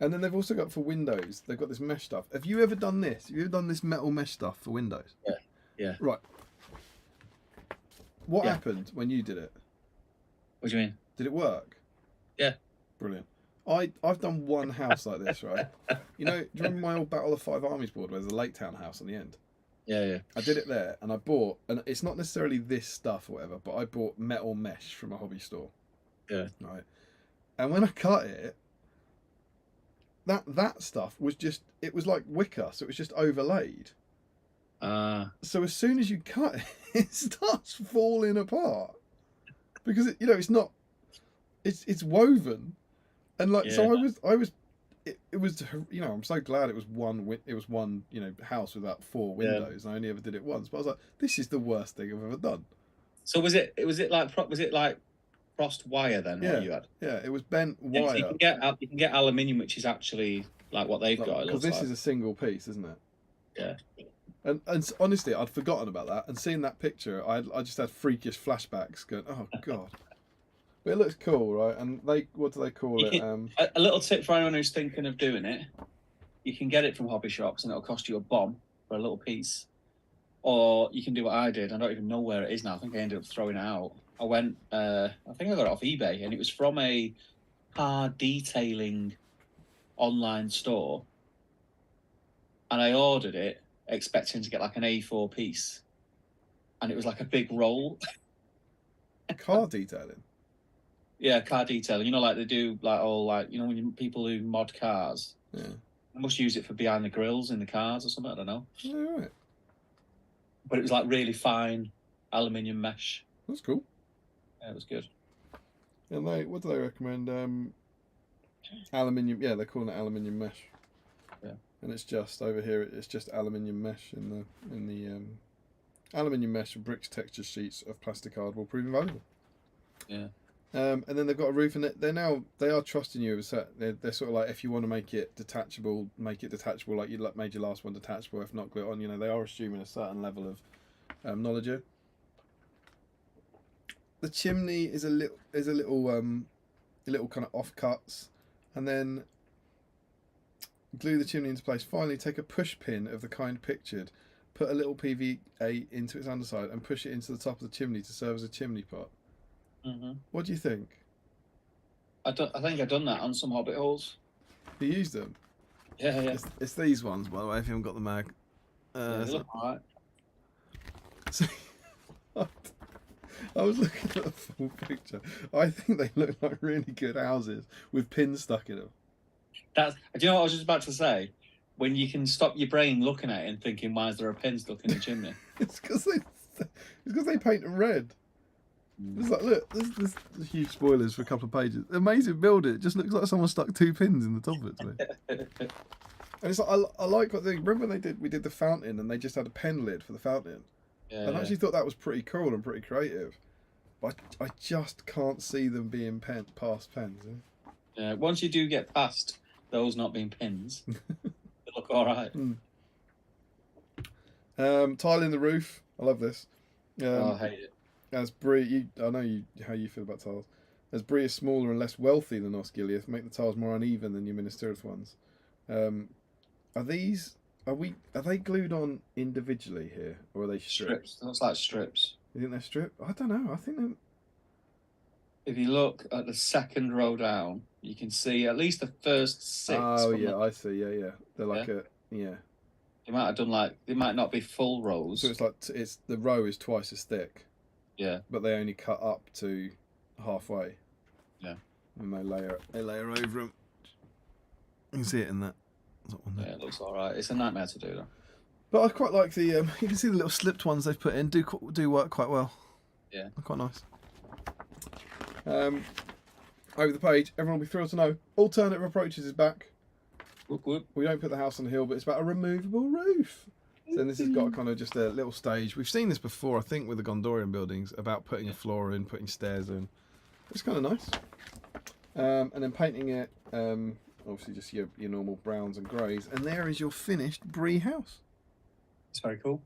And then they've also got for windows, they've got this mesh stuff. Have you ever done this? Have you ever done this metal mesh stuff for windows? Yeah. Yeah. Right. What happened when you did it? What do you mean? Did it work? Yeah. Brilliant. I've done one house like this, right? You know, do you remember my old Battle of Five Armies board where there's a Lake Town house on the end? Yeah, yeah. I did it there, and I bought, and it's not necessarily this stuff or whatever, but I bought metal mesh from a hobby store. Yeah. Right. And when I cut it, that stuff was it was like wicker, so it was just overlaid. So as soon as you cut it, it starts falling apart because it's woven, and like so it was I'm so glad it was one house with about 4 windows, and I only ever did it once, but I was like, this is the worst thing I've ever done. So was it like crossed wire then? Yeah, what you had? Yeah, it was bent wire. So you can get aluminium, which is actually like what they've got. Because this is a single piece, isn't it? Yeah. And honestly, I'd forgotten about that, and seeing that picture, I just had freakish flashbacks going, oh god. But it looks cool, right? And what do they call it? A little tip for anyone who's thinking of doing it: you can get it from hobby shops, and it'll cost you a bomb for a little piece. Or you can do what I did. I don't even know where it is now. I think I ended up throwing it out. I went. I think I got it off eBay, and it was from a car detailing online store. And I ordered it, expecting to get like an A4 piece, and it was like a big roll. Car detailing. Yeah, car detailing. You know, like they do, like all like when people who mod cars. Yeah. They must use it for behind the grills in the cars or something. I don't know. Yeah, right. But it was like really fine aluminium mesh. That's cool. Yeah, it was good. And what do they recommend? Aluminium. Yeah, they're calling it aluminium mesh. Yeah. And it's just over here. It's just aluminium mesh in the aluminium mesh and bricks texture sheets of plasticard will prove invaluable. Yeah. And then they've got a roof, and they are trusting you. They're sort of like, if you want to make it detachable, make it detachable. Like you made your last one detachable. If not, glue it on. They are assuming a certain level of knowledge here. The chimney is a little kind of offcuts, and then glue the chimney into place. Finally, take a push pin of the kind pictured, put a little PVA into its underside, and push it into the top of the chimney to serve as a chimney pot. Mm-hmm. What do you think? I think I've done that on some Hobbit holes. You used them. Yeah, yeah. It's these ones, by the way. If you haven't got the mag. Yeah, they look alright. So, I was looking at the full picture. I think they look like really good houses with pins stuck in them. Do you know what I was just about to say? When you can stop your brain looking at it and thinking, why is there a pin stuck in the chimney? It's because they paint them red. It's like, look, there's huge spoilers for a couple of pages. Amazing build it. Just looks like someone stuck 2 pins in the top of it to me. And it's like I like what they remember when we did the fountain and they just had a pen lid for the fountain. Yeah, I actually thought that was pretty cool and pretty creative. But I just can't see them being past pens. Yeah, once you do get past those not being pins, they look all right. Tiling the roof. I love this. I hate it. As Bree, I know how you feel about tiles. As Bree is smaller and less wealthy than Osgiliath, make the tiles more uneven than your Minas Tirith ones. Are they glued on individually here, or are they strips? It looks like strips. You think they're stripped? I don't know. I think they're... If you look at the second row down, you can see at least the first 6. Oh yeah, I see. Yeah. They're like yeah. They might have done they might not be full rows. So it's like the row is twice as thick. Yeah. But they only cut up to halfway. Yeah. And they layer over them. You can see it in that one there. Yeah, it looks all right. It's a nightmare to do though. But I quite like the. You can see the little slipped ones they've put in do work quite well. Yeah. They're quite nice. Over the page, everyone will be thrilled to know alternative approaches is back. Whoop, whoop. We don't put the house on the hill, but it's about a removable roof. So then this has got kind of just a little stage. We've seen this before, I think, with the Gondorian buildings, about putting a floor in, putting stairs in. It's kind of nice. And then painting it, obviously just your normal browns and greys. And there is your finished Bree house. It's very cool.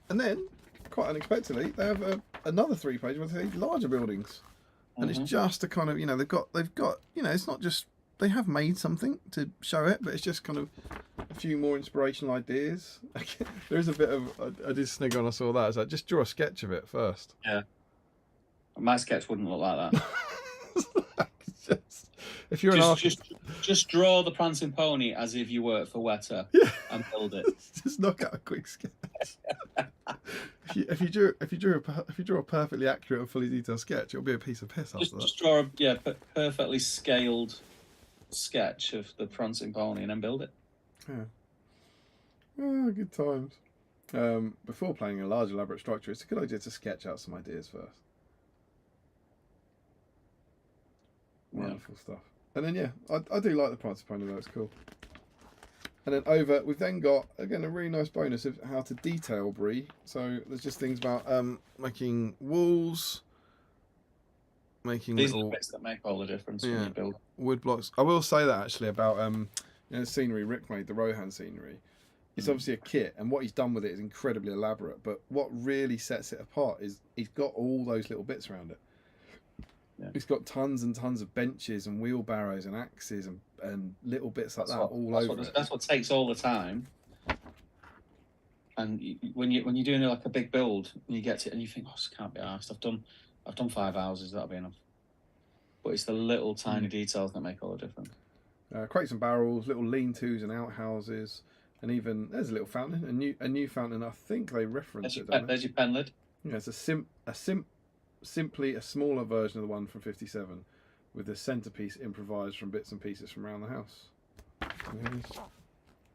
And then, quite unexpectedly, they have another 3-page where they say larger buildings. And it's just a kind of, they've got, it's not just, they have made something to show it, but it's just kind of a few more inspirational ideas. There is a bit of, I did snigger when I saw that. It's like, just draw a sketch of it first. Yeah. My sketch wouldn't look like that. If you're an artist, just draw the prancing pony as if you work for Weta and build it. Just knock out a quick sketch. If you draw a perfectly accurate and fully detailed sketch, it'll be a piece of piss after that. Just draw a perfectly scaled sketch of the prancing pony and then build it. Yeah. Oh, good times. Before planning a large elaborate structure, it's a good idea to sketch out some ideas first. Wonderful stuff. And then I do like the prancing pony though, it's cool. And then we've then got, again, a really nice bonus of how to detail Bree. So there's just things about making walls, making These are the bits that make all the difference when you build. Wood blocks. I will say that actually about the scenery Rick made, the Rohan scenery. It's obviously a kit, and what he's done with it is incredibly elaborate. But what really sets it apart is he's got all those little bits around it. Yeah. He's got tons and tons of benches and wheelbarrows and axes and little bits like all over it. That's what takes all the time. And when you're doing like a big build, and you get to it and you think, oh, this can't be arsed. I've done 5 houses, that'll be enough. But it's the little tiny details that make all the difference. Crates and barrels, little lean-tos and outhouses, and even there's a little fountain, a new fountain. I think they reference it. There's your pen lid. Yeah, it's simply a smaller version of the one from 57, with the centerpiece improvised from bits and pieces from around the house.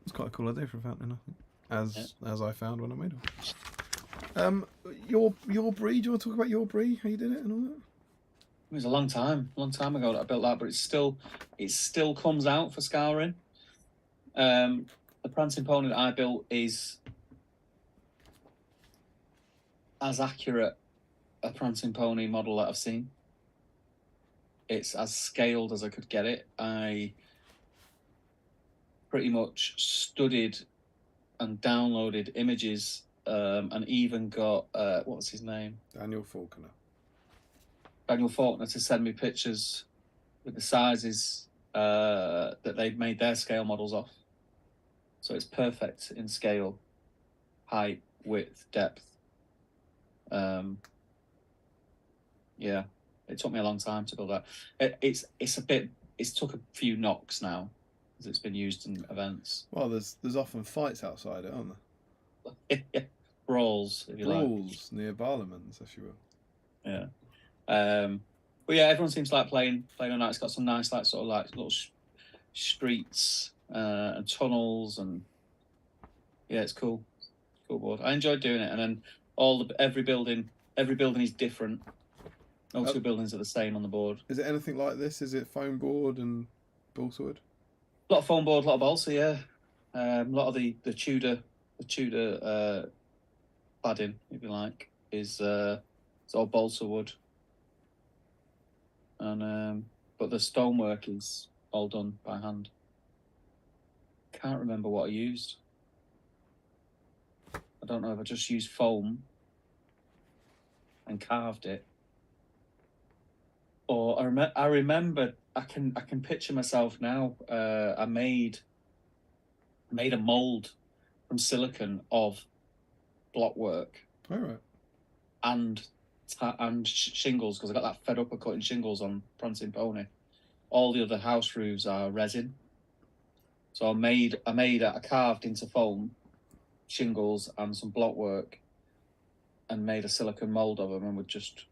It's quite a cool idea for a fountain, I think, as I found when I made it. Your Bree. Do you want to talk about your Bree? How you did it and all that? It was a long time ago that I built that, but it still comes out for scouring. The prancing pony that I built is as accurate a prancing pony model that I've seen. It's as scaled as I could get it. I pretty much studied and downloaded images and even got what's his name? Daniel Faulkner to send me pictures with the sizes that they'd made their scale models off. So it's perfect in scale, height, width, depth. It took me a long time to build that. It's took a few knocks now because it's been used in events. Well, there's often fights outside it, aren't there? Brawls, if you Brawls near Barlamans, if you will. Yeah. But yeah, everyone seems to like playing on that. It's got some nice like sort of like little streets and tunnels, and yeah, it's cool. Cool board. I enjoyed doing it, and then every building is different. No two buildings are the same on the board. Is it anything like this? Is it foam board and balsa wood? A lot of foam board, a lot of balsa, yeah. A lot of the Tudor cladding, if you like, is it's all balsa wood. And but the stonework is all done by hand. Can't remember what I used. I don't know if I just used foam and carved it, or I remember. I can picture myself now. I made a mold from silicon of blockwork. All right. And shingles, because I got that fed up of cutting shingles on Prancing Pony. All the other house roofs are resin. So I carved into foam shingles and some blockwork and made a silicon mold of them, and would just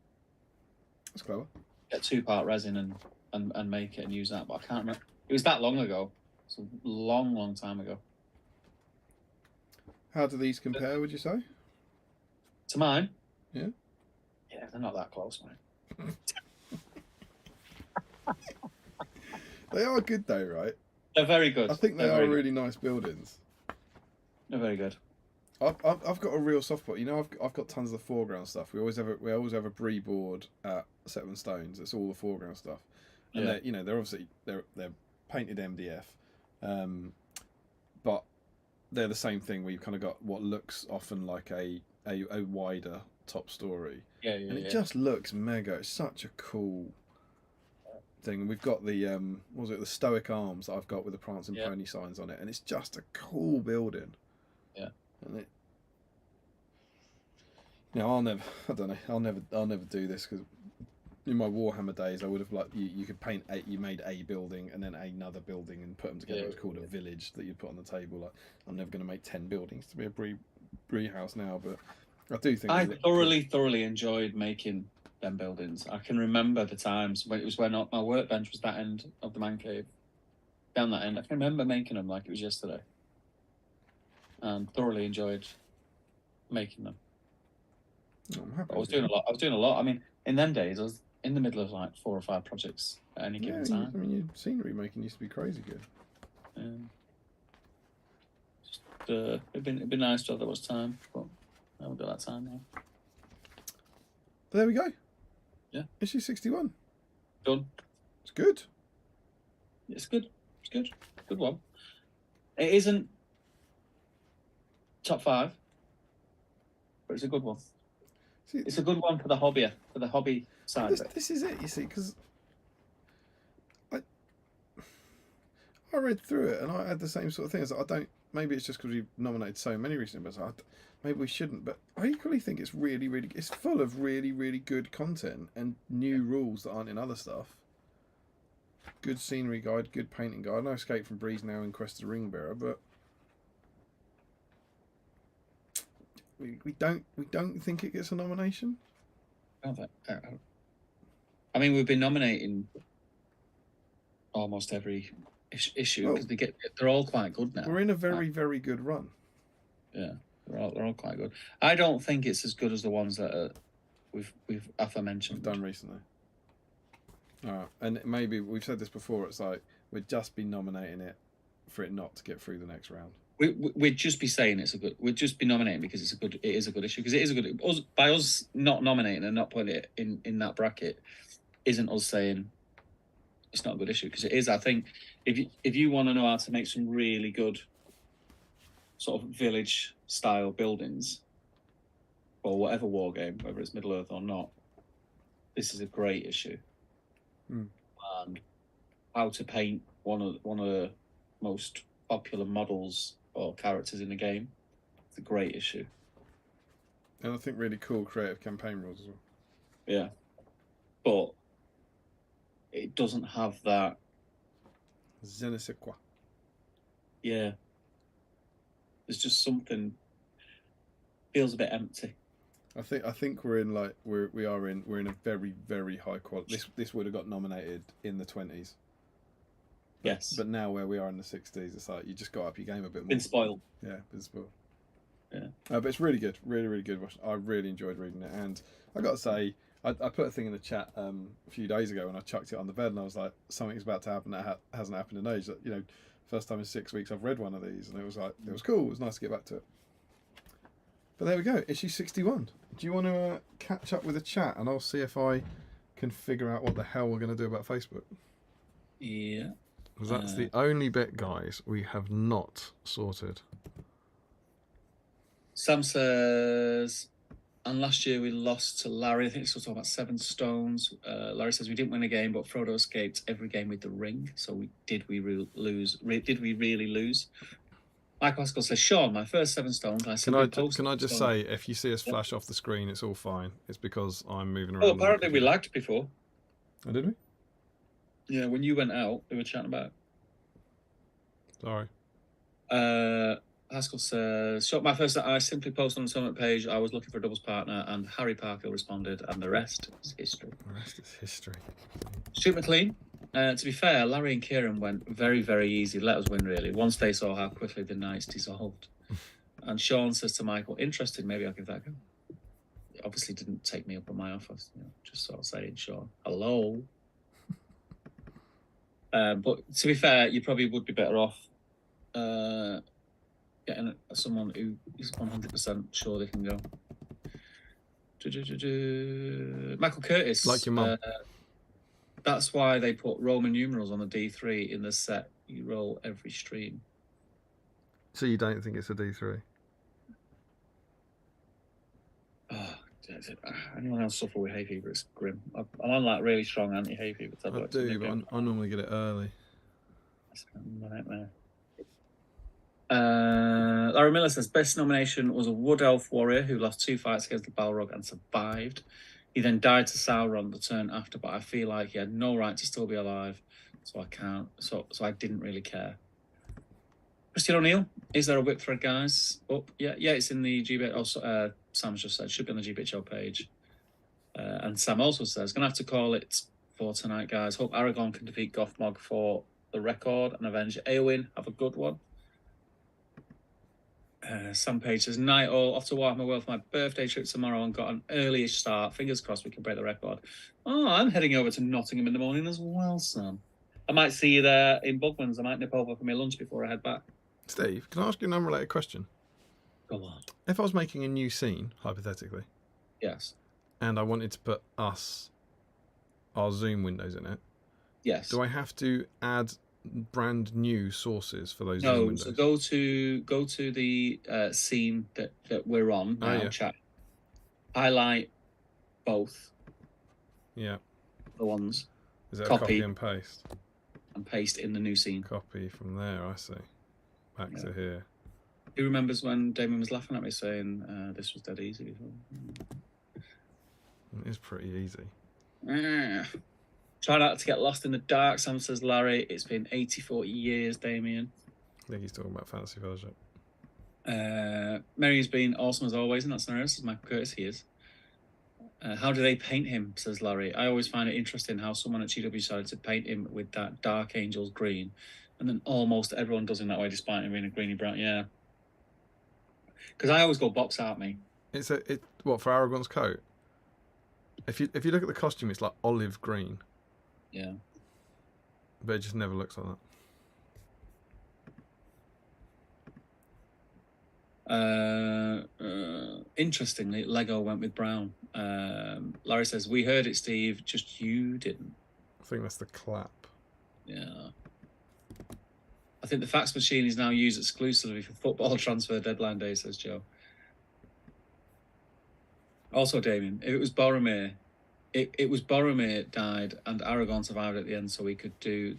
That's clever. Get 2-part resin and make it and use that. But I can't remember. It was that long ago. It's a long time ago. How do these compare, would you say? To mine? Yeah. Yeah, they're not that close, mate. They are good though, right? They're very good. I think they are really nice buildings. They're very good. I've got a real soft spot. You know, I've got tons of the foreground stuff. We always have a brie board at 7 Stones. It's all the foreground stuff, and they're obviously they're painted MDF, but they're the same thing. Where you've kind of got what looks often like a wider top story. And it just looks mega. It's such a cool thing. And we've got the the Stoic arms that I've got with the Prancing Pony signs on it, and it's just a cool building. Yeah. And I'll never do this, because in my Warhammer days I would have you could paint you made a building and then another building and put them together. It's called a village that you'd put on the table. Like, I'm never going to make 10 buildings to be a brie house now, but I do think I thoroughly enjoyed making them buildings. I can remember the times when my workbench was that end of the man cave, down that end. I can remember making them like it was yesterday, and thoroughly enjoyed making them. I was doing a lot. I mean, in them days, I was in the middle of like 4 or 5 projects at any given time. I mean, your scenery making used to be crazy good. It'd been nice to have that much time, but I haven't got that time now. But there we go. Yeah. Issue 61. Done. It's good. It's good. It's good. Good one. It isn't top 5, but it's a good one. See, it's a good one for the hobby side of it. This is it, you see, because I read through it and I had the same sort of thing. Maybe it's just because we've nominated so many recently, but maybe we shouldn't. But I equally think it's it's full of really, really good content and new rules that aren't in other stuff. Good scenery guide, good painting guide. No Escape from Breeze now in Quest of the Ringbearer, but we don't think it gets a nomination. I mean, we've been nominating almost every issue because they're all quite good now. We're in a very good run. Yeah, they're all quite good. I don't think it's as good as the ones that we've aforementioned done recently. And maybe we've said this before. It's like we'd just be nominating it for it not to get through the next round. We'd just be saying it's a good. We'd just be nominating because it is a good issue, because it is a good. By us not nominating and not putting it in that bracket, isn't us saying it's not a good issue, because it is. I think if you want to know how to make some really good sort of village style buildings or whatever war game, whether it's Middle Earth or not, this is a great issue. And how to paint one of the most popular models or characters in the game, it's a great issue. And I think really cool creative campaign rules as well. Yeah, but it doesn't have that. Je ne sais quoi. Yeah. There's just something feels a bit empty. I think we're in we're in a very, very high quality. This would have got nominated in the 20s. Yes. But now where we are in the 60s, it's like you just got up your game a bit more. Been spoiled. Yeah, been spoiled. Yeah. But it's really good, really, really good. I really enjoyed reading it, and I got to say, I put a thing in the chat a few days ago, and I chucked it on the bed, and I was like, something's about to happen that hasn't happened in age. You know, first time in 6 weeks I've read one of these, and it was like, it was cool. It was nice to get back to it. But there we go, issue 61. Do you want to catch up with the chat, and I'll see if I can figure out what the hell we're going to do about Facebook? Yeah. Because that's the only bit, guys, we have not sorted. Sam says, and last year we lost to Larry. I think it's talking about 7 stones. Larry says we didn't win a game, but Frodo escaped every game with the ring. So did we really lose? Did we really lose? Michael Haskell says, Sean, my first 7 stones. Can I just say, if you see us flash off the screen, it's all fine. It's because I'm moving around. Oh, apparently we lagged before. Oh, did we? Yeah, when you went out, we were chatting about it. Sorry. Haskell says, "Shot my first. I simply posted on the tournament page. I was looking for a doubles partner, and Harry Parker responded, and the rest is history." The rest is history. Stuart McLean. To be fair, Larry and Kieran went very, very easy. Let us win, really. Once they saw how quickly the Knights dissolved. And Sean says to Michael, "Interesting. Maybe I'll give that a go." He obviously didn't take me up on my offer. You know, just sort of saying, "Sean, hello." But to be fair, you probably would be better off getting someone who is 100% sure they can go. Michael Curtis. Like your mum. That's why they put Roman numerals on the D3 in the set you roll every stream. So you don't think it's a D3? Oh, anyone else suffer with hay fever? It's grim. I'm on like really strong anti-hay fever tablets. I do, but I normally get it early. That's a nightmare. Larry Miller says best nomination was a Wood Elf warrior who lost 2 fights against the Balrog and survived. He then died to Sauron the turn after, but I feel like he had no right to still be alive, so I can't. So I didn't really care. Christian O'Neill, is there a whip thread, guys? Oh, yeah, it's in the GBH. Oh, Sam's just said should be on the GBHL page. And Sam also says gonna have to call it for tonight, guys. Hope Aragorn can defeat Gothmog for the record and avenge Eowyn. Have a good one. Sam Page says, night all, off to Warhammer World for my birthday trip tomorrow and got an early-ish start. Fingers crossed we can break the record. Oh, I'm heading over to Nottingham in the morning as well, Sam. I might see you there in Bugman's. I might nip over for my lunch before I head back. Steve, can I ask you an unrelated question? Go on. If I was making a new scene, hypothetically. Yes. And I wanted to put our Zoom windows in it. Yes. Do I have to add brand new sources for those Zoom windows? So go to the scene that we're on now, chat. Highlight both. Yeah. The ones. Is that copy and paste? And paste in the new scene. Copy from there, I see. Back to here. Who remembers when Damien was laughing at me saying this was dead easy before? It is pretty easy. Try not to get lost in the dark, Sam says Larry. It's been 84 years, Damien. I think he's talking about Fantasy Fellowship. Mary's been awesome as always in that scenario, says Michael Curtis. He is. How do they paint him, says Larry. I always find it interesting how someone at GW decided to paint him with that Dark Angels green, and then almost everyone does him that way despite him being a greeny brown. Yeah. Because I always go box art, me. What, for Aragorn's coat? If you look at the costume, it's like olive green. Yeah. But it just never looks like that. Interestingly, Lego went with brown. Larry says, we heard it, Steve, just you didn't. I think that's the clap. Yeah. I think the fax machine is now used exclusively for football transfer deadline day, says Joe. Also, Damien, if it was Boromir, it was Boromir died and Aragorn survived at the end, so we could do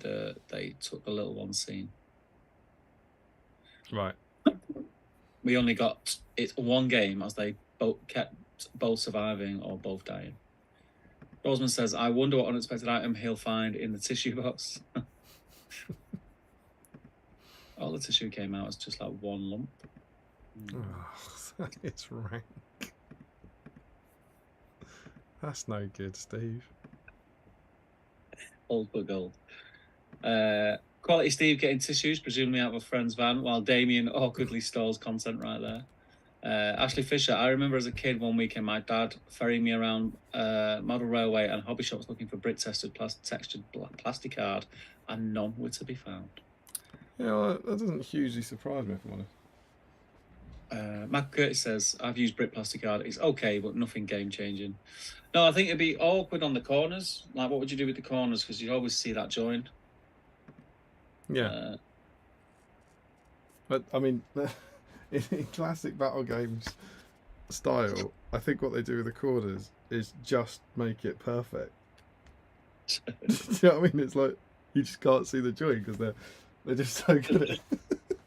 they took the little one scene. Right. We only got one game as they both kept both surviving or both dying. Roseman says, I wonder what unexpected item he'll find in the tissue box. All the tissue came out as just like one lump. Oh, it's rank. That's no good, Steve. Old but gold. Quality Steve getting tissues, presumably out of a friend's van, while Damien awkwardly stalls content right there. Ashley Fisher, I remember as a kid one weekend my dad ferrying me around model railway and hobby shops looking for Brit-tested textured plastic card, and none were to be found. Yeah, well, that doesn't hugely surprise me, if I'm honest. Matt Curtis says, I've used Brit plastic card. It's okay, but nothing game-changing. No, I think it'd be awkward on the corners. Like, what would you do with the corners? Because you always see that join. Yeah. But, I mean, in classic battle games style, I think what they do with the corners is just make it perfect. Do you know what I mean? It's like, you just can't see the join because they're just so good at it.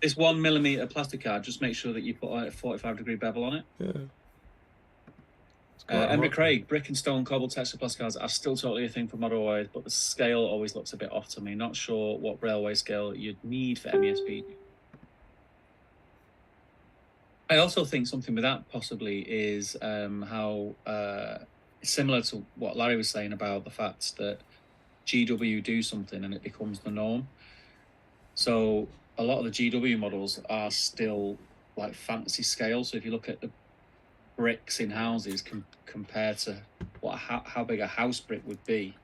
This 1mm plastic card, just make sure that you put a 45-degree bevel on it. Yeah. Emery Craig, brick and stone cobbled texture plastic cards are still totally a thing for model railways, but the scale always looks a bit off to me. Not sure what railway scale you'd need for MESB. I also think something with that possibly is how similar to what Larry was saying about the fact that GW do something and it becomes the norm. So a lot of the GW models are still like fantasy scale. So if you look at the bricks in houses compared to how big a house brick would be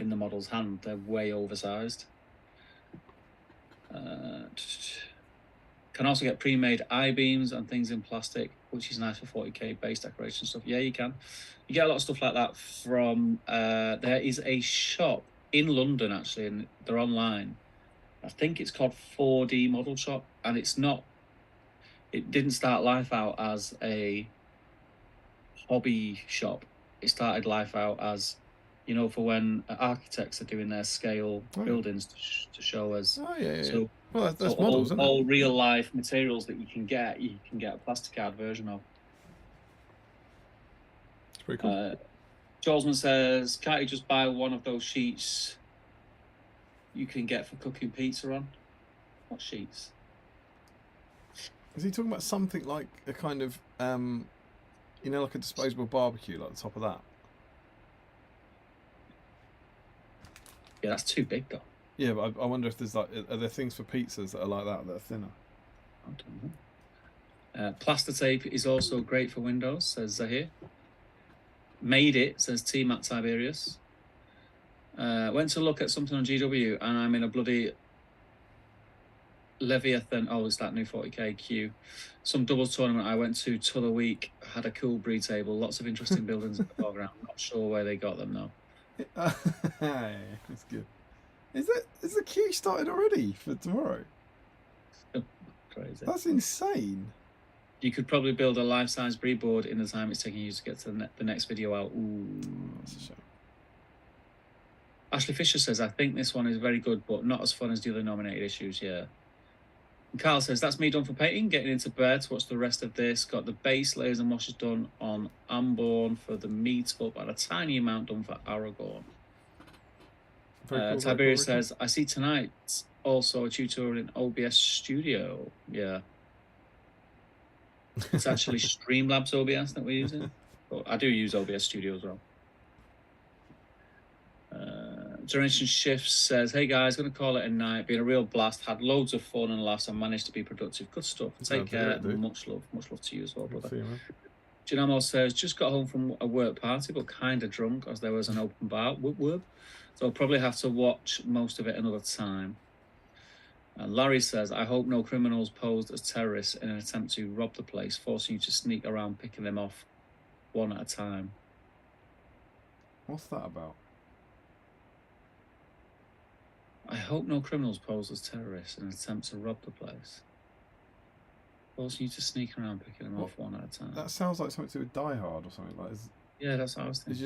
in the model's hand, they're way oversized. Can also get pre-made I-beams and things in plastic, which is nice for 40k base decoration stuff. Yeah, you can. You get a lot of stuff like that from there is a shop in London actually, and they're online. I think it's called 4D Model Shop, and it didn't start life out as a hobby shop. It started life out as, you know, for when architects are doing their scale buildings to show us. Oh, yeah. So, well, that's models, isn't it? All real life materials that you can get a plastic card version of. It's pretty cool. Jolsman says, can't you just buy one of those sheets you can get for cooking pizza on? What sheets? Is he talking about something like a kind of, you know, like a disposable barbecue, like the top of that? Yeah, that's too big though. Yeah, but I wonder if there's like, are there things for pizzas that are like that are thinner? I don't know. Plaster tape is also great for windows, says Zahir. Made it, says T. Matt Tiberius. Went to look at something on GW and I'm in a bloody Leviathan. Oh, it's that new 40k queue. Some doubles tournament I went to t'other week had a cool breed table, lots of interesting buildings in the foreground. Not sure where they got them though. That's good. Is the queue started already for tomorrow? Crazy. That's insane. You could probably build a life-size breed board in the time it's taking you to get to the next video out. Ooh. That's a shame. Ashley Fisher says, I think this one is very good, but not as fun as the other nominated issues, yeah. And Carl says, that's me done for painting, getting into bed to watch the rest of this. Got the base layers and washes done on Amborn for the meetup and a tiny amount done for Aragorn. Cool, Tiberius says, I see tonight also a tutorial in OBS Studio. Yeah. It's actually Streamlabs OBS that we're using. But I do use OBS Studio as well. Generation Shifts says, hey guys, going to call it a night. Been a real blast. Had loads of fun and laughs and managed to be productive. Good stuff. Take care. Much love to you as well, brother. Janamo says, just got home from a work party, but kind of drunk as there was an open bar. Whoop whoop. So I'll probably have to watch most of it another time. And Larry says, I hope no criminals posed as terrorists in an attempt to rob the place, forcing you to sneak around picking them off one at a time. What's that about? I hope no criminals pose as terrorists in an attempt to rob the place, forcing you to sneak around picking them off one at a time. That sounds like something to do with Die Hard or something like that. Yeah, that's what I was thinking.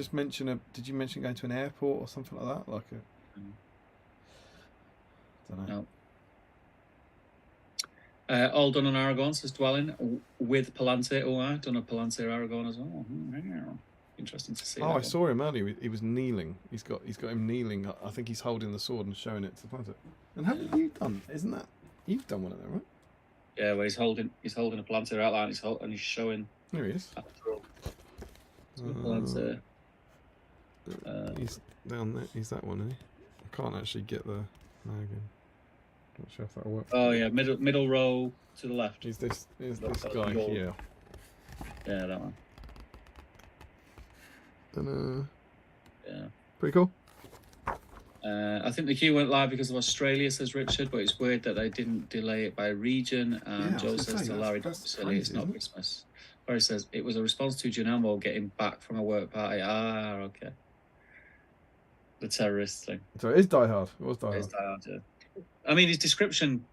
Did you mention going to an airport or something like that? Like a... I don't know. All done on Aragorn, says Dwelling, with Palantir. Oh, I've done a Palantir Aragorn as well. interesting to see. Oh, I saw him earlier. He was kneeling. He's got him kneeling. I think he's holding the sword and showing it to the planter. And haven't you done? Isn't that you've done one of them, right? Yeah, where he's holding a planter outline. And he's showing. There he is. He's down there. He's that one, isn't he? I can't actually get the mag in. Not sure if that'll work. Oh yeah, middle row to the left. He's this guy here. Yeah, that one. And yeah, pretty cool. I think the queue went live because of Australia, says Richard, but it's weird that they didn't delay it by region. And Yeah, Joe says to Larry, silly, it's not Christmas. Barry says it was a response to Janelmo getting back from a work party. Ah, okay. The terrorist thing. So it is Die Hard. It was Die Hard. It is Die Hard, yeah. I mean, his description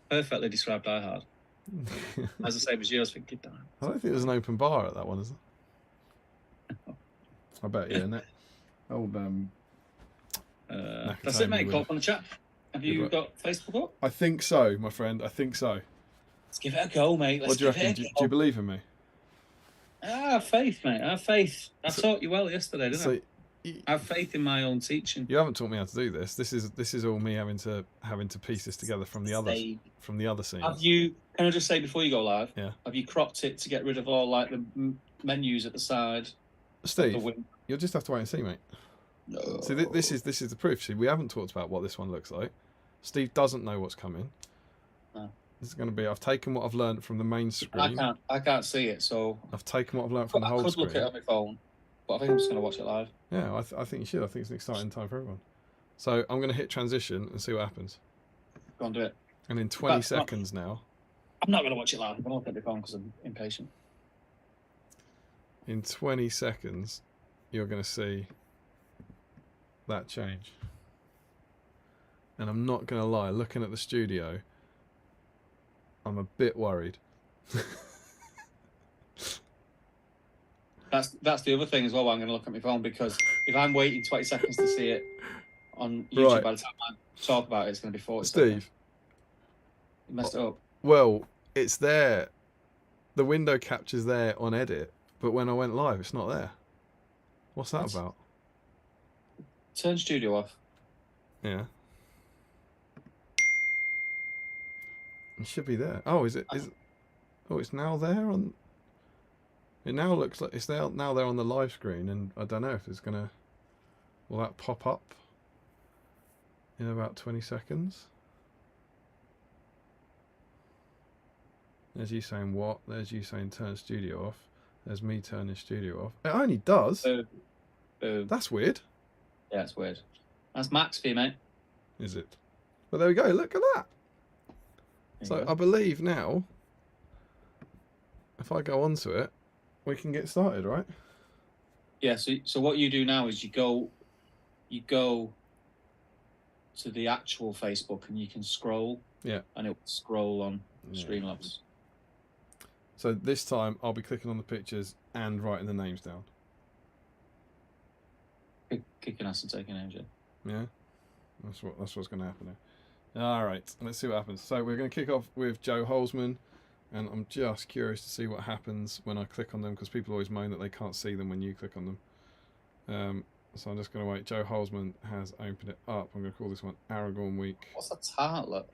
perfectly described Die Hard. As the same as yours, thinking Die Hard. I don't think there's an open bar at that one, is there? I bet, yeah. Old that's it, mate. Call up on the chat. Have you got Facebook up? I think so, my friend. I think so. Let's give it a go, mate. What do you reckon? Do you believe in me? I have faith, mate. I have faith. I taught you well yesterday, didn't I? I have faith in my own teaching. You haven't taught me how to do this. This is all me having to piece this together from the other scenes. Have you? Can I just say before you go live? Yeah. Have you cropped it to get rid of all like the menus at the side? Steve, you'll just have to wait and see, mate. No. See, this is the proof. See, we haven't talked about what this one looks like. Steve doesn't know what's coming. No. This is going to be. I've taken what I've learned from the main screen. I can't see it, so I've taken what I've learned from the whole screen. I could look at it on my phone, but I think I'm just going to watch it live. Yeah, I think you should. I think it's an exciting time for everyone. So I'm going to hit transition and see what happens. Go on, do it. And in 20 seconds now. I'm not going to watch it live. I'm going to look at my phone because I'm impatient. In 20 seconds, you're going to see that change. And I'm not going to lie, looking at the studio, I'm a bit worried. That's the other thing as well. I'm going to look at my phone because if I'm waiting 20 seconds to see it on YouTube, by the time I talk about it, it's going to be 40 seconds. Steve, you messed it up. Well, it's there. The window capture's there on edit, but when I went live, it's not there. What's that about? Turn studio off. Yeah. It should be there. Oh, is it? Oh, it's now there on. It now looks like it's now there on the live screen, and I don't know if it's gonna. Will that pop up in about 20 seconds? There's you saying what? There's you saying turn studio off. There's me turning studio off. It only does. Boom. That's weird. Yeah, it's weird. That's max for you, mate. Is it? Well, there we go. Look at that. So I believe now, if I go onto it, we can get started, right? Yeah. So what you do now is you go to the actual Facebook and you can scroll. Yeah. And it will scroll on Streamlabs. So this time I'll be clicking on the pictures and writing the names down. Kicking ass and taking names, yeah. Yeah. That's what's going to happen here. All right, let's see what happens. So we're going to kick off with Joe Holzman, and I'm just curious to see what happens when I click on them because people always moan that they can't see them when you click on them. So I'm just going to wait. Joe Holzman has opened it up. I'm going to call this one Aragorn Week. What's a tartlet?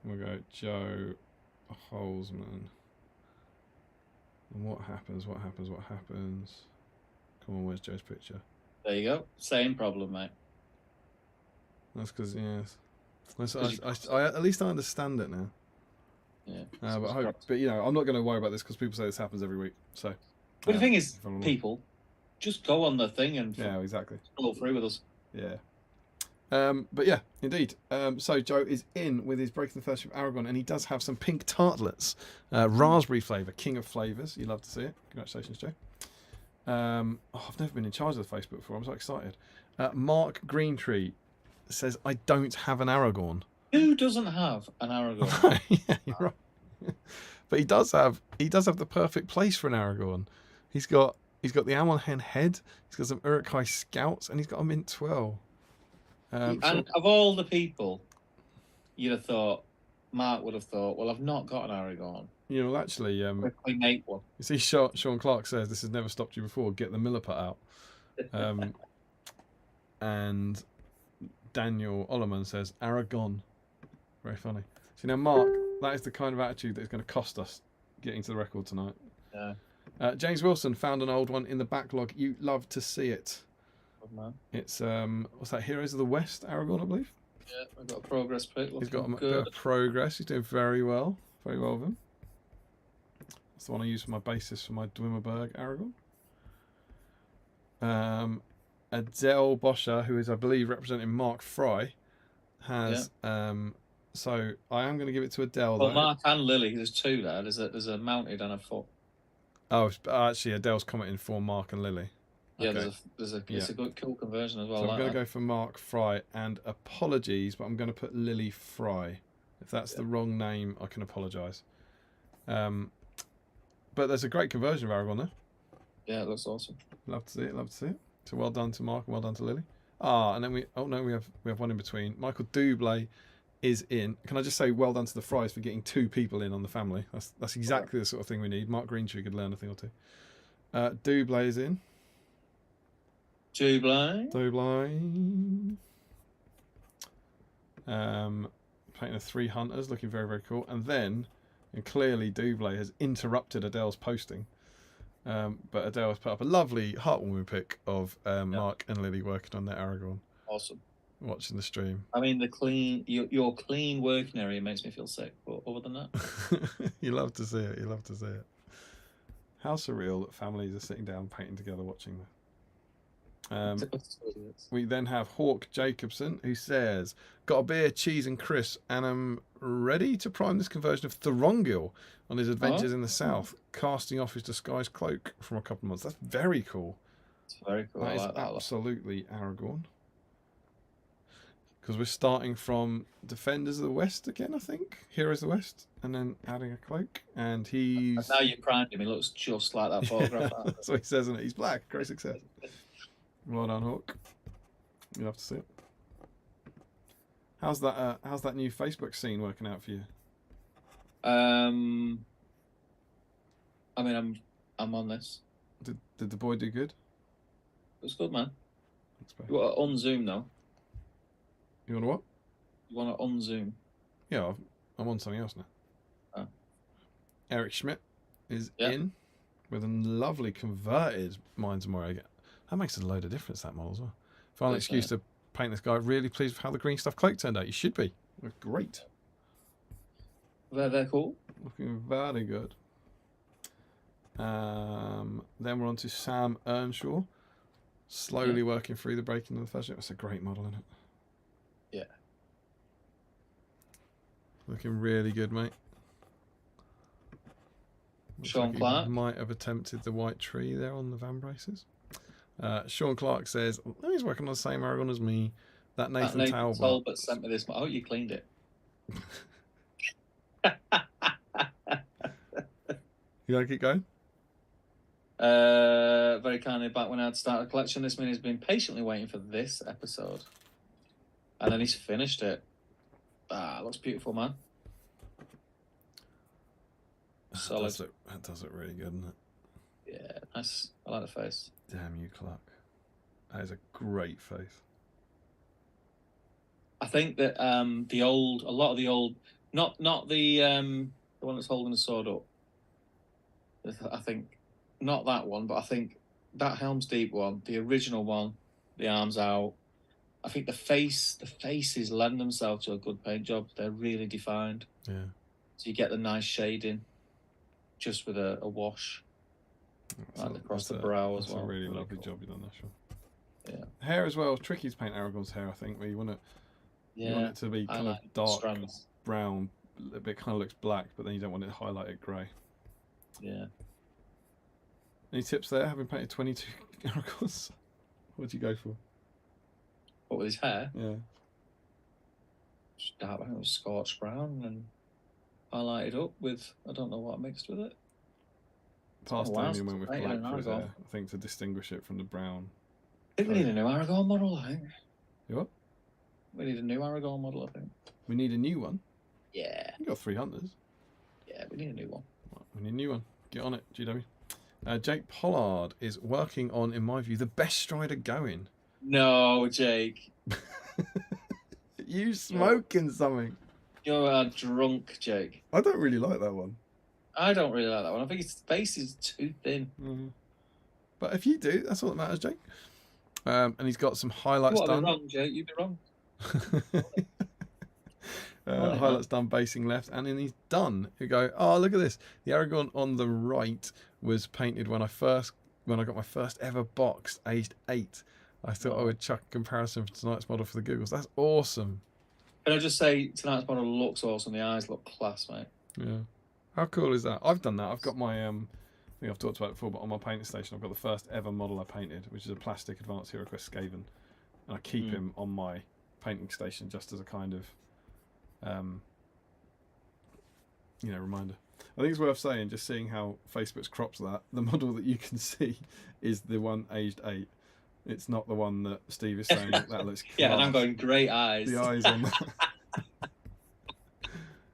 We'll go Joe Holzman. And what happens? What happens? What happens? Come on, where's Joe's picture? There you go. Same problem, mate. That's because, yes. I at least I understand it now. Yeah. But you know, I'm not going to worry about this because people say this happens every week. So. But the thing is, people just go on the thing and exactly. Follow through with us. Yeah. But yeah, indeed. So Joe is in with his Breaking the Thirst of Aragorn, and he does have some pink tartlets, raspberry flavour, king of flavours. You love to see it. Congratulations, Joe. I've never been in charge of the Facebook before. I'm so excited. Mark Greentree says, I don't have an Aragorn. Who doesn't have an Aragorn? Yeah, you're right. But he does have the perfect place for an Aragorn. He's got the Amelhen head, he's got some Uruk-hai scouts, and he's got a mint twirl. And of all the people, you'd have thought Mark would have thought, well, I've not got an Aragorn. You know, actually, Quickly make one. you see, Sean Clark says this has never stopped you before. Get the Milliput out. And Daniel Ollerman says Aragon. Very funny. So now, Mark, that is the kind of attitude that is going to cost us getting to the record tonight. Yeah. James Wilson found an old one in the backlog. You love to see it. Good man. It's what's that? Heroes of the West, Aragorn, I believe. Yeah, I've got a progress pick. He's got a Good. bit of progress. He's doing very well with him. That's the one I use for my basis for my Dwimmerberg Aragorn. Adele Boscher, who is, I believe, representing Mark Fry, has. So I am going to give it to Adele. Well, though. Mark and Lily, there's two there. There's a mounted and a foot. Oh, actually, Adele's commenting for Mark and Lily. Yeah, Okay. it's a good cool conversion as well. So I'm going to go for Mark Fry, and apologies, but I'm going to put Lily Fry. If that's the wrong name, I can apologise. But there's a great conversion of Aragorn there. Yeah, it looks awesome. Love to see it. Love to see it. So well done to Mark and well done to Lily. And then we have one in between. Michael Dublé is in. Can I just say well done to the Frys for getting 2 people in on the family. That's exactly the sort of thing we need. Mark Greentree could learn a thing or two. Dublé is in. Dublé. Painting the 3 hunters, looking very, very cool. And then, clearly Dublé has interrupted Adele's posting. But Adele has put up a lovely, heartwarming pic of Mark and Lily working on their Aragorn. Awesome. Watching the stream. I mean, your clean working area makes me feel sick. But other than that, you love to see it. You love to see it. How surreal that families are sitting down painting together watching this. We then have Hawk Jacobson, who says, got a beer, cheese and Chris, and I'm ready to prime this conversion of Thorongil on his adventures in the south, casting off his disguised cloak from a couple of months. That's very cool. It's very cool. That is absolutely Aragorn. Because we're starting from Defenders of the West again, I think. Heroes of the West. And then adding a cloak. And he's... Now you primed him, he looks just like that photograph. That's what he says, isn't it? He's black. Great success. Well done, Hawk. You'll have to see it. How's that new Facebook scene working out for you? I mean, I'm on this. Did the boy do good? It was good, man. Thanks, You want to unzoom though? You want to what? You want to unzoom? Yeah, I'm on something else now. Oh. Eric Schmidt is in with a lovely converted Minds of Moria. That makes a load of difference, that model as well. Final excuse to paint this guy. Really pleased with how the green stuff cloak turned out. You should be. Look great. They're cool. Looking very good. Then we're on to Sam Earnshaw. Slowly working through the breaking of the flash. That's a great model, isn't it? Yeah. Looking really good, mate. Sean Clark might have attempted the white tree there on the van braces. Sean Clark says, oh, he's working on the same Aragorn as me. That Nathan Talbot sent me this. I hope you cleaned it. You want to keep going? Very kindly back when I'd started a collection. This man has been patiently waiting for this episode. And then he's finished it. Looks beautiful, man. Solid. That does it really good, doesn't it? Yeah, nice. I like the face. Damn you, Clark. That is a great face. I think that a lot of the old, not the one that's holding the sword up. I think not that one, but I think that Helm's Deep one, the original one, the arms out. I think the faces lend themselves to a good paint job. They're really defined. Yeah. So you get the nice shading, just with a wash. Like across the brow as well. That's a really lovely job you've done there, Sean. Yeah. Hair as well. Tricky to paint Aragorn's hair, I think, where you want it to be kind of dark strands. Brown, a bit kind of looks black, but then you don't want it highlighted grey. Yeah. Any tips there? Having painted 22 Aragorns, what'd you go for? What with his hair? Yeah. Just dark, I think it was scorched brown and highlighted up with, I don't know what I mixed with it. Past Damien went with black for his hair, I think, to distinguish it from the brown. I think we need a new Aragorn model, I think. You what? We need a new Aragorn model, I think. We need a new one? Yeah. You got 3 hunters. Yeah, we need a new one. Right, we need a new one. Get on it, GW. Jake Pollard is working on, in my view, the best strider going. No, Jake. You smoking something? You're a drunk, Jake. I don't really like that one. I don't really like that one. I think his face is too thin. But if you do, that's all that matters, Jake. And he's got some highlights done. Be wrong, Jake. You'd be wrong. Highlights done, basing left, and then he's done. You go, oh, look at this. The Aragorn on the right was painted when I got my first ever box, aged 8. I thought I would chuck a comparison for tonight's model for the Googles. That's awesome. Can I just say, tonight's model looks awesome. The eyes look class, mate. Yeah. How cool is that? I've done that. I've got my, I think I've talked about it before, but on my painting station, I've got the first ever model I painted, which is a plastic Advanced Hero Quest Skaven. And I keep him on my painting station just as a kind of, reminder. I think it's worth saying, just seeing how Facebook's crops that, the model that you can see is the one aged 8. It's not the one that Steve is saying that looks class. Yeah, and I'm going, great eyes. The eyes on that.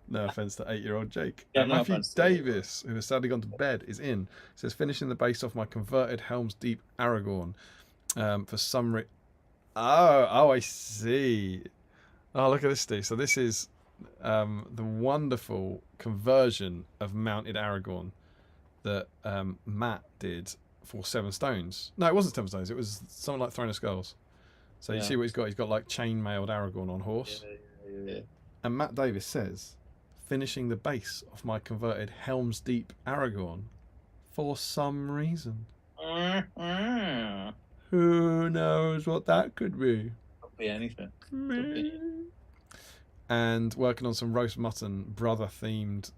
No offence to 8-year-old Jake. Yeah, no Matthew offense Davis, who has sadly gone to bed, is in. Says, finishing the base off my converted Helm's Deep Aragorn for some... Oh, I see. Oh, look at this, Steve. So this is the wonderful conversion of mounted Aragorn that Matt did for 7 stones. No, it wasn't 7 stones. It was something like Throne of Skulls. So you see what he's got? He's got like chain-mailed Aragorn on horse. Yeah. And Matt Davis says, finishing the base of my converted Helm's Deep Aragorn for some reason. Who knows what that could be? Could be anything. Could be. And working on some roast mutton, brother-themed...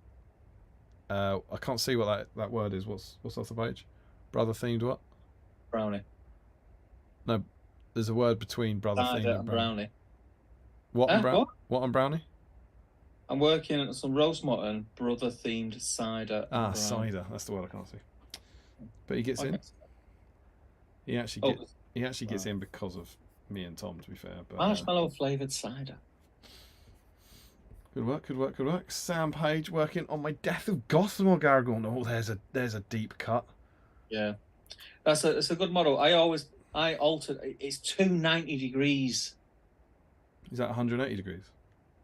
I can't see what that word is. What's off the page? Brother-themed what? Brownie. No, there's a word between brother-themed and brownie. What and brownie? I'm working on some roast mutton, brother-themed cider. Cider. That's the word I can't see. But he gets in. He actually gets in because of me and Tom, to be fair. But, marshmallow flavoured cider. Good work. Sam Page working on my Death of Gothmog Aragorn. Oh, there's a deep cut. Yeah, it's a good model. I altered. It's 290 degrees. Is that 180 degrees?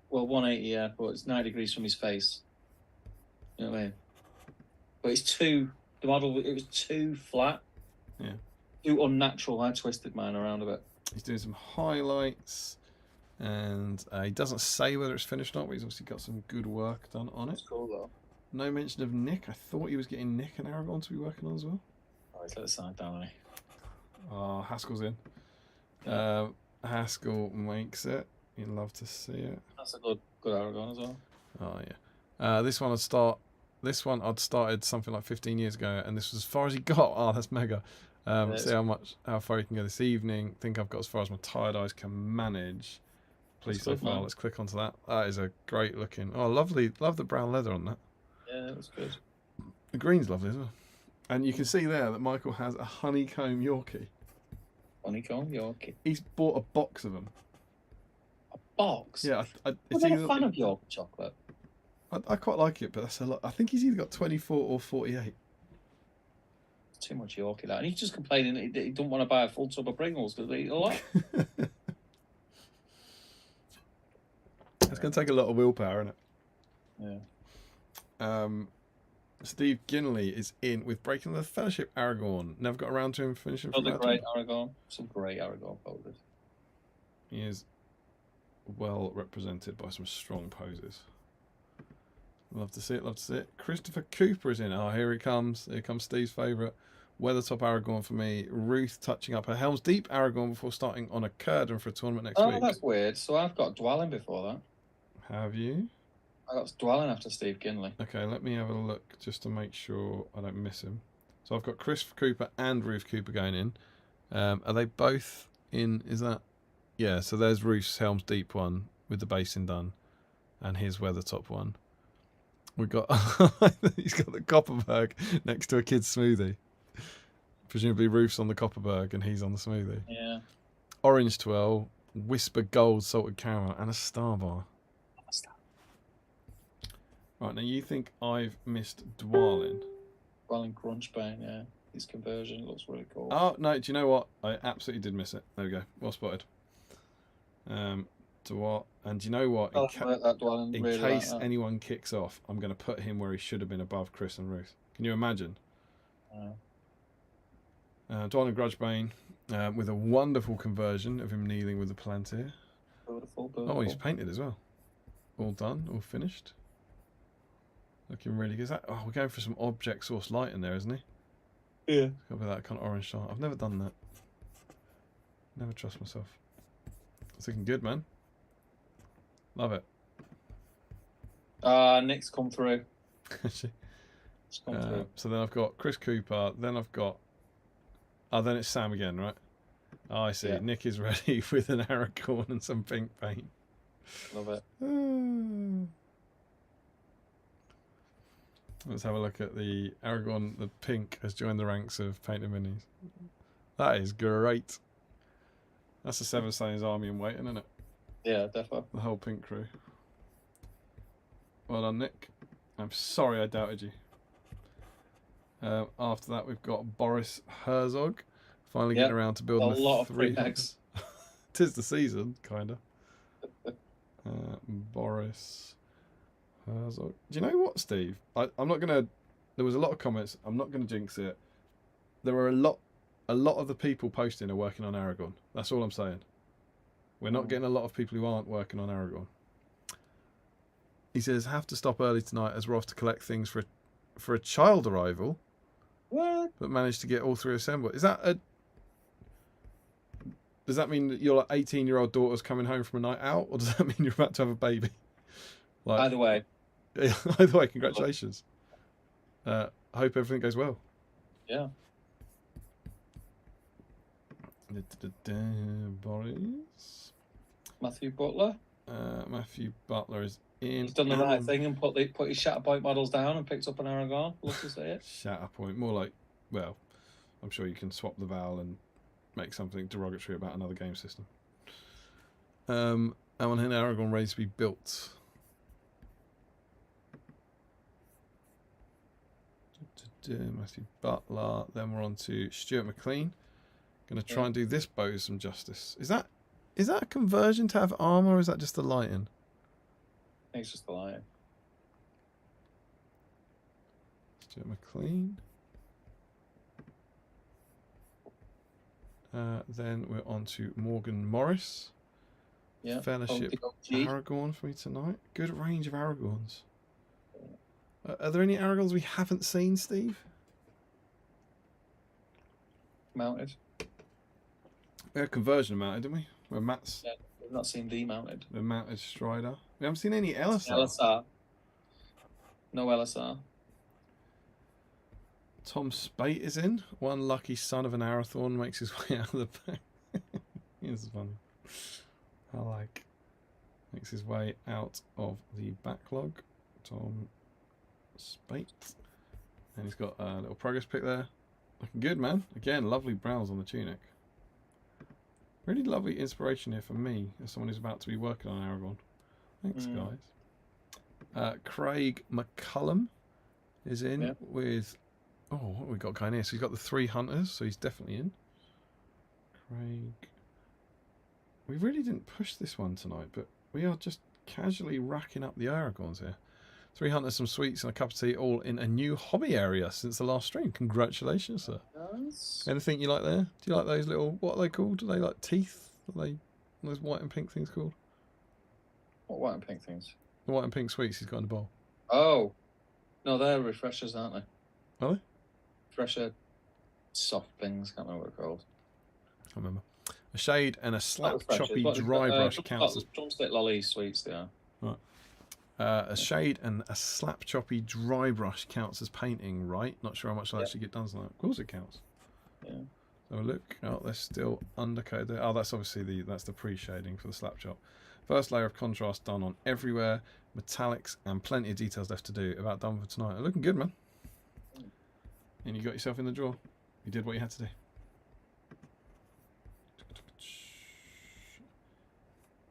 Well, 180, yeah, but it's 90 degrees from his face. You know what I mean? But the model, it was too flat. Yeah. Too unnatural. I twisted mine around a bit. He's doing some highlights, and he doesn't say whether it's finished or not, but he's obviously got some good work done on it. It's cool, though. No mention of Nick. I thought he was getting Nick and Aragorn to be working on as well. Oh, he's let the side down, hasn't he? Oh, Haskell's in. Yeah. Haskell makes it. You'd love to see it. That's a good Aragorn as well. Oh yeah. This one I'd started something like 15 years ago, and this was as far as he got. Oh, that's mega. See how far you can go this evening. Think I've got as far as my tired eyes can manage. Please so far. Let's click onto that. That is a great looking. Oh, lovely. Love the brown leather on that. Yeah, that's good. The green's lovely as well. And you can see there that Michael has a honeycomb Yorkie. Honeycomb Yorkie. He's bought a box of them. A box? Yeah. I'm not a fan of York chocolate. I quite like it, but that's a lot. I think he's either got 24 or 48. It's too much Yorkie, that. And he's just complaining that he don't want to buy a full tub of Pringles because they eat a lot. It's going to take a lot of willpower, isn't it? Yeah. Steve Ginley is in with Breaking the Fellowship Aragorn. Never got around to him finishing. Another great Aragorn. Some great Aragorn poses. He is well represented by some strong poses. Love to see it. Christopher Cooper is in. Oh, here he comes. Here comes Steve's favourite. Weathertop Aragorn for me. Ruth touching up her Helm's Deep Aragorn before starting on a Curdan for a tournament next week. Oh, that's weird. So I've got Dwelling before that. Have you? I got Dwelling after Steve Ginley. Okay, let me have a look just to make sure I don't miss him. So I've got Chris Cooper and Ruth Cooper going in. Are they both in? Is that? Yeah, so there's Ruth's Helm's Deep one with the basing done and his Weathertop one. We've got... he's got the Copperberg next to a kid's smoothie. Presumably Ruth's on the Copperberg and he's on the smoothie. Yeah. Orange Twirl, Whisper Gold Salted Caramel and a Star Bar. Right, now you think I've missed Dwalin. Dwalin Crunchbane, yeah. His conversion looks really cool. Oh, no, do you know what? I absolutely did miss it. There we go. Well spotted. And do you know what? In case anyone kicks off, I'm going to put him where he should have been above Chris and Ruth. Can you imagine? Dwalin Grudgebane with a wonderful conversion of him kneeling with the Palantir. Beautiful. Oh, he's painted as well. All done, all finished. Looking really good. Oh, we're going for some object source light in there, isn't he? Yeah. Got that kind of orange shine. I've never done that. Never trust myself. It's looking good, man. Love it. Nick's come through. So then I've got Chris Cooper. Then I've got. Oh, then it's Sam again, right? Oh, I see. Yeah. Nick is ready with an Aragorn and some pink paint. Love it. Let's have a look at the Aragorn. The pink has joined the ranks of painted minis. That is great. That's the Seven Slains army in waiting, isn't it? Yeah, definitely. The whole pink crew. Well done, Nick. I'm sorry I doubted you. After that, we've got Boris Herzog. Finally getting around to building a lot of 3 decks. 'Tis the season, kind of. Boris Herzog. Do you know what, Steve? I'm not going to... There was a lot of comments. I'm not going to jinx it. There were a lot of the people posting are working on Aragorn. That's all I'm saying. We're not getting a lot of people who aren't working on Aragorn. He says, have to stop early tonight as we're off to collect things for a child arrival. What? But managed to get all 3 assembled. Is that a... Does that mean that your 18-year-old daughter's coming home from a night out? Or does that mean you're about to have a baby? Like, either way. Either way, congratulations. Hope everything goes well. Yeah. Boris. Matthew Butler. Matthew Butler is in. He's done the right thing and put his Shatterpoint models down and picked up an Aragorn. Love to see it. Shatterpoint, more like, well, I'm sure you can swap the vowel and make something derogatory about another game system. I want an Aragorn ready to be built. Matthew Butler. Then we're on to Stuart McLean. Going to try and do this bow some justice. Is that a conversion to have armor, or is that just the lighting? I think it's just the lighting. Stuart McLean. Then we're on to Morgan Morris. Yeah. Fellowship Aragorn for me tonight. Good range of Aragorns. Are there any Aragorns we haven't seen, Steve? Mounted. We had conversion mounted, didn't we? Where Matt's... Yeah, we've not seen the mounted. The mounted Strider. We haven't seen any LSR. LSR. No LSR. Tom Spate is in. One lucky son of an Arathorn makes his way out of the back. This is funny. I like. Makes his way out of the backlog. Tom Spate. And he's got a little progress pick there. Looking good, man. Again, lovely brows on the tunic. Really lovely inspiration here for me as someone who's about to be working on Aragorn. Thanks, guys. Craig McCullum is in with... Oh, what have we got going here? So he's got the 3 hunters, so he's definitely in. Craig... We really didn't push this one tonight, but we are just casually racking up the Aragorns here. 3 hunters, some sweets, and a cup of tea, all in a new hobby area since the last stream. Congratulations, sir. Nice. Anything you like there? Do you like those little, what are they called? Are they like teeth? Are they those white and pink things called? What white and pink things? The white and pink sweets he's got in the bowl. Oh. No, they're refreshers, aren't they? Are they? Fresher soft things, can't remember what they're called. I remember. A shade and a slap choppy dry brush counts as... Drumstick lolly sweets, they are. Right. A shade and a slap choppy dry brush counts as painting, right? Not sure how much I'll actually get done tonight. Of course it counts. Yeah. So look, oh, they're still undercoated there. Oh, that's obviously that's the pre-shading for the slap chop. First layer of contrast done on everywhere, metallics and plenty of details left to do. About done for tonight. Looking good, man. And you got yourself in the draw. You did what you had to do.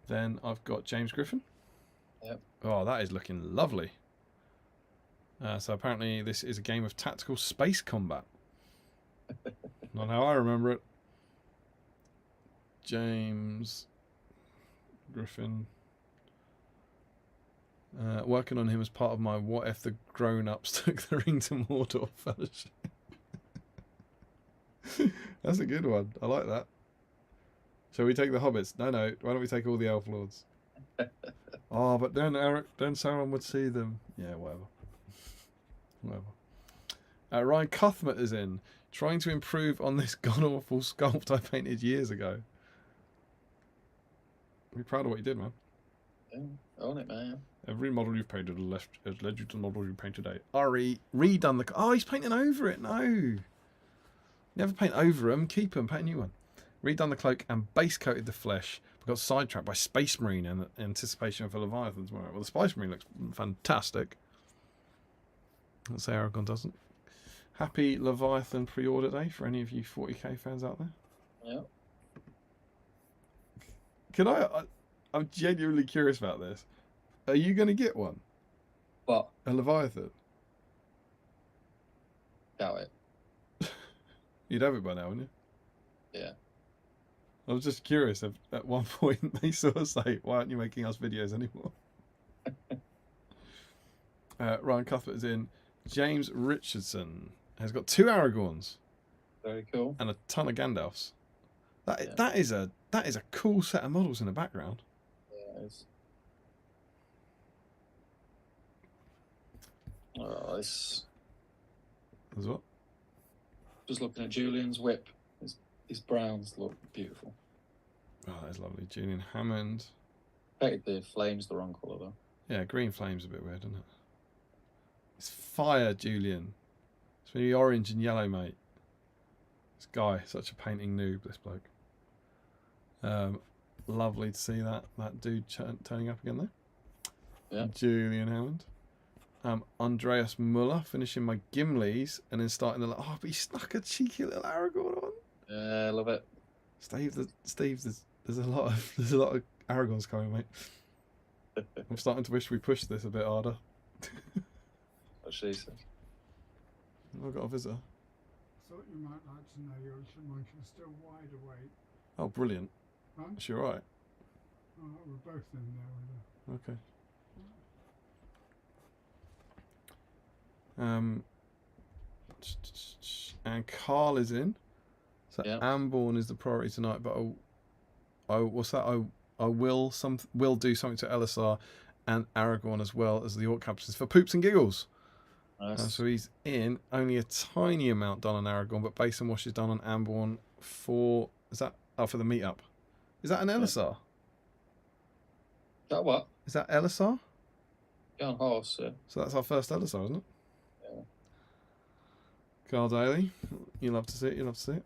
Then I've got James Griffin. Yep. Oh, that is looking lovely. So apparently this is a game of tactical space combat. Not how I remember it. James Griffin. Working on him as part of my What If the Grown-Ups Took the Ring to Mordor fellowship. That's a good one. I like that. Shall we take the hobbits? No. Why don't we take all the elf lords? Oh, but then Sauron would see them. Yeah, whatever. Ryan Cuthbert is in, trying to improve on this god-awful sculpt I painted years ago. Be proud of what you did, man. Yeah, own it, man. Every model you've painted has led you to the model you paint today. Ari, redone the... Oh, he's painting over it. No. Never paint over them. Keep them. Paint a new one. Redone the cloak and base coated the flesh. But got sidetracked by Space Marine in anticipation of a Leviathan tomorrow. Well, the Space Marine looks fantastic. Let's say Aragorn doesn't. Happy Leviathan pre-order day for any of you 40k fans out there. Yeah. Can I'm genuinely curious about this. Are you going to get one? What? A Leviathan? Doubt it. You'd have it by now, wouldn't you? Yeah. I was just curious if at one point they sort of say, why aren't you making us videos anymore? Ryan Cuthbert is in. James Richardson has got 2 Aragorns. Very cool. And a ton of Gandalfs. That is a cool set of models in the background. Yeah, it is. Oh, this. As what? Just looking at Julian's whip. His browns look beautiful. Oh, that is lovely. Julian Hammond. I think the flame's the wrong colour though. Yeah, green flame's a bit weird, isn't it? It's fire, Julian. It's really orange and yellow, mate. This guy, such a painting noob, this bloke. Lovely to see that dude turning up again there. Yeah. Julian Hammond. Andreas Muller finishing my Gimlis and then starting the... Oh, but he snuck a cheeky little Aragorn on. Yeah, I love it. Steve, there's a lot of Aragorns coming, mate. I'm starting to wish we pushed this a bit harder. What she said. I've got a visitor. I thought you might like to know your little monkey's still wide awake. Oh, brilliant. Huh? Is she alright? Oh, we're both in there with her. Okay. And Carl is in. So yeah. Amborn is the priority tonight, but what's that? I will do something to Elisar and Aragorn as well as the Orc captains for poops and giggles. Nice. So he's in. Only a tiny amount done on Aragorn, but base and wash is done on Amborn for... Is that... Oh, for the meetup. Is that an Elisar? Is that what? Is that Elisar? Yeah, on horse, yeah. So that's our first Elisar, isn't it? Yeah. Carl Daly. You love to see it, you love to see it.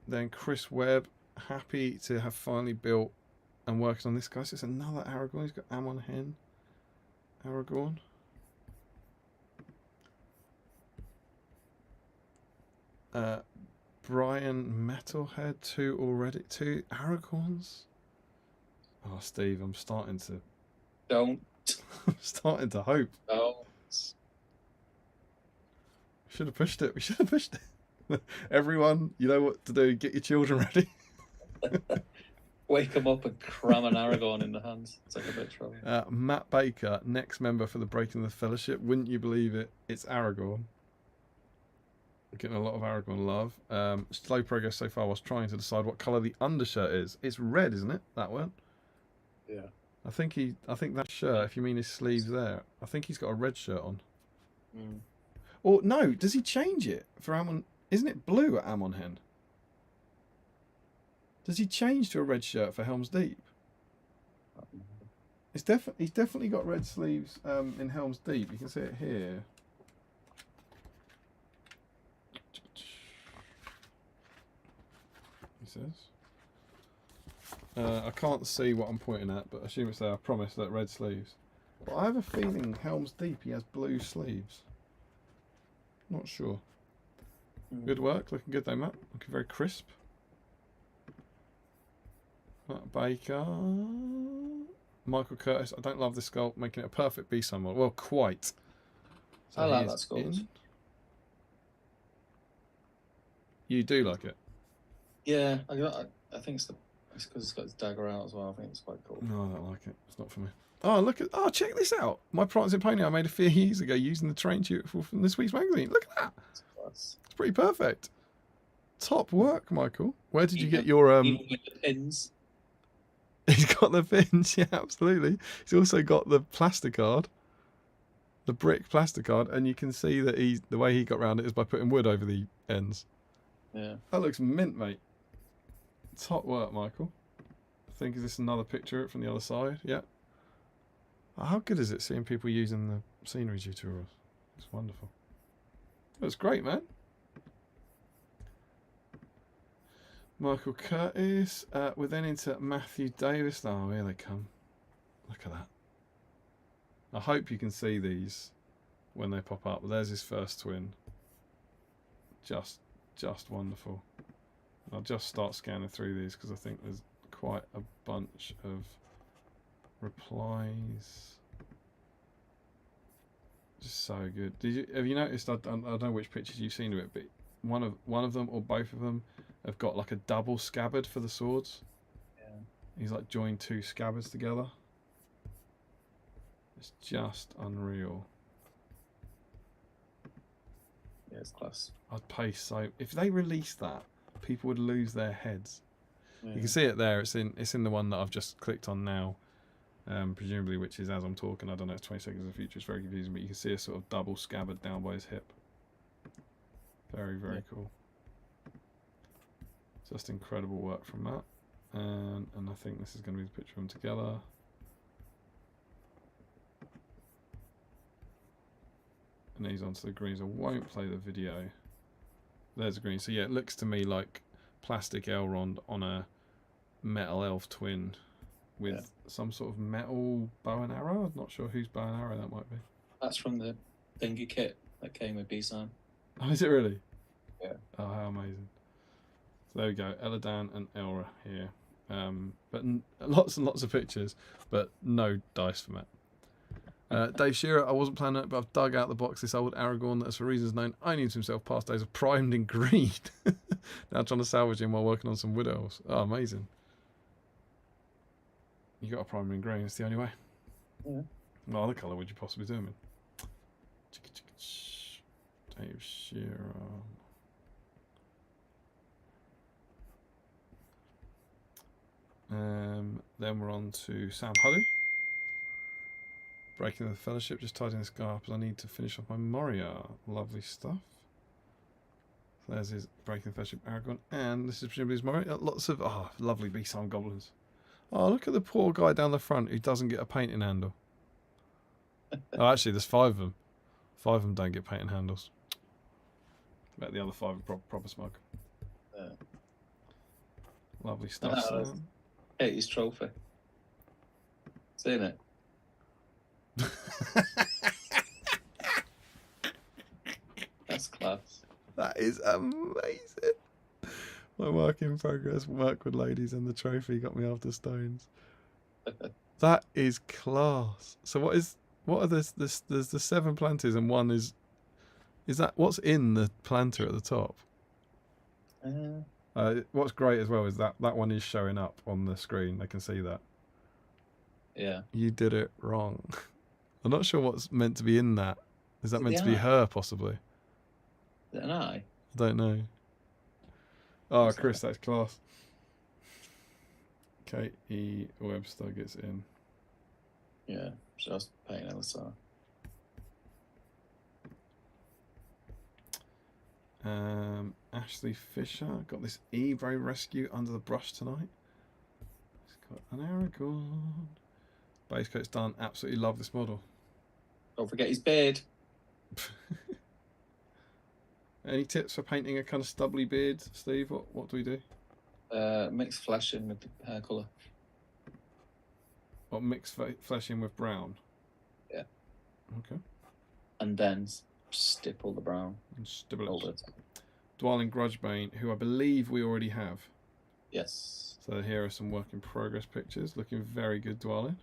Then Chris Webb, happy to have finally built and working on this guy. So it's another Aragorn. He's got Amon Hen. Aragorn. Brian Metalhead, 2 already. 2 Aragorns. Oh, Steve, I'm starting to... Don't. I'm starting to hope. Don't. Should have pushed it. We should have pushed it. Everyone, you know what to do. Get your children ready. Wake them up and cram an Aragorn in the hands. It's like a bit trouble. Matt Baker, next member for the Breaking the Fellowship. Wouldn't you believe it? It's Aragorn. Getting a lot of Aragorn love. Slow progress so far. I was trying to decide what colour the undershirt is. It's red, isn't it? That one. Yeah. I think that shirt. If you mean his sleeves there, I think he's got a red shirt on. Mm. Or no? Does he change it for Amon? Isn't it blue at Amon Hen? Does he change to a red shirt for Helm's Deep? He's definitely got red sleeves in Helm's Deep. You can see it here. He says. I can't see what I'm pointing at, but I assume it's there. I promise that red sleeves. But I have a feeling Helm's Deep he has blue sleeves. Not sure. Good work. Looking good though, Matt. Looking very crisp. Matt Baker. Michael Curtis. I don't love this sculpt, making it a perfect BSIME model. Well, quite. So I like he's that sculpt. in. You do like it? Yeah, I think it's because it's got its dagger out as well. I think it's quite cool. No, I don't like it. It's not for me. Oh, look at... Oh, check this out. My Prance and Pony I made a few years ago using the train tutorial from this week's magazine. Look at that. It's pretty perfect. Top work, Michael. Where did you get your... Even with the pins. He's got the pins, yeah, absolutely. He's also got the plasticard. The brick plasticard. And you can see that the way he got around it is by putting wood over the ends. Yeah. That looks mint, mate. Top work, Michael. I think is this another picture of it from the other side? Yeah. Oh, how good is it seeing people using the scenery tutorials? It's wonderful. That's great, man. Michael Curtis. We're then into Matthew Davis. Oh, here they come. Look at that. I hope you can see these when they pop up. There's his first twin. Just wonderful. I'll just start scanning through these because I think there's quite a bunch of replies. Just so good. Have you noticed? I don't know which pictures you've seen of it, but one of them or both of them have got like a double scabbard for the swords. Yeah. He's like joined two scabbards together. It's just unreal. Yeah, it's class. I'd pay so... If they released that, people would lose their heads. Yeah. You can see it there. It's in the one that I've just clicked on now, presumably, which is as I'm talking. I don't know. It's 20 seconds in the future. It's very confusing, but you can see a sort of double scabbard down by his hip. Very cool. Just incredible work from that, and I think this is going to be the picture of them together. And he's onto the greens. I won't play the video. There's a green. So yeah, it looks to me like plastic Elrond on a metal elf twin with some sort of metal bow and arrow. I'm not sure whose bow and arrow that might be. That's from the thingy kit that came with BSIME. Oh, is it really? Yeah. Oh, how amazing. So there we go. Eladan and Elra here. But lots and lots of pictures, but no dice for Matt. Dave Shearer, I wasn't planning it, but I've dug out the box this old Aragorn that's for reasons known only to himself past days of primed in greed. Now trying to salvage him while working on some wood elves. Oh, amazing. You got a primer in green, it's the only way. Yeah. What other colour would you possibly do him in? Dave Shearer. Then we're on to Sam Huddy. Breaking the Fellowship, just tidying this guy up as I need to finish off my Moria. Lovely stuff. So there's his Breaking the Fellowship Aragorn, and this is presumably his Moria. Lots of lovely BSIME goblins. Oh, look at the poor guy down the front who doesn't get a painting handle. Oh, actually, there's 5 of them. 5 of them don't get painting handles. About the other 5 are proper smug. Yeah. Lovely stuff, Sam. Katie's trophy. Seen it? That's class. That is amazing. My work in progress, work with ladies, and the trophy got me after stones. That is class. So what are this? There's the 7 planters and one is that what's in the planter at the top? What's great as well is that one is showing up on the screen. They can see that. Yeah. You did it wrong. I'm not sure what's meant to be in that. Is that meant to be her, possibly? Is it an eye? I don't know. Oh, Chris, that's class. K.E. Webster gets in. Yeah, just painting Elsa. Ashley Fisher got this eBay rescue under the brush tonight. He's got an Aragorn. Base coat's done. Absolutely love this model. Don't forget his beard. Any tips for painting a kind of stubbly beard, Steve? What do we do? Mix flesh in with the hair colour. What, mix flesh in with brown? Yeah. Okay. And then stipple the brown. And stipple Hold it. it. Dwelling Grudgebane, who I believe we already have. Yes. So here are some work in progress pictures, looking very good, Dwalin.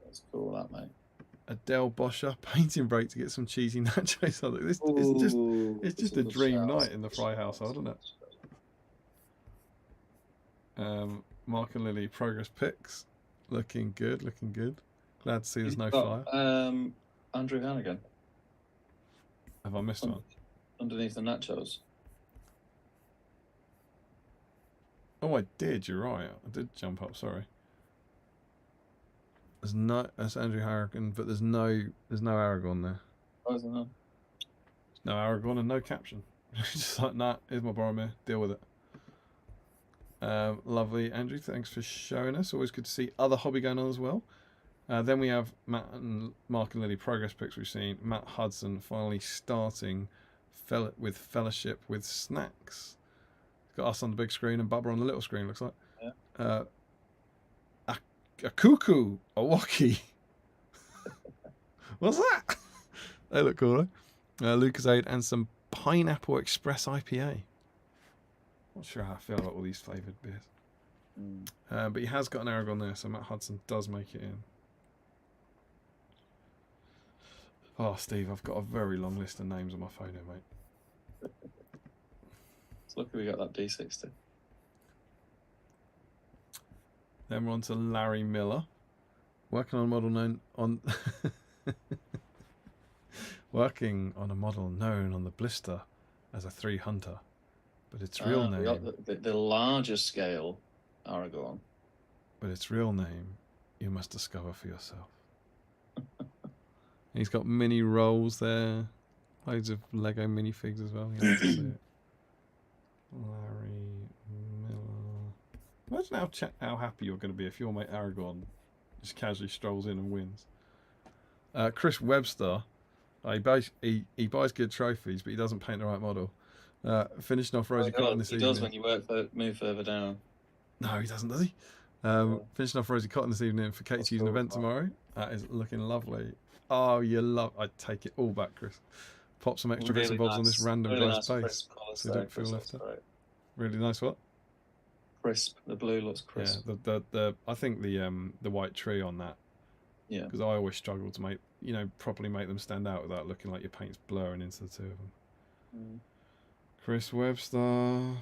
That's cool, that, mate. Adele Boscher painting break to get some cheesy nachos on it. It's just a dream night in the Fry household, isn't it? Mark and Lily progress pics, looking good, looking good. Glad to see there's no fire. Andrew Hannigan. Have I missed one? Underneath the nachos. Oh, I did. You're right. I did jump up. Sorry. That's Andrew Harrigan, but there's no Aragorn there. Oh, is there not? No Aragorn and no caption. Just like, nah, here's my Boromir. Deal with it. Lovely, Andrew. Thanks for showing us. Always good to see other hobby going on as well. Then we have Matt and Mark and Lily progress pics we've seen. Matt Hudson finally starting with Fellowship with Snacks. Got us on the big screen and Bubba on the little screen, looks like. Yeah. A cuckoo, a walkie. What's that? They look cool, eh? Lucasade and some Pineapple Express IPA. Not sure how I feel about all these flavoured beers. But he has got an Aragorn there, so Matt Hudson does make it in. Oh, Steve, I've got a very long list of names on my phone here, mate. It's lucky we got that D60. Then we're on to Larry Miller, working on a model known on working on a model known on the blister as a 3 Hunter, but its real name. The larger scale Aragorn. But its real name, you must discover for yourself. He's got mini rolls there, loads of Lego minifigs as well. You have to see it. Larry Miller. Imagine how happy you're going to be if your mate Aragorn just casually strolls in and wins. Chris Webster, he buys good trophies, but he doesn't paint the right model. Finishing off Rosie Cotton this evening. He does when you move further down. No, he doesn't, does he? Finishing off Rosie Cotton this evening for Kate's using event tomorrow. That is looking lovely. Oh, I take it all back, Chris. Pop some extra bits and bobs on this random guy's base, so you don't feel left out. Really nice. What? Crisp. The blue looks crisp. Yeah, I think the white tree on that. Yeah. Because I always struggle to properly make them stand out without looking like your paint's blurring into the two of them. Chris Webster.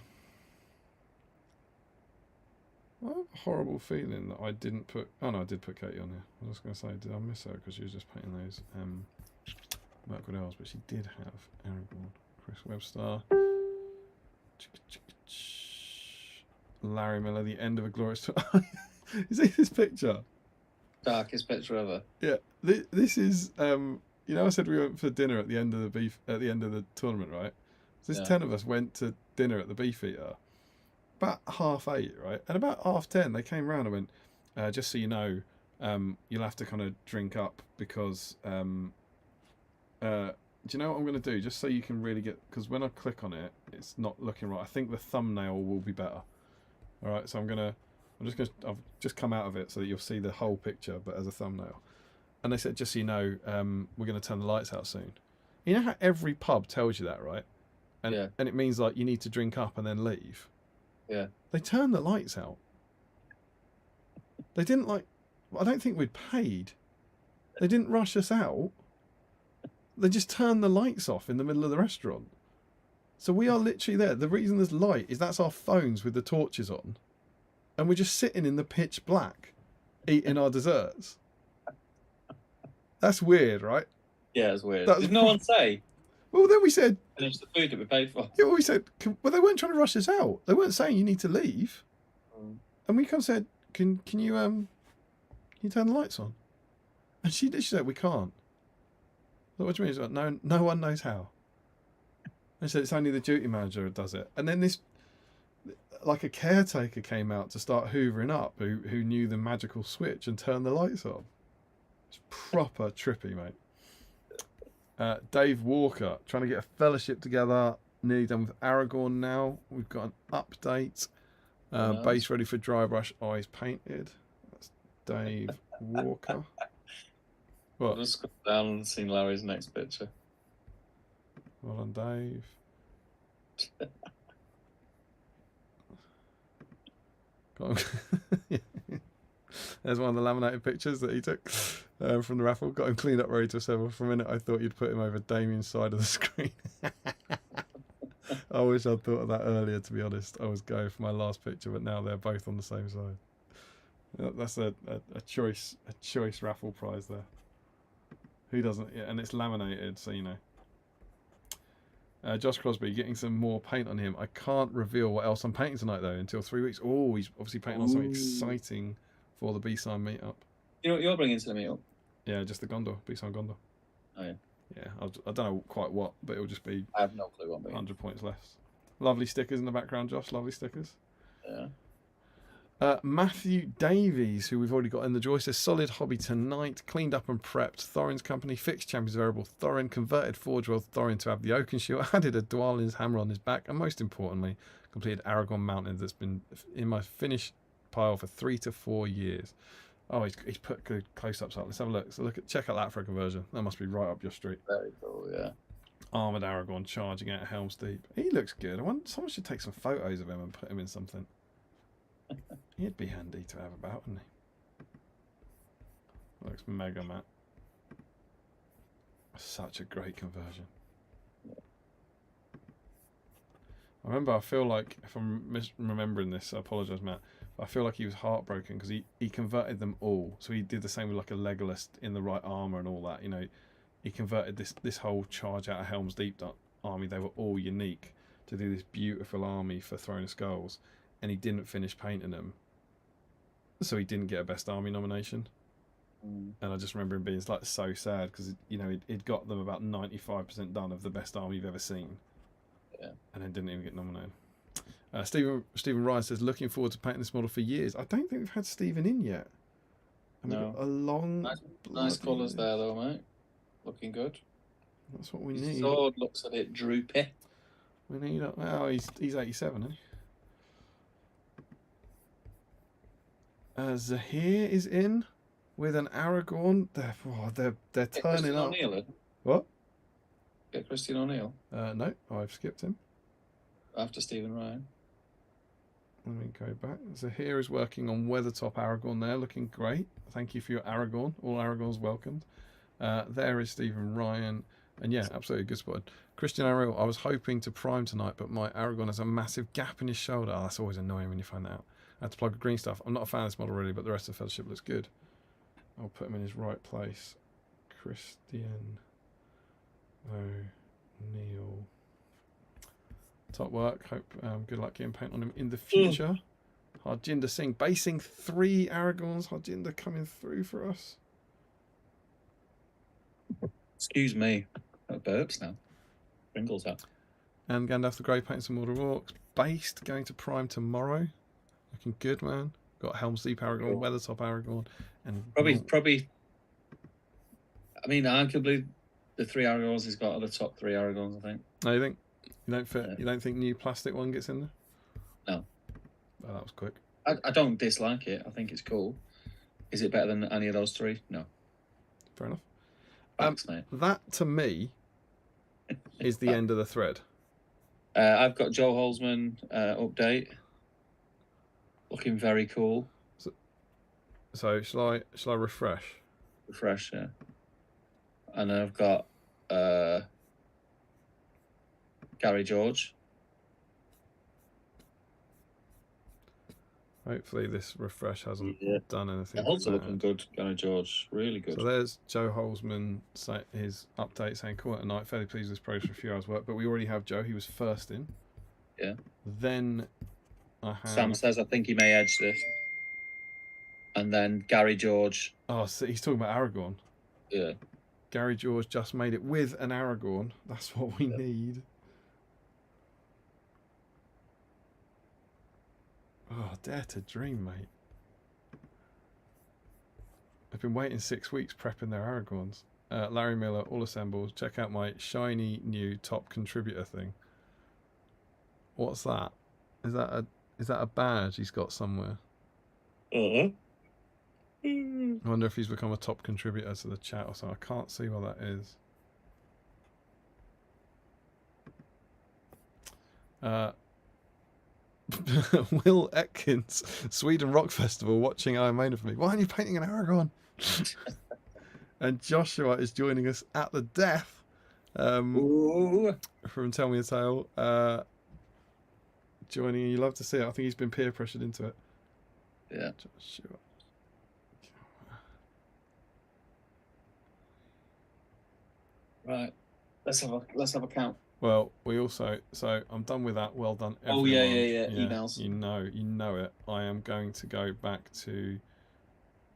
I have a horrible feeling that I didn't put. Oh no, I did put Katie on here. I was going to say, did I miss her because she was just painting those Merc Waddell's, but she did have Aragorn. Chris Webster. Larry Miller, the end of a glorious. You see this picture? Darkest picture ever. Yeah, this is. I said we went for dinner at the end of the tournament, right? So this 10 of us went to dinner at the Beefeater. About 8:30, right? And about 10:30, they came round and went, just so you know, you'll have to kind of drink up because, do you know what I'm going to do? Just so you can really get, because when I click on it, it's not looking right. I think the thumbnail will be better. All right, so I've just come out of it so that you'll see the whole picture, but as a thumbnail. And they said, just so you know, we're going to turn the lights out soon. You know how every pub tells you that, right? And it means like you need to drink up and then leave. Yeah. They turned the lights out. They didn't I don't think we'd paid. They didn't rush us out. They just turned the lights off in the middle of the restaurant. So we are literally there. The reason there's light is that's our phones with the torches on. And we're just sitting in the pitch black, eating our desserts. That's weird, right? Yeah, it's weird. Did no one say? Well, then we said... Finish the food that we paid for. Yeah, well, we said... Well, they weren't trying to rush us out. They weren't saying you need to leave. And we kind of said, can you turn the lights on? And she said, we can't. So what do you mean? Like, no one knows how. And said, it's only the duty manager who does it. And then this... Like a caretaker came out to start hoovering up who knew the magical switch and turned the lights on. It's proper trippy, mate. Dave Walker, trying to get a fellowship together. Nearly done with Aragorn now. We've got an update. Base ready for dry brush, eyes painted. That's Dave Walker. What? I've just scrolled down and seen Larry's next picture. Well done, Dave. Got him. There's one of the laminated pictures that he took from the raffle. Got him cleaned up, ready to assemble. For a minute, I thought you'd put him over Damien's side of the screen. I wish I'd thought of that earlier, to be honest. I was going for my last picture, but now they're both on the same side. That's a choice raffle prize there. Who doesn't? Yeah, and it's laminated, so you know. Josh Crosby, getting some more paint on him. I can't reveal what else I'm painting tonight, though, until 3 weeks. Oh, he's obviously painting on something exciting for the BSIME meetup. You know what you're bringing to the meetup? Yeah, just the Gondor, BSIME Gondor. Oh, yeah. Yeah, I don't know quite what, but it'll just be... I have no clue what I'm bringing. 100 points less. Lovely stickers in the background, Josh. Lovely stickers. Yeah. Matthew Davies, who we've already got in the joy, says solid hobby tonight, cleaned up and prepped. Thorin's company fixed Champions Variable Thorin, converted Forge World Thorin to have the Oaken Shield, added a Dwalin's hammer on his back, and most importantly, completed Aragorn Mountain that's been in my finish pile for 3 to 4 years. Oh, he's put good close-ups up. Let's have a look. So check out that for a conversion. That must be right up your street. Very cool, yeah. Armoured Aragorn charging out of Helm's Deep. He looks good. I wonder, someone should take some photos of him and put him in something. He'd be handy to have about, wouldn't he? Looks mega, Matt. Such a great conversion. I remember, I feel like, if I'm misremembering this, I apologise, Matt, but I feel like he was heartbroken because he converted them all. So he did the same with like a Legolas in the right armour and all that. You know, he converted this whole charge out of Helm's Deep army. They were all unique to do this beautiful army for Throne of Skulls. And he didn't finish painting them, so he didn't get a best army nomination. And I just remember him being like so sad because you know he'd got them about 95% done of the best army you've ever seen, and then didn't even get nominated. Stephen Ryan says looking forward to painting this model for years. I don't think we've had Stephen in yet. And we've got a long, nice colours there though, mate. Looking good. That's what we His need. sword looks a bit droopy. We need. Well, he's 87, isn't he? Zahir is in with an Aragorn. They're turning up. What? Get Christian O'Neill. No, I've skipped him. After Stephen Ryan. Let me go back. Zahir is working on Weathertop Aragorn there, looking great. Thank you for your Aragorn. All Aragorns welcomed. There is Stephen Ryan. And yeah, absolutely good spot. Christian Ariel, I was hoping to prime tonight, but my Aragorn has a massive gap in his shoulder. Oh, that's always annoying when you find that out. I had to plug the green stuff. I'm not a fan of this model really, but the rest of the Fellowship looks good. I'll put him in his right place. Christian O'Neill. Top work. Hope good luck getting paint on him in the future. Harjinder Singh basing 3 Aragorns. Harjinder coming through for us. Excuse me. Burps now. Pringles up. And Gandalf the Grey painting some Order Orcs. Based, going to prime tomorrow. Looking good, man. Got Helm's Deep Aragorn, cool. Weathertop Aragorn, and probably. I mean, arguably, the 3 Aragorns he's got are the top 3 Aragorns. I think. No, you think? You don't fit? Yeah. You don't think new plastic one gets in there? No. Oh, that was quick. I don't dislike it. I think it's cool. Is it better than any of those 3? No. Fair enough. Thanks, mate. That to me is the end of the thread. I've got Joe Holzman update. Looking very cool. So shall I refresh? Refresh, yeah. And then I've got Gary George. Hopefully this refresh hasn't done anything. It's also looking good, Gary George. Really good. So there's Joe Holzman, his update saying, cool tonight, fairly pleased with this progress for a few hours work, but we already have Joe, he was first in. Yeah. Then I have... Sam says, I think he may edge this. And then Gary George. Oh, so he's talking about Aragorn. Yeah. Gary George just made it with an Aragorn. That's what we need. Oh, dare to dream, mate. I've been waiting 6 weeks prepping their Aragorns. Larry Miller, all assembled. Check out my shiny new top contributor thing. What's that? Is that a badge he's got somewhere? I wonder if he's become a top contributor to the chat or something. I can't see what that is. Will Atkins, Sweden Rock Festival, watching Iron Maiden for me. Why aren't you painting an Aragorn? And Joshua is joining us at the death from Tell Me a Tale. Joining, you love to see it. I think he's been peer pressured into it. Yeah. Joshua. Right. Let's have a count. Well, we also, so I'm done with that. Well done, everyone. Oh yeah. Emails. You know it. I am going to go back to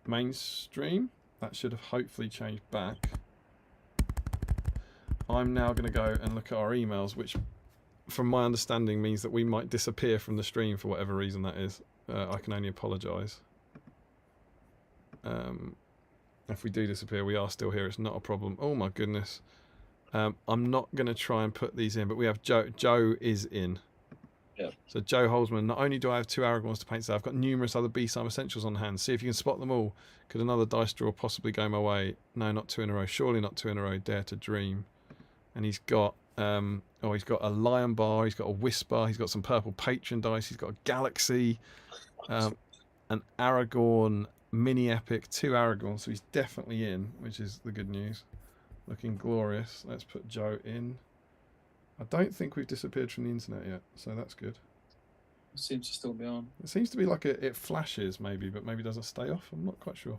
mainstream. That should have hopefully changed back. I'm now going to go and look at our emails, which, from my understanding, means that we might disappear from the stream for whatever reason that is. I can only apologise. If we do disappear, we are still here. It's not a problem. Oh my goodness. I'm not going to try and put these in, but we have Joe. Joe is in. Yep. So Joe Holzman, not only do I have 2 Aragorns to paint today, I've got numerous other BSIME essentials on hand. See if you can spot them all. Could another dice draw possibly go my way? No, not 2 in a row. Surely not 2 in a row. Dare to dream. And he's got he's got a Lion Bar, he's got a Whisper, he's got some purple Patron dice, he's got a Galaxy, an Aragorn mini epic, 2 Aragorns, so he's definitely in, which is the good news. Looking glorious. Let's put Joe in. I don't think we've disappeared from the internet yet, so that's good. It seems to still be on. It seems to be like it flashes maybe, but maybe doesn't stay off. I'm not quite sure.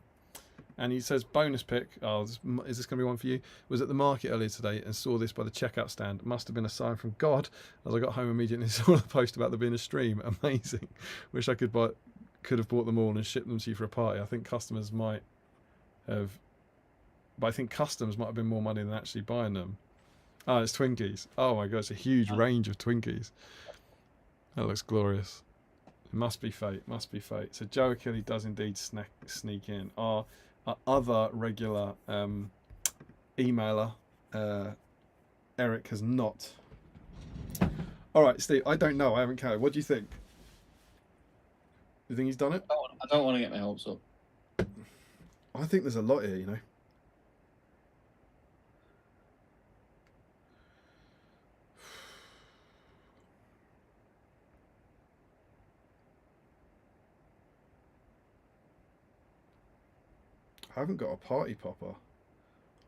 And he says, bonus pick. Oh, is this going to be one for you? Was at the market earlier today and saw this by the checkout stand. Must have been a sign from God. As I got home immediately and saw the post about there being a stream. Amazing. Wish I could have bought them all and shipped them to you for a party. I think customers might have, but I think customs might have been more money than actually buying them. Oh, it's Twinkies. Oh my God, it's a huge range of Twinkies. That looks glorious. It must be fate. Must be fate. So Joe Achille does indeed sneak in. Our other regular emailer, Eric, has not. All right, Steve, I don't know. I haven't counted. What do you think? You think he's done it? I don't want to get my hopes up. I think there's a lot here, you know. I haven't got a party popper.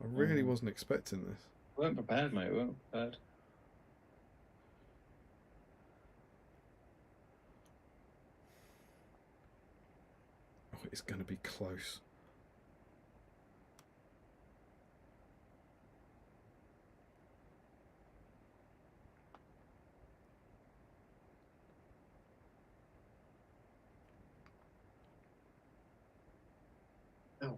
I really wasn't expecting this. We weren't prepared, mate. We weren't prepared. Oh, it's going to be close. Oh.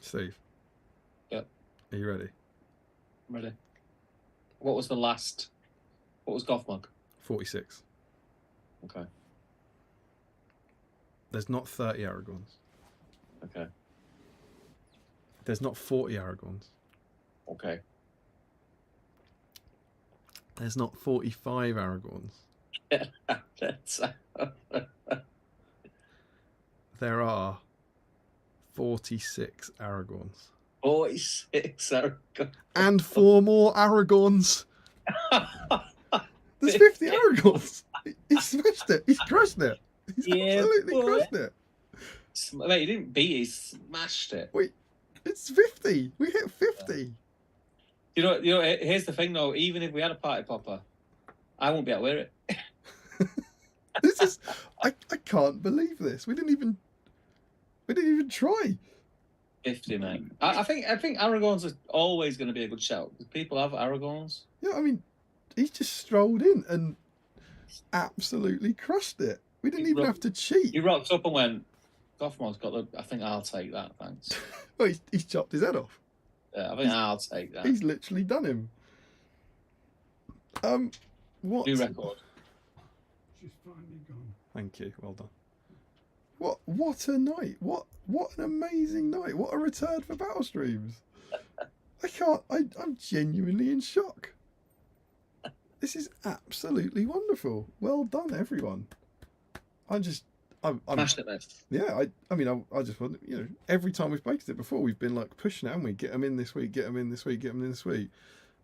Steve. Yep. Are you ready? I'm ready. What was Gothmog? 46. Okay. There's not 30 Aragorns. Okay. There's not 40 Aragorns. Okay. There's not 45 Aragorns. There are 46 Aragorns. 46 Aragorns. And 4 more Aragorns. There's 50 Aragorns. He smashed it. He's crushed it. He's absolutely crushed it. Mate, he didn't beat it, he smashed it. Wait, it's 50. We hit 50. You know, here's the thing though, even if we had a party popper, I won't be able to wear it. This is I can't believe this. We didn't even try. 50, mate. I think Aragorns are always going to be a good shout. People have Aragorns. Yeah, I mean, he just strolled in and absolutely crushed it. We didn't even have to cheat. He rocked up and went, Gothmog's got the... I think I'll take that, thanks. Well, he's chopped his head off. Yeah, I think I'll take that. He's literally done him. What? New record. She's finally gone. Thank you. Well done. What a night. What an amazing night. What a return for Battle Streams. I'm genuinely in shock. This is absolutely wonderful. Well done, everyone. I'm Smashed it, mate. yeah. I mean, I just want, you know, every time we've baked it before, we've been like pushing it, and we get them in this week, get them in this week, get them in this week.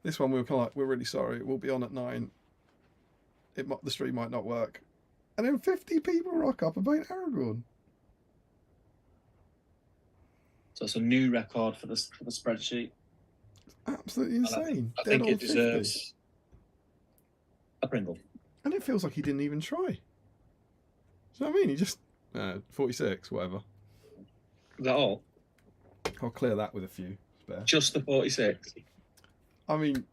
This one we were kind of like, we're really sorry, we'll be on at 9. The stream might not work, and then 50 people rock up and bait Aragorn. So it's a new record for the spreadsheet. Absolutely insane. I think it deserves a Pringle. And it feels like he didn't even try. Do you know what I mean? He just 46, whatever. Is that all? I'll clear that with a few spare. Just the 46. I mean,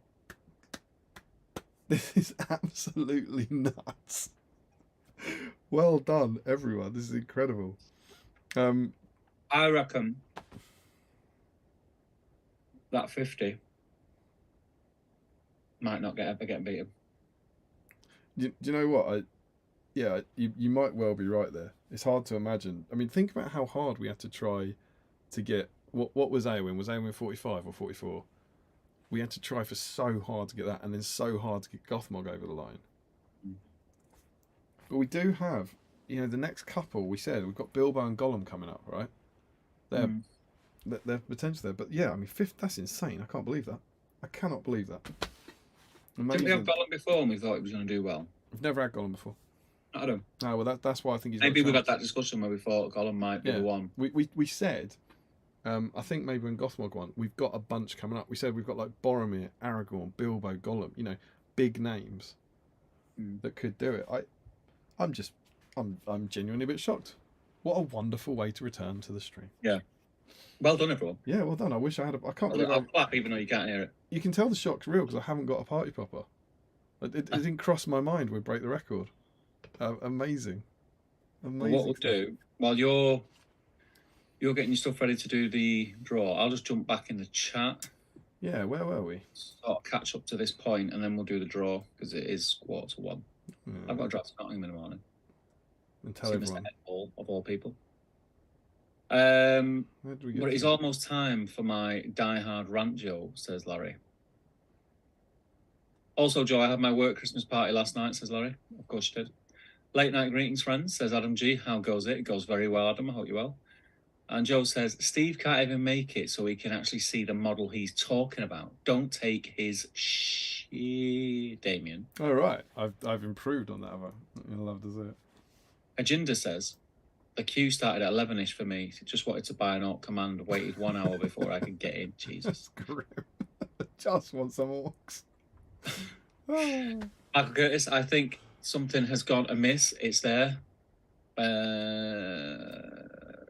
this is absolutely nuts. Well done, everyone. This is incredible. I reckon that 50 might not ever get beaten. Do you know what? You might well be right there. It's hard to imagine. I mean, think about how hard we had to try to get... What was Aowen? Was Aowen 45 or 44? We had to try for so hard to get that, and then so hard to get Gothmog over the line. But we do have, you know, the next couple, we said, we've got Bilbo and Gollum coming up, right? They're potential there. But yeah, I mean, that's insane. I can't believe that. I cannot believe that. Amazing. Didn't we have Gollum before and we thought he was going to do well? We've never had Gollum before. I don't. No, well, that's why I think he's... Maybe we've had that discussion where we thought Gollum might be the one. We said... I think maybe when Gothmog won, we've got a bunch coming up. We said we've got like Boromir, Aragorn, Bilbo, Gollum, you know, big names that could do it. I'm genuinely a bit shocked. What a wonderful way to return to the stream. Yeah. Well done, everyone. Yeah, well done. I wish I had I can't believe I'll clap even though you can't hear it. You can tell the shock's real because I haven't got a party popper. It didn't cross my mind we'd break the record. Amazing. What we'll do, while you're getting your stuff ready to do the draw, I'll just jump back in the chat. Yeah, where were we? Sort of catch up to this point, and then we'll do the draw because it is 1:15. Yeah. I've got to drive to Nottingham in the morning. And tell everyone. Of all people. But it is almost time for my die-hard rant, Joe, says Larry. Also, Joe, I had my work Christmas party last night, says Larry. Of course you did. Late night greetings, friends, says Adam G. How goes it? It goes very well, Adam. I hope you're well. And Joe says, Steve can't even make it so he can actually see the model he's talking about. Don't take his Damien. All right. I've improved on that. You'll love to see it. Ajinder says, the queue started at 11ish for me. Just wanted to buy an Alt Command, waited 1 hour before I could get in. Jesus. That's grim. Just want some orcs. Michael Curtis, I think something has gone amiss. It's there.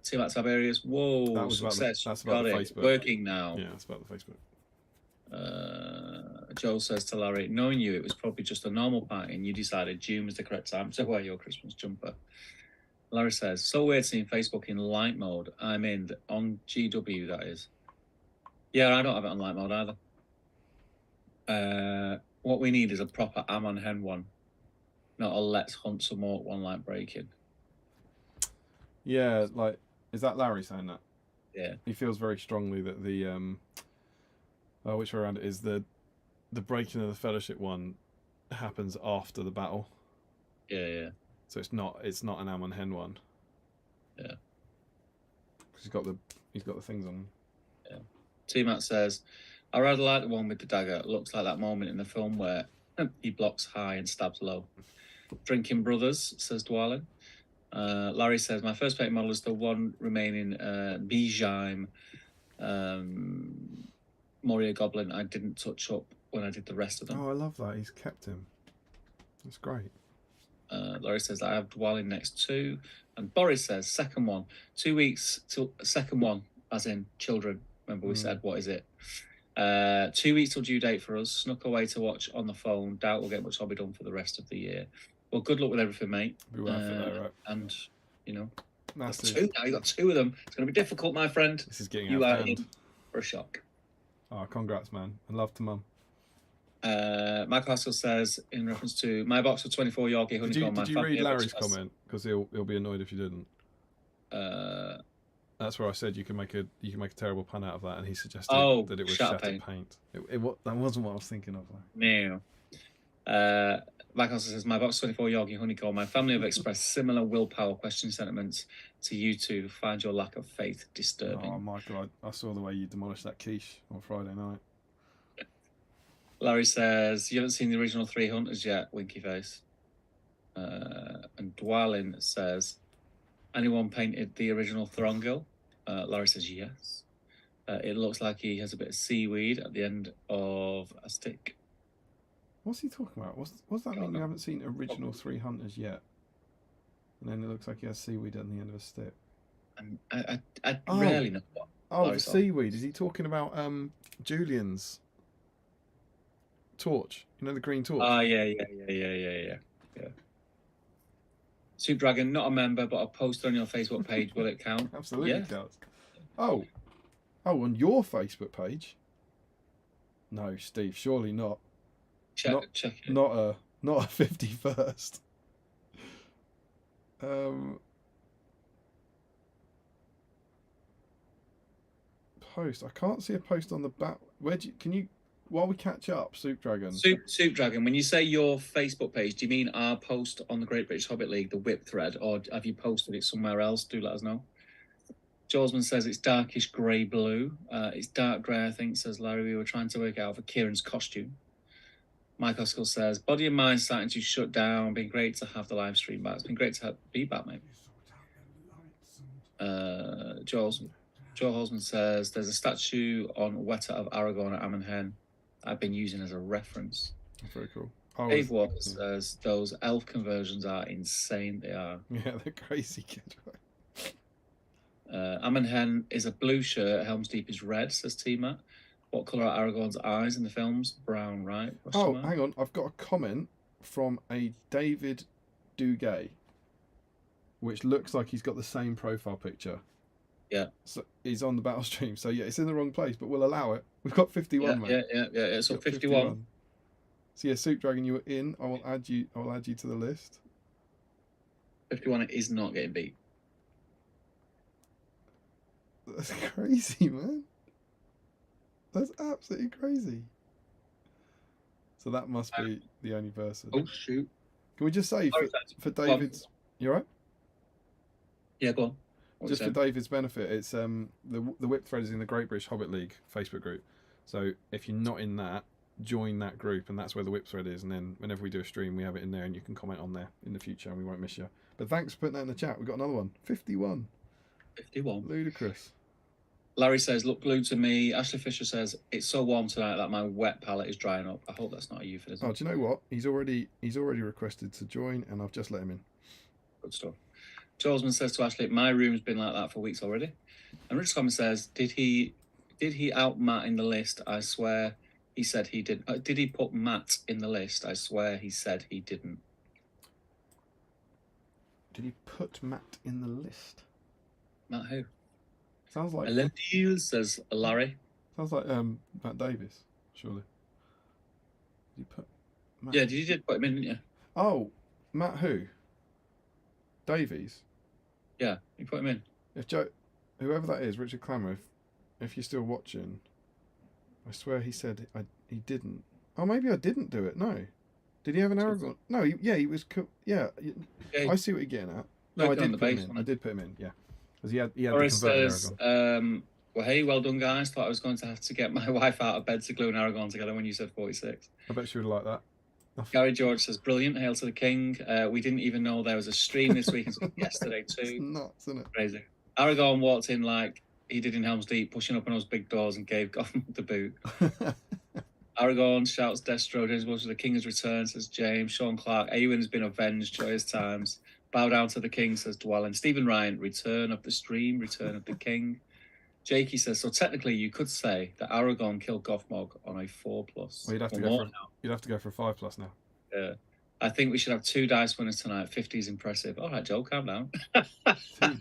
Team at Tiberius. Whoa, that was success. That's about the Facebook. Working now. Yeah, that's about the Facebook. Joe says to Larry, knowing you, it was probably just a normal party and you decided June was the correct time to wear your Christmas jumper. Larry says, so weird seeing Facebook in light mode. I'm in on GW, that is. Yeah, I don't have it on light mode either. What we need is a proper Am on Hen one, not a let's hunt some orc one like breaking. Yeah, like, is that Larry saying that? Yeah. He feels very strongly that the which way around it is, the breaking of the Fellowship one happens after the battle. Yeah. So it's not an Am on Hen one. Yeah. He's got the things on. Yeah. T-Matt says, I rather like the one with the dagger. It looks like that moment in the film where he blocks high and stabs low. Drinking Brothers, says Dwalin. Larry says, my first paint model is the one remaining BSIME Moria Goblin I didn't touch up when I did the rest of them. Oh, I love that. He's kept him. That's great. Larry says, I have Dwalin next too. And Boris says, second one. 2 weeks till second one, as in children. Remember we said, what is it? 2 weeks till due date for us. Snuck away to watch on the phone. Doubt we'll get much hobby done for the rest of the year. Well, good luck with everything, mate. Be worth it though, right? And, you know, massive. Two now. You got 2 of them. It's going to be difficult, my friend. This is getting you out are of hand. in for a shock. Oh, congrats, man. And love to mum. Michael Haskell says, in reference to my box of 24 Yorkie Honeycomb. Did you read Larry's comment? Because he'll be annoyed if you didn't. That's where I said you can make a terrible pun out of that, and he suggested that it was shattered paint. That wasn't what I was thinking of. No. Michael says, my box 24 Yorkie honeycomb. My family have expressed similar willpower question sentiments to you two. Find your lack of faith disturbing. Oh, Michael, I saw the way you demolished that quiche on Friday night. Larry says, you haven't seen the original 3 Hunters yet, winky face. And Dwalin says, anyone painted the original Throngil? Larry says, yes. It looks like he has a bit of seaweed at the end of a stick. What's he talking about? What's that mean? You haven't seen original 3 Hunters yet? And then it looks like he has seaweed at the end of a stick. And I rarely know what. Oh, the seaweed. Is he talking about Julian's torch? You know, the green torch? Oh, yeah. Soup Dragon, not a member, but I'll post it on your Facebook page. Will it count? Absolutely, it does. Oh, on your Facebook page? No, Steve, surely not. Check it. Not a 51st. Post. I can't see a post on the back. Can you while we catch up, Soup Dragon? Soup Dragon, when you say your Facebook page, do you mean our post on the Great British Hobbit League, the whip thread, or have you posted it somewhere else? Do let us know. Jawsman says it's darkish grey blue. It's dark grey, I think, says Larry. We were trying to work out for Kieran's costume. Mike Oskell says, body and mind starting to shut down. Been great to have the live stream back. It's been great to be back, mate. Joe Holzman says, there's a statue on Weta of Aragorn at Amon I've been using as a reference. Very cool. Dave Walker says, those elf conversions are insane. They are. Yeah, they're crazy, kid. Amon is a blue shirt. Helm's Deep is red, says T-Matt. What colour are Aragorn's eyes in the films? Brown, right? Hang on. I've got a comment from a David Duguay, which looks like he's got the same profile picture. Yeah. So he's on the battle stream. So yeah, it's in the wrong place, but we'll allow it. We've got 51, mate. Yeah. So 51. So yeah, Soup Dragon, you were in. I will add you to the list. 51 is not getting beat. That's crazy, man. That's absolutely crazy. So that must be the only person. Oh, shoot. Can we just say for David's... You all right? Yeah, go on. Just for David's benefit, it's the whip thread is in the Great British Hobbit League Facebook group. So if you're not in that, join that group, and that's where the whip thread is. And then whenever we do a stream, we have it in there, and you can comment on there in the future, and we won't miss you. But thanks for putting that in the chat. We've got another one. 51. Ludicrous. Larry says, look blue to me. Ashley Fisher says, it's so warm tonight that my wet palate is drying up. I hope that's not a euphemism. Oh, do you know what? He's already requested to join, and I've just let him in. Good stuff. Jolesman says to Ashley, my room's been like that for weeks already. And Rich Thomas says, did he out Matt in the list? I swear he said he did. Did he put Matt in the list? I swear he said he didn't. Did he put Matt in the list? Matt who? Sounds like... Deal, says Larry. Sounds like Matt Davis, surely. Did you put Matt? Yeah, you did put him in, didn't you? Oh, Matt who? Davies? Yeah, you put him in. If whoever that is, Richard Clammer, if you're still watching, I swear he said he didn't. Oh, maybe I didn't do it. No. Did he have an Aragorn? No, he was... Yeah, I see what you're getting at. No, I did put him in. I did put him in, yeah. Because he had the converted Aragorn. Well, hey, well done, guys. Thought I was going to have to get my wife out of bed to glue an Aragorn together when you said 46. I bet she would like that. Gary George says, brilliant. Hail to the king. We didn't even know there was a stream this week until yesterday, too. It's nuts, isn't it? Crazy. Aragorn walked in like he did in Helm's Deep, pushing up on those big doors and gave Gotham the boot. Aragorn shouts Destro. James Wilson, the king has returned, says James. Sean Clark, Eowyn has been avenged, joyous times. Bow down to the king, says Dwalin. Stephen Ryan, return of the stream, return of the king. Jakey says, so technically you could say that Aragorn killed Gothmog on a 4+. Well, you'd have to go for a 5+ now. Yeah. I think we should have 2 dice winners tonight. 50 is impressive. All right, Joe, calm down. 2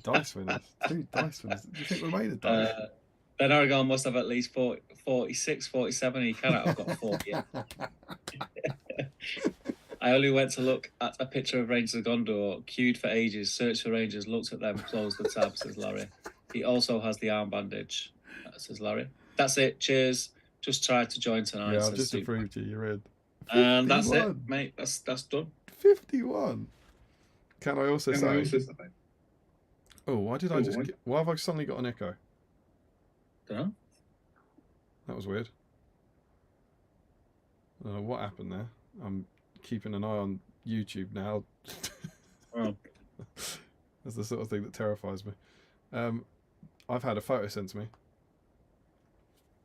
dice winners. 2 dice winners. Do you think we made a dice? Then Aragorn must have at least 46, 47. He cannot have got 40 yet. I only went to look at a picture of Rangers of Gondor, queued for ages, searched for Rangers, looked at them, closed the tab, says Larry. He also has the arm bandage, says Larry. That's it. Cheers. Just tried to join tonight. Yeah, I've just approved you. You're in. And that's it, 51. mate. That's done. 51. Can I also say? Oh, why did I just? Why have I suddenly got an echo? Dunno. That was weird. I don't know what happened there. I'm keeping an eye on YouTube now. Oh. That's the sort of thing that terrifies me. I've had a photo sent to me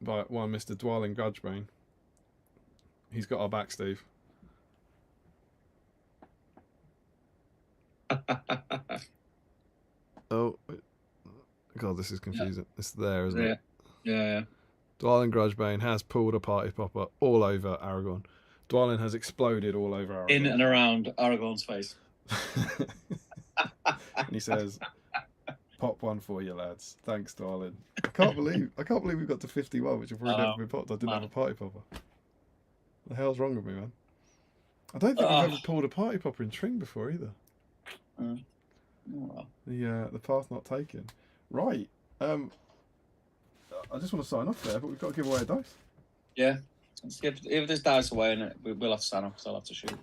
by one Mr. Dwalin Grudgebane. He's got our back, Steve. Oh, God, this is confusing. Yeah. It's there, isn't it? Yeah. Dwalin Grudgebane has pulled a party popper all over Aragorn. Dwalin has exploded all over Aragorn. In and around Aragorn's face. And he says, "Pop one for you, lads. Thanks, Dwalin." I can't believe we got to 51, which have already never been popped. I didn't have a party popper. The hell's wrong with me, man? I don't think I've ever pulled a party popper in Tring before either. Well. The path not taken. Right. I just want to sign off there, but we've got to give away a dice. Yeah. Let's give, if there's dice away, and we'll have to sign off because I'll have to shoot.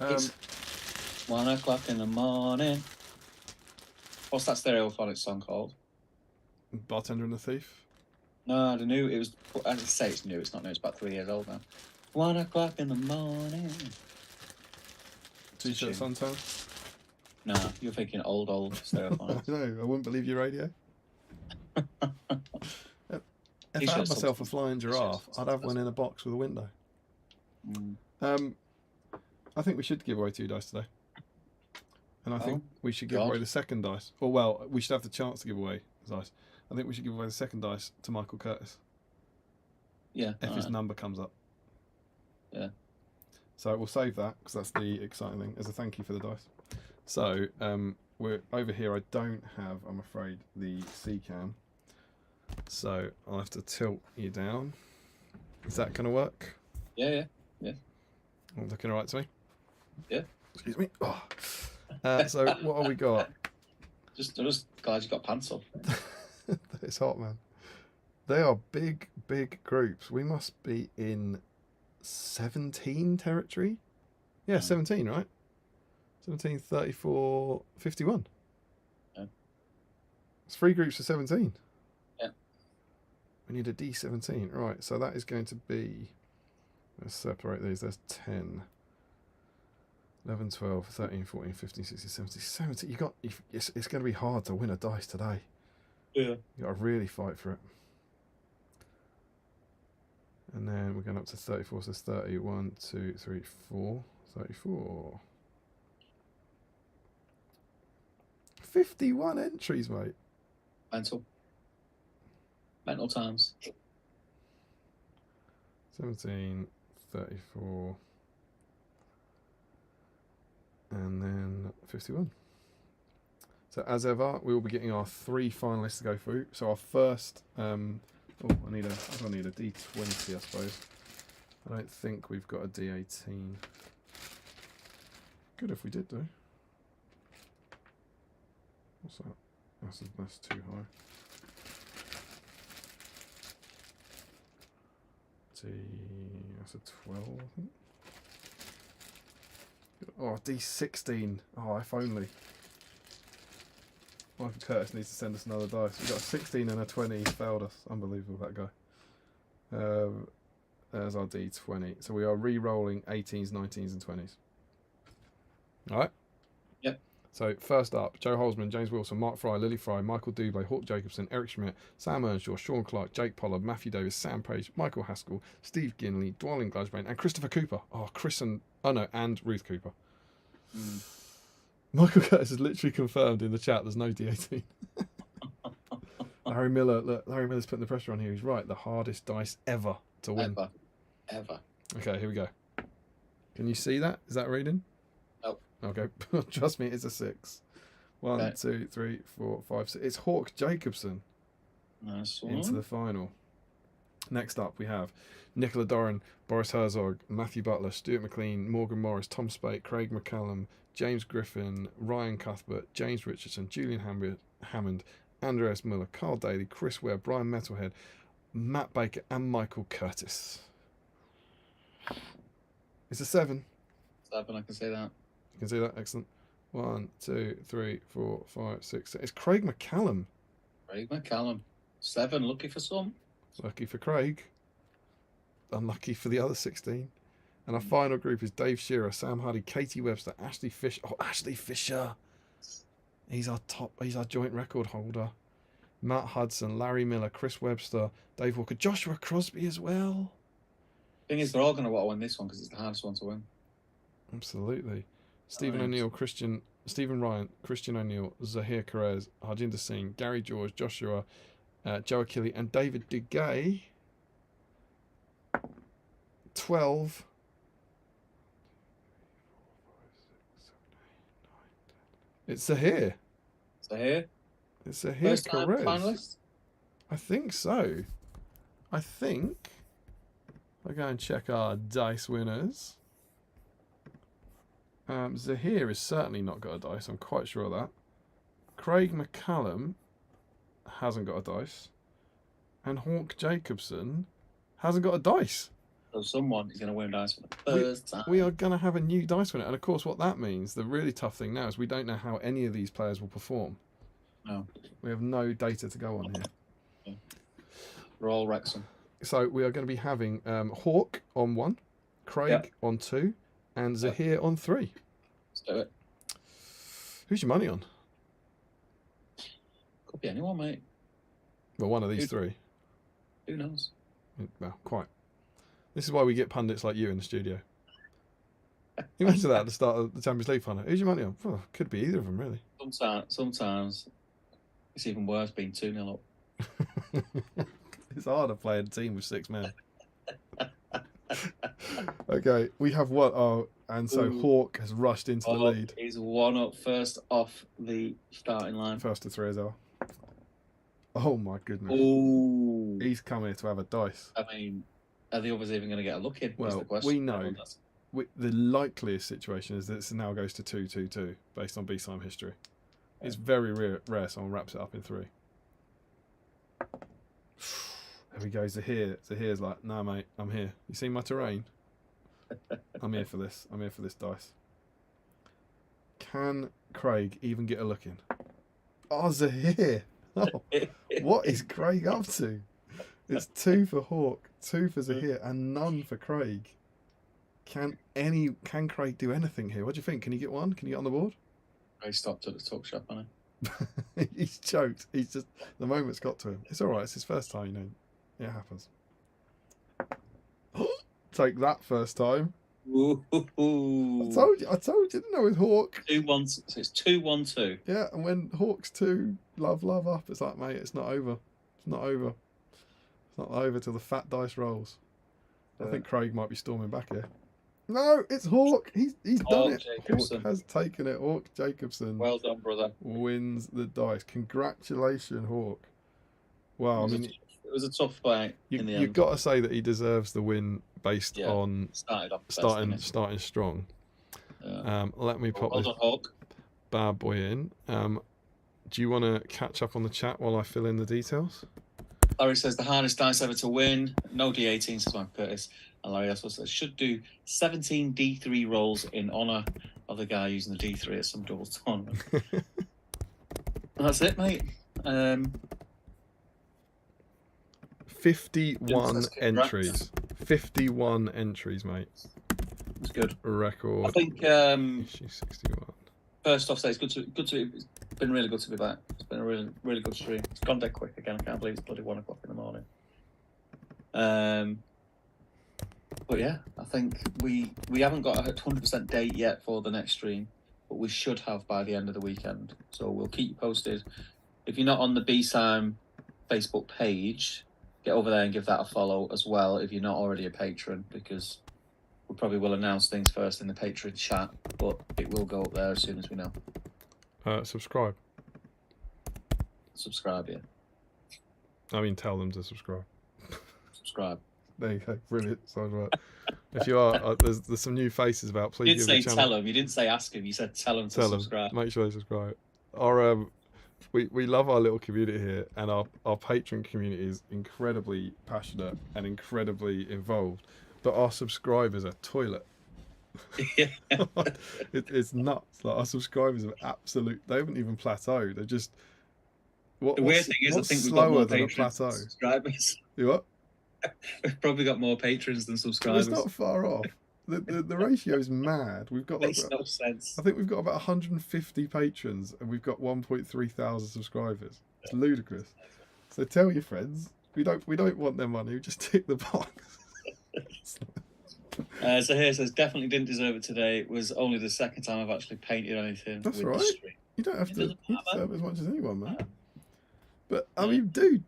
It's 1 o'clock in the morning. What's that stereophonic song called? Bartender and the Thief. No, the new. It was. I say it's new. It's not new. It's about 3 years old now. 1 o'clock in the morning. T-shirt Suntown. No, you're thinking old stereophonics. No, I wouldn't believe your radio. If I had myself a flying giraffe, I'd have one in a box with a window. I think we should give away 2 dice today. And I think we should give away the second dice. Or, well, we should have the chance to give away the dice. I think we should give away the second dice to Michael Curtis. Yeah. If his number comes up. Yeah. So we'll save that, because that's the exciting thing, as a thank you for the dice. So, we're over here. I don't have, I'm afraid, the C-cam. So I'll have to tilt you down. Is that going to work? Yeah. Looking all right to me? Yeah. Excuse me. Oh. So what have we got? I'm just glad you got pants on. It's hot, man. They are big groups. We must be in 17 territory. Yeah, 17, right? 17, 34, 51. Yeah. It's 3 groups of 17. Yeah. We need a D17. Right, so that is going to be... Let's separate these. There's 10. 11, 12, 13, 14, 15, 16, 17. 17. It's going to be hard to win a dice today. Yeah. You got to really fight for it. And then we're going up to 34. So it's 30. 1, 2, 3, 4. 34. 51 entries, mate. Mental times. 17, 34. And then 51. So as ever, we will be getting our 3 finalists to go through. So our first, I need a D20, I suppose. I don't think we've got a D18. Good if we did, though. What's that? That's too high. That's a 12, I think. Oh, D16. Oh, if only. Michael Curtis needs to send us another dice. We've got a 16 and a 20. He failed us. Unbelievable, that guy. There's our D20. So we are re-rolling 18s, 19s and 20s. Alright? Yep. So first up, Joe Holzman, James Wilson, Mark Fry, Lily Fry, Michael Dublé, Hawk Jacobson, Eric Schmidt, Sam Earnshaw, Sean Clark, Jake Pollard, Matthew Davis, Sam Page, Michael Haskell, Steve Ginley, Dwalin Grudgebane, and Christopher Cooper. And Ruth Cooper. Michael Curtis has literally confirmed in the chat there's no D18. Larry Miller's putting the pressure on here. He's right. The hardest dice ever to win. Ever. Okay, here we go. Can you see that? Is that reading? Nope. Okay. Trust me, it's a 6. 1, 2, 3, 4, 5, 6. It's Hawk Jacobson. Nice one. Into the final. Next up, we have Nicola Doran, Boris Herzog, Matthew Butler, Stuart McLean, Morgan Morris, Tom Spate, Craig McCallum, James Griffin, Ryan Cuthbert, James Richardson, Julian Hammond, Andreas Muller, Carl Daly, Chris Ware, Brian Metalhead, Matt Baker, and Michael Curtis. It's a 7. 7, I can say that. You can see that. Excellent. 1, 2, 3, 4, 5, 6. It's Craig McCallum. Craig McCallum. 7, lucky for some. Lucky for Craig. Unlucky for the other 16. And our final group is Dave Shearer, Sam Hardy, Katie Webster, Ashley Fisher. Oh, Ashley Fisher. He's our joint record holder. Matt Hudson, Larry Miller, Chris Webster, Dave Walker, Joshua Crosby as well. Thing is, they're all going to want to win this one because it's the hardest one to win. Absolutely. Stephen O'Neill, Stephen Ryan, Christian O'Neill, Zahir Perez, Harjinder Singh, Gary George, Joshua, Joe Achille, and David Duguay. 12. It's Zahir. Zahir? It's Zahir First time Perez. finalist? I think so. I think. I'll go and check our dice winners. Zahir has certainly not got a dice. I'm quite sure of that. Craig McCallum hasn't got a dice. And Hawk Jacobson hasn't got a dice. So someone is going to win dice for the first time. We are going to have a new dice winner. And of course, what that means, the really tough thing now is we don't know how any of these players will perform. No. We have no data to go on here. Yeah. We're all Wrexham. So we are going to be having Hawk on 1, Craig on 2, and Zahir on 3. Let's do it. Who's your money on? Could be anyone, mate. Well, one of these 3. Who knows? Well, quite. This is why we get pundits like you in the studio. Imagine that at the start of the Champions League final. Who's your money on? Well, could be either of them, really. Sometimes it's even worse being 2-0 up. It's harder playing a team with 6 men. Okay, we have what? Oh, and so Hawk has rushed into the lead. He's 1 up first off the starting line. First to 3 as well. Oh my goodness. Ooh. He's come here to have a dice. I mean, are the others even going to get a look in? Well, we know. The likeliest situation is that it now goes to 2-2-2 based on BSIME history. It's very rare someone wraps it up in 3. There we go, Zahir. Zahir's like, nah, mate, I'm here. You see my terrain? I'm here for this. I'm here for this dice. Can Craig even get a look in? Oh, Zahir. Oh, what is Craig up to? It's 2 for Hawk, 2 for Zahir, and none for Craig. Can Craig do anything here? What do you think? Can he get one? Can he get on the board? He stopped at the talk shop, hasn't he? He's choked. He's just, the moment's got to him. It's all right. It's his first time, you know. It happens. Take that first time. Ooh. I told you, didn't know with Hawk. 2-1. So it's 2-1-2. Yeah, and when Hawk's 2, love up, it's like, mate, it's not over. It's not over. It's not over till the fat dice rolls. I think Craig might be storming back here. No, it's Hawk. He's done it. Jacobson. Hawk has taken it. Hawk Jacobson. Well done, brother. Wins the dice. Congratulations, Hawk. Wow, It was a tough fight in the end. You've got to say that he deserves the win based on starting strong. Yeah. Let me pop this bad boy in. Do you want to catch up on the chat while I fill in the details? Larry says the hardest dice ever to win. No D18, says Mark Curtis. And Larry also says should do 17 D3 rolls in honour of the guy using the D3 at some doubles tournament. That's it, mate. 51 entries. 51 entries, mate. It's good. Record. I think issue 61. First off, say it's good to it's been really good to be back. It's been a really good stream. It's gone dead quick again. I can't believe it's bloody 1 o'clock in the morning. But yeah, I think we haven't got a 100% date yet for the next stream, but we should have by the end of the weekend. So we'll keep you posted. If you're not on the BSIME Facebook page, get over there and give that a follow as well if you're not already a patron, because we probably will announce things first in the Patreon chat, but it will go up there as soon as we know. Subscribe. Subscribe, yeah. I mean, tell them to subscribe. Subscribe. There you go. Brilliant. So, if you are, there's some new faces about. Please you didn't give the say channel. tell them. You didn't say ask them. You said tell them to subscribe. Make sure they subscribe. Our we love our little community here, and our patron community is incredibly passionate and incredibly involved. but our subscribers are toilet. Yeah. It's nuts. Like our subscribers are absolute. They haven't even plateaued. They're just. The weird thing is, I what's think we've got slower more than a patrons plateau? than subscribers. You what? We've probably got more patrons than Well, subscribers. it's not far off. The ratio is mad. We've got like Makes no sense. I think we've got about 150 patrons and we've got 1.3 thousand subscribers. It's ludicrous. So tell your friends. We don't want their money. We just tick the box. So here it says, definitely didn't deserve it today. It was only the second time I've actually painted anything That's with all right. the stream. You don't have It to. doesn't You matter, deserve as much as anyone, man. Yeah. But I mean, dude,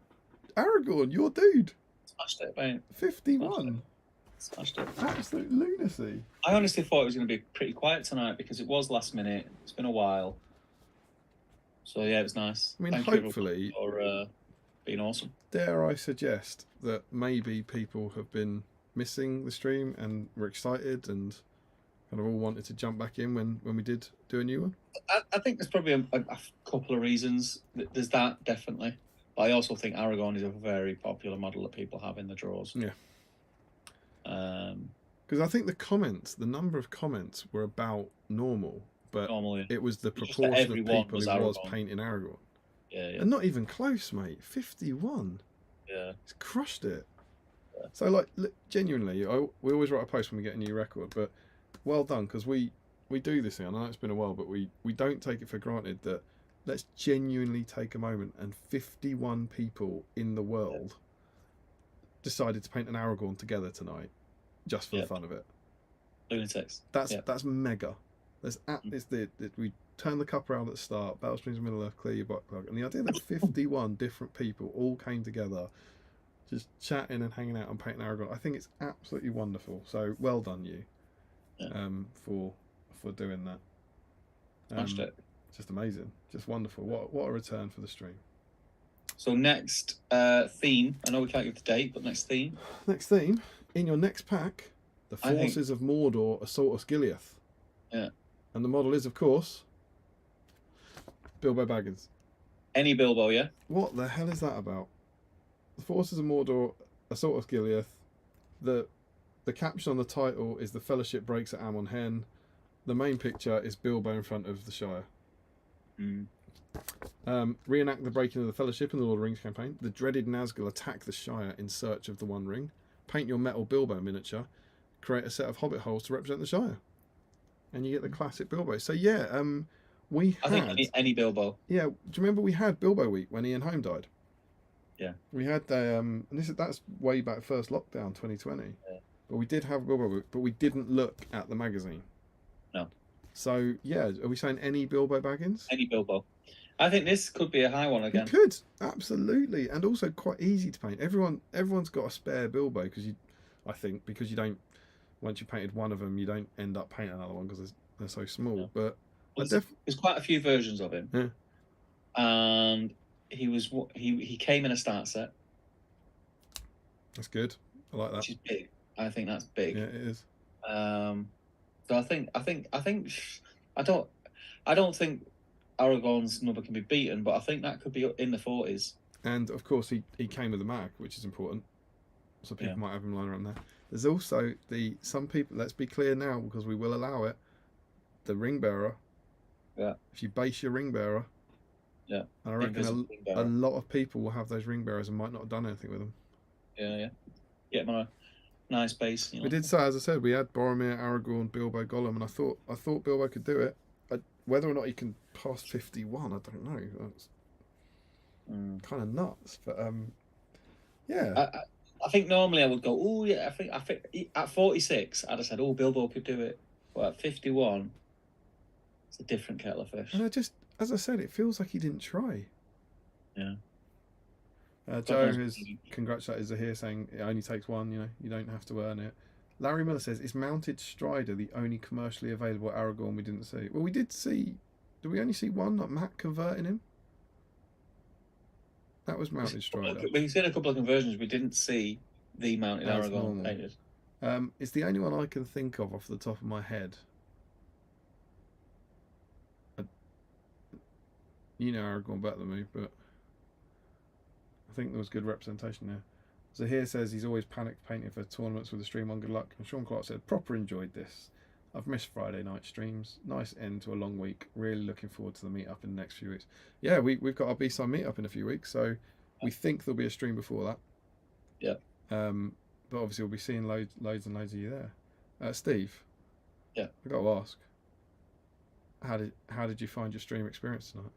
Aragorn, your dude, Smashed it, mate. 51. Smashed it. Absolute lunacy. I honestly thought it was going to be pretty quiet tonight because it was last minute. It's been a while. So yeah, it was nice. I mean, Thank hopefully, you for being awesome. dare I suggest that maybe people have been missing the stream and were excited and kind of all wanted to jump back in when we did do a new one? I think there's probably a couple of reasons. There's that, definitely. But I also think Aragorn is a very popular model that people have in the draws. Yeah. Because I think the number of comments were about normal, but Normally, it was the It's just proportion that of everyone people was who was Aragorn. painting Aragorn. yeah. And not even close, mate. 51. Yeah. It's crushed it. Yeah. So, like, genuinely, we always write a post when we get a new record, but well done, because we do this thing. I know it's been a while, but we don't take it for granted that let's genuinely take a moment and 51 people in the world decided to paint an Aragorn together tonight just for the fun of it. Lunatics. That's mega. We turn the cup around at the start, Battle Streams Middle Earth, clear your backlog, and the idea that 51 different people all came together, just chatting and hanging out and painting Aragorn, I think it's absolutely wonderful. So well done you, for doing that. Smashed it. Just amazing, just wonderful. What a return for the stream. So next theme, I know we can't give the date, but next theme. Next theme, in your next pack, the Forces of Mordor Assault of Gileath. Yeah. And the model is, of course, Bilbo Baggins. Any Bilbo, yeah? What the hell is that about? The Forces of Mordor Assault of Gileath. The caption on the title is The Fellowship Breaks at Amon Hen. The main picture is Bilbo in front of the Shire. Reenact the breaking of the Fellowship in the Lord of the Rings campaign. The dreaded Nazgul attack the Shire in search of the One Ring. Paint your metal Bilbo miniature. Create a set of hobbit holes to represent the Shire. And you get the classic Bilbo. So yeah, I think any Bilbo. Yeah, do you remember we had Bilbo Week when Ian Holm died? Yeah. We had and that's way back first lockdown 2020. Yeah. But we did have Bilbo Week, but we didn't look at the magazine. No. So yeah, are we saying any Bilbo Baggins? Any Bilbo. I think this could be a high one again. It could, absolutely, and also quite easy to paint. Everyone's got a spare Bilbo because you don't. Once you painted one of them, you don't end up painting another one because they're so small. Yeah. But there's quite a few versions of him. Yeah. And he came in a start set. That's good. I like that. Which is big. I think that's big. Yeah, it is. So I think I don't think Aragorn's number can be beaten, but I think that could be in the 40s. And of course, he came with a mag, which is important. So people might have him lying around there. There's also some people. Let's be clear now, because we will allow it. The ring bearer. Yeah. If you base your ring bearer. Yeah. And I reckon a lot of people will have those ring bearers and might not have done anything with them. Yeah. Get my nice base. We did say, as I said, we had Boromir, Aragorn, Bilbo, Gollum, and I thought Bilbo could do it. Whether or not he can pass 51, I don't know. That's kind of nuts, but yeah. I think normally I would go, oh yeah. I think at 46 I'd have said, oh, Bilbo could do it, but at 51, it's a different kettle of fish. And as I said, it feels like he didn't try. Yeah. Joe has congratulated Zahir, saying it only takes one. You don't have to earn it. Larry Miller says, is Mounted Strider the only commercially available Aragorn we didn't see? Well, we did see. Did we only see one? Not Matt converting him. That was Mounted Strider. We've seen a couple of conversions. We didn't see the Mounted Aragorn painted. It's the only one I can think of off the top of my head. You know Aragorn better than me, but I think there was good representation there. Zahir says he's always panicked painting for tournaments with the stream on. Good luck. And Sean Clark said, proper enjoyed this. I've missed Friday night streams. Nice end to a long week. Really looking forward to the meetup in the next few weeks. Yeah, we've got our BSIME meetup in a few weeks, so we think there'll be a stream before that. Yeah. But obviously we'll be seeing loads and loads of you there. Steve. Yeah. I got to ask. How did you find your stream experience tonight?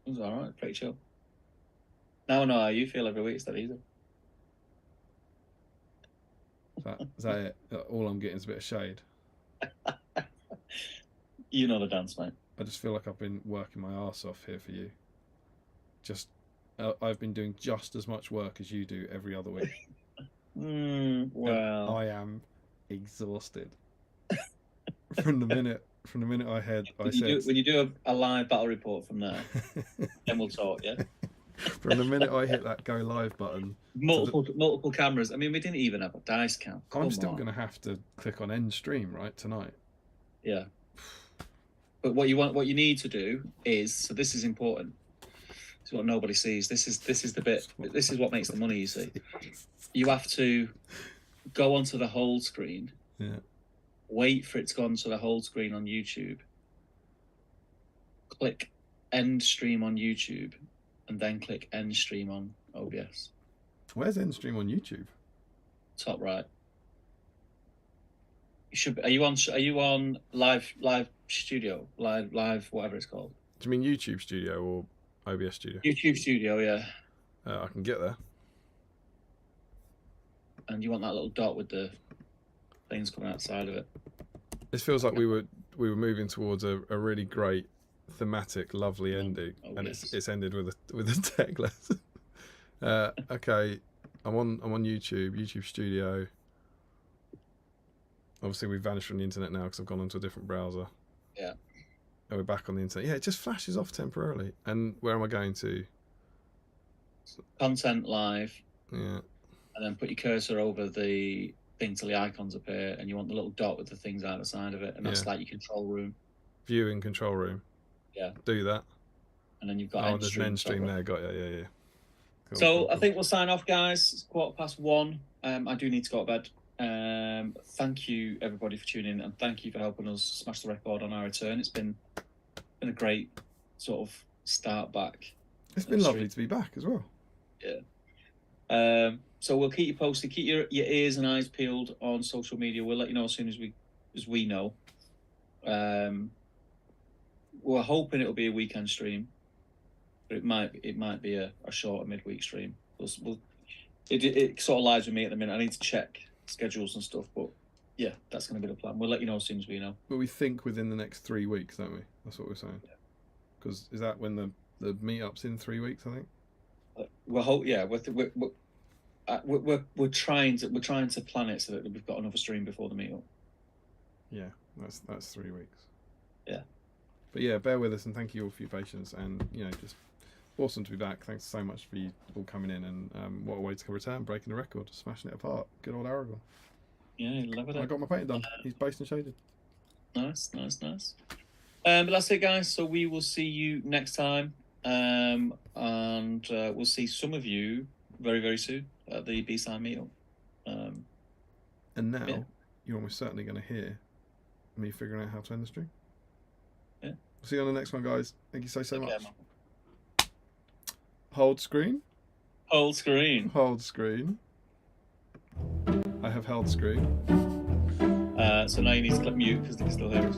It was all right, pretty chill. Now I know how you feel every week. It's that easy. Is that it? All I'm getting is a bit of shade. You know the dance, mate. I just feel like I've been working my arse off here for you. I've been doing just as much work as you do every other week. Well, I am exhausted. From the minute when you do a live battle report from there, then we'll talk. Yeah. From the minute I hit that go live button, multiple cameras. I mean, we didn't even have a dice count. I'm still going to have to click on end stream right tonight. Yeah. But what you need to do is, so this is important. This is what nobody sees. This is the bit. This is what makes the money. You see, you have to go onto the hold screen. Yeah. Wait for it to go onto the hold screen on YouTube. Click end stream on YouTube, and then click end stream on OBS. Where's end stream on YouTube? Top right. You should. Are you on live studio, live whatever it's called? Do you mean YouTube Studio or OBS Studio? YouTube Studio, yeah. I can get there. And you want that little dot with the things coming outside of it. This feels like we were moving towards a really great thematic, lovely ending, and it's ended with a tech lesson. Okay, I'm on YouTube Studio. Obviously, we've vanished from the internet now because I've gone onto a different browser. Yeah. And we're back on the internet. Yeah, it just flashes off temporarily. And where am I going to? Content live. Yeah. And then put your cursor over the thing till the icons appear, and you want the little dot with the things out the side of it, and that's like your control room. View in control room. Yeah. Do that. And then you've got there's an end stream there. Got yeah. Cool, so I think we'll sign off, guys. It's 1:15. I do need to go to bed. Thank you everybody for tuning in, and thank you for helping us smash the record on our return. It's been a great sort of start back. It's been lovely to be back as well. Yeah. So we'll keep you posted. Keep your ears and eyes peeled on social media. We'll let you know as soon as we know. We're hoping it'll be a weekend stream, but it might be a shorter midweek stream. It sort of lies with me at the minute. I need to check schedules and stuff, but yeah, that's going to be the plan. We'll let you know as soon as we know. But we think within the next 3 weeks, don't we? That's what we're saying. Because is that when the meetup's in 3 weeks? I think. We're trying to plan it so that we've got another stream before the meetup. Yeah, that's 3 weeks. Yeah. But yeah, bear with us and thank you all for your patience, and just awesome to be back. Thanks so much for you all coming in, and what a way to return, breaking the record, smashing it apart. Good old Aragorn. Yeah, love it. I got my painting done. He's based and shaded. Nice. But that's it, guys. So we will see you next time, and we'll see some of you very, very soon at the BSIME meetup. And now you're almost certainly going to hear me figuring out how to end the stream. Yeah. See you on the next one, guys. Thank you so much. Man. Hold screen. Hold screen. Hold screen. I have held screen. So now you need to click mute because they can still hear us.